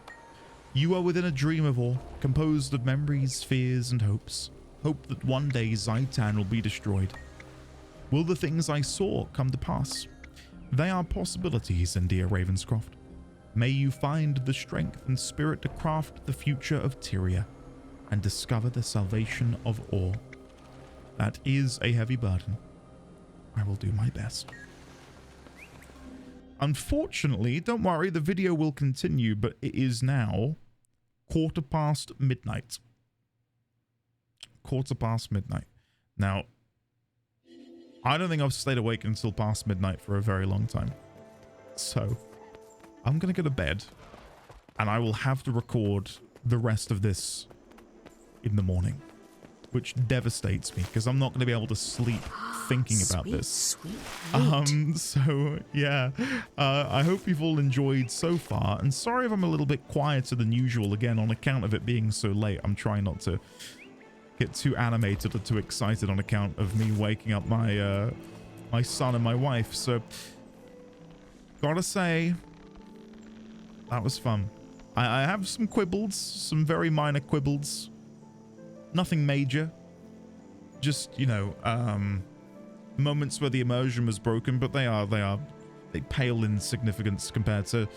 You are within a dream of awe, composed of memories, fears, and hopes. Hope that one day Zaitan will be destroyed. Will the things I saw come to pass? They are possibilities, Endir Ravenscroft. May you find the strength and spirit to craft the future of Tyria and discover the salvation of Or. That is a heavy burden. I will do my best. Unfortunately, don't worry, the video will continue, but it is now midnight. midnight. Now, I don't think I've stayed awake until past midnight for a very long time. So, I'm going to go to bed, and I will have to record the rest of this in the morning, which devastates me because I'm not going to be able to sleep thinking about this. So yeah, I hope you've all enjoyed so far, and sorry if I'm a little bit quieter than usual again on account of it being so late. I'm trying not to get too animated or too excited on account of me waking up my my son and my wife. So gotta say, that was fun. I have some quibbles, some very minor quibbles Nothing major. Just, you know, moments where the immersion was broken, but they pale in significance compared to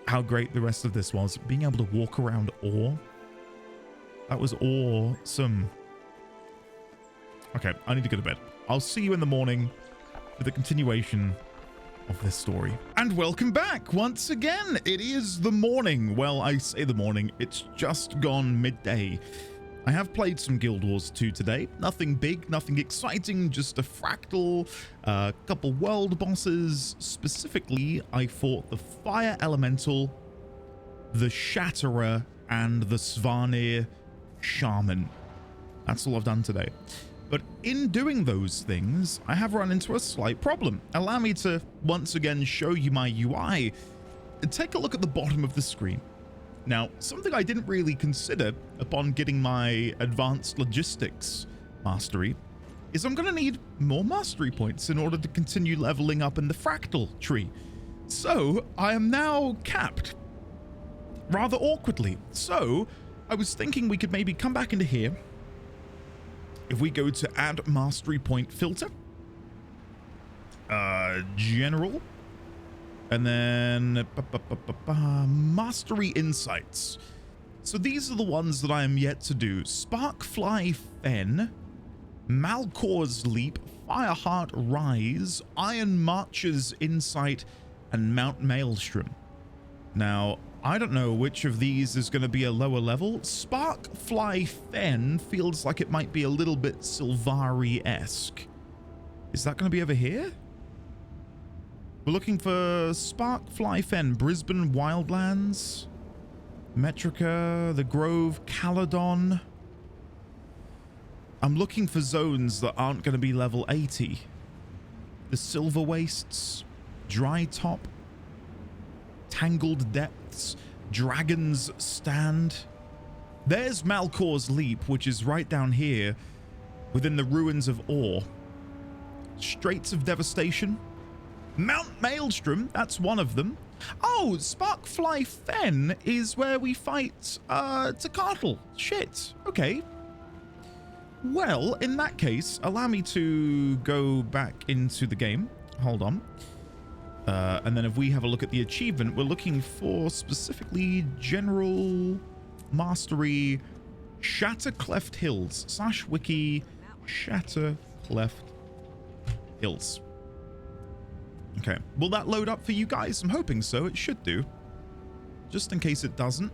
how great the rest of this was. Being able to walk around ore, that was awesome. Okay, I need to go to bed. I'll see you in the morning for the continuation of this story. And welcome back once again. It is the morning. Well, I say the morning, it's just gone midday. I have played some Guild Wars 2 today. Nothing big, nothing exciting, just a Fractal, a couple world bosses. Specifically, I fought the Fire Elemental, the Shatterer, and the Sylvari Shaman. That's all I've done today. But in doing those things, I have run into a slight problem. Allow me to once again show you my UI. Take a look at the bottom of the screen. Now, something I didn't really consider upon getting my advanced logistics mastery is I'm going to need more mastery points in order to continue leveling up in the fractal tree. So I am now capped rather awkwardly. So I was thinking we could maybe come back into here. If we go to add mastery point filter, general, and then mastery insights. So these are the ones that I am yet to do. Sparkfly Fen, Malcor's Leap, Fireheart Rise, Iron Marcher's Insight, and Mount Maelstrom. Now, I don't know which of these is going to be a lower level. Sparkfly Fen feels like it might be a little bit Sylvari-esque. Is that going to be over here? We're looking for Sparkfly Fen, Brisbane Wildlands, Metrica, The Grove, Caledon. I'm looking for zones that aren't going to be level 80. The Silver Wastes, Dry Top, Tangled Depths, Dragon's Stand. There's Malcor's Leap, which is right down here within the ruins of Ore. Straits of Devastation. Mount Maelstrom, that's one of them. Oh, Sparkfly Fen is where we fight Tequatl. Shit. Okay. Well, in that case, allow me to go back into the game. Hold on. And then if we have a look at the achievement, we're looking for specifically General Mastery Shattercleft Hills / wiki Shattercleft Hills. Okay, will that load up for you guys? I'm hoping so. It should do. Just in case it doesn't.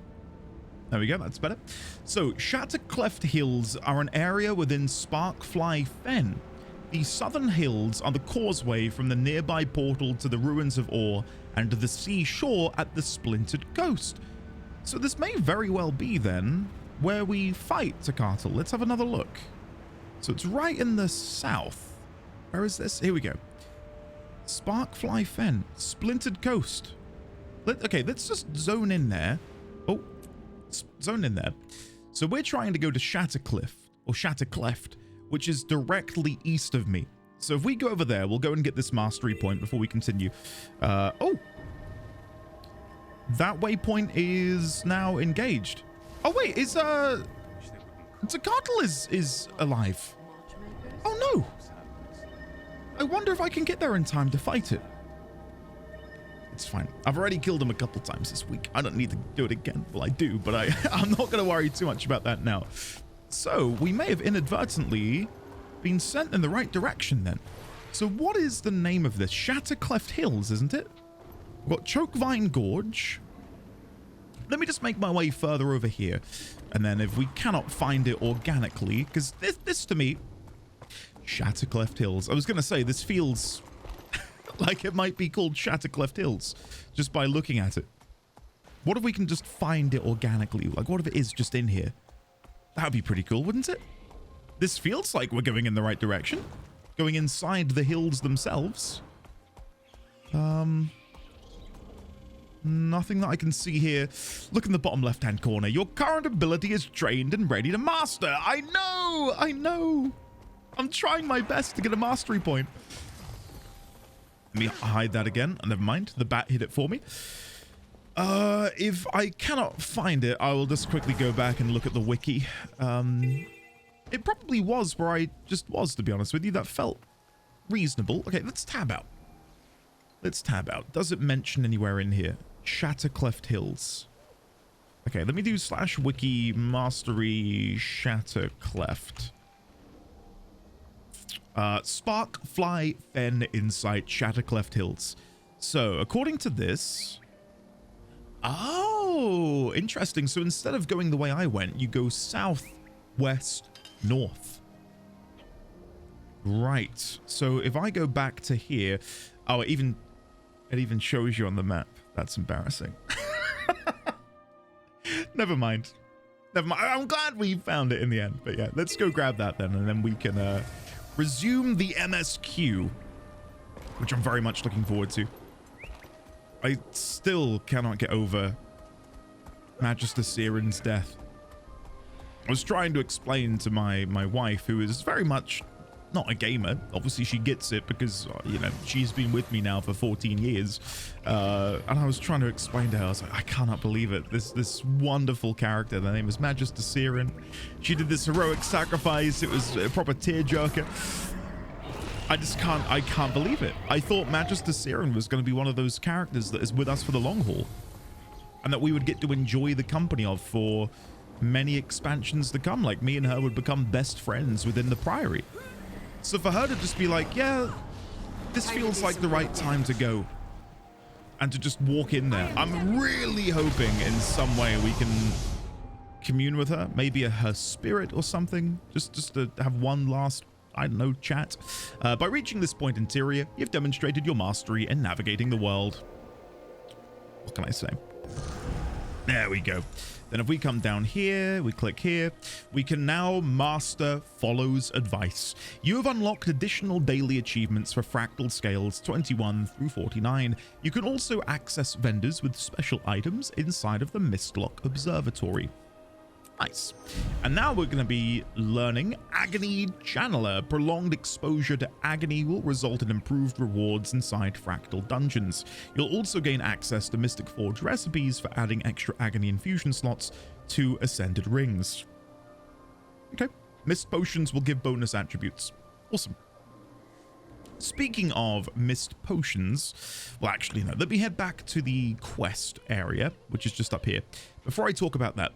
There we go, that's better. So, Shattercleft Hills are an area within Sparkfly Fen. The southern hills are the causeway from the nearby portal to the ruins of Ore and to the seashore at the Splintered Coast. So this may very well be then where we fight Tequatl. Let's have another look. So it's right in the south. Where is this? Here we go. Sparkfly Fen, Splintered Coast. Okay, let's just zone in there. Oh, zone in there. So we're trying to go to Shattercleft, or Shattercleft, which is directly east of me. So if we go over there, we'll go and get this mastery point before we continue. Oh, that waypoint is now engaged. Oh wait, is Tequatl is alive. Oh no. I wonder if I can get there in time to fight it. It's fine. I've already killed him a couple times this week. I don't need to do it again. Well, I do, but I'm not going to worry too much about that now. So we may have inadvertently been sent in the right direction then. So what is the name of this? Shattercleft Hills, isn't it? We've got Chokevine Gorge. Let me just make my way further over here. And then if we cannot find it organically, because this to me, Shattercleft Hills. I was going to say, this feels like it might be called Shattercleft Hills just by looking at it. What if we can just find it organically? Like, what if it is just in here? That would be pretty cool, wouldn't it? This feels like we're going in the right direction. Going inside the hills themselves. Nothing that I can see here. Look in the bottom left-hand corner. Your current ability is trained and ready to master. I know. I'm trying my best to get a mastery point. Let me hide that again. Never mind. The bat hit it for me. If I cannot find it, I will just quickly go back and look at the wiki. It probably was where I just was, to be honest with you. That felt reasonable. Okay, let's tab out. Let's tab out. Does it mention anywhere in here? Shattercleft Hills. Okay, let me do /wiki mastery Shattercleft. Spark, Fly, Fen, Insight, Shattercleft Hills. So, according to this... Oh, interesting. So instead of going the way I went, you go south, west, north. Right. So if I go back to here... Oh, it even shows you on the map. That's embarrassing. Never mind. Never mind. I'm glad we found it in the end. But yeah, let's go grab that then, and then we can resume the MSQ, which I'm very much looking forward to. I still cannot get over Magister Siren's death. I was trying to explain to my wife, who is very much not a gamer. Obviously, she gets it because, you know, she's been with me now for 14 years. And I was trying to explain to her, I was like, I cannot believe it. This wonderful character, their name is Magister Siren. She did this heroic sacrifice. It was a proper tearjerker. I can't believe it. I thought Magister Siren was going to be one of those characters that is with us for the long haul, and that we would get to enjoy the company of for many expansions to come. Like, me and her would become best friends within the Priory. So for her to just be like, yeah, this feels like the right time to go, and to just walk in there, I'm really hoping in some way we can commune with her, maybe her spirit or something, just to have one last, I don't know, chat. By reaching this point in Tyria, you've demonstrated your mastery in navigating the world. What can I say? There we go. Then if we come down here, we click here, we can now master Follows Advice. You have unlocked additional daily achievements for Fractal Scales 21 through 49. You can also access vendors with special items inside of the Mistlock Observatory. Nice. And now we're going to be learning Agony Channeler. Prolonged exposure to agony will result in improved rewards inside fractal dungeons. You'll also gain access to Mystic Forge recipes for adding extra agony infusion slots to Ascended Rings. Okay. Mist potions will give bonus attributes. Awesome. Speaking of mist potions, well, actually, no. Let me head back to the quest area, which is just up here. Before I talk about that,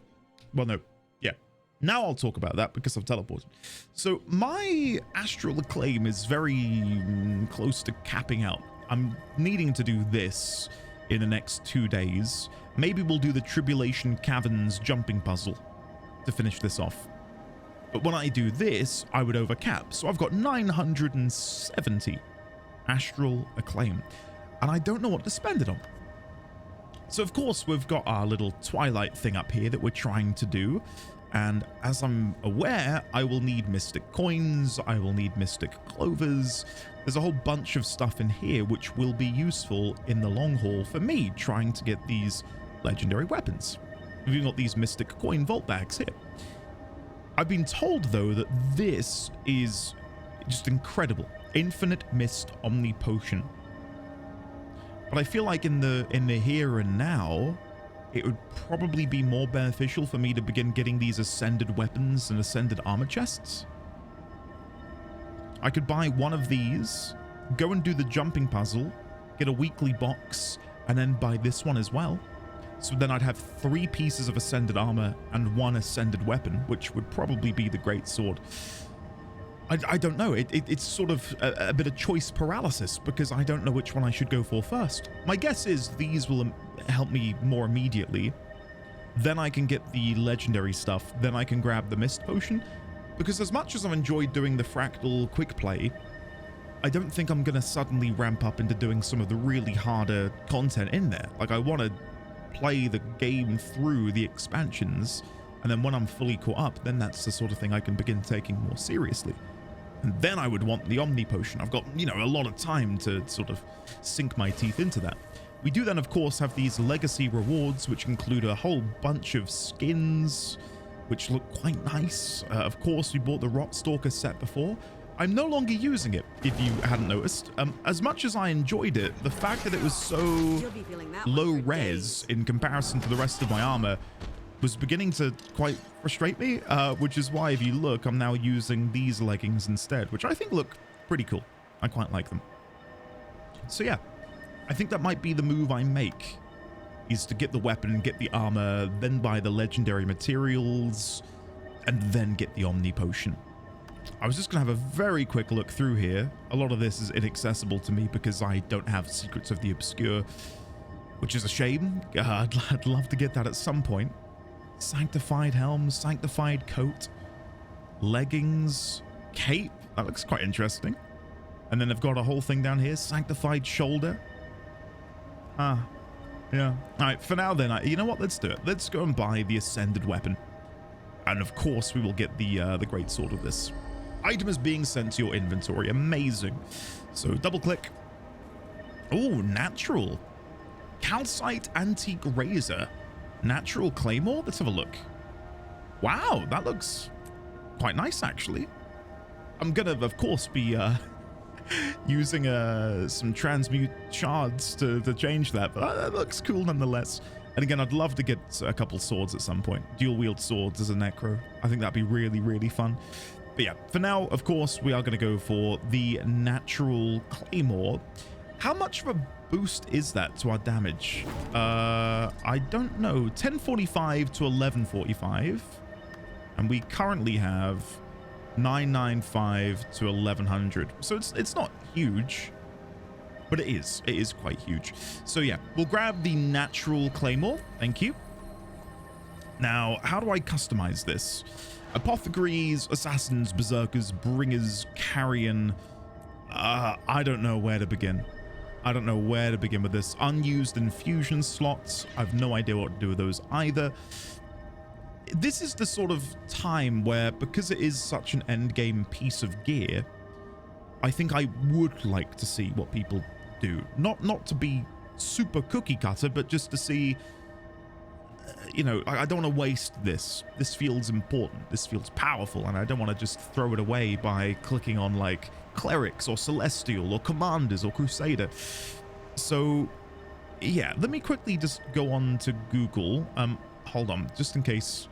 well, no. Yeah. Now I'll talk about that because I've teleported. So my astral acclaim is very close to capping out. I'm needing to do this in the next 2 days. Maybe we'll do the Tribulation Caverns jumping puzzle to finish this off. But when I do this, I would overcap. So I've got 970 astral acclaim, and I don't know what to spend it on. So of course we've got our little Twilight thing up here that we're trying to do, and as I'm aware, I will need Mystic Coins, I will need Mystic Clovers. There's a whole bunch of stuff in here which will be useful in the long haul for me trying to get these legendary weapons. We've even got these Mystic Coin vault bags here. I've been told though that this is just incredible. Infinite Mist Omni Potion. But I feel like in the here and now, it would probably be more beneficial for me to begin getting these ascended weapons and ascended armor chests. I could buy one of these, go and do the jumping puzzle, get a weekly box, and then buy this one as well. So then I'd have 3 pieces of ascended armor and 1 ascended weapon, which would probably be the great sword. I don't know. It's sort of a bit of choice paralysis because I don't know which one I should go for first. My guess is these will help me more immediately. Then I can get the legendary stuff. Then I can grab the mist potion. Because as much as I've enjoyed doing the fractal quick play, I don't think I'm going to suddenly ramp up into doing some of the really harder content in there. Like, I want to play the game through the expansions, and then when I'm fully caught up, then that's the sort of thing I can begin taking more seriously. And then I would want the Omni Potion. I've got, you know, a lot of time to sort of sink my teeth into that. We do then, of course, have these legacy rewards, which include a whole bunch of skins, which look quite nice. Of course, we bought the Rot Stalker set before. I'm no longer using it, if you hadn't noticed. As much as I enjoyed it, the fact that it was so low res in comparison to the rest of my armor was beginning to quite frustrate me, which is why, if you look, I'm now using these leggings instead, which I think look pretty cool. I quite like them. So yeah, I think that might be the move I make, is to get the weapon, get the armor, then buy the legendary materials, and then get the Omni Potion. I was just going to have a very quick look through here. A lot of this is inaccessible to me because I don't have Secrets of the Obscure, which is a shame. I'd love to get that at some point. Sanctified helm, sanctified coat, leggings, cape. That looks quite interesting. And then they've got a whole thing down here, sanctified shoulder. Yeah. All right, for now then, you know what? Let's do it. Let's go and buy the ascended weapon. And of course, we will get the great sword with this. Item is being sent to your inventory. Amazing. So double click. Oh, natural. Calcite antique razor. Natural claymore. Let's have a look. Wow, that looks quite nice, actually. I'm gonna, of course, be using some transmute shards to change that, but that looks cool nonetheless. And again, I'd love to get a couple swords at some point. Dual wield swords as a necro. I think that'd be really, really fun. But yeah, for now, of course, we are going to go for the natural claymore. How much of a boost is that to our damage? I don't know. 1045 to 1145. And we currently have 995 to 1100. So it's not huge, but it is quite huge. So yeah, we'll grab the natural claymore. Thank you. Now, how do I customize this? Apothecaries, assassins, berserkers, bringers, carrion. I don't know where to begin. I don't know where to begin with this. Unused infusion slots. I've no idea what to do with those either. This is the sort of time where, because it is such an endgame piece of gear, I think I would like to see what people do. Not to be super cookie cutter, but just to see, you know, I don't want to waste this. This feels important. This feels powerful, and I don't want to just throw it away by clicking on like clerics or celestial or commanders or crusader. So yeah, let me quickly just go on to Google. Hold on, just in case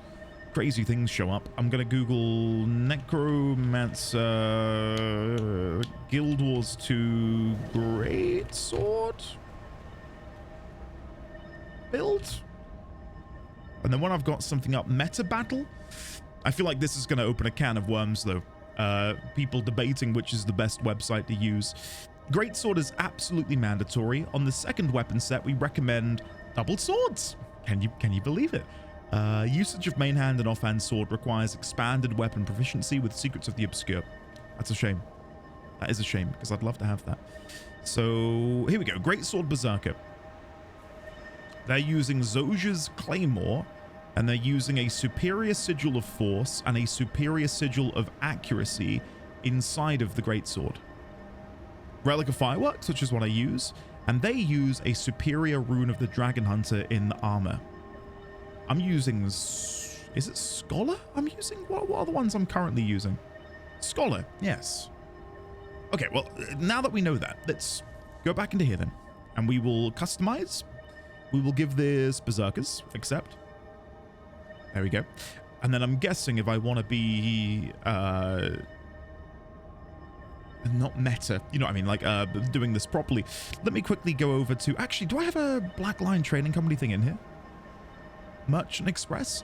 crazy things show up. I'm gonna Google Necromancer Guild Wars 2 Great Sword build. And then when I've got something up, meta battle. I feel like this is gonna open a can of worms though. People debating which is the best website to use. Great sword is absolutely mandatory. On the second weapon set, we recommend double swords. Can you believe it? Usage of main hand and offhand sword requires expanded weapon proficiency with Secrets of the Obscure. That's a shame. That is a shame, because I'd love to have that. So here we go. Great Sword Berserker. They're using Zosia's Claymore, and they're using a superior sigil of force and a superior sigil of accuracy inside of the Great Sword. Relic of Fireworks, which is what I use, and they use a superior rune of the Dragon Hunter in the armor. I'm using, is it Scholar I'm using? What are the ones I'm currently using? Scholar, yes. Okay, well, now that we know that, let's go back into here then. And we will customize. We will give this Berserkers, accept. There we go. And then I'm guessing if I want to be, not meta, you know what I mean, like doing this properly. Let me quickly go over to, actually, do I have a Black Line Trading Company thing in here? Merchant Express.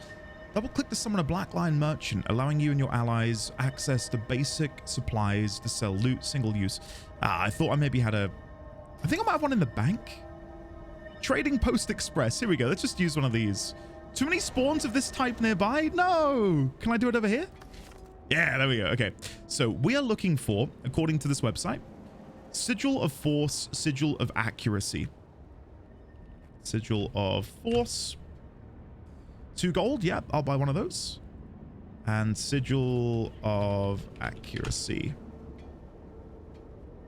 Double click to summon a Black Line merchant, allowing you and your allies access to basic supplies to sell loot, single use. I thought I maybe had I think I might have one in the bank. Trading Post Express. Here we go. Let's just use one of these. Too many spawns of this type nearby? No. Can I do it over here? Yeah, there we go. Okay. So we are looking for, according to this website, Sigil of Force, Sigil of Accuracy. Sigil of Force. 2 gold, yeah, I'll buy one of those. And Sigil of Accuracy.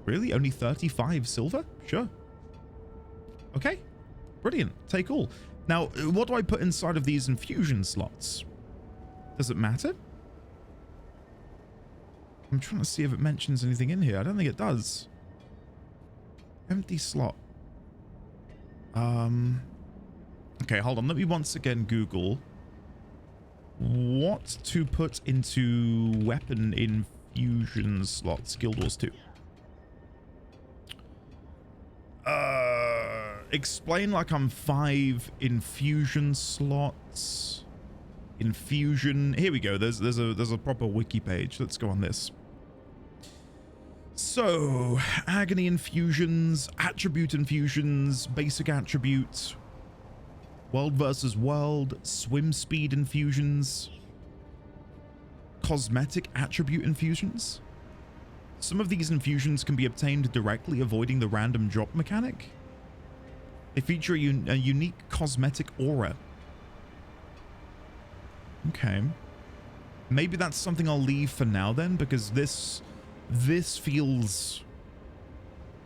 Really? Only 35 silver? Sure. Okay. Brilliant. Take all. Now, what do I put inside of these infusion slots? Does it matter? I'm trying to see if it mentions anything in here. I don't think it does. Empty slot. Okay, hold on. Let me once again Google what to put into weapon infusion slots. Guild Wars 2. Explain like I'm 5 infusion slots. Infusion. Here we go. There's a proper wiki page. Let's go on this. So, agony infusions, attribute infusions, basic attribute, world versus world, swim speed infusions, cosmetic attribute infusions. Some of these infusions can be obtained directly, avoiding the random drop mechanic. They feature a unique cosmetic aura. Okay. Maybe that's something I'll leave for now then, because this feels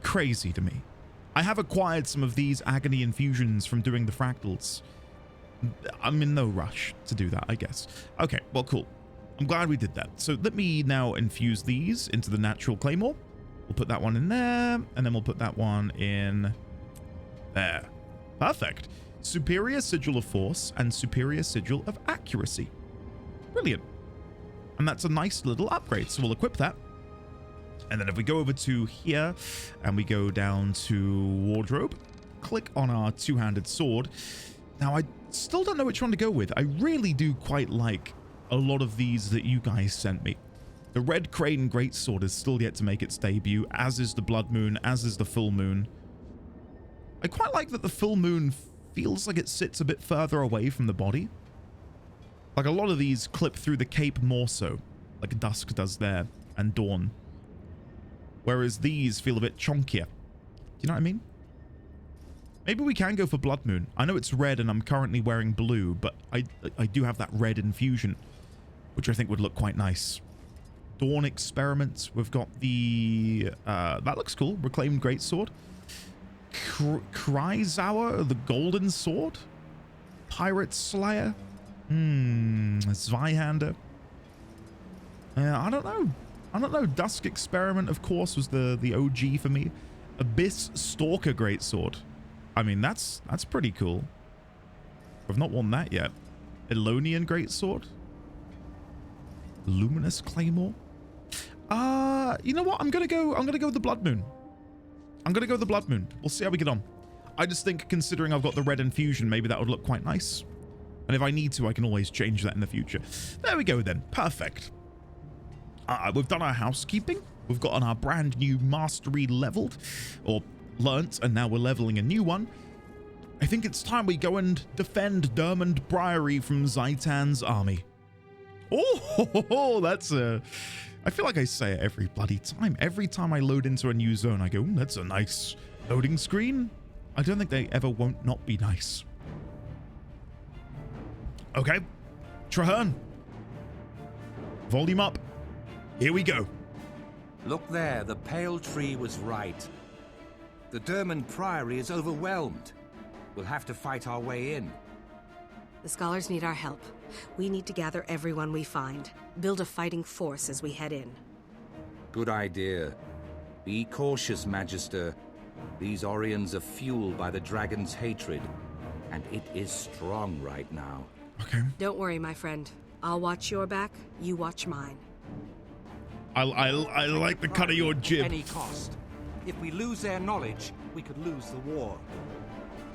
crazy to me. I have acquired some of these agony infusions from doing the fractals. I'm in no rush to do that, I guess. Okay, well, cool. I'm glad we did that. So let me now infuse these into the natural claymore. We'll put that one in there, and then we'll put that one in there. Perfect. Superior Sigil of Force and Superior Sigil of Accuracy. Brilliant. And that's a nice little upgrade, so we'll equip that. And then if we go over to here and we go down to wardrobe, click on our two-handed sword. Now, I still don't know which one to go with. I really do quite like a lot of these that you guys sent me. The Red Crane Greatsword is still yet to make its debut, as is the Blood Moon, as is the Full Moon. I quite like that the Full Moon feels like it sits a bit further away from the body. Like a lot of these clip through the cape more so, like Dusk does there, and Dawn. Whereas these feel a bit chonkier. Do you know what I mean? Maybe we can go for Blood Moon. I know it's red and I'm currently wearing blue, but I do have that red infusion, which I think would look quite nice. Dawn Experiment. We've got the... that looks cool. Reclaimed Greatsword. Kryzawa, the Golden Sword. Pirate Slayer. Zweihander. I don't know. I don't know. Dusk Experiment, of course, was the OG for me. Abyss Stalker Greatsword. I mean, that's pretty cool. I've not worn that yet. Elonian Greatsword. Luminous Claymore. You know what? I'm gonna go with the Blood Moon. I'm gonna go with the Blood Moon. We'll see how we get on. I just think, considering I've got the red infusion, maybe that would look quite nice. And if I need to, I can always change that in the future. There we go then. Perfect. We've done our housekeeping. We've gotten our brand new mastery leveled, or learnt, and now we're leveling a new one. I think it's time we go and defend Durmand Priory from Zaitan's army. Oh, that's a... I feel like I say it every bloody time. Every time I load into a new zone, I go, that's a nice loading screen. I don't think they ever won't not be nice. Okay. Traherne. Volume up. Here we go. Look there, the pale tree was right. The Durmand Priory is overwhelmed. We'll have to fight our way in. The scholars need our help. We need to gather everyone we find. Build a fighting force as we head in. Good idea. Be cautious, Magister. These Orions are fueled by the dragon's hatred, and it is strong right now. Okay. Don't worry, my friend. I'll watch your back, you watch mine. I like the cut of your jib. Any cost. If we lose their knowledge, we could lose the war.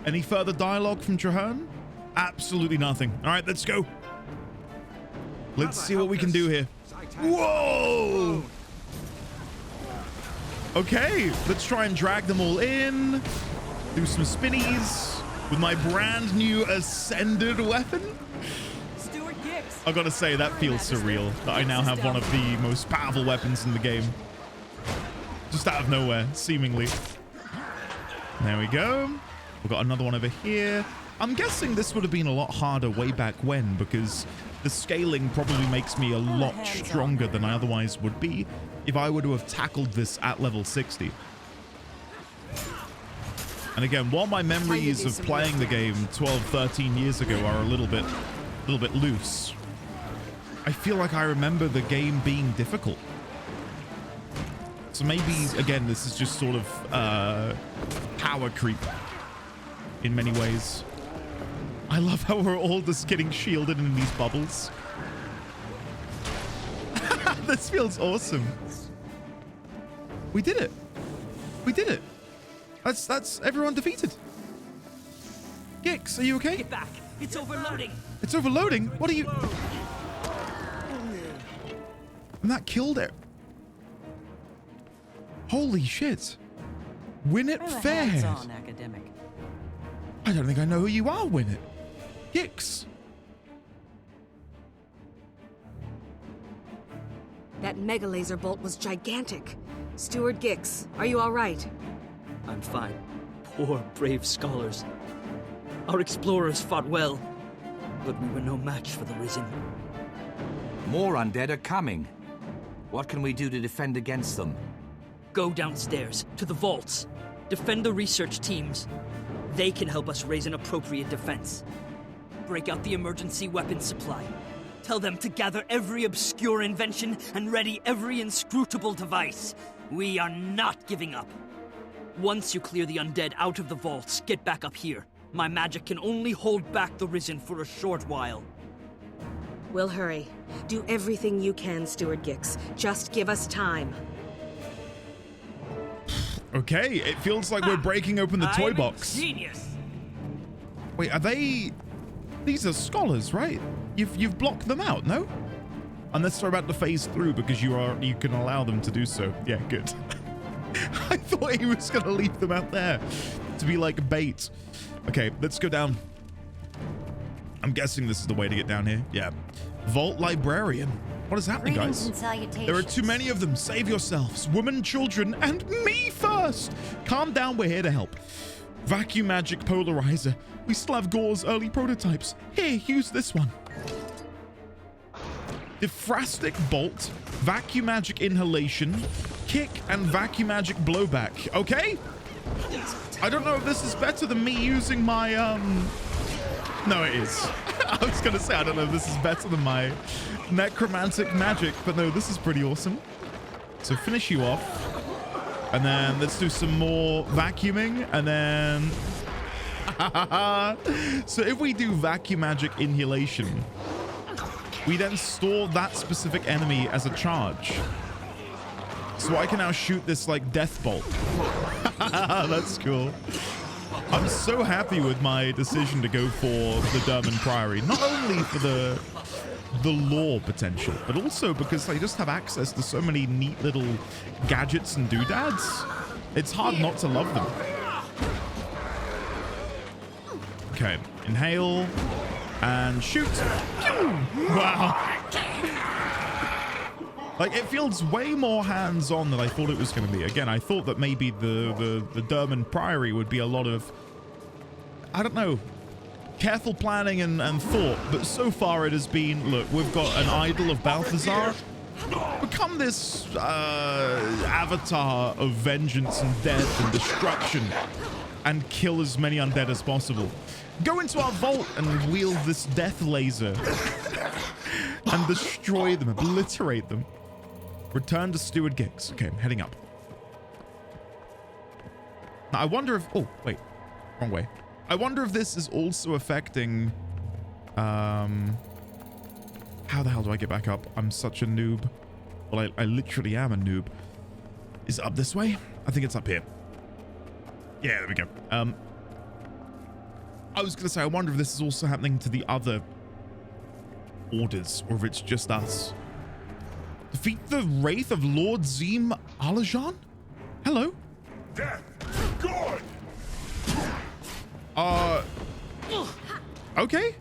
Any further dialogue from Traherne? Absolutely nothing. All right, let's go. Let's see what we can do here. Whoa! Okay, let's try and drag them all in. Do some spinnies with my brand new ascended weapon. I gotta say, that feels surreal that I now have one of the most powerful weapons in the game. Just out of nowhere, seemingly. There we go. We've got another one over here. I'm guessing this would have been a lot harder way back when, because the scaling probably makes me a lot stronger than I otherwise would be if I were to have tackled this at level 60. And again, while my memories of playing the game 12, 13 years ago are a little bit loose, I feel like I remember the game being difficult. So maybe, again, this is just sort of power creep in many ways. I love how we're all just getting shielded in these bubbles. This feels awesome. We did it. We did it. That's everyone defeated. Gix, are you okay? Get back. It's overloading. It's overloading? What are you... And that killed it. Holy shit. Win it Fairhead. Hands-on academic. I don't think I know who you are, Win it. Gix. That mega laser bolt was gigantic. Steward Gix, are you all right? I'm fine. Poor, brave scholars. Our explorers fought well, but we were no match for the Risen. More undead are coming. What can we do to defend against them? Go downstairs, to the vaults. Defend the research teams. They can help us raise an appropriate defense. Break out the emergency weapons supply. Tell them to gather every obscure invention and ready every inscrutable device. We are not giving up. Once you clear the undead out of the vaults, get back up here. My magic can only hold back the Risen for a short while. We'll hurry. Do everything you can, Steward Gix. Just give us time. Okay, it feels like we're breaking open the toy box. Genius. Wait, are they... These are scholars, right? You've blocked them out, no? Unless they're about to phase through because you can allow them to do so. Yeah, good. I thought he was going to leave them out there to be like bait. Okay, let's go down. I'm guessing this is the way to get down here. Yeah. Vault Librarian. What is happening, Greetings guys? and salutations. There are too many of them. Save yourselves. Women, children, and me first. Calm down. We're here to help. Vacuum magic polarizer. We still have Gore's early prototypes. Here, use this one. Diffrastic bolt, vacuum magic inhalation, kick, and vacuum magic blowback. Okay? I don't know if this is better than me using my, No, it is. I was gonna say, I don't know if this is better than my necromantic magic, but no, this is pretty awesome. So finish you off. And then let's do some more vacuuming, and then... So if we do vacuum magic inhalation, we then store that specific enemy as a charge. So I can now shoot this like death bolt. That's cool. I'm so happy with my decision to go for the Durmand Priory. Not only for the lore potential, but also because I just have access to so many neat little gadgets and doodads. It's hard not to love them. Okay, inhale and shoot. Wow. Like, it feels way more hands-on than I thought it was going to be. Again, I thought that maybe the Durmand Priory would be a lot of, I don't know, careful planning and thought. But so far it has been, look, we've got an idol of Balthazar. Become this avatar of vengeance and death and destruction and kill as many undead as possible. Go into our vault and wield this death laser and destroy them, obliterate them. Return to Steward Gix. Okay, I'm heading up. Now, I wonder if... Oh, wait. Wrong way. I wonder if this is also affecting... How the hell do I get back up? I'm such a noob. Well, I literally am a noob. Is it up this way? I think it's up here. Yeah, there we go. I was going to say, I wonder if this is also happening to the other orders, or if it's just us. Defeat the Wraith of Lord Zim Alajan? Hello? Death! Good! Okay.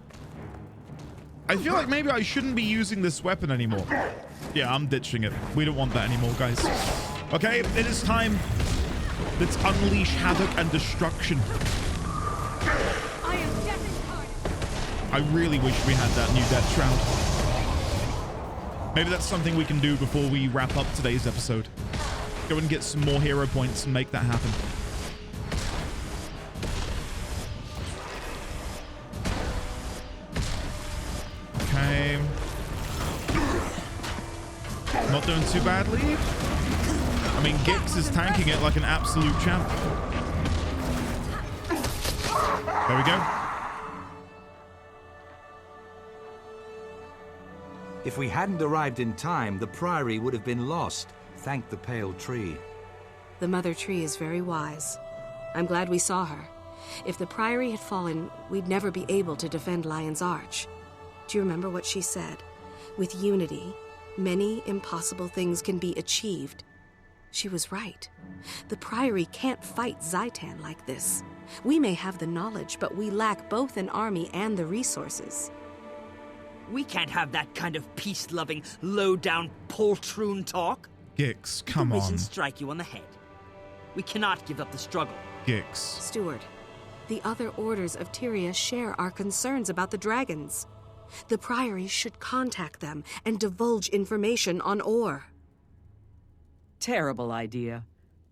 I feel like maybe I shouldn't be using this weapon anymore. Yeah, I'm ditching it. We don't want that anymore, guys. Okay, it is time. Let's unleash havoc and destruction. I really wish we had that new Death Shroud. Maybe that's something we can do before we wrap up today's episode. Go and get some more hero points and make that happen. Okay. Not doing too badly. I mean, Gix is tanking it like an absolute champ. There we go. If we hadn't arrived in time, the Priory would have been lost. Thank the pale tree. The Mother Tree is very wise. I'm glad we saw her. If the Priory had fallen, we'd never be able to defend Lion's Arch. Do you remember what she said? With unity, many impossible things can be achieved. She was right. The Priory can't fight Zhaitan like this. We may have the knowledge, but we lack both an army and the resources. We can't have that kind of peace-loving, low-down poltroon talk. Gix, come on. The Risen strike you on the head. We cannot give up the struggle. Gix. Steward, the other orders of Tyria share our concerns about the dragons. The Priory should contact them and divulge information on ore. Terrible idea.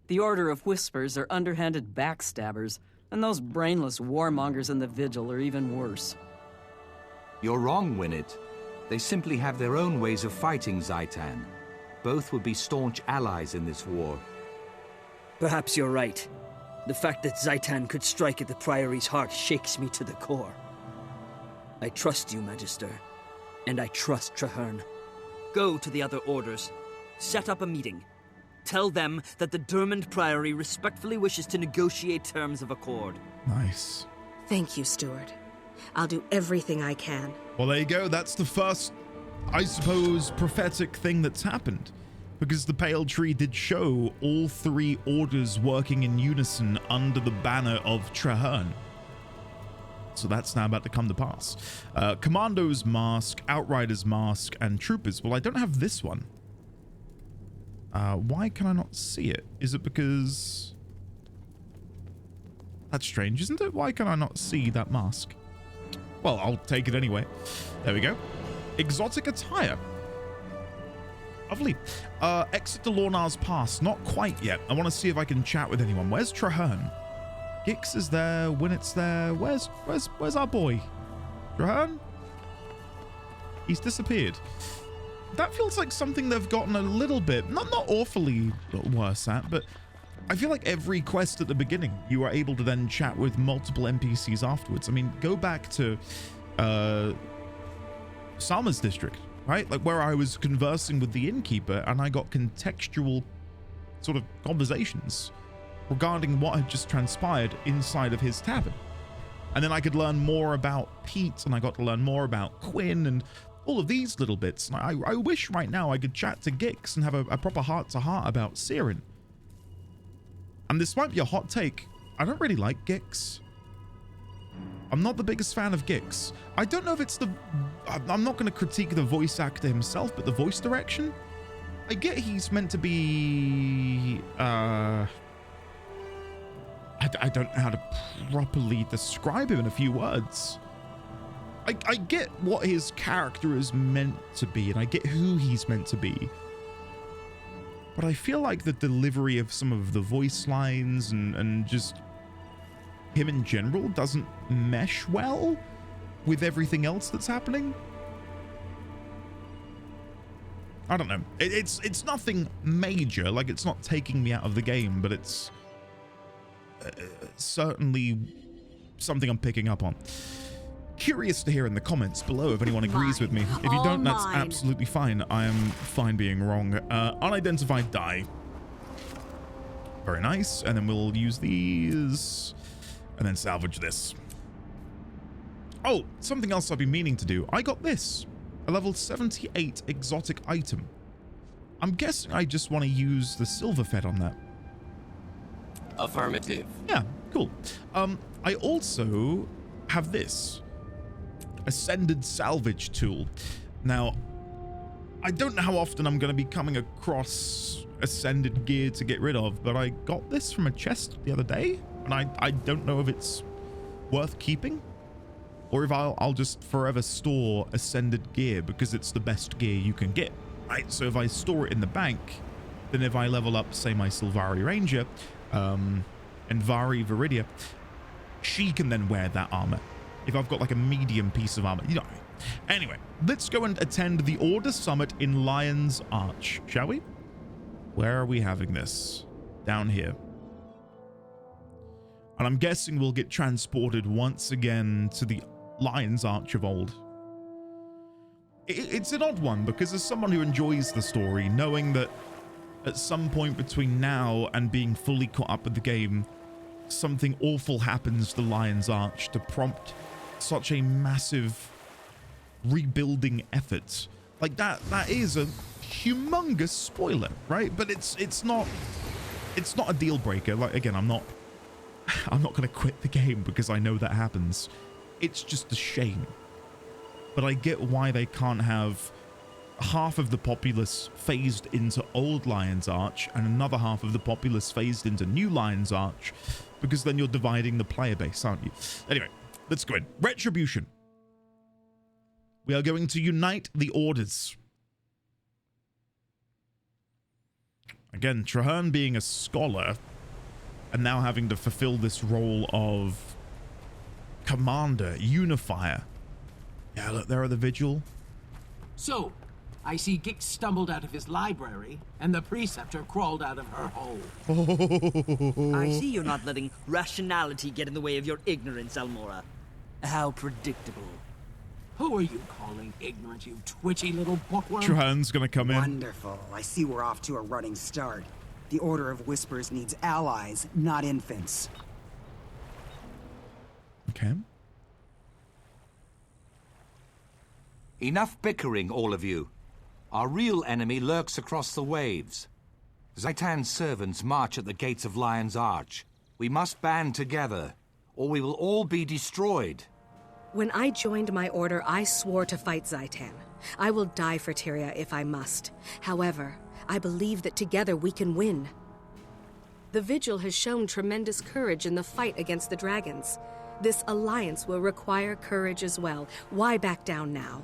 The Order of Whispers are underhanded backstabbers, and those brainless warmongers in the Vigil are even worse. You're wrong, Winnet. They simply have their own ways of fighting Zhaitan. Both would be staunch allies in this war. Perhaps you're right. The fact that Zhaitan could strike at the Priory's heart shakes me to the core. I trust you, Magister, and I trust Traherne. Go to the other orders. Set up a meeting. Tell them that the Durmand Priory respectfully wishes to negotiate terms of accord. Nice. Thank you, Steward. I'll do everything I can. Well, there you go. That's the first, I suppose, prophetic thing that's happened. Because the Pale Tree did show all three orders working in unison under the banner of Traherne. So that's now about to come to pass. Commando's Mask, Outrider's Mask, and Troopers. Well, I don't have this one. Why can I not see it? Is it because... That's strange, isn't it? Why can I not see that mask? Well, I'll take it anyway. There we go. Exotic attire. Lovely. Exit to Lornar's Pass. Not quite yet. I want to see if I can chat with anyone. Where's Traherne? Gix is there. Winnet's there. Where's our boy? Traherne? He's disappeared. That feels like something they've gotten a little bit, not awfully worse at, but I feel like every quest at the beginning, you are able to then chat with multiple NPCs afterwards. I mean, go back to Salma's district, right? Like where I was conversing with the innkeeper and I got contextual sort of conversations regarding what had just transpired inside of his tavern. And then I could learn more about Pete and I got to learn more about Quinn and all of these little bits. And I wish right now I could chat to Gix and have a proper heart-to-heart about Siren. And this might be a hot take. I don't really like Gix. I'm not the biggest fan of Gix. I don't know if it's the... I'm not going to critique the voice actor himself, but the voice direction? I get he's meant to be... I don't know how to properly describe him in a few words. I get what his character is meant to be, and I get who he's meant to be. But I feel like the delivery of some of the voice lines and just him in general doesn't mesh well with everything else that's happening. I don't know. It's nothing major. Like, it's not taking me out of the game, but it's certainly something I'm picking up on. Curious to hear in the comments below if anyone agrees with me. If you don't, that's absolutely fine. I am fine being wrong. Unidentified die. Very nice. And then we'll use these and then salvage this. Oh, something else I've been meaning to do. I got this. A level 78 exotic item. I'm guessing I just want to use the silver fed on that. Affirmative. Yeah, cool. I also have this. Ascended salvage tool. Now, I don't know how often I'm going to be coming across ascended gear to get rid of, but I got this from a chest the other day, and I don't know if it's worth keeping or if I'll just forever store ascended gear because it's the best gear you can get, right? So if I store it in the bank, then if I level up, say, my Sylvari Ranger and Vari Viridia, she can then wear that armor. If I've got like a medium piece of armor, you know what I mean. Anyway, let's go and attend the Order Summit in Lion's Arch, shall we? Where are we having this? Down here. And I'm guessing we'll get transported once again to the Lion's Arch of old. it's an odd one, because as someone who enjoys the story, knowing that at some point between now and being fully caught up with the game, something awful happens to Lion's Arch to prompt such a massive rebuilding effort. Like that is a humongous spoiler, right? But it's not a deal breaker. Like, again, I'm not gonna quit the game because I know that happens. It's just a shame. But I get why they can't have half of the populace phased into old Lion's Arch and another half of the populace phased into new Lion's Arch, because then you're dividing the player base, aren't you? Anyway, let's go in. Retribution. We are going to unite the orders. Again, Traherne being a scholar and now having to fulfill this role of commander, unifier. Yeah, look, there are the Vigil. So, I see Gix stumbled out of his library, and the Preceptor crawled out of her hole. I see you're not letting rationality get in the way of your ignorance, Almora. How predictable. Who are you calling ignorant, you twitchy little bookworm? Traherne's gonna come in. Wonderful. I see we're off to a running start. The Order of Whispers needs allies, not infants. Okay. Enough bickering, all of you. Our real enemy lurks across the waves. Zaitan's servants march at the gates of Lion's Arch. We must band together, or we will all be destroyed. When I joined my order, I swore to fight Zaitan. I will die for Tyria if I must. However, I believe that together we can win. The Vigil has shown tremendous courage in the fight against the dragons. This alliance will require courage as well. Why back down now?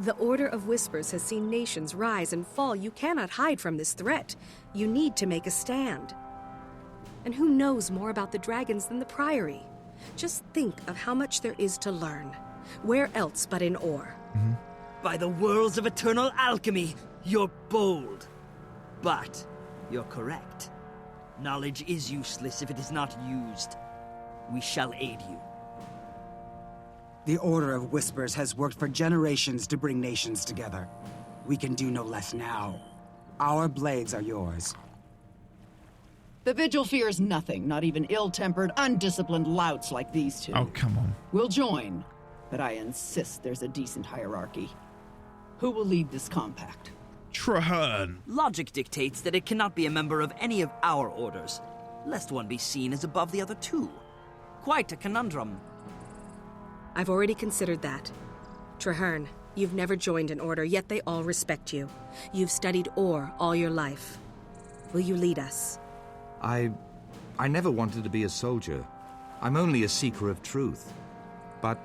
The Order of Whispers has seen nations rise and fall. You cannot hide from this threat. You need to make a stand. And who knows more about the dragons than the Priory? Just think of how much there is to learn. Where else but in Ore? By the worlds of eternal alchemy, you're bold. But you're correct. Knowledge is useless if it is not used. We shall aid you. The Order of Whispers has worked for generations to bring nations together. We can do no less now. Our blades are yours. The Vigil fears nothing, not even ill-tempered, undisciplined louts like these two. Oh, come on. We'll join, but I insist there's a decent hierarchy. Who will lead this compact? Traherne. Logic dictates that it cannot be a member of any of our orders, lest one be seen as above the other two. Quite a conundrum. I've already considered that. Traherne, you've never joined an order, yet they all respect you. You've studied Ore all your life. Will you lead us? I never wanted to be a soldier. I'm only a seeker of truth. But,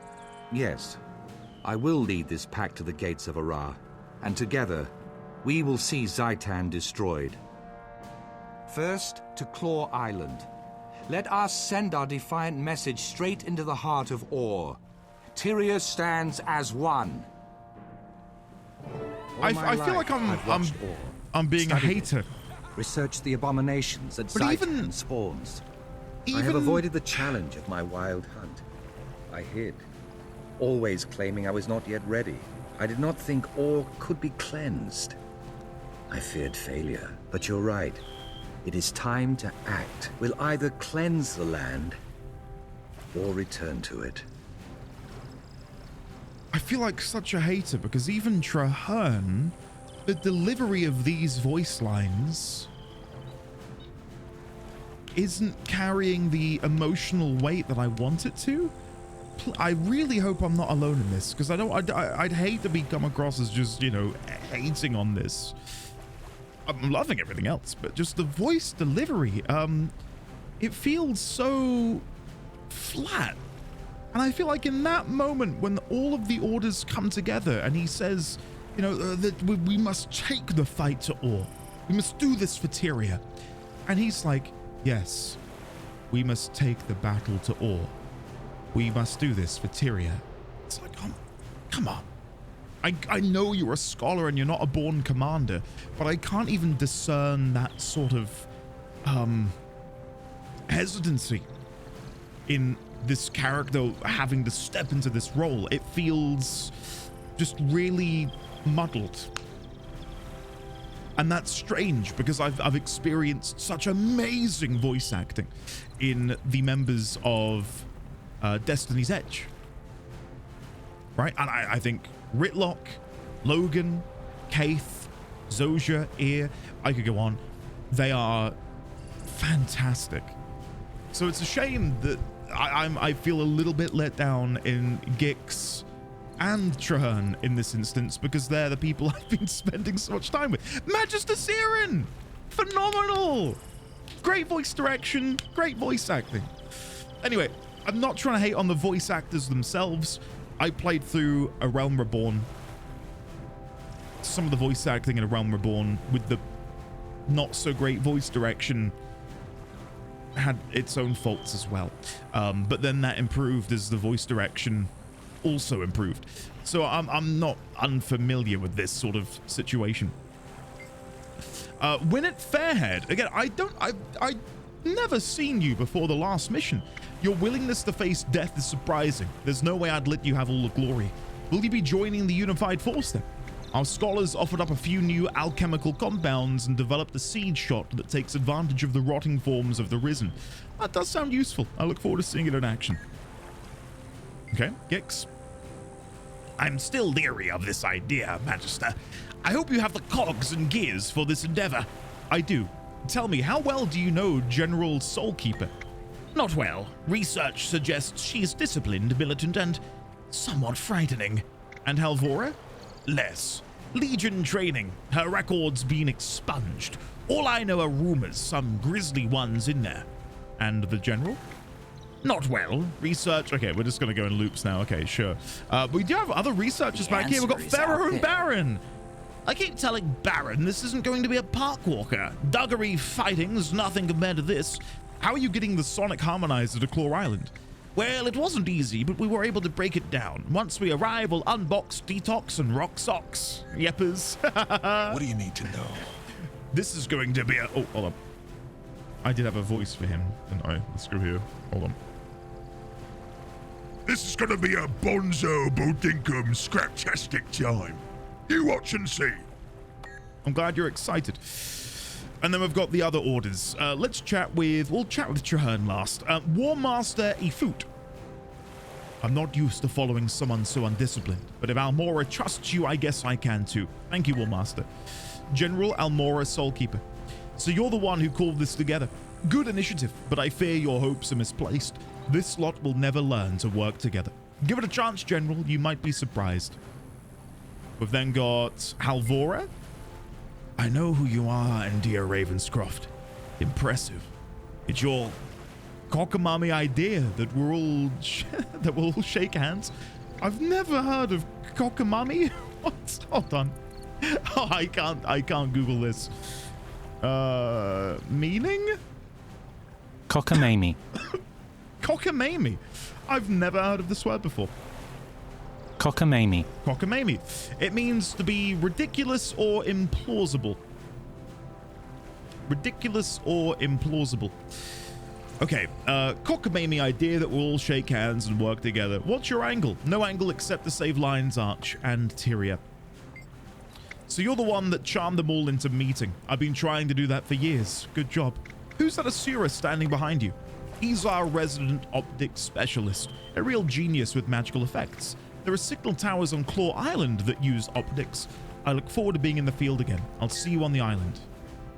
yes, I will lead this pack to the gates of Ara, and together, we will see Zaitan destroyed. First, to Claw Island. Let us send our defiant message straight into the heart of Ore. Tyria stands as one. I feel like I'm being a hater. Researched the abominations that Zaitan spawns. I have avoided the challenge of my wild hunt. I hid, always claiming I was not yet ready. I did not think Ore could be cleansed. I feared failure, but you're right. It is time to act. We'll either cleanse the land or return to it. I feel like such a hater because even Traherne, the delivery of these voice lines isn't carrying the emotional weight that I want it to. I really hope I'm not alone in this, because I'd hate to be come across as just, you know, hating on this. I'm loving everything else, but just the voice delivery, it feels so flat. And I feel like in that moment when all of the orders come together and he says, you know, that we must take the fight to Ore. We must do this for Tyria. And he's like, yes, we must take the battle to Ore. We must do this for Tyria. It's like, come on. I know you're a scholar and you're not a born commander, but I can't even discern that sort of hesitancy in this character having to step into this role. It feels just really muddled. And that's strange because I've experienced such amazing voice acting in the members of Destiny's Edge. Right? And I think Ritlock, Logan, Kaith, Zosha, Ear, I could go on. They are fantastic. So it's a shame that I feel a little bit let down in Gix and Traherne in this instance, because they're the people I've been spending so much time with. Magister Siren! Phenomenal! Great voice direction, great voice acting. Anyway, I'm not trying to hate on the voice actors themselves. I played through A Realm Reborn. Some of the voice acting in A Realm Reborn with the not so great voice direction had its own faults as well. But then that improved as the voice direction also improved. So I'm not unfamiliar with this sort of situation. Winnet Fairhead. Again, I've never seen you before the last mission. Your willingness to face death is surprising. There's no way I'd let you have all the glory. Will you be joining the Unified Force then? Our scholars offered up a few new alchemical compounds and developed a seed shot that takes advantage of the rotting forms of the Risen. That does sound useful. I look forward to seeing it in action. Okay, Gix. I'm still leery of this idea, Magister. I hope you have the cogs and gears for this endeavor. I do. Tell me, how well do you know General Soulkeeper? Not well. Research suggests she is disciplined, militant, and somewhat frightening. And Halvora? Less. Legion training. Her records being expunged. All I know are rumors, some grisly ones in there. And the General? Not well. Research. Okay, we're just going to go in loops now. Okay, sure. We do have other researchers back here. We've got Pharaoh and Baron. I keep telling Baron this isn't going to be a park walker. Duggery fighting's nothing compared to this. How are you getting the sonic harmonizer to Claw Island? Well, it wasn't easy, but we were able to break it down. Once we arrive, we'll unbox, detox, and rock socks. Yeppers. What do you need to know? This is going to be a... Oh, hold on. I did have a voice for him, didn't I? Let's go here. Hold on. This is gonna be a bonzo bodinkum scraptastic time. You watch and see. I'm glad you're excited. And then we've got the other orders. We'll chat with Traherne last. War Master Ifut. I'm not used to following someone so undisciplined, but if Almora trusts you, I guess I can too. Thank you, War Master. General Almora Soulkeeper. So you're the one who called this together. Good initiative, but I fear your hopes are misplaced. This lot will never learn to work together. Give it a chance, General. You might be surprised. We've then got Halvora. I know who you are, and dear Ravenscroft. Impressive. It's your cockamamie idea that we'll all shake hands. I've never heard of cockamamie. What? Hold on. Oh, I can't Google this. Meaning? Cockamamie. Cockamamie. I've never heard of this word before. Cockamamie. Cockamamie. It means to be ridiculous or implausible. Ridiculous or implausible. Okay, cockamamie idea that we'll all shake hands and work together. What's your angle? No angle except to save Lion's Arch and Tyria. So you're the one that charmed them all into meeting. I've been trying to do that for years. Good job. Who's that Asura standing behind you? He's our resident optics specialist, a real genius with magical effects. There are signal towers on Claw Island that use optics. I look forward to being in the field again. I'll see you on the island.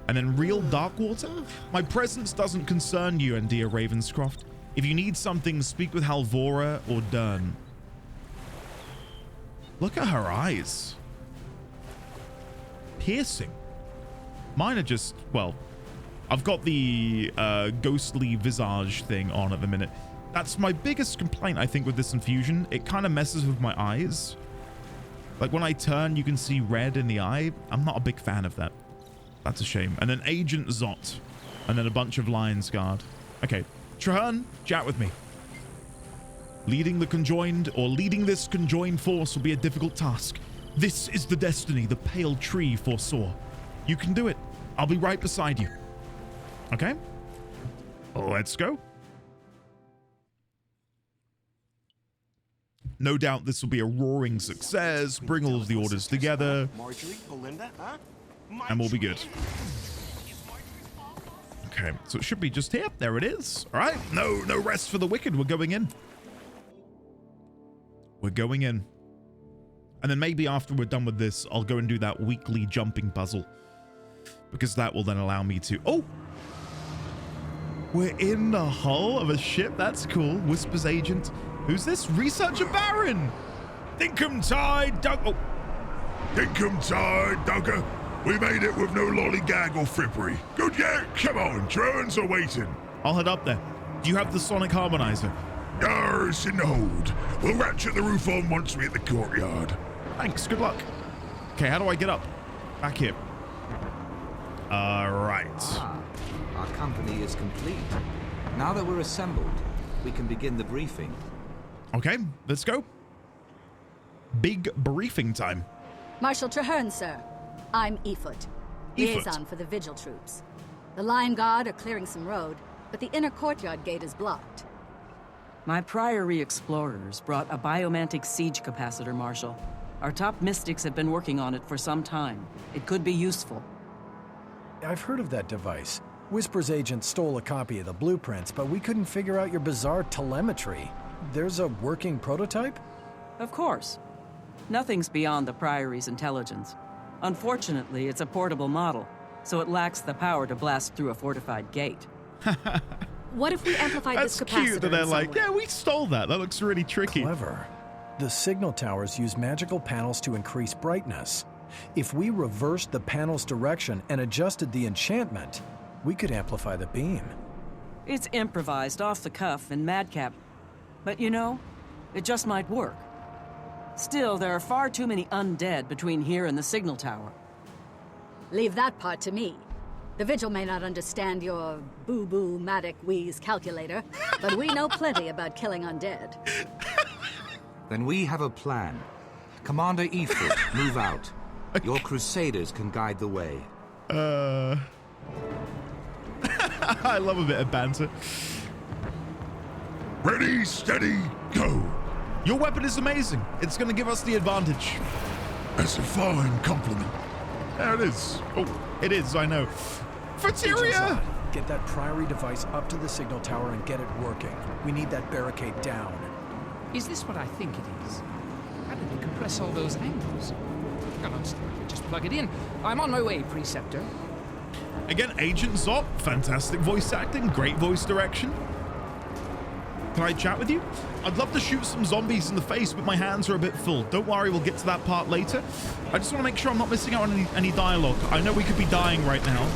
And then real Darkwater? My presence doesn't concern you, and dear Ravenscroft. If you need something, speak with Halvora or Dern. Look at her eyes. Piercing. Mine are just, well, I've got the ghostly visage thing on at the minute. That's my biggest complaint, I think, with this infusion. It kind of messes with my eyes. Like when I turn, you can see red in the eye. I'm not a big fan of that. That's a shame. And then Agent Zot. And then a bunch of Lion's Guard. Okay, Traherne, chat with me. Leading this conjoined force will be a difficult task. This is the destiny the Pale Tree foresaw. You can do it. I'll be right beside you. Okay? Let's go. No doubt this will be a roaring success, bring all of the orders together, Marjorie, Belinda, huh? and we'll be good. Okay, so it should be just here. There it is. All right, no rest for the wicked. We're going in. We're going in. And then maybe after we're done with this, I'll go and do that weekly jumping puzzle, because that will then allow me to... Oh! We're in the hull of a ship. That's cool. Whispers agent. Who's this? Researcher Baron! Dinkum tide, Doug. Oh. Dinkum tide, Dugger. We made it with no lollygag or frippery. Good yet? Come on, drones are waiting. I'll head up there. Do you have the sonic harmonizer? Yars in the hold. We'll ratchet the roof on once we hit the courtyard. Thanks, good luck. Okay, how do I get up? Back here. Right. Our company is complete. Now that we're assembled, we can begin the briefing. Okay, let's go. Big briefing time. Marshal Traherne, sir. I'm Efoot, liaison for the Vigil troops. The Lion Guard are clearing some road, but the inner courtyard gate is blocked. My Priory explorers brought a biomantic siege capacitor, Marshal. Our top mystics have been working on it for some time. It could be useful. I've heard of that device. Whisper's agent stole a copy of the blueprints, but we couldn't figure out your bizarre telemetry. There's a working prototype? Of course. Nothing's beyond the Priory's intelligence. Unfortunately, it's a portable model, so it lacks the power to blast through a fortified gate. What if we amplify this capacitor? That's cute that they're like, way? yeah, we stole that. That looks really tricky. Clever. The signal towers use magical panels to increase brightness. If we reversed the panel's direction and adjusted the enchantment, we could amplify the beam. It's improvised off the cuff and madcap. But you know, it just might work. Still, there are far too many undead between here and the signal tower. Leave that part to me. The Vigil may not understand your boo-boo matic wheeze calculator, but we know plenty about killing undead. Then we have a plan. Commander Efoot, move out. Your crusaders can guide the way. I love a bit of banter. Ready, steady, go. Your weapon is amazing. It's going to give us the advantage. That's a fine compliment. There it is. Oh, it is, I know. Frateria! Get that Priory device up to the signal tower and get it working. We need that barricade down. Is this what I think it is? How did they compress all those angles? Can't understand. Just plug it in. I'm on my way, Preceptor. Again, Agent Zop. Fantastic voice acting. Great voice direction. Can I chat with you? I'd love to shoot some zombies in the face, but my hands are a bit full. Don't worry, we'll get to that part later. I just want to make sure I'm not missing out on any dialogue. I know we could be dying right now.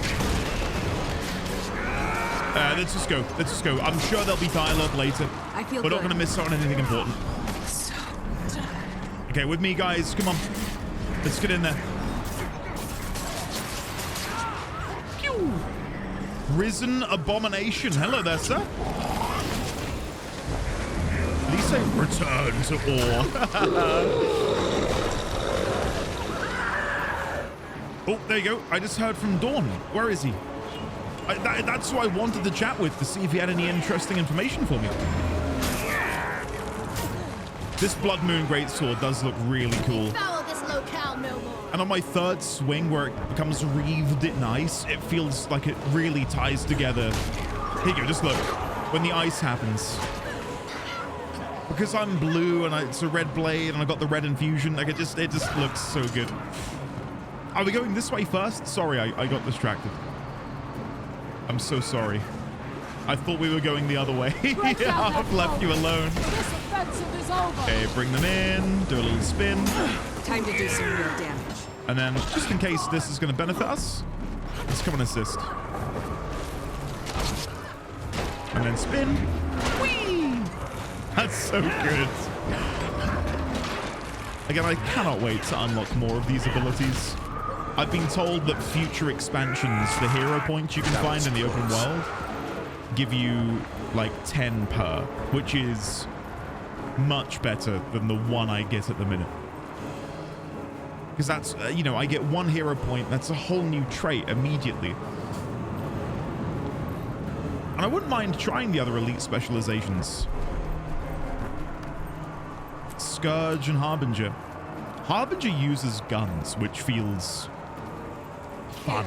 Let's just go. Let's just go. I'm sure there'll be dialogue later. We're not going to miss out on anything important. Okay, with me, guys. Come on. Let's get in there. Pew! Risen Abomination. Hello there, sir. At least say return to ore. Oh, there you go. I just heard from Dawn. Where is he? That's who I wanted to chat with, to see if he had any interesting information for me. This Blood Moon Greatsword does look really cool. Foul this locale no more. And on my third swing, where it becomes wreathed in ice, it feels like it really ties together. Here you go, just look. When the ice happens. Because I'm blue and it's a red blade and I got the red infusion, like it just looks so good. Are we going this way first? Sorry, I got distracted. I'm so sorry. I thought we were going the other way. I've left you alone. This offensive is over. Okay, bring them in, do a little spin. Time to do some real damage. And then, just in case this is going to benefit us, let's come and assist. And then spin. Whee! That's so good. Again, I cannot wait to unlock more of these abilities. I've been told that future expansions, the hero points you can find in the open world, give you like 10 per, which is much better than the one I get at the minute. Because that's, you know, I get one hero point, that's a whole new trait immediately. And I wouldn't mind trying the other elite specializations. Scourge and Harbinger. Harbinger uses guns, which feels fun.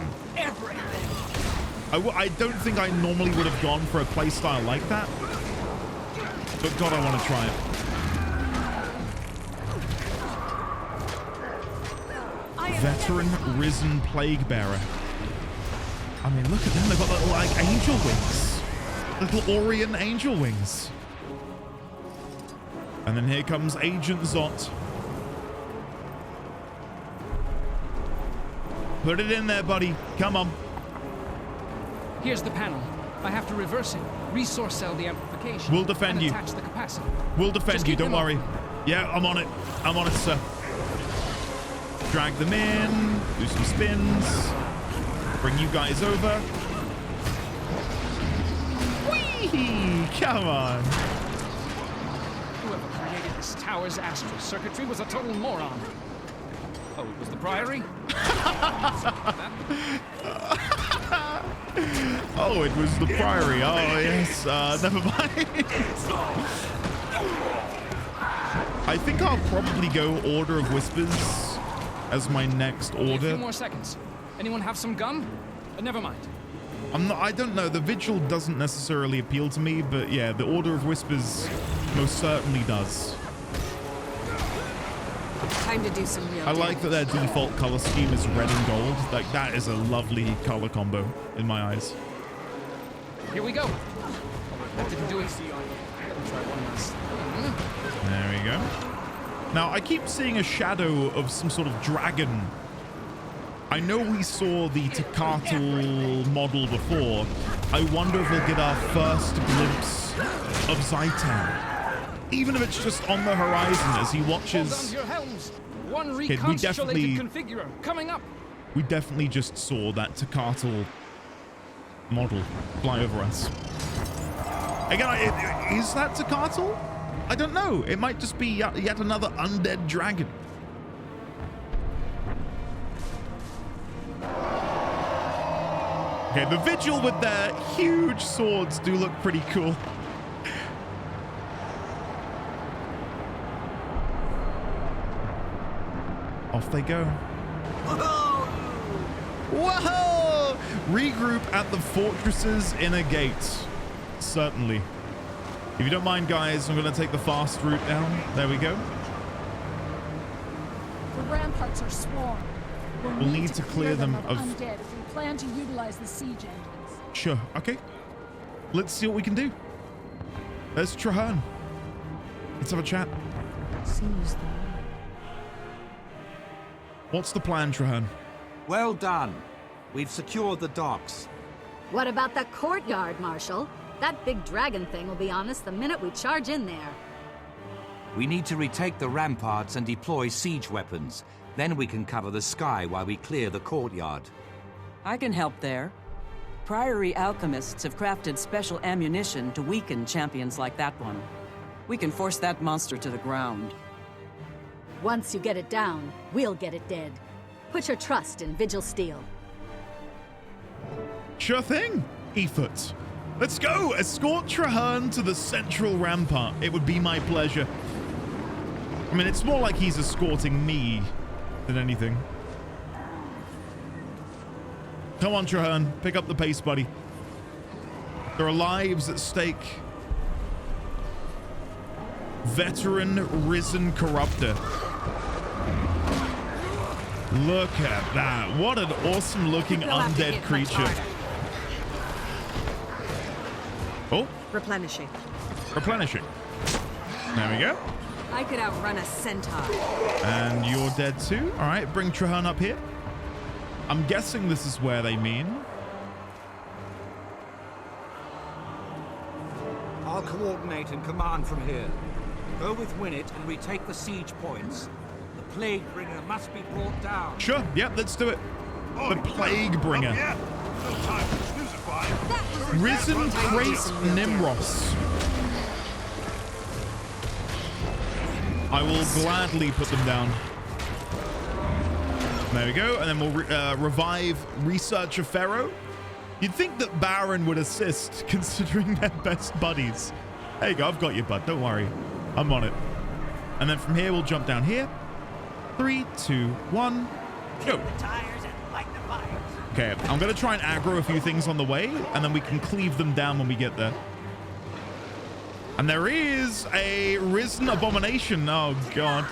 I don't think I normally would have gone for a playstyle like that, but God, I want to try it. Veteran Risen Plague Bearer. I mean, look at them. They've got little, like, angel wings. Little Orion angel wings. And then here comes Agent Zot. Put it in there, buddy. Come on. Here's the panel. I have to reverse it. Resource cell the amplification. We'll defend and you. Attach the capacitor. We'll defend you. Don't worry. Yeah, I'm on it. I'm on it, sir. Drag them in. Do some spins. Bring you guys over. Whee! Come on. Whoever created this tower's astral circuitry was a total moron. Oh, it was the Priory? Oh, it was the Priory. Oh, yes. Never mind. I think I'll probably go Order of Whispers as my next order. A few more seconds. Anyone have some gum? Never mind. I don't know. The Vigil doesn't necessarily appeal to me, but yeah, the Order of Whispers most certainly does. Time to do some real I like that their default color scheme is red and gold. Like, that is a lovely color combo in my eyes. Here we go. That didn't do it. Let me try one last. There we go. Now, I keep seeing a shadow of some sort of dragon. I know we saw the Tequatl model before. I wonder if we'll get our first glimpse of Zaitan. Even if it's just on the horizon as he watches. Hold on to your helms. One Okay, reconstellated configurer coming up. We definitely just saw that Tequatl model fly over us. Again, is that Tequatl? I don't know. It might just be yet another undead dragon. Okay, the Vigil with their huge swords do look pretty cool. Off they go. Whoa! Regroup at the fortress's inner gates. Certainly. If you don't mind, guys, I'm going to take the fast route down. There we go. The ramparts are swarmed. We'll need to clear them of undead if we plan to utilize the siege engines. Sure. Okay. Let's see what we can do. There's Trahearn. Let's have a chat. Seize them. What's the plan, Trahearn? Well done. We've secured the docks. What about the courtyard, Marshal? That big dragon thing will be on us the minute we charge in there. We need to retake the ramparts and deploy siege weapons. Then we can cover the sky while we clear the courtyard. I can help there. Priory alchemists have crafted special ammunition to weaken champions like that one. We can force that monster to the ground. Once you get it down, we'll get it dead. Put your trust in Vigil Steel. Sure thing, Efoot. Let's go! Escort Trahearn to the central rampart. It would be my pleasure. I mean, it's more like he's escorting me than anything. Come on, Trahearn. Pick up the pace, buddy. There are lives at stake. Veteran Risen Corruptor. Look at that. What an awesome looking undead creature. Oh. Replenishing. Replenishing. There we go. I could outrun a centaur. And you're dead too. All right, bring Trahearn up here. I'm guessing this is where they mean. I'll coordinate and command from here. Go with Winnet and retake the siege points. The Plague Bringer must be brought down. Sure, yep, let's do it. The Plague Bringer. Risen Crate Nimros. I will gladly put them down. There we go, and then we'll revive Researcher Pharaoh. You'd think that Baron would assist, considering they're best buddies. There you go, I've got you, bud. Don't worry. I'm on it. And then from here, we'll jump down here. 3, 2, 1, go. Okay, I'm going to try and aggro a few things on the way, and then we can cleave them down when we get there. And there is a risen abomination. Oh, God.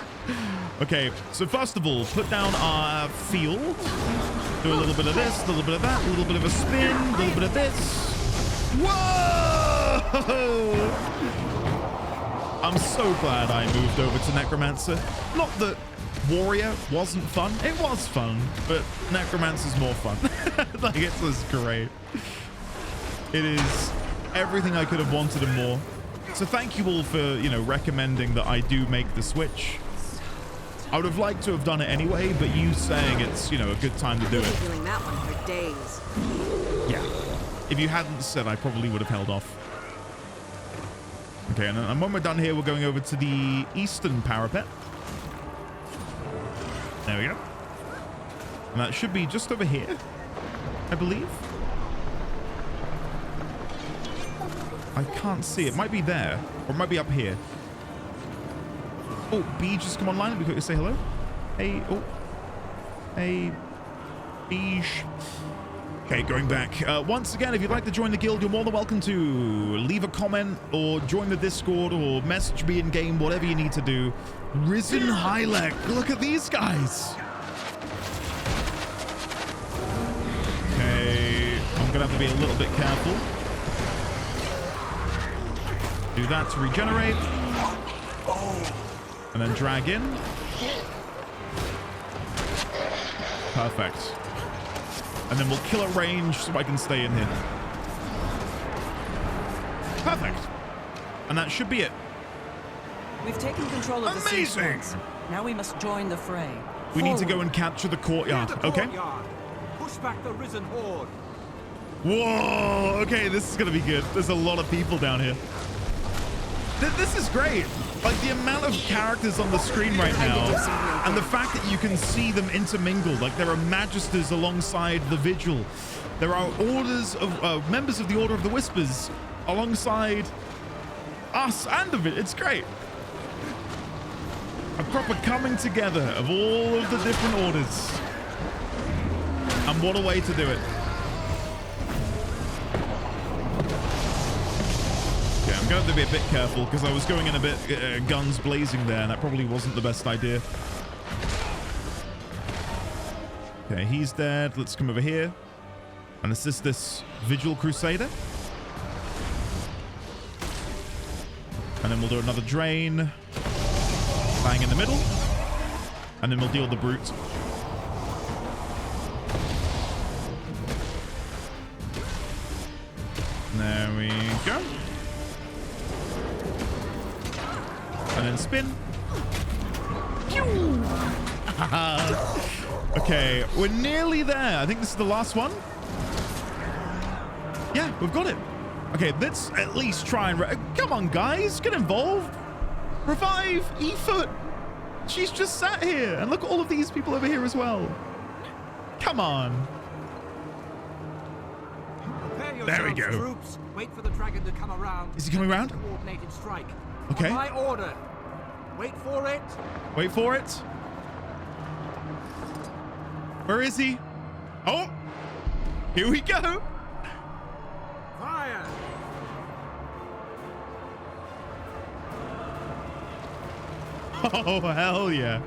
Okay, so first of all, put down our field. Do a little bit of this, a little bit of that, a little bit of a spin, a little bit of this. Whoa! I'm so glad I moved over to Necromancer. Not that Warrior wasn't fun. It was fun, but Necromancer's more fun. Like, it's just great. It is everything I could have wanted and more. So thank you all for, you know, recommending that I do make the switch. I would have liked to have done it anyway, but you saying it's, you know, a good time to do it. Doing that one for days. Yeah. If you hadn't said, I probably would have held off. Okay, and when we're done here, we're going over to the eastern parapet. There we go. And that should be just over here, I believe. I can't see. It might be there, or it might be up here. Oh, B just come online. We quickly say hello. Hey, oh. Hey, Beige. Okay, going back. Once again, if you'd like to join the guild, you're more than welcome to leave a comment or join the Discord or message me in game, whatever you need to do. Risen Hylek. Look at these guys. Okay, I'm gonna have to be a little bit careful. Do that to regenerate. And then drag in. Perfect. And then we'll kill at range so I can stay in here. Perfect. And that should be it. We've taken control of the siege points. Now we must join the fray. We need to go and capture the courtyard. Okay. Push back the risen horde. Whoa. Okay, this is going to be good. There's a lot of people down here. This is great. Like, the amount of characters on the screen right now, and the fact that you can see them intermingle. Like, there are magisters alongside the Vigil. There are orders of members of the Order of the Whispers alongside us and of it. It's great. A proper coming together of all of the different orders. And what a way to do it. Okay, I'm going to have to be a bit careful because I was going in a bit guns blazing there, and that probably wasn't the best idea. Okay, he's dead. Let's come over here and assist this Vigil Crusader. And then we'll do another drain. Bang in the middle. And then we'll deal the brute. There we go. And then spin. Okay, we're nearly there. I think this is the last one. Yeah, we've got it. Okay, let's at least try and... Come on, guys. Get involved. Revive E-Foot. She's just sat here. And look at all of these people over here as well. Come on. There we go. Troops. Wait for the dragon to come around. Is he coming around? Coordinated strike. Okay. On my order. Wait for it. Wait for it. Where is he? Oh, here we go. Fire. Oh, hell yeah.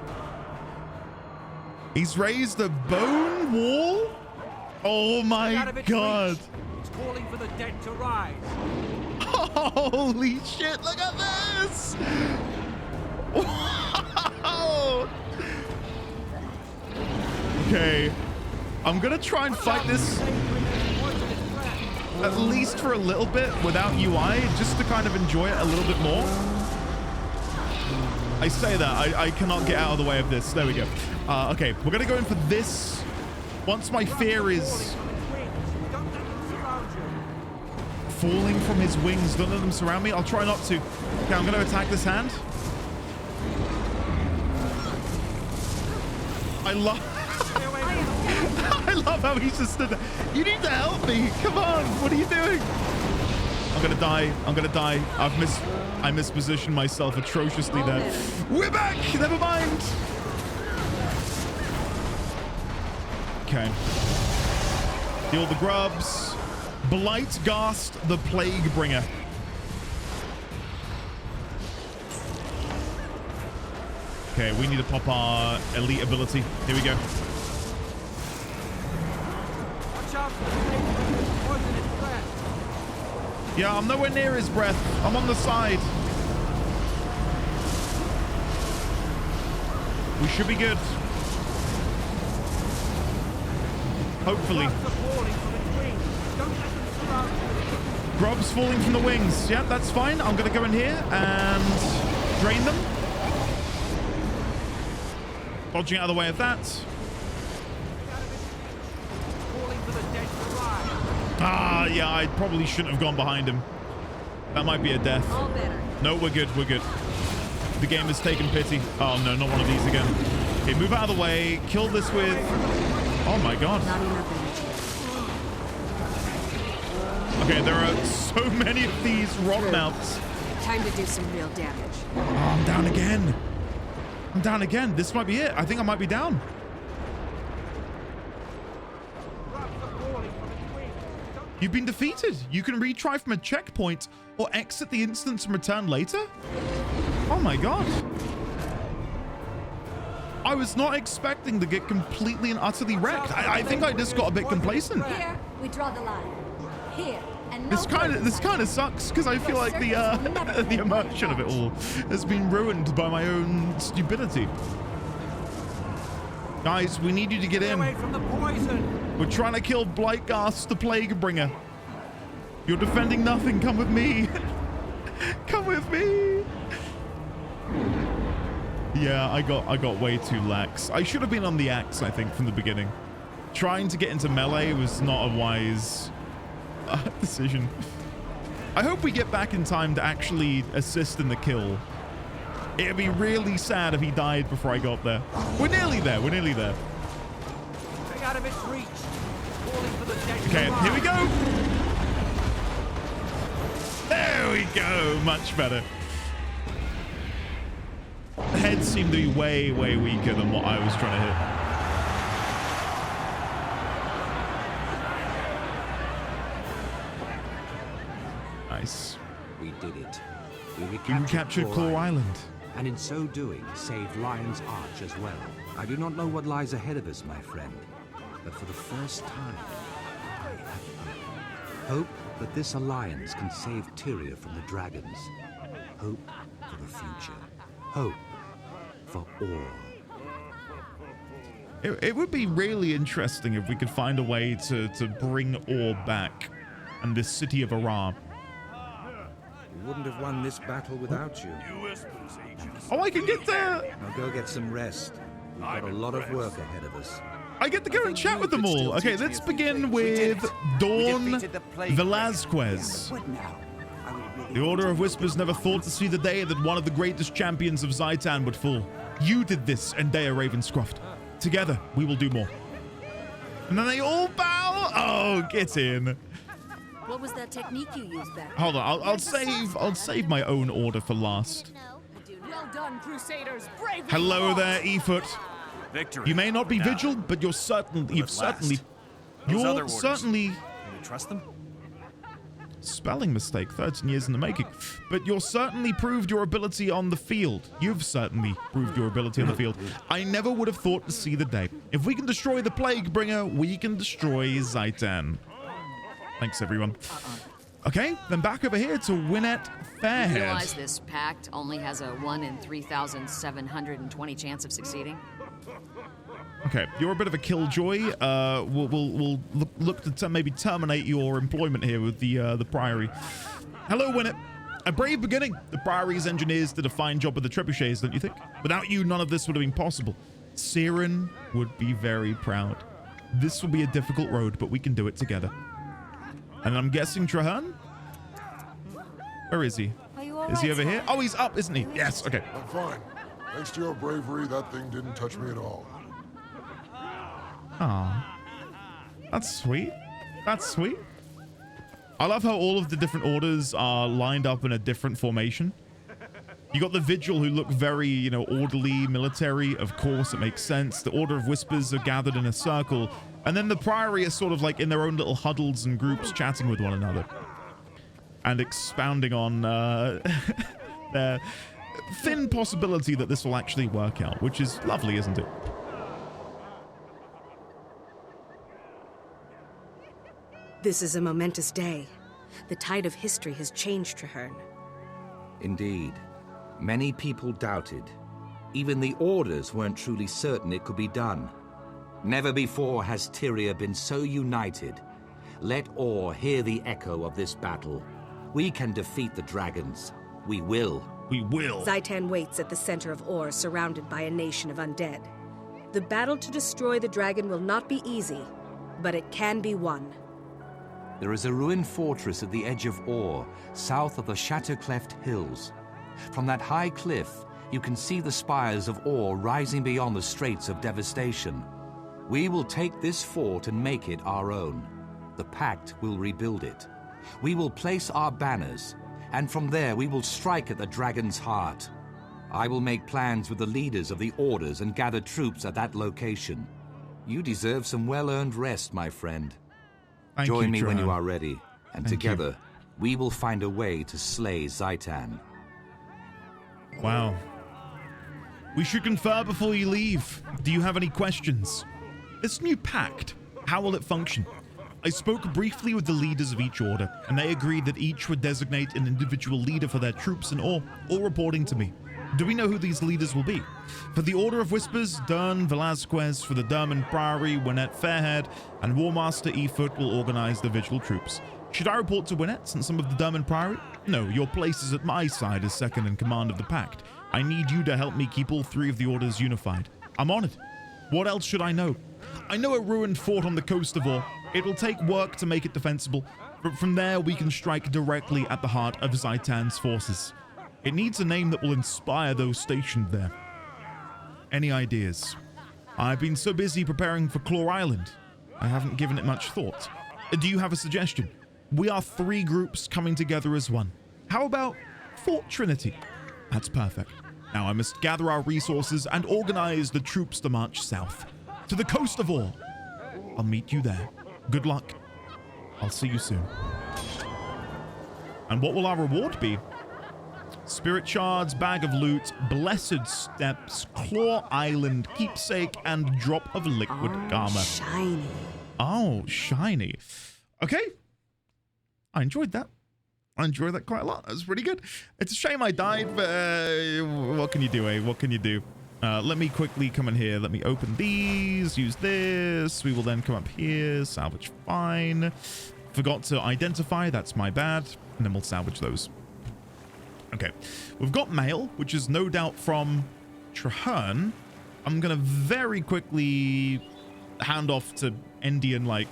He's raised a bone wall? Oh my God. It's calling for the dead to rise. Holy shit, look at this. Wow. Okay. I'm gonna try and fight this at least for a little bit without UI, just to kind of enjoy it a little bit more. I say that, I cannot get out of the way of this. There we go. Okay, we're gonna go in for this. Once my fear is falling from his wings, don't let them surround me. I'll try not to. Okay, I'm gonna attack this hand. I love I love how he's just stood there. You need to help me. Come on. What are you doing? gonna die. I'm gonna die. I mispositioned myself atrociously there. We're back! Never mind! Okay. Deal the grubs. Blight Ghast the Plague Bringer. Okay, we need to pop our elite ability. Here we go. Watch out for the poisonous breath. Yeah, I'm nowhere near his breath. I'm on the side. We should be good. Hopefully. Grubs falling from the wings. Yeah, that's fine. I'm going to go in here and drain them. Dodging out of the way of that. Ah, yeah, I probably shouldn't have gone behind him. That might be a death. No, we're good. We're good. The game has taken pity. Oh, no, not one of these again. Okay, move out of the way. Kill this with... Oh, my God. Okay, there are so many of these rock mouths. Time to do some real damage. Oh, I'm down again. I'm down again. This might be it. I think I might be down. You've been defeated. You can retry from a checkpoint or exit the instance and return later? Oh my God. I was not expecting to get completely and utterly wrecked. I think I just got a bit complacent. Here, we draw the line. Here. This kind of sucks because I feel like the immersion of it all has been ruined by my own stupidity. Guys, we need you to get in. Away from the poison. We're trying to kill Blight Ghast the Plague Bringer. You're defending nothing. Come with me. Come with me. Yeah, I got way too lax. I should have been on the axe, I think, from the beginning. Trying to get into melee was not a wise decision. I hope we get back in time to actually assist in the kill. It'd be really sad if he died before I got there. We're nearly there. We're nearly there. Stay out of its reach. Falling for the dead. Okay, here we go. There we go. Much better. The heads seem to be way, way weaker than what I was trying to hit. Nice. We did it. We recaptured Claw Island. And in so doing, saved Lion's Arch as well. I do not know what lies ahead of us, my friend. But for the first time, I have hope that this alliance can save Tyria from the dragons. Hope for the future. Hope for all. It would be really interesting if we could find a way to bring Orr back and this city of Aram. We wouldn't have won this battle without you. Oh, I can get there! Now go get some rest. We've got a lot of work ahead of us. I get to go and chat with them all. Okay, let's begin with Dawn Velazquez. The Order of Whispers never thought to see the day that one of the greatest champions of Zhaitan would fall. You did this, Endea Ravenscroft. Together, we will do more. And then they all bow. Oh, get in. What was that technique you used back? Hold on, I'll save my own order for last. Well done, Crusaders. Bravely Hello fought. there, Efoot. Victory. You may not be Now. Vigil, but you're certainly Can we trust them? Spelling mistake, 13 years in the making. But you're certainly proved your ability on the field. You've certainly proved your ability on the field. I never would have thought to see the day. If we can destroy the Plague Bringer, we can destroy Zhaitan. Thanks, everyone. Okay, then back over here to Winnet Fairhead. You realize this pact only has a 1 in 3,720 chance of succeeding? Okay, you're a bit of a killjoy. We'll look to maybe terminate your employment here with the Priory. Hello, Winnet. A brave beginning. The Priory's engineers did a fine job with the trebuchets, don't you think? Without you, none of this would have been possible. Siren would be very proud. This will be a difficult road, but we can do it together. And I'm guessing Traherne? Where is he? Is he over here? Oh, he's up, isn't he? Yes, okay. I'm fine. Thanks to your bravery, that thing didn't touch me at all. Aw. That's sweet. That's sweet. I love how all of the different orders are lined up in a different formation. You got the Vigil, who look very, you know, orderly, military. Of course, it makes sense. The Order of Whispers are gathered in a circle. And then the Priory is sort of like in their own little huddles and groups chatting with one another. And expounding on their thin possibility that this will actually work out, which is lovely, isn't it? This is a momentous day. The tide of history has changed Traherne. Indeed. Many people doubted. Even the Orders weren't truly certain it could be done. Never before has Tyria been so united. Let Or hear the echo of this battle. We can defeat the dragons. We will. We will. Zhaitan waits at the center of Or, surrounded by a nation of undead. The battle to destroy the dragon will not be easy, but it can be won. There is a ruined fortress at the edge of Or, south of the Shattercleft Hills. From that high cliff, you can see the spires of Or rising beyond the Straits of Devastation. We will take this fort and make it our own. The Pact will rebuild it. We will place our banners, and from there we will strike at the dragon's heart. I will make plans with the leaders of the Orders and gather troops at that location. You deserve some well-earned rest, my friend. Join me when you are ready, and together we will find a way to slay Zhaitan. Wow. We should confer before you leave. Do you have any questions? This new pact, how will it function? I spoke briefly with the leaders of each order, and they agreed that each would designate an individual leader for their troops and all reporting to me. Do we know who these leaders will be? For the Order of Whispers, Dern Velasquez. For the Durmand Priory, Winnett Fairhead, and Warmaster Efoot will organize the Vigil troops. Should I report to Winnett since some of the Durmand Priory? No, your place is at my side as second in command of the Pact. I need you to help me keep all three of the orders unified. I'm on it. What else should I know? I know a ruined fort on the coast of Or. It will take work to make it defensible, but from there we can strike directly at the heart of Zhaitan's forces. It needs a name that will inspire those stationed there. Any ideas? I've been so busy preparing for Claw Island, I haven't given it much thought. Do you have a suggestion? We are 3 groups coming together as one. How about Fort Trinity? That's perfect. Now I must gather our resources and organize the troops to march south, to the coast of Or. I'll meet you there. Good luck. I'll see you soon. And what will our reward be? Spirit Shards, Bag of Loot, Blessed Steps, Claw Island, Keepsake, and Drop of Liquid Karma. Shiny. Oh, shiny. Okay. I enjoyed that. I enjoyed that quite a lot. That was pretty good. It's a shame I died, but what can you do, eh? What can you do? Let me quickly come in here. Let me open these, use this. We will then come up here, salvage fine. Forgot to identify, that's my bad. And then we'll salvage those. Okay, we've got mail, which is no doubt from Traherne. I'm going to very quickly hand off to Endy in like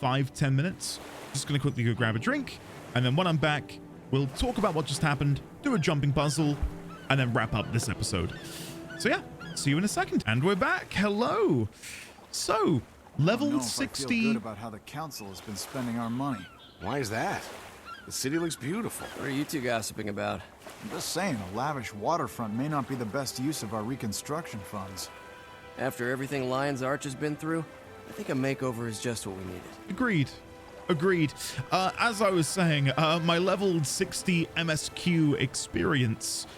5-10 minutes. Just going to quickly go grab a drink. And then when I'm back, we'll talk about what just happened, do a jumping puzzle, and then wrap up this episode. So yeah, see you in a second. And we're back. Hello. So, level 60. I feel good about how the council has been spending our money. Why is that? The city looks beautiful. What are you two gossiping about? I'm just saying, a lavish waterfront may not be the best use of our reconstruction funds. After everything Lion's Arch has been through, I think a makeover is just what we needed. Agreed. Agreed. As I was saying, my level 60 MSQ experience,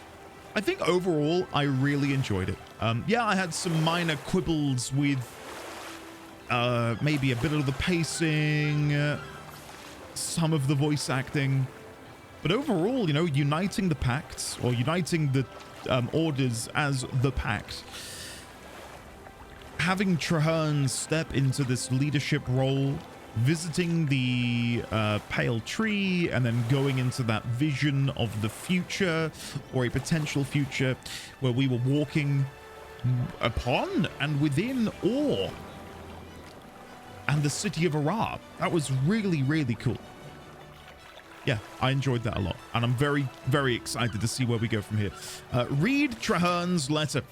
I think overall I really enjoyed it. Yeah, I had some minor quibbles with maybe a bit of the pacing, some of the voice acting, but overall, you know, uniting the Pact, or uniting the orders as the Pact, having Traherne step into this leadership role, visiting the Pale Tree, and then going into that vision of the future, or a potential future where we were walking upon and within Or and the city of Arar. That was really, really cool. Yeah, I enjoyed that a lot, and I'm very, very excited to see where we go from here. Read Traherne's letter.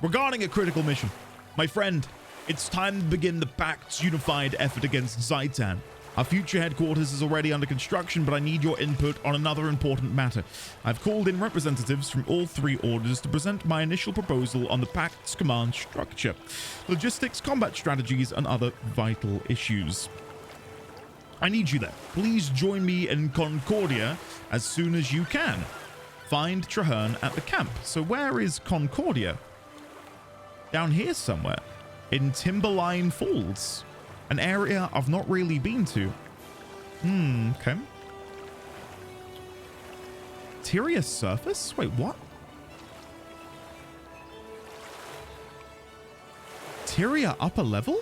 Regarding a critical mission, my friend, it's time to begin the Pact's unified effort against Zhaitan. Our future headquarters is already under construction, but I need your input on another important matter. I've called in representatives from all 3 orders to present my initial proposal on the Pact's command structure, logistics, combat strategies, and other vital issues. I need you there. Please join me in Concordia as soon as you can. Find Traherne at the camp. So where is Concordia? Down here somewhere. In Timberline Falls. An area I've not really been to. Okay. Tyria surface? Wait, what? Tyria upper level?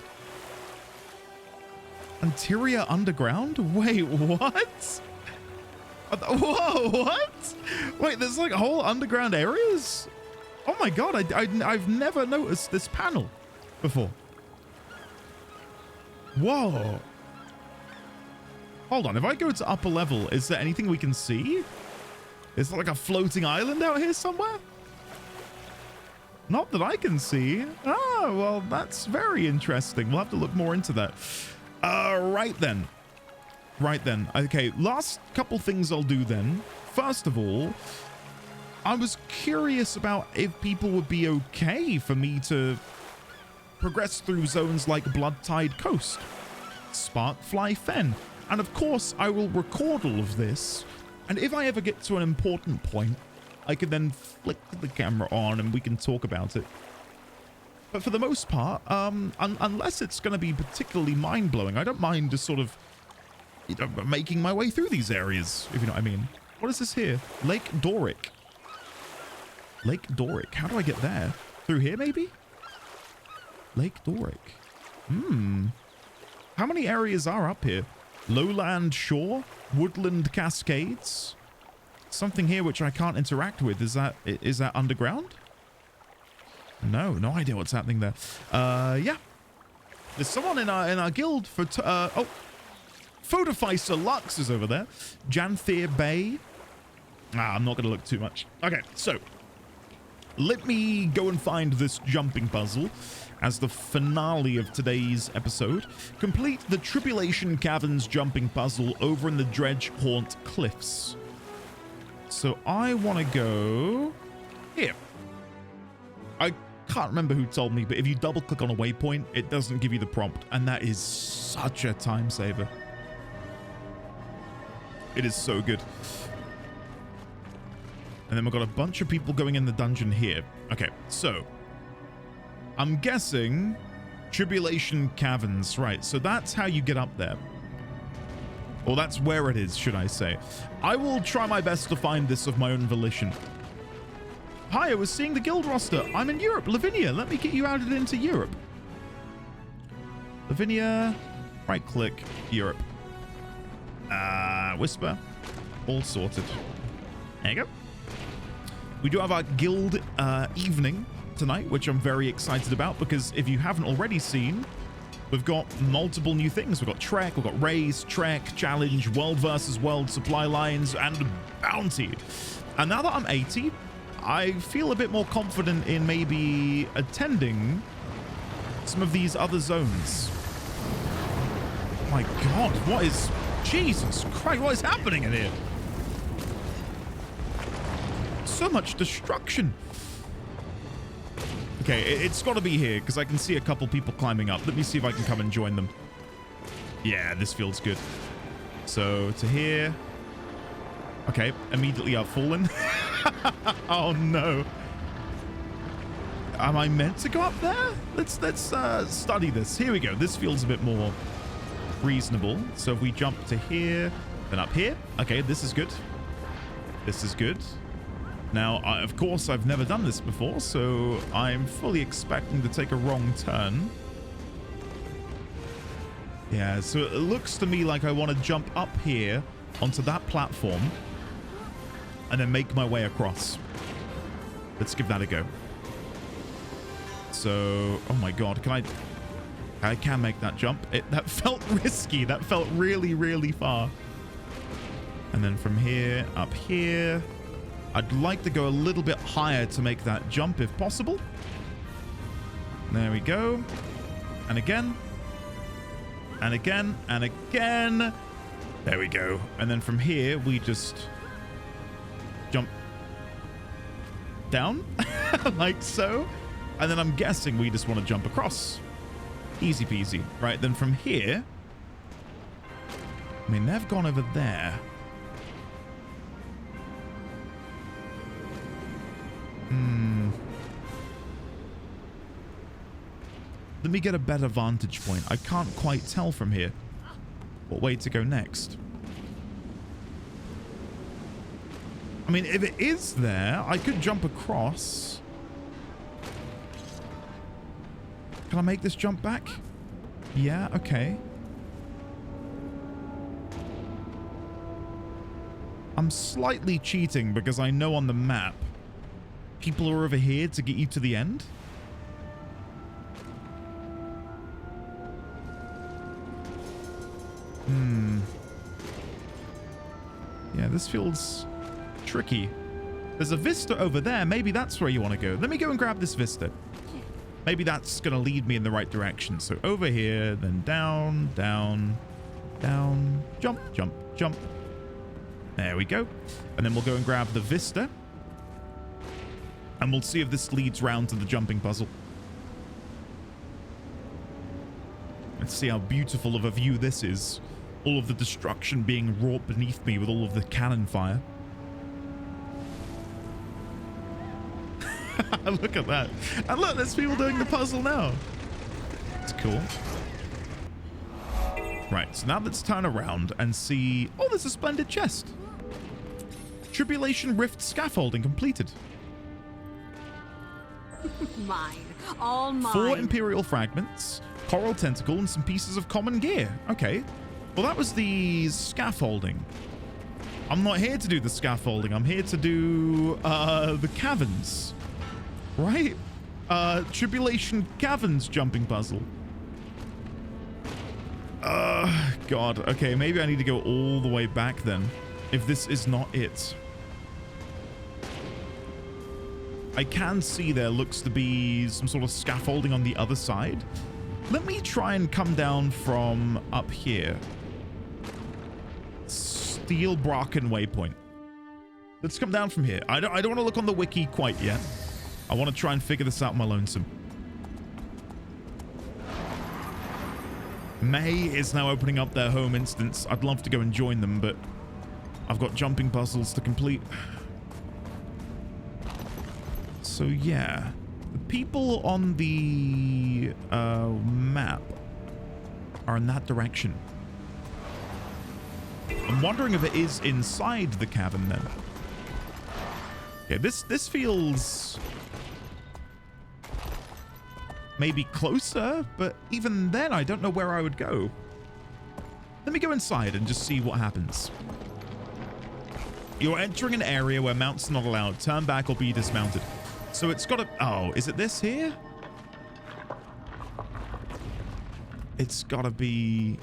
And Tyria underground? Wait, what? Whoa, what? Wait, there's like whole underground areas? Oh my god, I've never noticed this panel before. Whoa. Hold on, if I go to upper level, is there anything we can see? Is there like a floating island out here somewhere? Not that I can see. Oh, well, that's very interesting. We'll have to look more into that. Right then. Okay, last couple things I'll do then. First of all, I was curious about if people would be okay for me to progress through zones like Blood-Tide Coast, Sparkfly Fen, and of course I will record all of this, and if I ever get to an important point, I can then flick the camera on and we can talk about it. But for the most part, unless it's going to be particularly mind-blowing, I don't mind just sort of, you know, making my way through these areas, if you know what I mean. What is this here? Lake Doric. Lake Doric. How do I get there? Through here, maybe? Lake Doric. How many areas are up here? Lowland Shore? Woodland Cascades? Something here which I can't interact with. Is that underground? No idea what's happening there. Yeah. There's someone in our guild for... oh. Photoficer Lux is over there. Janthir Bay. I'm not going to look too much. Okay, so... let me go and find this jumping puzzle as the finale of today's episode. Complete the Tribulation Caverns jumping puzzle over in the Dredge Haunt Cliffs. So I want to go here. I can't remember who told me, but if you double click on a waypoint, it doesn't give you the prompt, and that is such a time saver. It is so good. And then we've got a bunch of people going in the dungeon here. Okay, so I'm guessing Tribulation Caverns, right? So that's how you get up there. Or that's where it is, should I say. I will try my best to find this of my own volition. Hi, I was seeing the guild roster. I'm in Europe. Lavinia, let me get you outed into Europe. Lavinia, right click, Europe. Whisper, all sorted. There you go. We do have our guild evening tonight, which I'm very excited about, because if you haven't already seen, we've got multiple new things. We've got Trek, we've got Race, Trek, Challenge, World versus World, Supply Lines, and Bounty. And now that I'm 80, I feel a bit more confident in maybe attending some of these other zones. My God, what is... Jesus Christ, what is happening in here? So much destruction. Okay, it's got to be here because I can see a couple people climbing up. Let me see if I can come and join them. Yeah, this feels good. So to here. Okay, immediately I've fallen. Oh no. Am I meant to go up there? Let's study this. Here we go. This feels a bit more reasonable. So if we jump to here, then up here. Okay, this is good. This is good. Now, of course, I've never done this before, so I'm fully expecting to take a wrong turn. Yeah, so it looks to me like I want to jump up here onto that platform and then make my way across. Let's give that a go. So, oh my God, I can make that jump. That felt risky. That felt really, really far. And then from here, up here. I'd like to go a little bit higher to make that jump if possible. There we go. And again. and again, and again. There we go. And then from here, we just jump down like so. And then I'm guessing we just want to jump across. Easy peasy. Right, then from here, I mean, they've gone over there. Let me get a better vantage point. I can't quite tell from here what way to go next. I mean, if it is there, I could jump across. Can I make this jump back? Yeah, okay. I'm slightly cheating because I know on the map people are over here to get you to the end. Yeah, this feels tricky. There's a vista over there. Maybe that's where you want to go. Let me go and grab this vista. Maybe that's going to lead me in the right direction. So over here, then down, down, down, jump, jump, jump. There we go. And then we'll go and grab the vista. And we'll see if this leads round to the jumping puzzle. Let's see how beautiful of a view this is. All of the destruction being wrought beneath me with all of the cannon fire. Look at that. And look, there's people doing the puzzle now. It's cool. Right, so now let's turn around and see... Oh, there's a splendid chest. Tribulation Rift scaffolding completed. Mine. All mine. 4 Imperial fragments, coral tentacle, and some pieces of common gear. Okay. Well, that was the scaffolding. I'm not here to do the scaffolding. I'm here to do the caverns. Right? Tribulation Caverns jumping puzzle. God. Okay, maybe I need to go all the way back then, if this is not it. I can see there looks to be some sort of scaffolding on the other side. Let me try and come down from up here. Steel Bracken waypoint. Let's come down from here. I don't want to look on the wiki quite yet. I want to try and figure this out my lonesome. May is now opening up their home instance. I'd love to go and join them, but I've got jumping puzzles to complete. So yeah, the people on the map are in that direction. I'm wondering if it is inside the cavern then. Yeah, this feels maybe closer, but even then I don't know where I would go. Let me go inside and just see what happens. You're entering an area where mounts are not allowed. Turn back or be dismounted. So it's got to... Oh, is it this here? It's got to be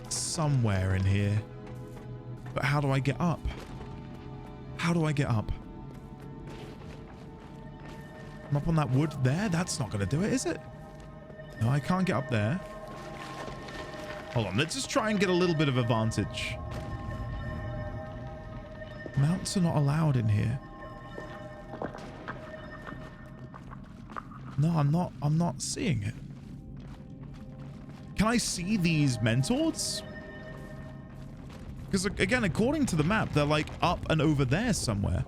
somewhere in here. But how do I get up? How do I get up? I'm up on that wood there. That's not going to do it, is it? No, I can't get up there. Hold on. Let's just try and get a little bit of a vantage. Mounts are not allowed in here. No, I'm not seeing it. Can I see these mentors? Because again, according to the map, they're like up and over there somewhere.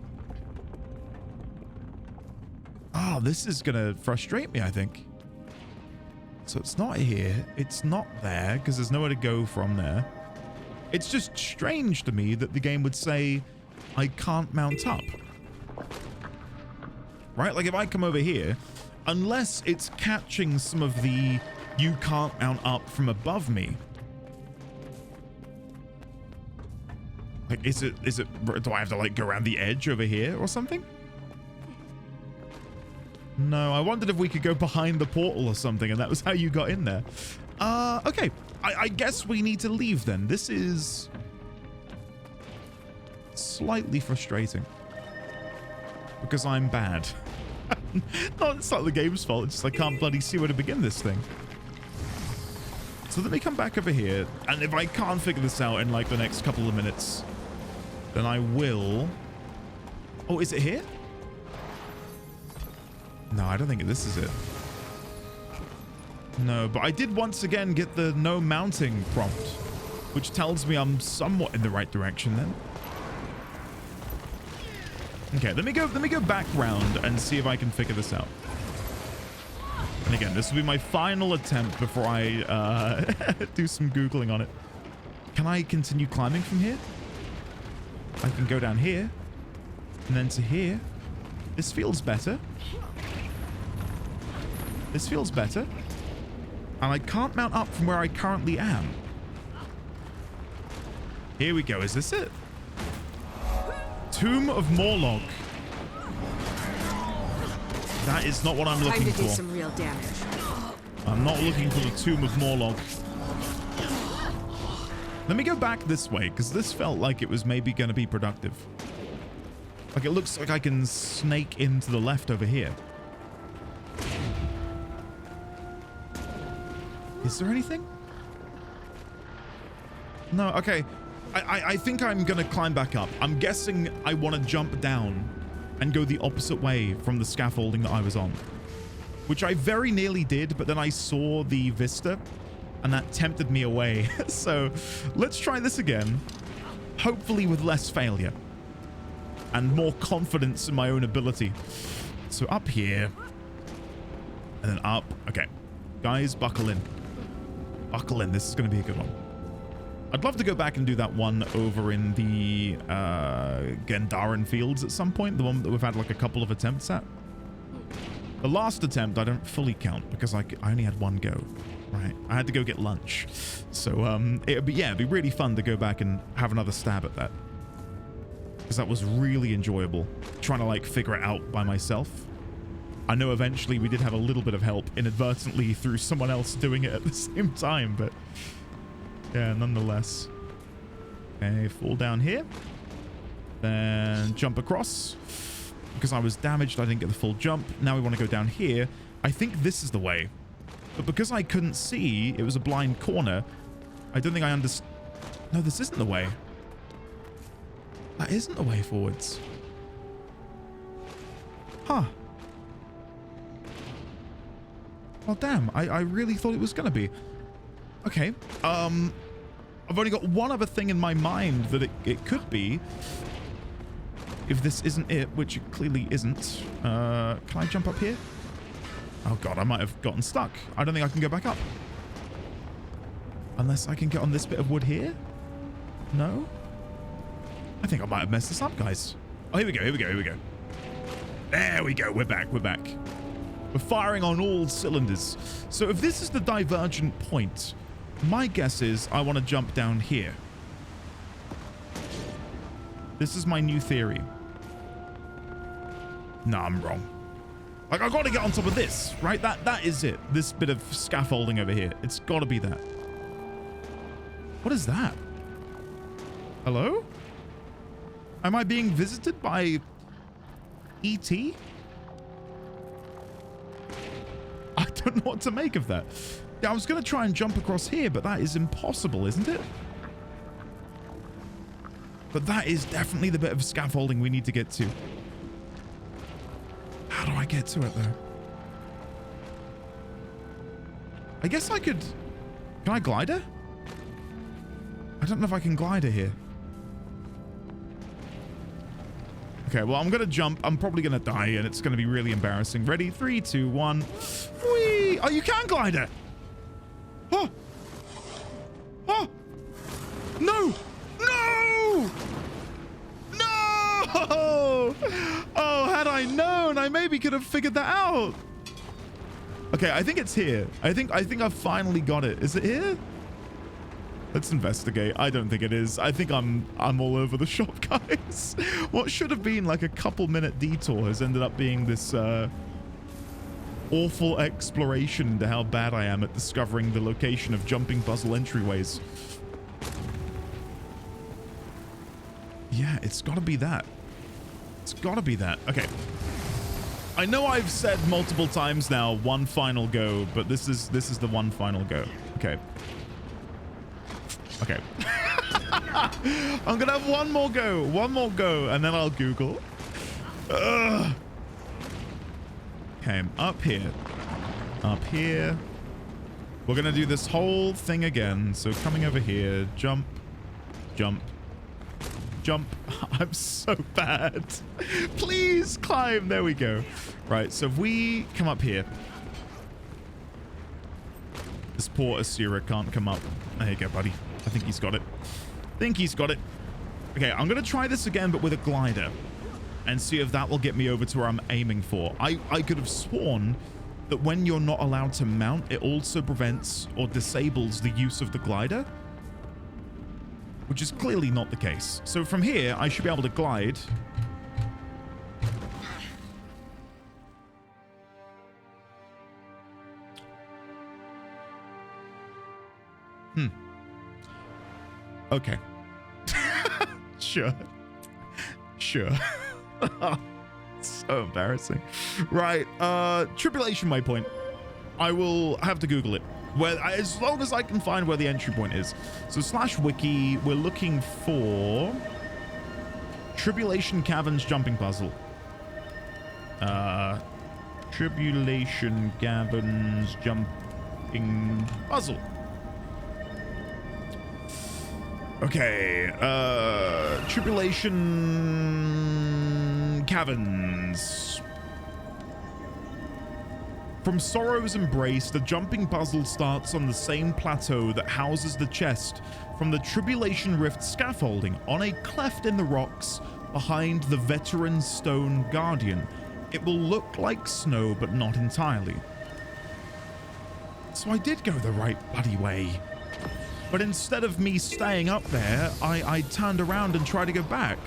Oh, this is gonna frustrate me, I think. So it's not here. It's not there because there's nowhere to go from there. It's just strange to me that the game would say I can't mount up. Right? Like if I come over here, unless it's catching some of the you can't mount up from above me. Like, is it, do I have to like go around the edge over here or something? No, I wondered if we could go behind the portal or something and that was how you got in there. Okay. I guess we need to leave then. This is slightly frustrating because I'm bad. No, it's not the game's fault. It's just I can't bloody see where to begin this thing. So let me come back over here, and if I can't figure this out in like the next couple of minutes, then I will... Oh, is it here? No, I don't think this is it. No, but I did once again get the no mounting prompt, which tells me I'm somewhat in the right direction then. Okay, let me go back round and see if I can figure this out. And again, this will be my final attempt before I do some Googling on it. Can I continue climbing from here? I can go down here and then to here. This feels better. This feels better. And I can't mount up from where I currently am. Here we go. Is this it? Tomb of Morlock. That is not what I'm looking for. Time to do some real damage. I'm not looking for the Tomb of Morlock. Let me go back this way, because this felt like it was maybe going to be productive. Like, it looks like I can snake into the left over here. Is there anything? No, okay. I think I'm going to climb back up. I'm guessing I want to jump down and go the opposite way from the scaffolding that I was on. Which I very nearly did, but then I saw the vista and that tempted me away. So let's try this again. Hopefully with less failure and more confidence in my own ability. So up here and then up. Okay, guys, buckle in. Buckle in. This is going to be a good one. I'd love to go back and do that one over in the Gendaran fields at some point. The one that we've had like a couple of attempts at. The last attempt I don't fully count because I only had one go. Right, I had to go get lunch. So it'd be really fun to go back and have another stab at that. Because that was really enjoyable. Trying to like figure it out by myself. I know eventually we did have a little bit of help inadvertently through someone else doing it at the same time, but yeah, nonetheless. Okay, fall down here. Then jump across. Because I was damaged, I didn't get the full jump. Now we want to go down here. I think this is the way. But because I couldn't see, it was a blind corner. I don't think I understand. No, this isn't the way. That isn't the way forwards. Huh. Well, damn. I really thought it was going to be. Okay. I've only got one other thing in my mind that it could be. If this isn't it, which it clearly isn't. Can I jump up here? Oh god, I might have gotten stuck. I don't think I can go back up. Unless I can get on this bit of wood here? No? I think I might have messed this up, guys. Oh, here we go, here we go, here we go. There we go, we're back, we're back. We're firing on all cylinders. So if this is the divergent point, my guess is I want to jump down here. This is my new theory. Nah, I'm wrong. Like, I've got to get on top of this, right? That is it. This bit of scaffolding over here. It's got to be that. What is that? Hello? Am I being visited by E.T.? I don't know what to make of that. Yeah, I was going to try and jump across here, but that is impossible, isn't it? But that is definitely the bit of scaffolding we need to get to. How do I get to it, though? I guess I could... Can I glider? I don't know if I can glider here. Okay, well, I'm going to jump. I'm probably going to die, and it's going to be really embarrassing. Ready? 3, 2, 1. Whee! Oh, you can glider! Oh! Oh! No! No! No! Oh, had I known, I maybe could have figured that out. Okay, I think it's here. I think I've finally got it. Is it here? Let's investigate. I don't think it is. I think I'm all over the shop, guys. What should have been like a couple-minute detour has ended up being this awful exploration into how bad I am at discovering the location of jumping puzzle entryways. Yeah, it's got to be that. It's got to be that. Okay. I know I've said multiple times now, one final go, but this is the one final go. Okay. Okay. I'm gonna have one more go, and then I'll Google. Ugh. Okay, up here. We're gonna do this whole thing again. So coming over here, jump. I'm so bad. Please climb. There we go. Right, so if we come up here. This poor Asira can't come up. There you go, buddy. I think he's got it. Okay, I'm gonna try this again, but with a glider. And see if that will get me over to where I'm aiming for. I could have sworn that when you're not allowed to mount, it also prevents or disables the use of the glider. Which is clearly not the case. So from here, I should be able to glide. Okay. Sure. So embarrassing. Right, tribulation waypoint. I will have to Google it. As long as I can find where the entry point is. So /wiki, we're looking for Tribulation Caverns jumping puzzle. Tribulation Caverns jumping puzzle. Okay, Tribulation Caverns. From Sorrow's Embrace, the jumping puzzle starts on the same plateau that houses the chest from the Tribulation Rift scaffolding on a cleft in the rocks behind the veteran stone guardian. It will look like snow, but not entirely. So I did go the right bloody way. But instead of me staying up there, I turned around and tried to go back.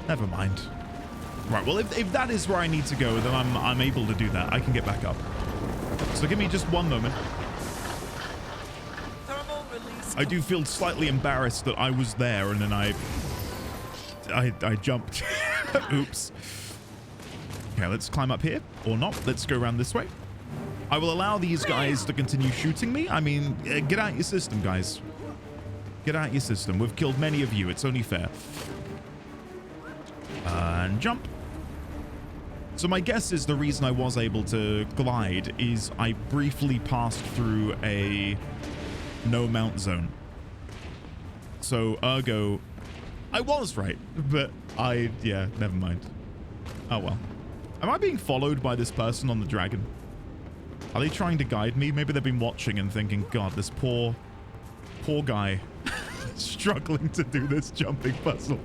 Never mind. Right, well, if that is where I need to go, then I'm able to do that. I can get back up. So give me just one moment. I do feel slightly embarrassed that I was there and then I jumped. Oops. Okay, let's climb up here. Or not. Let's go around this way. I will allow these guys to continue shooting me. I mean, get out your system, guys. Get out your system. We've killed many of you. It's only fair. And jump. So my guess is the reason I was able to glide is I briefly passed through a no mount zone. So ergo, I was right, but yeah, never mind. Oh well. Am I being followed by this person on the dragon? Are they trying to guide me? Maybe they've been watching and thinking, God, this poor guy struggling to do this jumping puzzle.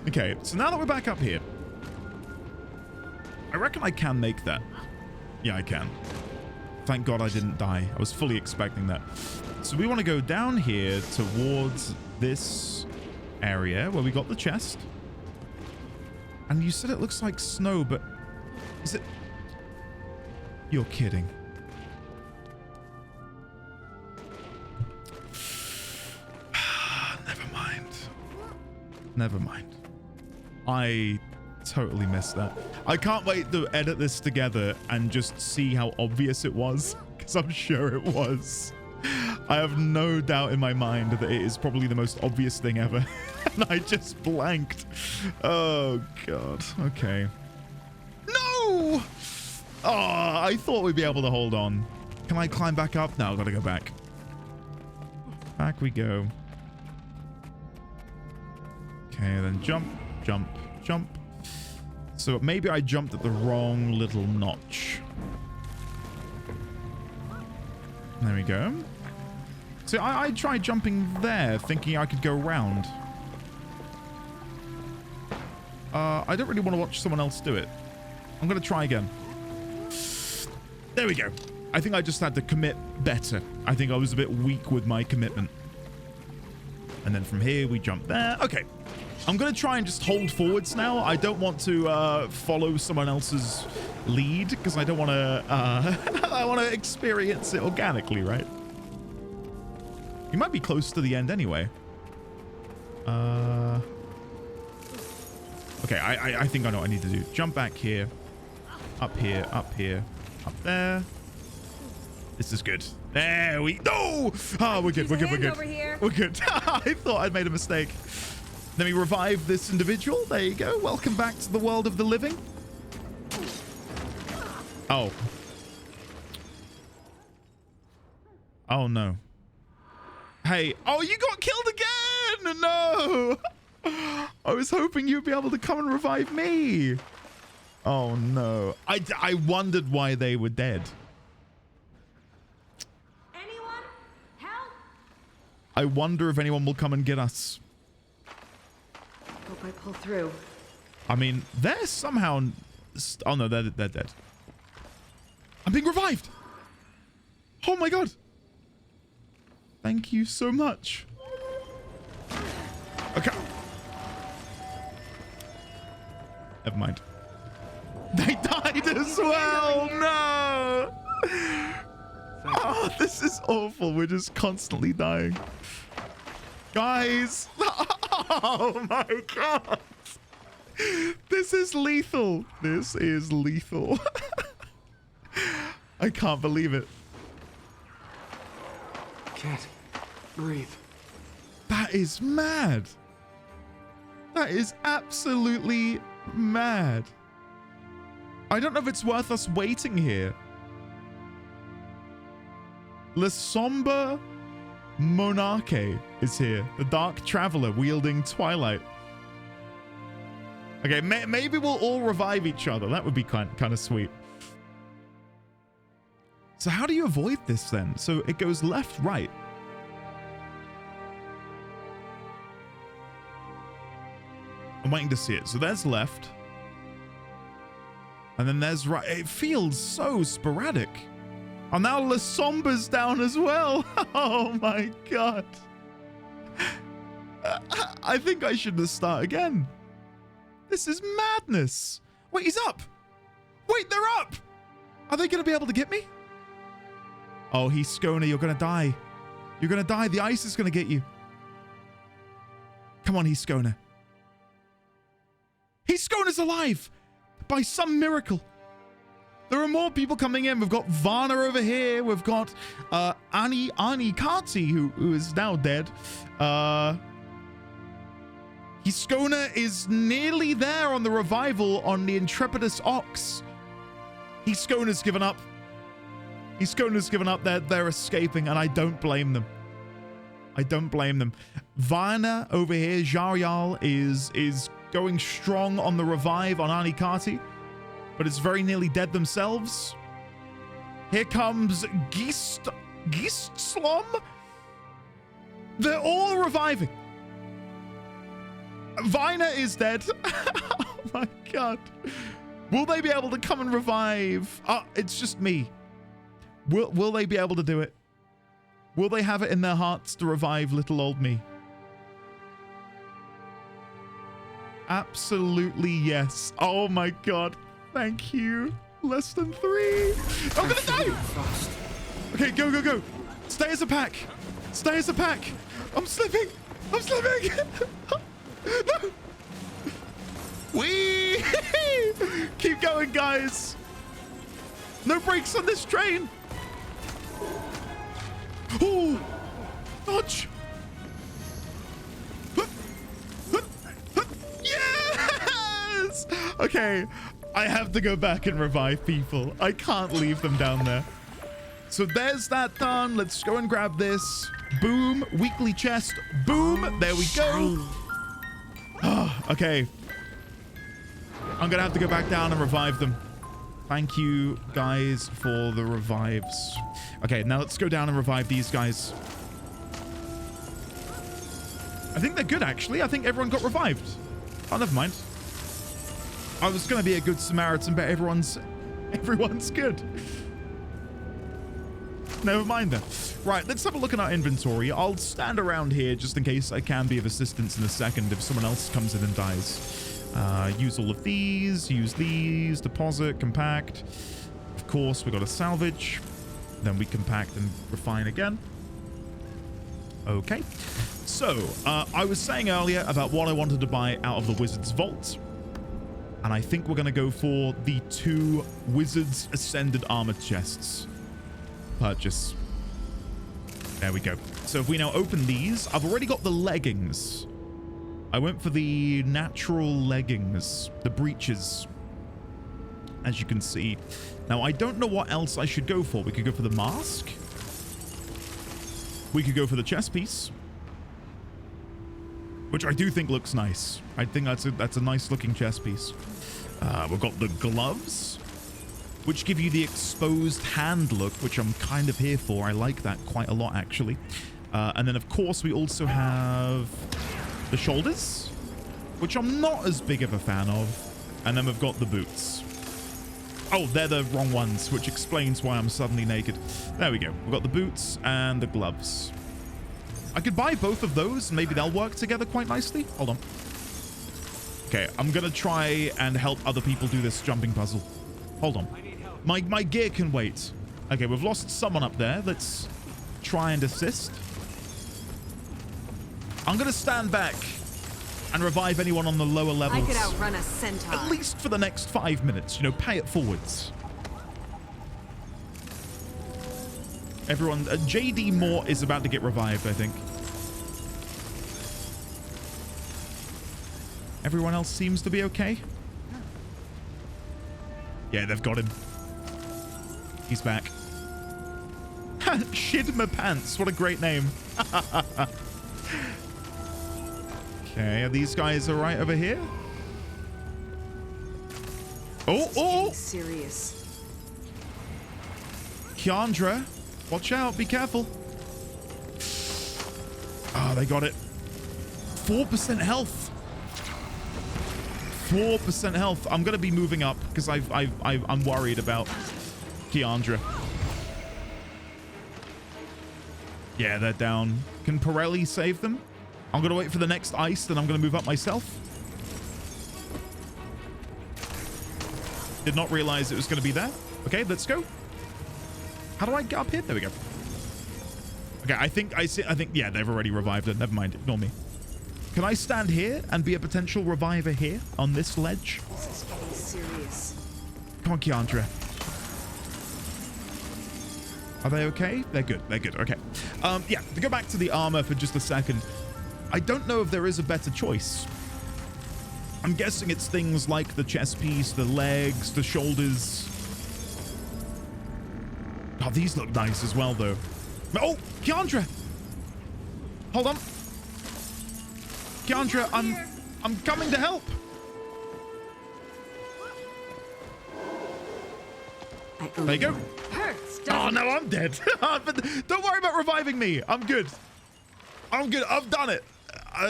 Okay, so now that we're back up here, I reckon I can make that. Yeah, I can. Thank God I didn't die. I was fully expecting that. So we want to go down here towards this area where we got the chest. And you said it looks like snow, but is it? You're kidding. Never mind. I totally missed that. I can't wait to edit this together and just see how obvious it was, because I'm sure it was. I have no doubt in my mind that it is probably the most obvious thing ever. And I just blanked. Oh, God. Okay. No! Oh, I thought we'd be able to hold on. Can I climb back up? No, I've got to go back. Back we go. Okay, then jump, jump, jump. So maybe I jumped at the wrong little notch. There we go. So I tried jumping there, thinking I could go around. I don't really want to watch someone else do it. I'm going to try again. There we go. I think I just had to commit better. I think I was a bit weak with my commitment. And then from here, we jump there. Okay. I'm going to try and just hold forwards now. I don't want to follow someone else's lead because I don't want to... I want to experience it organically, right? You might be close to the end anyway. Okay, I think I know what I need to do. Jump back here. Up here, up here, up there. This is good. There we no. Oh, we're good. We're good. We're good. Over here. We're good. I thought I'd made a mistake. Let me revive this individual. There you go. Welcome back to the world of the living. Oh. Oh no. Hey. Oh, you got killed again. No. I was hoping you'd be able to come and revive me. Oh no. I wondered why they were dead. Anyone? Help! I wonder if anyone will come and get us. Hope I pull through. I mean, they're somehow... Oh no, they're dead. I'm being revived. Oh my god. Thank you so much. Okay. Never mind. They died as well. No. Oh, this is awful. We're just constantly dying. Guys. Oh my god. This is lethal. This is lethal. I can't believe it. Can't breathe. That is mad. That is absolutely mad. I don't know if it's worth us waiting here. Le Sombre Monarque is here. The Dark Traveler wielding Twilight. Okay, maybe we'll all revive each other. That would be kind of sweet. So how do you avoid this then? So it goes left, right. I'm waiting to see it. So there's left. And then there's right. It feels so sporadic. Oh, now Le Sombre's down as well. Oh my god. I think I should just start again. This is madness. Wait, he's up. Wait, they're up. Are they going to be able to get me? Oh, he's Skona. You're going to die. You're going to die. The ice is going to get you. Come on, he's Skona. He's Skona's alive. By some miracle. There are more people coming in. We've got Varna over here. We've got Ani Kati, who is now dead. Skona is nearly there on the revival on the Intrepidus Ox. Skona's given up. Skona's given up. They're escaping, and I don't blame them. I don't blame them. Varna over here, Jarial is going strong on the revive on Anikati, but it's very nearly dead themselves. Here comes Geistslom. They're all reviving. Vina is dead. Oh my god. Will they be able to come and revive? It's just me. Will they be able to do it? Will they have it in their hearts to revive little old me? Absolutely yes. Oh my god. Thank you. Less than 3. I'm gonna die! Okay, go. Stay as a pack. Stay as a pack. I'm slipping. No. Whee! Keep going, guys. No brakes on this train. Oh, dodge. Yes! Okay, I have to go back and revive people. I can't leave them down there. So there's that done. Let's go and grab this. Boom, weekly chest. Boom, there we go. Okay. I'm gonna have to go back down and revive them. Thank you guys for the revives. Okay, now let's go down and revive these guys. I think they're good, actually. I think everyone got revived. Oh, never mind. I was gonna be a good Samaritan, but everyone's good. Never mind then. Right, let's have a look at our inventory. I'll stand around here just in case I can be of assistance in a second if someone else comes in and dies. Use all of these, use these, deposit, compact. Of course, we got to salvage. Then we compact and refine again. Okay. So, I was saying earlier about what I wanted to buy out of the Wizard's Vault. And I think we're going to go for the 2 Wizard's Ascended Armored chests. purchase. There we go. So if we now open these, I've already got the leggings. I went for the natural leggings, the breeches, as you can see. Now, I don't know what else I should go for. We could go for the mask. We could go for the chest piece, which I do think looks nice. I think that's a nice looking chest piece. We've got the gloves, which give you the exposed hand look, which I'm kind of here for. I like that quite a lot, actually. And then, of course, we also have the shoulders, which I'm not as big of a fan of. And then we've got the boots. Oh, they're the wrong ones, which explains why I'm suddenly naked. There we go. We've got the boots and the gloves. I could buy both of those, and maybe they'll work together quite nicely. Hold on. Okay, I'm going to try and help other people do this jumping puzzle. Hold on. My gear can wait. Okay, we've lost someone up there. Let's try and assist. I'm going to stand back and revive anyone on the lower levels. I could outrun a centaur. At least for the next 5 minutes. You know, pay it forwards. Everyone, JD Moore is about to get revived, I think. Everyone else seems to be okay. Yeah, they've got him. He's back. Shid my pants. What a great name. Okay, are these guys all right over here? Oh! Serious. Keandra, watch out. Be careful. Oh, they got it. 4% health. 4% health. I'm going to be moving up because I'm worried about Keandra. Yeah, they're down. Can Pirelli save them? I'm going to wait for the next ice, then I'm going to move up myself. Did not realize it was going to be there. Okay, let's go. How do I get up here? There we go. Okay, I think, yeah, they've already revived it. Never mind, ignore me. Can I stand here and be a potential reviver here on this ledge? This is getting serious. Come on, Keandra. Are they okay? They're good. They're good. Okay. Yeah, to go back to the armor for just a second. I don't know if there is a better choice. I'm guessing it's things like the chest piece, the legs, the shoulders. Oh, these look nice as well, though. Oh, Keandra! Hold on. Keandra, I'm coming to help. There you go. Oh, no, I'm dead. But don't worry about reviving me. I'm good. I'm good. I've done it.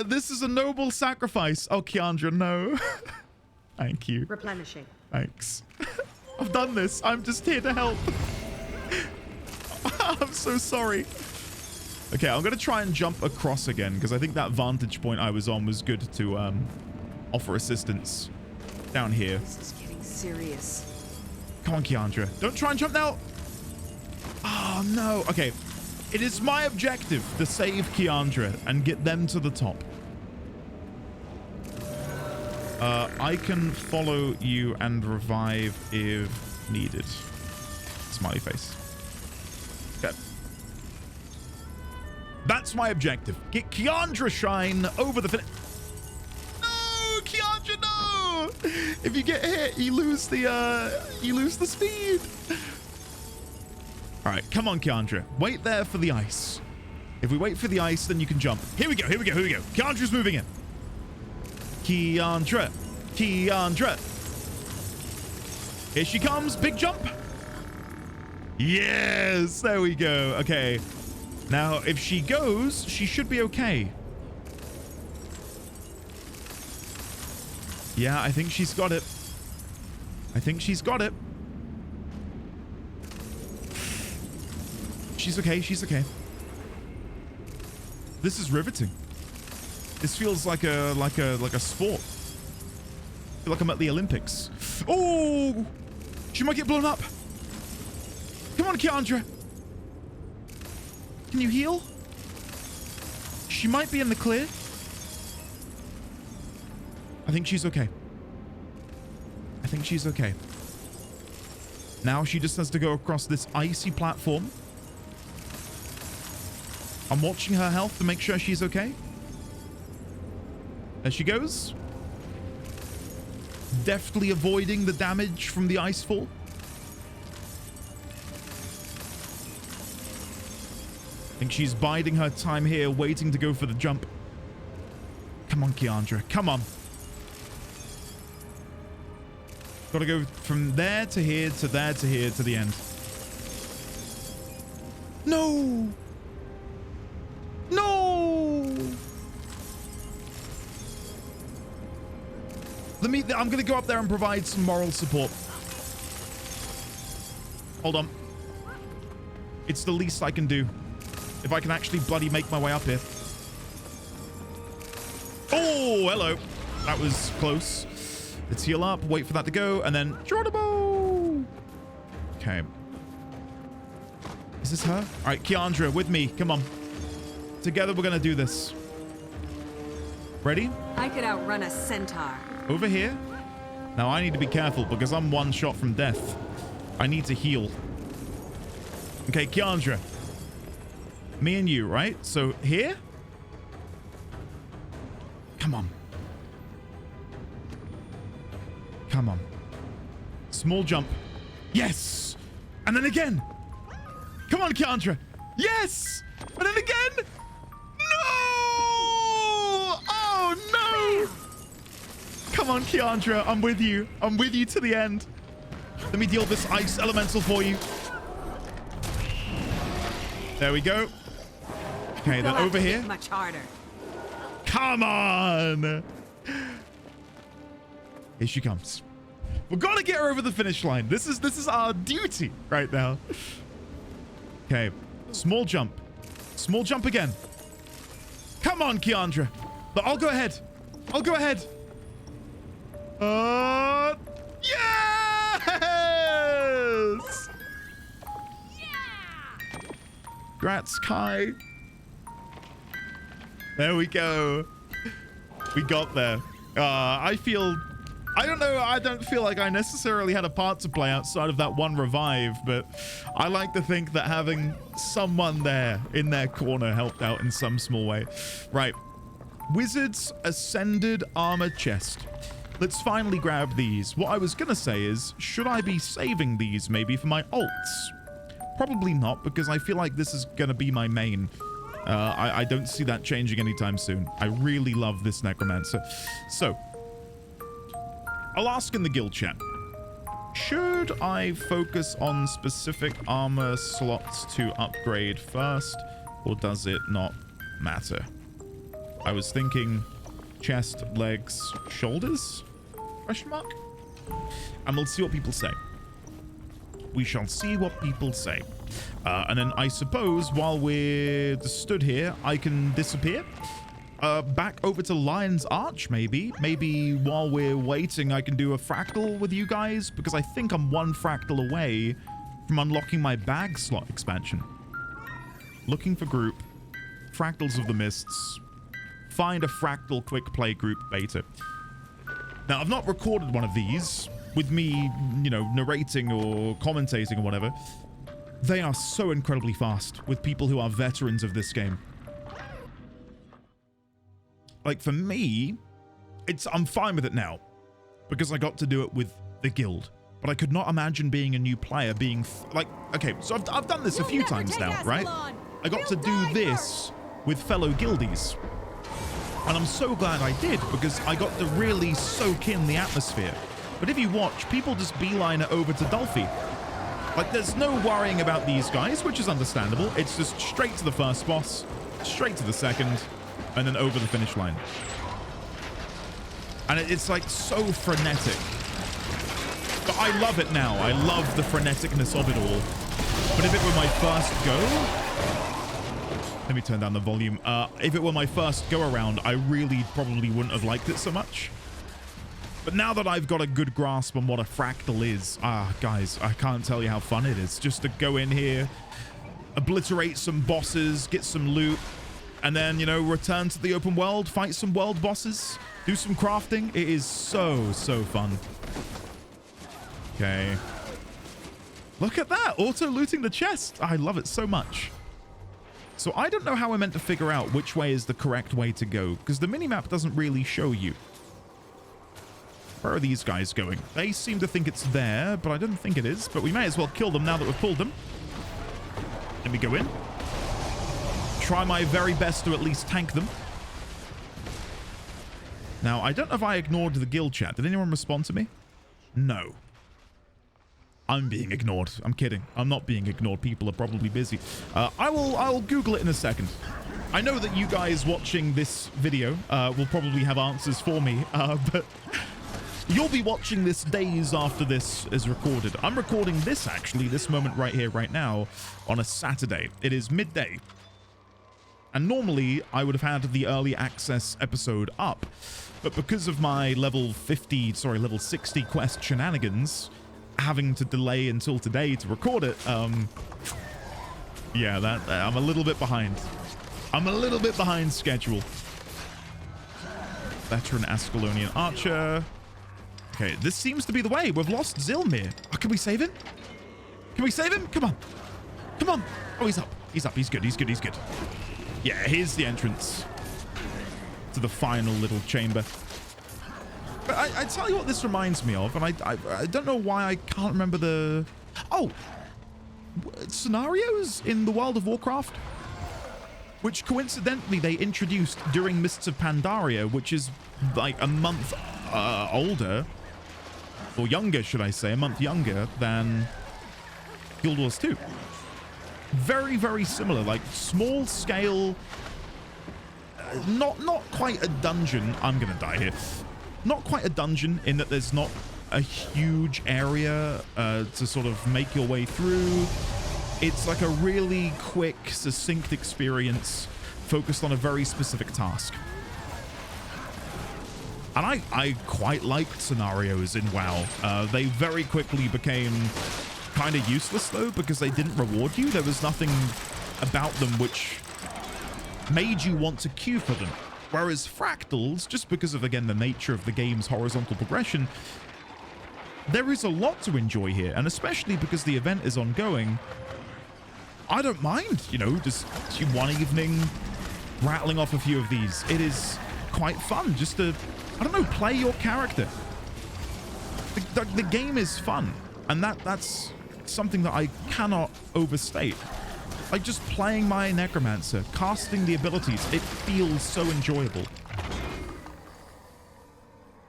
This is a noble sacrifice. Oh, Keandra, no. Thank you. Replenishing. Thanks. I've done this. I'm just here to help. I'm so sorry. Okay, I'm going to try and jump across again because I think that vantage point I was on was good to offer assistance down here. This is getting serious. Come on, Keandra. Don't try and jump now. Oh, no. Okay. It is my objective to save Keandra and get them to the top. I can follow you and revive if needed. Smiley face. Okay. That's my objective. Get Keandra shine over the finish. No, Keandra, no! If you get hit, you lose the speed. All right, come on, Keandra. Wait there for the ice. If we wait for the ice, then you can jump. Here we go, here we go, here we go. Keandra's moving in. Keandra. Keandra. Here she comes. Big jump. Yes, there we go. Okay. Now, if she goes, she should be okay. Yeah, I think she's got it. I think she's got it. She's okay. She's okay. This is riveting. This feels like a sport. I feel like I'm at the Olympics. Oh, she might get blown up. Come on, Keandra. Can you heal? She might be in the clear. I think she's okay. I think she's okay. Now she just has to go across this icy platform I'm watching her health to make sure she's okay. There she goes. Deftly avoiding the damage from the icefall. I think she's biding her time here, waiting to go for the jump. Come on, Kiandra. Come on. Gotta go from there to here to there to here to the end. No! No! I'm gonna go up there and provide some moral support. Hold on. It's the least I can do. If I can actually bloody make my way up here. Oh, hello. That was close. Let's heal up, wait for that to go, and then Geronimo! Okay. Is this her? All right, Kiandra, with me. Come on. Together, we're gonna do this. Ready? I could outrun a centaur. Over here. Now, I need to be careful because I'm one shot from death. I need to heal. Okay, Kiandra. Me and you, right? So, here? Come on. Come on. Small jump. Yes! And then again! Come on, Kiandra! Yes! And then again! No! Oh, no! Come on, Kiandra. I'm with you. I'm with you to the end. Let me deal this ice elemental for you. There we go. Okay, then over here. Much harder. Come on! Here she comes. We're gonna get her over the finish line. This is our duty right now. Okay, small jump. Small jump again. Come on, Kiandra. But I'll go ahead. I'll go ahead. Yes! Congrats, Kai. There we go. We got there. I don't know. I don't feel like I necessarily had a part to play outside of that one revive, but I like to think that having someone there in their corner helped out in some small way. Right. Wizard's Ascended Armor Chest. Let's finally grab these. What I was going to say is, should I be saving these maybe for my ults? Probably not, because I feel like this is going to be my main. I don't see that changing anytime soon. I really love this Necromancer. So, I'll ask in the guild chat. Should I focus on specific armor slots to upgrade first, or does it not matter? I was thinking chest, legs, shoulders? Question mark? And we'll see what people say. We shall see what people say. And then I suppose while we're stood here, I can disappear. Back over to Lion's Arch, maybe. Maybe while we're waiting, I can do a fractal with you guys, because I think I'm one fractal away from unlocking my bag slot expansion. Looking for group. Fractals of the Mists. Find a fractal quick play group beta. Now, I've not recorded one of these with me, you know, narrating or commentating or whatever. They are so incredibly fast with people who are veterans of this game. Like, for me, I'm fine with it now because I got to do it with the guild. But I could not imagine being a new player being like, okay, so I've done this a few times now, right? I got to do this with fellow guildies. And I'm so glad I did, because I got to really soak in the atmosphere. But if you watch, people just beeline it over to Dolphy. Like, there's no worrying about these guys, which is understandable. It's just straight to the first boss, straight to the second, and then over the finish line. And it's like so frenetic. But I love it now. I love the freneticness of it all. But if it were my first go... Let me turn down the volume. If it were my first go around, I really probably wouldn't have liked it so much. But now that I've got a good grasp on what a fractal is, guys, I can't tell you how fun it is just to go in here, obliterate some bosses, get some loot, and then, you know, return to the open world, fight some world bosses, do some crafting. It is so, so fun. Okay. Look at that, auto looting the chest. I love it so much. So I don't know how I'm meant to figure out which way is the correct way to go, because the minimap doesn't really show you. Where are these guys going? They seem to think it's there, but I don't think it is. But we may as well kill them now that we've pulled them. Let me go in. Try my very best to at least tank them. Now, I don't know if I ignored the guild chat. Did anyone respond to me? No. I'm being ignored. I'm kidding. I'm not being ignored. People are probably busy. I'll Google it in a second. I know that you guys watching this video will probably have answers for me, but you'll be watching this days after this is recorded. I'm recording this, actually, this moment right here, right now, on a Saturday. It is midday. And normally, I would have had the early access episode up. But because of my level 60 quest shenanigans, having to delay until today to record it, yeah, I'm a little bit behind. I'm a little bit behind schedule. Veteran Ascalonian Archer. Okay, this seems to be the way. We've lost Zilmir. Oh, can we save him? Can we save him? Come on. Come on. Oh, he's up. He's up. He's good. He's good. He's good. Yeah, here's the entrance to the final little chamber. But I tell you what this reminds me of, and I don't know why I can't remember the... Oh! Scenarios in the World of Warcraft, which coincidentally they introduced during Mists of Pandaria, which is like a month older, or younger, should I say, a month younger than Guild Wars 2. Very, very similar, like small scale, not quite a dungeon. I'm gonna die here. Not quite a dungeon in that there's not a huge area to sort of make your way through. It's like a really quick, succinct experience focused on a very specific task. And I quite liked scenarios in WoW. They very quickly became kind of useless though, because they didn't reward you. There was nothing about them which made you want to queue for them. Whereas Fractals, just because of, again, the nature of the game's horizontal progression, there is a lot to enjoy here. And especially because the event is ongoing, I don't mind, you know, just one evening rattling off a few of these. It is quite fun just to, I don't know, play your character. The game is fun. And that's something that I cannot overstate. Like just playing my Necromancer, casting the abilities, it feels so enjoyable.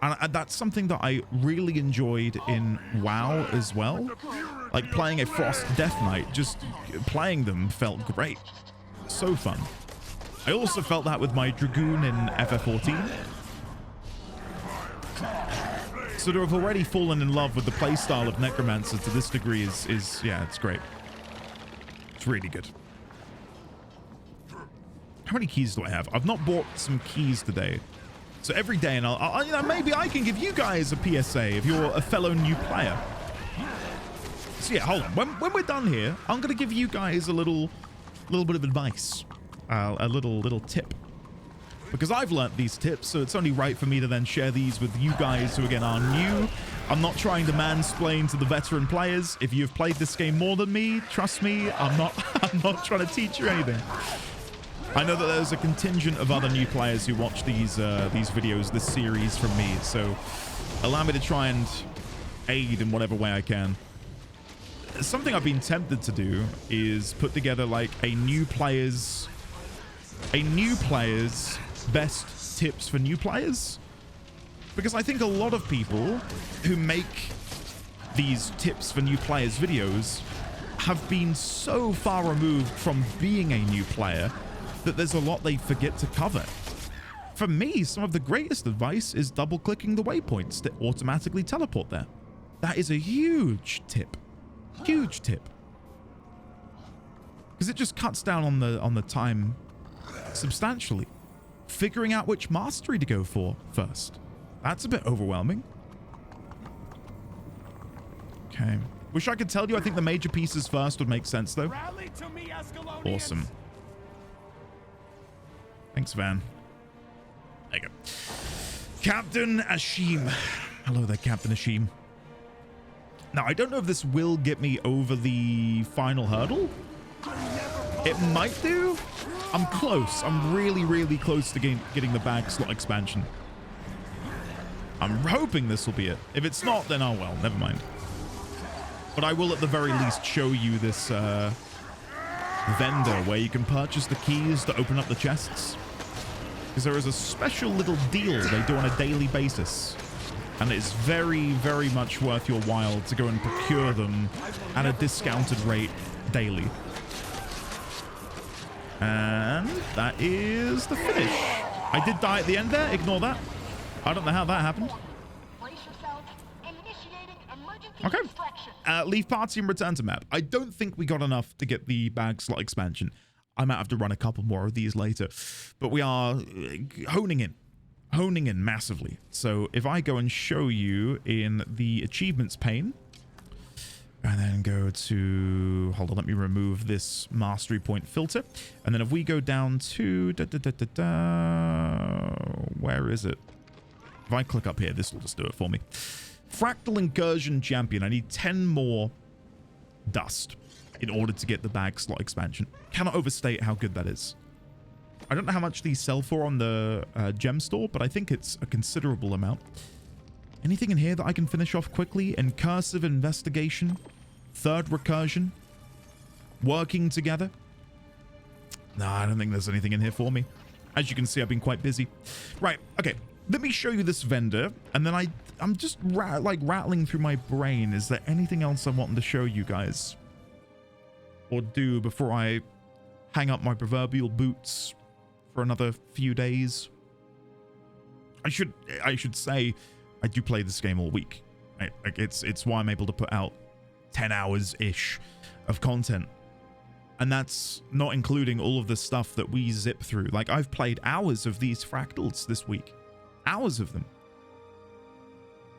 And that's something that I really enjoyed in WoW as well. Like playing a Frost Death Knight, just playing them felt great. So fun. I also felt that with my Dragoon in FF14. So to have already fallen in love with the playstyle of Necromancer to this degree is yeah, it's great. It's really good. How many keys do I have? I've not bought some keys today. So every day, and I'll you know, maybe I can give you guys a PSA if you're a fellow new player. So yeah, hold on. When we're done here, I'm going to give you guys a little bit of advice. A little tip. Because I've learnt these tips, so it's only right for me to then share these with you guys who, again, are new. I'm not trying to mansplain to the veteran players. If you've played this game more than me, trust me, I'm not trying to teach you anything. I know that there's a contingent of other new players who watch these videos, this series from me, so allow me to try and aid in whatever way I can. Something I've been tempted to do is put together like a new player's best tips for new players, because I think a lot of people who make these tips for new players videos have been so far removed from being a new player that there's a lot they forget to cover. For me, some of the greatest advice is double clicking the waypoints to automatically teleport there. That is a huge tip. Huge tip. Because it just cuts down on the time substantially. Figuring out which mastery to go for first. That's a bit overwhelming. Okay. Wish I could tell you I think the major pieces first would make sense though. Awesome. Thanks, Van. There you go. Captain Ashim. Hello there, Captain Ashim. Now, I don't know if this will get me over the final hurdle. It might do. I'm close. I'm really, really close to getting the bag slot expansion. I'm hoping this will be it. If it's not, then oh well, never mind. But I will at the very least show you this vendor where you can purchase the keys to open up the chests. Because there is a special little deal they do on a daily basis. And it's very, very much worth your while to go and procure them at a discounted rate daily. And that is the finish. I did die at the end there. Ignore that. I don't know how that happened. Okay. Leave party and return to map. I don't think we got enough to get the bag slot expansion. I might have to run a couple more of these later. But we are honing in massively. So if I go and show you in the achievements pane, and then go to, hold on, let me remove this mastery point filter. And then if we go down to, where is it? If I click up here, this will just do it for me. Fractal Incursion Champion. I need 10 more dust in order to get the bag slot expansion. Cannot overstate how good that is. I don't know how much these sell for on the gem store, but I think it's a considerable amount. Anything in here that I can finish off quickly? Incursive Investigation. Third Recursion. Working Together. No, I don't think there's anything in here for me. As you can see, I've been quite busy. Right, okay. Let me show you this vendor, and then I'm just rattling through my brain. Is there anything else I want to show you guys? Or do before I hang up my proverbial boots for another few days? I should say I do play this game all week. It's why I'm able to put out 10 hours-ish of content. And that's not including all of the stuff that we zip through. Like, I've played hours of these fractals this week. Hours of them.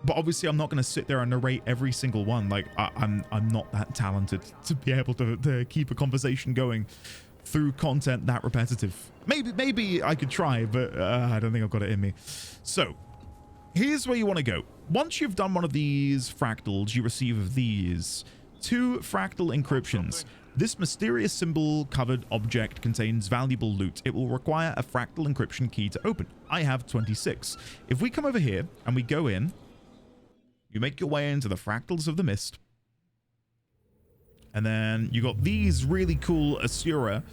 But obviously, I'm not going to sit there and narrate every single one. Like, I'm not that talented to be able to keep a conversation going through content that repetitive. Maybe I could try, but I don't think I've got it in me. So, here's where you want to go. Once you've done one of these fractals, you receive these 2 fractal encryptions. This mysterious symbol-covered object contains valuable loot. It will require a fractal encryption key to open. I have 26. If we come over here and we go in, you make your way into the Fractals of the Mist. And then you got these really cool Asura.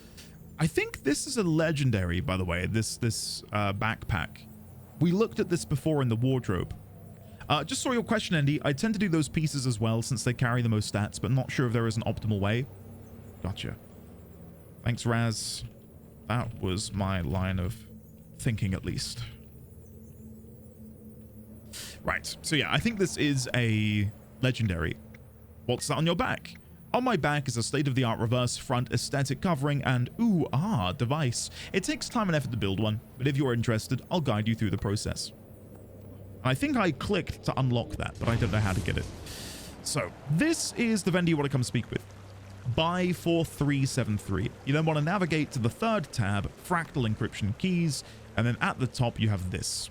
I think this is a legendary, by the way, this backpack. We looked at this before in the wardrobe. Just saw your question, Andy. I tend to do those pieces as well since they carry the most stats, but not sure if there is an optimal way. Gotcha. Thanks, Raz. That was my line of thinking, at least. Right. So yeah, I think this is a legendary. What's that on your back? On my back is a state-of-the-art reverse front aesthetic covering and device. It takes time and effort to build one, but if you're interested, I'll guide you through the process. I think I clicked to unlock that, but I don't know how to get it. So this is the vendor you want to come speak with. Buy for 373. You then want to navigate to the 3rd tab, Fractal Encryption Keys, and then at the top you have this.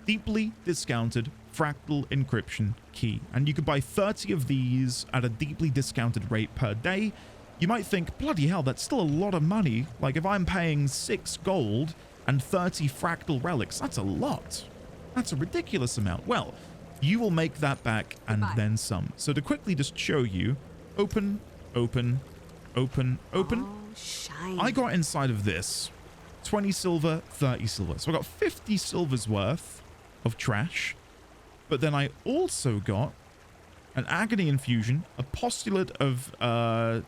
Deeply discounted Fractal Encryption Key. And you can buy 30 of these at a deeply discounted rate per day. You might think, bloody hell, that's still a lot of money. Like, if I'm paying 6 gold and 30 fractal relics, that's a lot. That's a ridiculous amount. Well, you will make that back and then some. So to quickly just show you, open, open, open, open. Oh, shiny. I got inside of this 20 silver, 30 silver. So I got 50 silvers worth of trash. But then I also got an agony infusion, a postulate of, I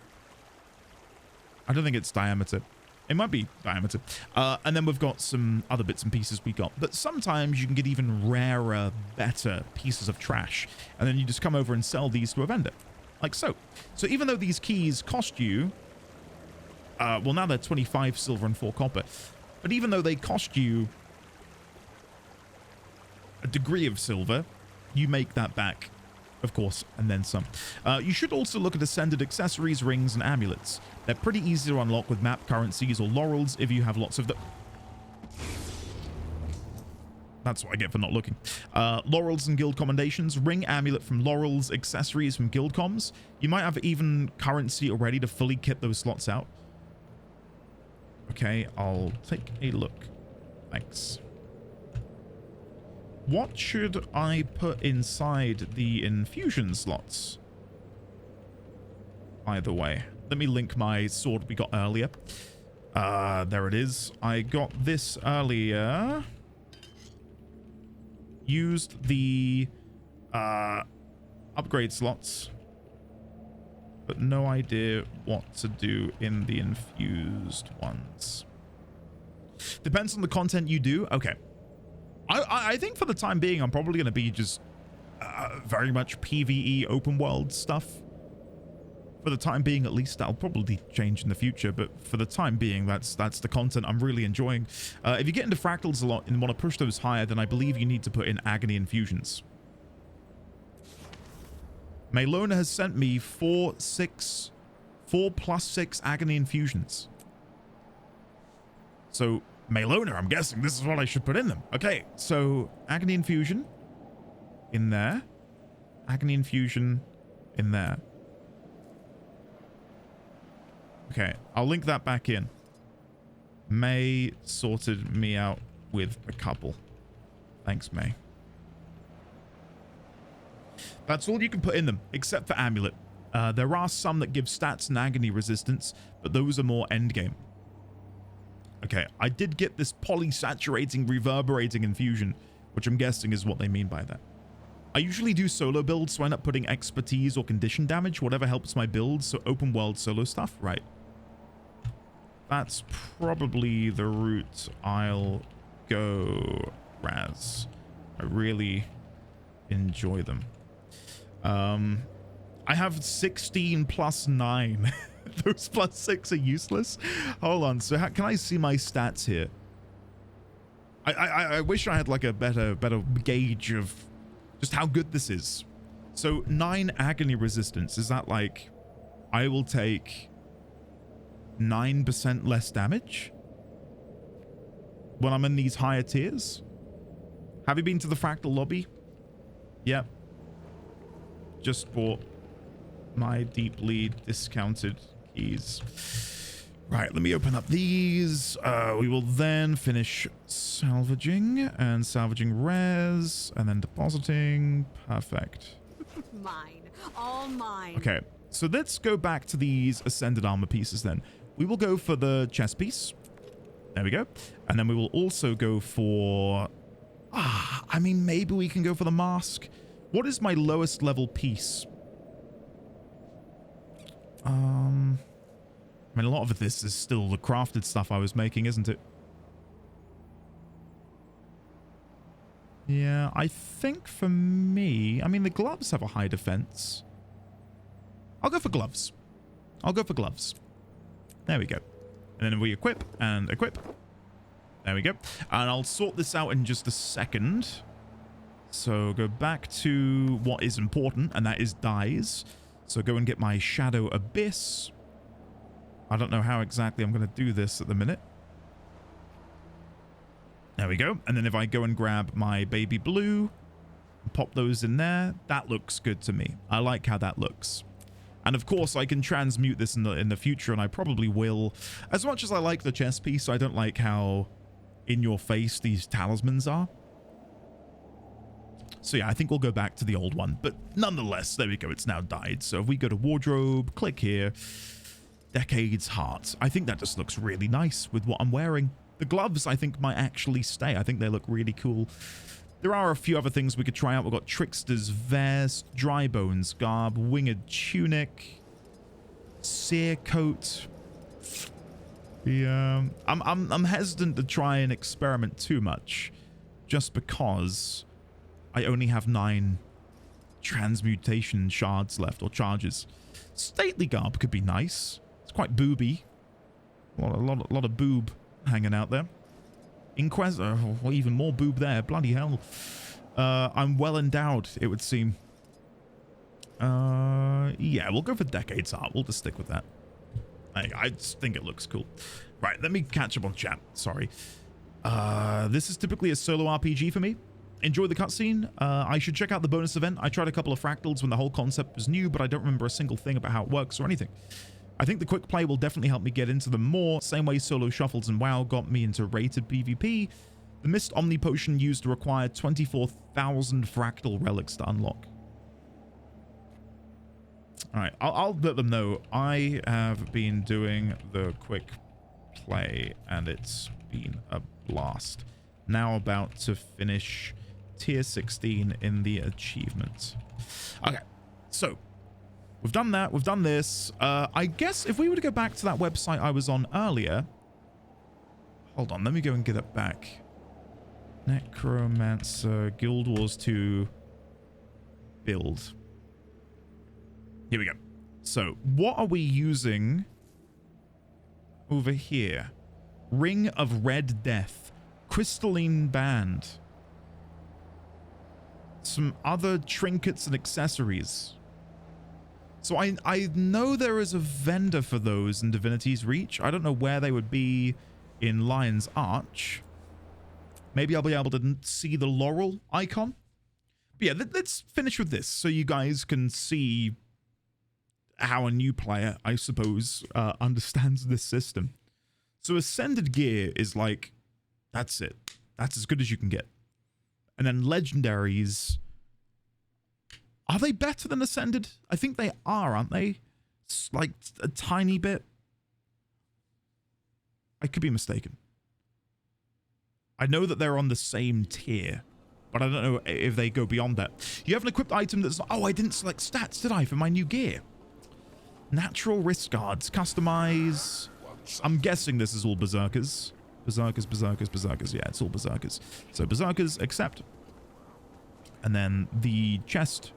don't think it's diameter. It might be diameter. And then we've got some other bits and pieces we got. But sometimes you can get even rarer, better pieces of trash. And then you just come over and sell these to a vendor. Like so. So even though these keys cost you, well, now they're 25 silver and 4 copper. But even though they cost you a degree of silver, you make that back, of course, and then some. You should also look at ascended accessories, rings, and amulets. They're pretty easy to unlock with map currencies or laurels if you have lots of them. That's what I get for not looking. Laurels and guild commendations. Ring amulet from laurels. Accessories from guild comms. You might have even currency already to fully kit those slots out. Okay, I'll take a look. Thanks. What should I put inside the infusion slots? By the way, let me link my sword we got earlier. There it is. I got this earlier. Used the upgrade slots, but no idea what to do in the infused ones. Depends on the content you do. Okay. I think for the time being, I'm probably going to be just very much PvE open world stuff. For the time being, at least. That'll probably change in the future, but for the time being, that's the content I'm really enjoying. If you get into fractals a lot and want to push those higher, then I believe you need to put in agony infusions. Maylona has sent me 4 plus 6 agony infusions. So, Maylona, I'm guessing this is what I should put in them. Okay, so agony infusion in there. Agony infusion in there. Okay, I'll link that back in. May sorted me out with a couple. Thanks, May. That's all you can put in them, except for Amulet. There are some that give stats and agony resistance, but those are more endgame. Okay, I did get this polysaturating, reverberating infusion, which I'm guessing is what they mean by that. I usually do solo builds, so I end up putting expertise or condition damage, whatever helps my build, so open world solo stuff, right. That's probably the route I'll go, Raz. I really enjoy them. I have 16 plus 9. Those plus 6 are useless. Hold on. So how can I see my stats here? I wish I had like a better gauge of just how good this is. So 9 agony resistance. Is that like I will take 9% less damage when I'm in these higher tiers? Have you been to the Fractal lobby? Yep. Just bought my deeply discounted keys. Right, let me open up these. We will then finish salvaging and salvaging res and then depositing. Perfect. Mine. All mine. Okay, so let's go back to these ascended armor pieces then. We will go for the chest piece. There we go. And then we will also go for... I mean, maybe we can go for the mask. What is my lowest level piece? I mean, a lot of this is still the crafted stuff I was making, isn't it? Yeah, I think for me... I mean, the gloves have a high defense. I'll go for gloves. I'll go for gloves. There we go. And then we equip and equip. There we go. And I'll sort this out in just a second. So go back to what is important, and that is dyes. So go and get my Shadow Abyss. I don't know how exactly I'm going to do this at the minute. There we go. And then if I go and grab my baby blue, pop those in there, that looks good to me. I like how that looks. And of course, I can transmute this in the future, and I probably will. As much as I like the chest piece, I don't like how in your face these talismans are. So yeah, I think we'll go back to the old one. But nonetheless, there we go. It's now dyed. So if we go to wardrobe, click here, Decade's Heart. I think that just looks really nice with what I'm wearing. The gloves, I think, might actually stay. I think they look really cool. There are a few other things we could try out. We've got Trickster's Vest, Dry Bones Garb, Winged Tunic, Sear Coat. Yeah, I'm hesitant to try and experiment too much, just because I only have 9 transmutation shards left, or charges. Stately Garb could be nice. It's quite booby. A lot of boob hanging out there. Inquisitor, or even more boob there. Bloody hell. I'm well endowed, it would seem. Yeah, we'll go for Decade's Heart. We'll just stick with that. I just think it looks cool. Right, let me catch up on chat. Sorry. This is typically a solo RPG for me. Enjoy the cutscene. I should check out the bonus event. I tried a couple of fractals when the whole concept was new, but I don't remember a single thing about how it works or anything. I think the quick play will definitely help me get into them more. Same way solo shuffles and WoW got me into rated PvP. The Mist Omni Potion used to require 24,000 fractal relics to unlock. Alright, I'll let them know. I have been doing the quick play and it's been a blast. Now about to finish tier 16 in the achievement. Okay, so we've done that. We've done this. I guess if we were to go back to that website I was on earlier. Hold on, let me go and get it back. Necromancer, Guild Wars 2 build. Here we go. So what are we using over here? Ring of Red Death, Crystalline Band, some other trinkets and accessories. So I know there is a vendor for those in Divinity's Reach. I don't know where they would be in Lion's Arch. Maybe I'll be able to see the laurel icon. But yeah, let's finish with this so you guys can see how a new player, I suppose, understands this system. So Ascended Gear is like, that's it. That's as good as you can get. And then Legendaries, are they better than Ascended? I think they are, aren't they? It's like a tiny bit. I could be mistaken. I know that they're on the same tier, but I don't know if they go beyond that. You have an equipped item that's... Oh, I didn't select stats, did I, for my new gear? Natural wrist guards. Customize. I'm guessing this is all Berserkers. Berserkers. Yeah, it's all Berserkers. So Berserkers, accept. And then the chest.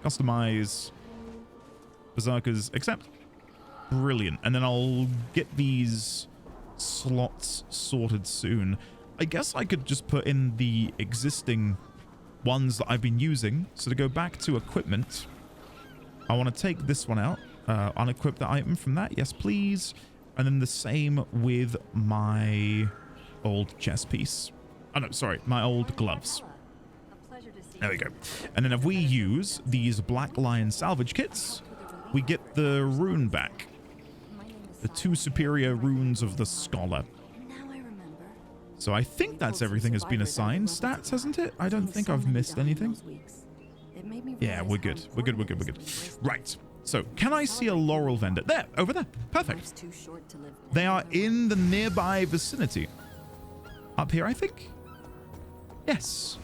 Customize. Berserkers, accept. Brilliant. And then I'll get these slots sorted soon. I guess I could just put in the existing ones that I've been using. So to go back to equipment, I want to take this one out. Unequip the item from that. Yes, please. And then the same with my old chest piece. Oh, no, sorry. My old gloves. There we go. And then if we use these Black Lion salvage kits, we get the rune back. The 2 superior runes of the Scholar. So I think that's everything has been assigned. Stats, hasn't it? I don't think I've missed anything. Yeah, we're good. We're good. Right. So, can I see a laurel vendor? There, over there. Perfect. They are in the nearby vicinity. Up here, I think? Yes.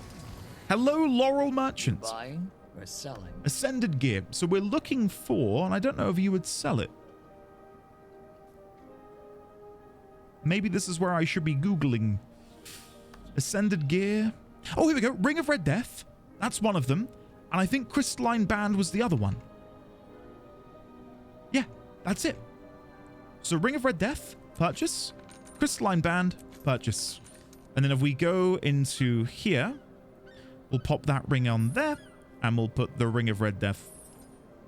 Hello, laurel merchant. Buying or selling? Ascended gear. So we're looking for, and I don't know if you would sell it. Maybe this is where I should be Googling. Ascended gear. Oh, here we go. Ring of Red Death. That's one of them. And I think Crystalline Band was the other one. Yeah, that's it. So Ring of Red Death, purchase. Crystalline Band, purchase. And then if we go into here, we'll pop that ring on there. And we'll put the Ring of Red Death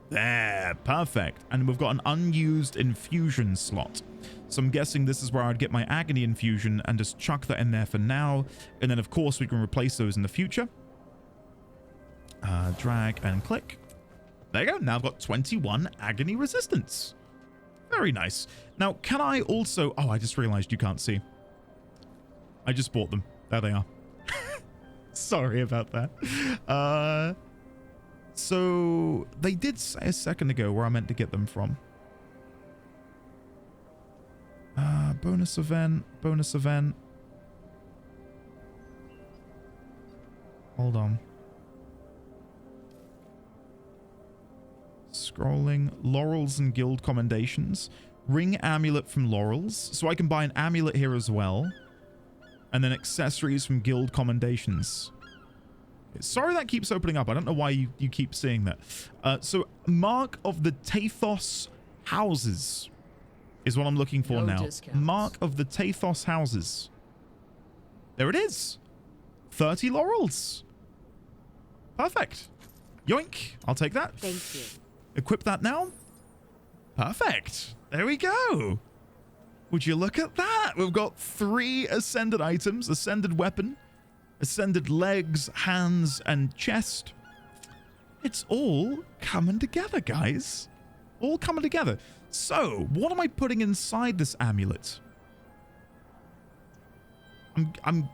there. Perfect. And we've got an unused infusion slot. So I'm guessing this is where I'd get my Agony infusion and just chuck that in there for now. And then, of course, we can replace those in the future. Drag and click. There you go. Now I've got 21 Agony resistance. Very nice. Now, can I also... Oh, I just realized you can't see. I just bought them. There they are. Sorry about that. So they did say a second ago where I meant to get them from. Bonus event. Hold on. Scrolling. Laurels and guild commendations. Ring amulet from Laurels. So I can buy an amulet here as well. And then accessories from guild commendations. Sorry that keeps opening up. I don't know why you keep seeing that. So Mark of the Tathos Houses is what I'm looking for now. Discounts. Mark of the Tathos Houses. There it is. 30 laurels. Perfect. Yoink. I'll take that. Thank you. Equip that now. Perfect. There we go. Would you look at that? We've got 3 ascended items. Ascended weapon. Ascended legs, hands, and chest. It's all coming together, guys. All coming together. So, what am I putting inside this amulet? I'm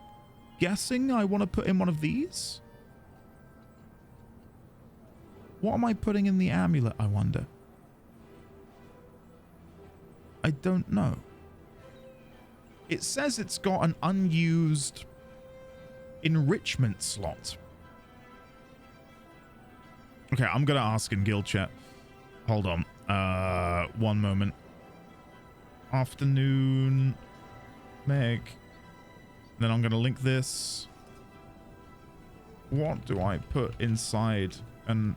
guessing I want to put in one of these. What am I putting in the amulet, I wonder? I don't know. It says it's got an unused enrichment slot. Okay, I'm gonna ask in guild chat. Hold on. One moment. Afternoon. Meg. Then I'm gonna link this. What do I put inside an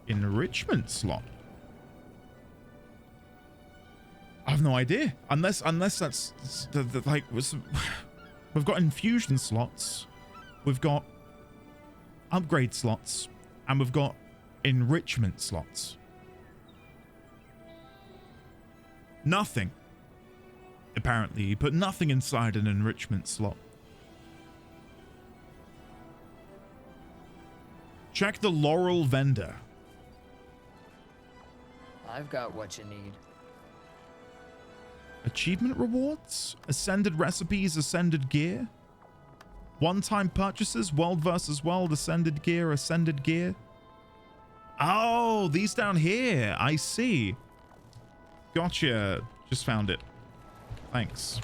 enrichment slot? I have no idea. Unless that's like we've got infusion slots, we've got upgrade slots, and we've got enrichment slots. Nothing. Apparently, you put nothing inside an enrichment slot. Check the Laurel vendor. I've got what you need. Achievement rewards? Ascended recipes, ascended gear? One-time purchases, world versus world, ascended gear, ascended gear. Oh, these down here. I see. Gotcha. Just found it. Thanks.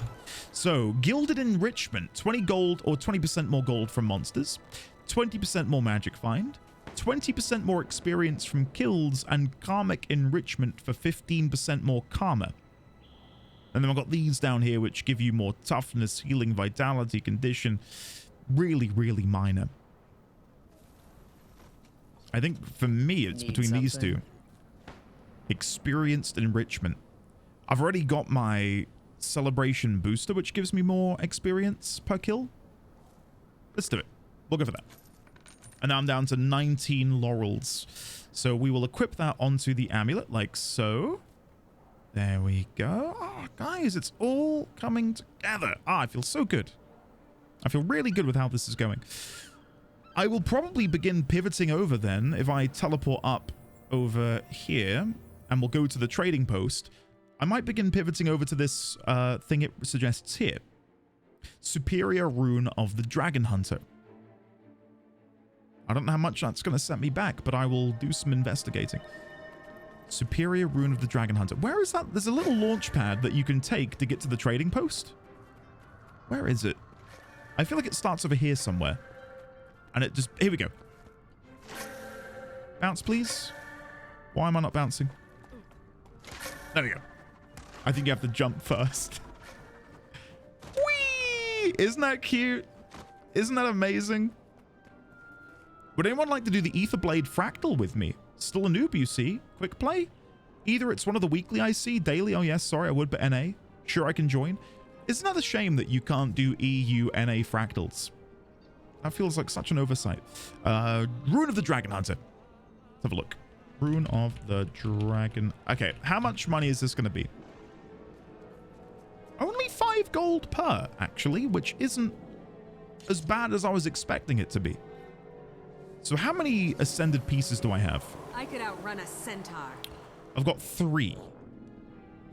So, Gilded Enrichment. 20 gold or 20% more gold from monsters. 20% more magic find. 20% more experience from kills. And Karmic Enrichment for 15% more karma. And then I've got these down here, which give you more toughness, healing, vitality, condition. Really, really minor. I think for me, it's between these two. Experienced enrichment. I've already got my celebration booster, which gives me more experience per kill. Let's do it. We'll go for that. And now I'm down to 19 laurels. So we will equip that onto the amulet like so. There we go. Oh, guys, it's all coming together. I feel so good. I feel really good with how this is going. I will probably begin pivoting over then if I teleport up over here and we'll go to the trading post. I might begin pivoting over to this thing it suggests here. Superior Rune of the Dragon Hunter. I don't know how much that's going to set me back, but I will do some investigating. Superior Rune of the Dragon Hunter. Where is that? There's a little launch pad that you can take to get to the trading post. Where is it? I feel like it starts over here somewhere. And it just... Here we go. Bounce, please. Why am I not bouncing? There we go. I think you have to jump first. Whee! Isn't that cute? Isn't that amazing? Would anyone like to do the Aetherblade Fractal with me? Still a noob, you see. Quick play. Either it's one of the weekly I see, daily. Oh, yes, sorry, I would, but NA. Sure, I can join. Isn't that a shame that you can't do EU NA Fractals? That feels like such an oversight. Rune of the Dragon Hunter. Let's have a look. Rune of the Dragon. Okay, how much money is this going to be? Only 5 gold per, actually, which isn't as bad as I was expecting it to be. So how many ascended pieces do I have? I could outrun a centaur. I've got 3.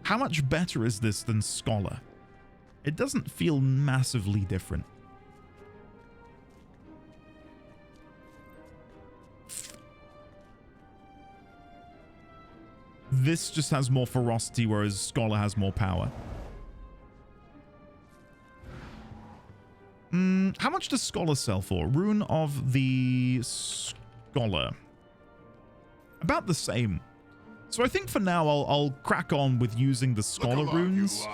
How much better is this than Scholar? It doesn't feel massively different. This just has more ferocity, whereas Scholar has more power. How much does Scholar sell for? Rune of the Scholar. About the same. So I think for now I'll crack on with using the Scholar runes.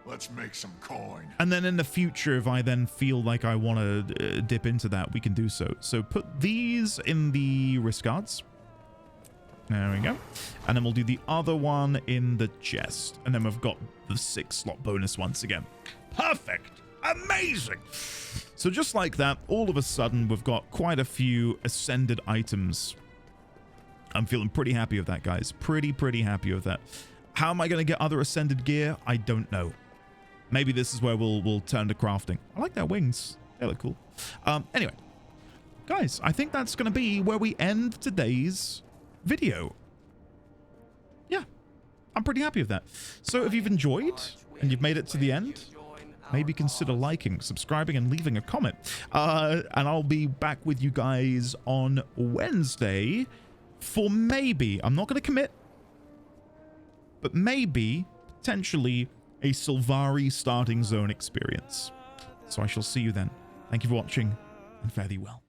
Let's make some coin. And then in the future, if I then feel like I want to dip into that, we can do so. So put these in the wrist guards. There we go. And then we'll do the other one in the chest. And then we've got the 6 slot bonus once again. Perfect. Amazing. So just like that, all of a sudden, we've got quite a few ascended items. I'm feeling pretty happy with that, guys. Pretty happy with that. How am I going to get other ascended gear? I don't know. Maybe this is where we'll turn to crafting. I like their wings. They look cool. Anyway, guys, I think that's going to be where we end today's video. Yeah, I'm pretty pretty happy with that. So if you've enjoyed and you've made it to the end, maybe consider liking, subscribing, and leaving a comment. And I'll be back with you guys on Wednesday for maybe, I'm not going to commit, but maybe, potentially, a Sylvari starting zone experience. So I shall see you then. Thank you for watching, and fare thee well.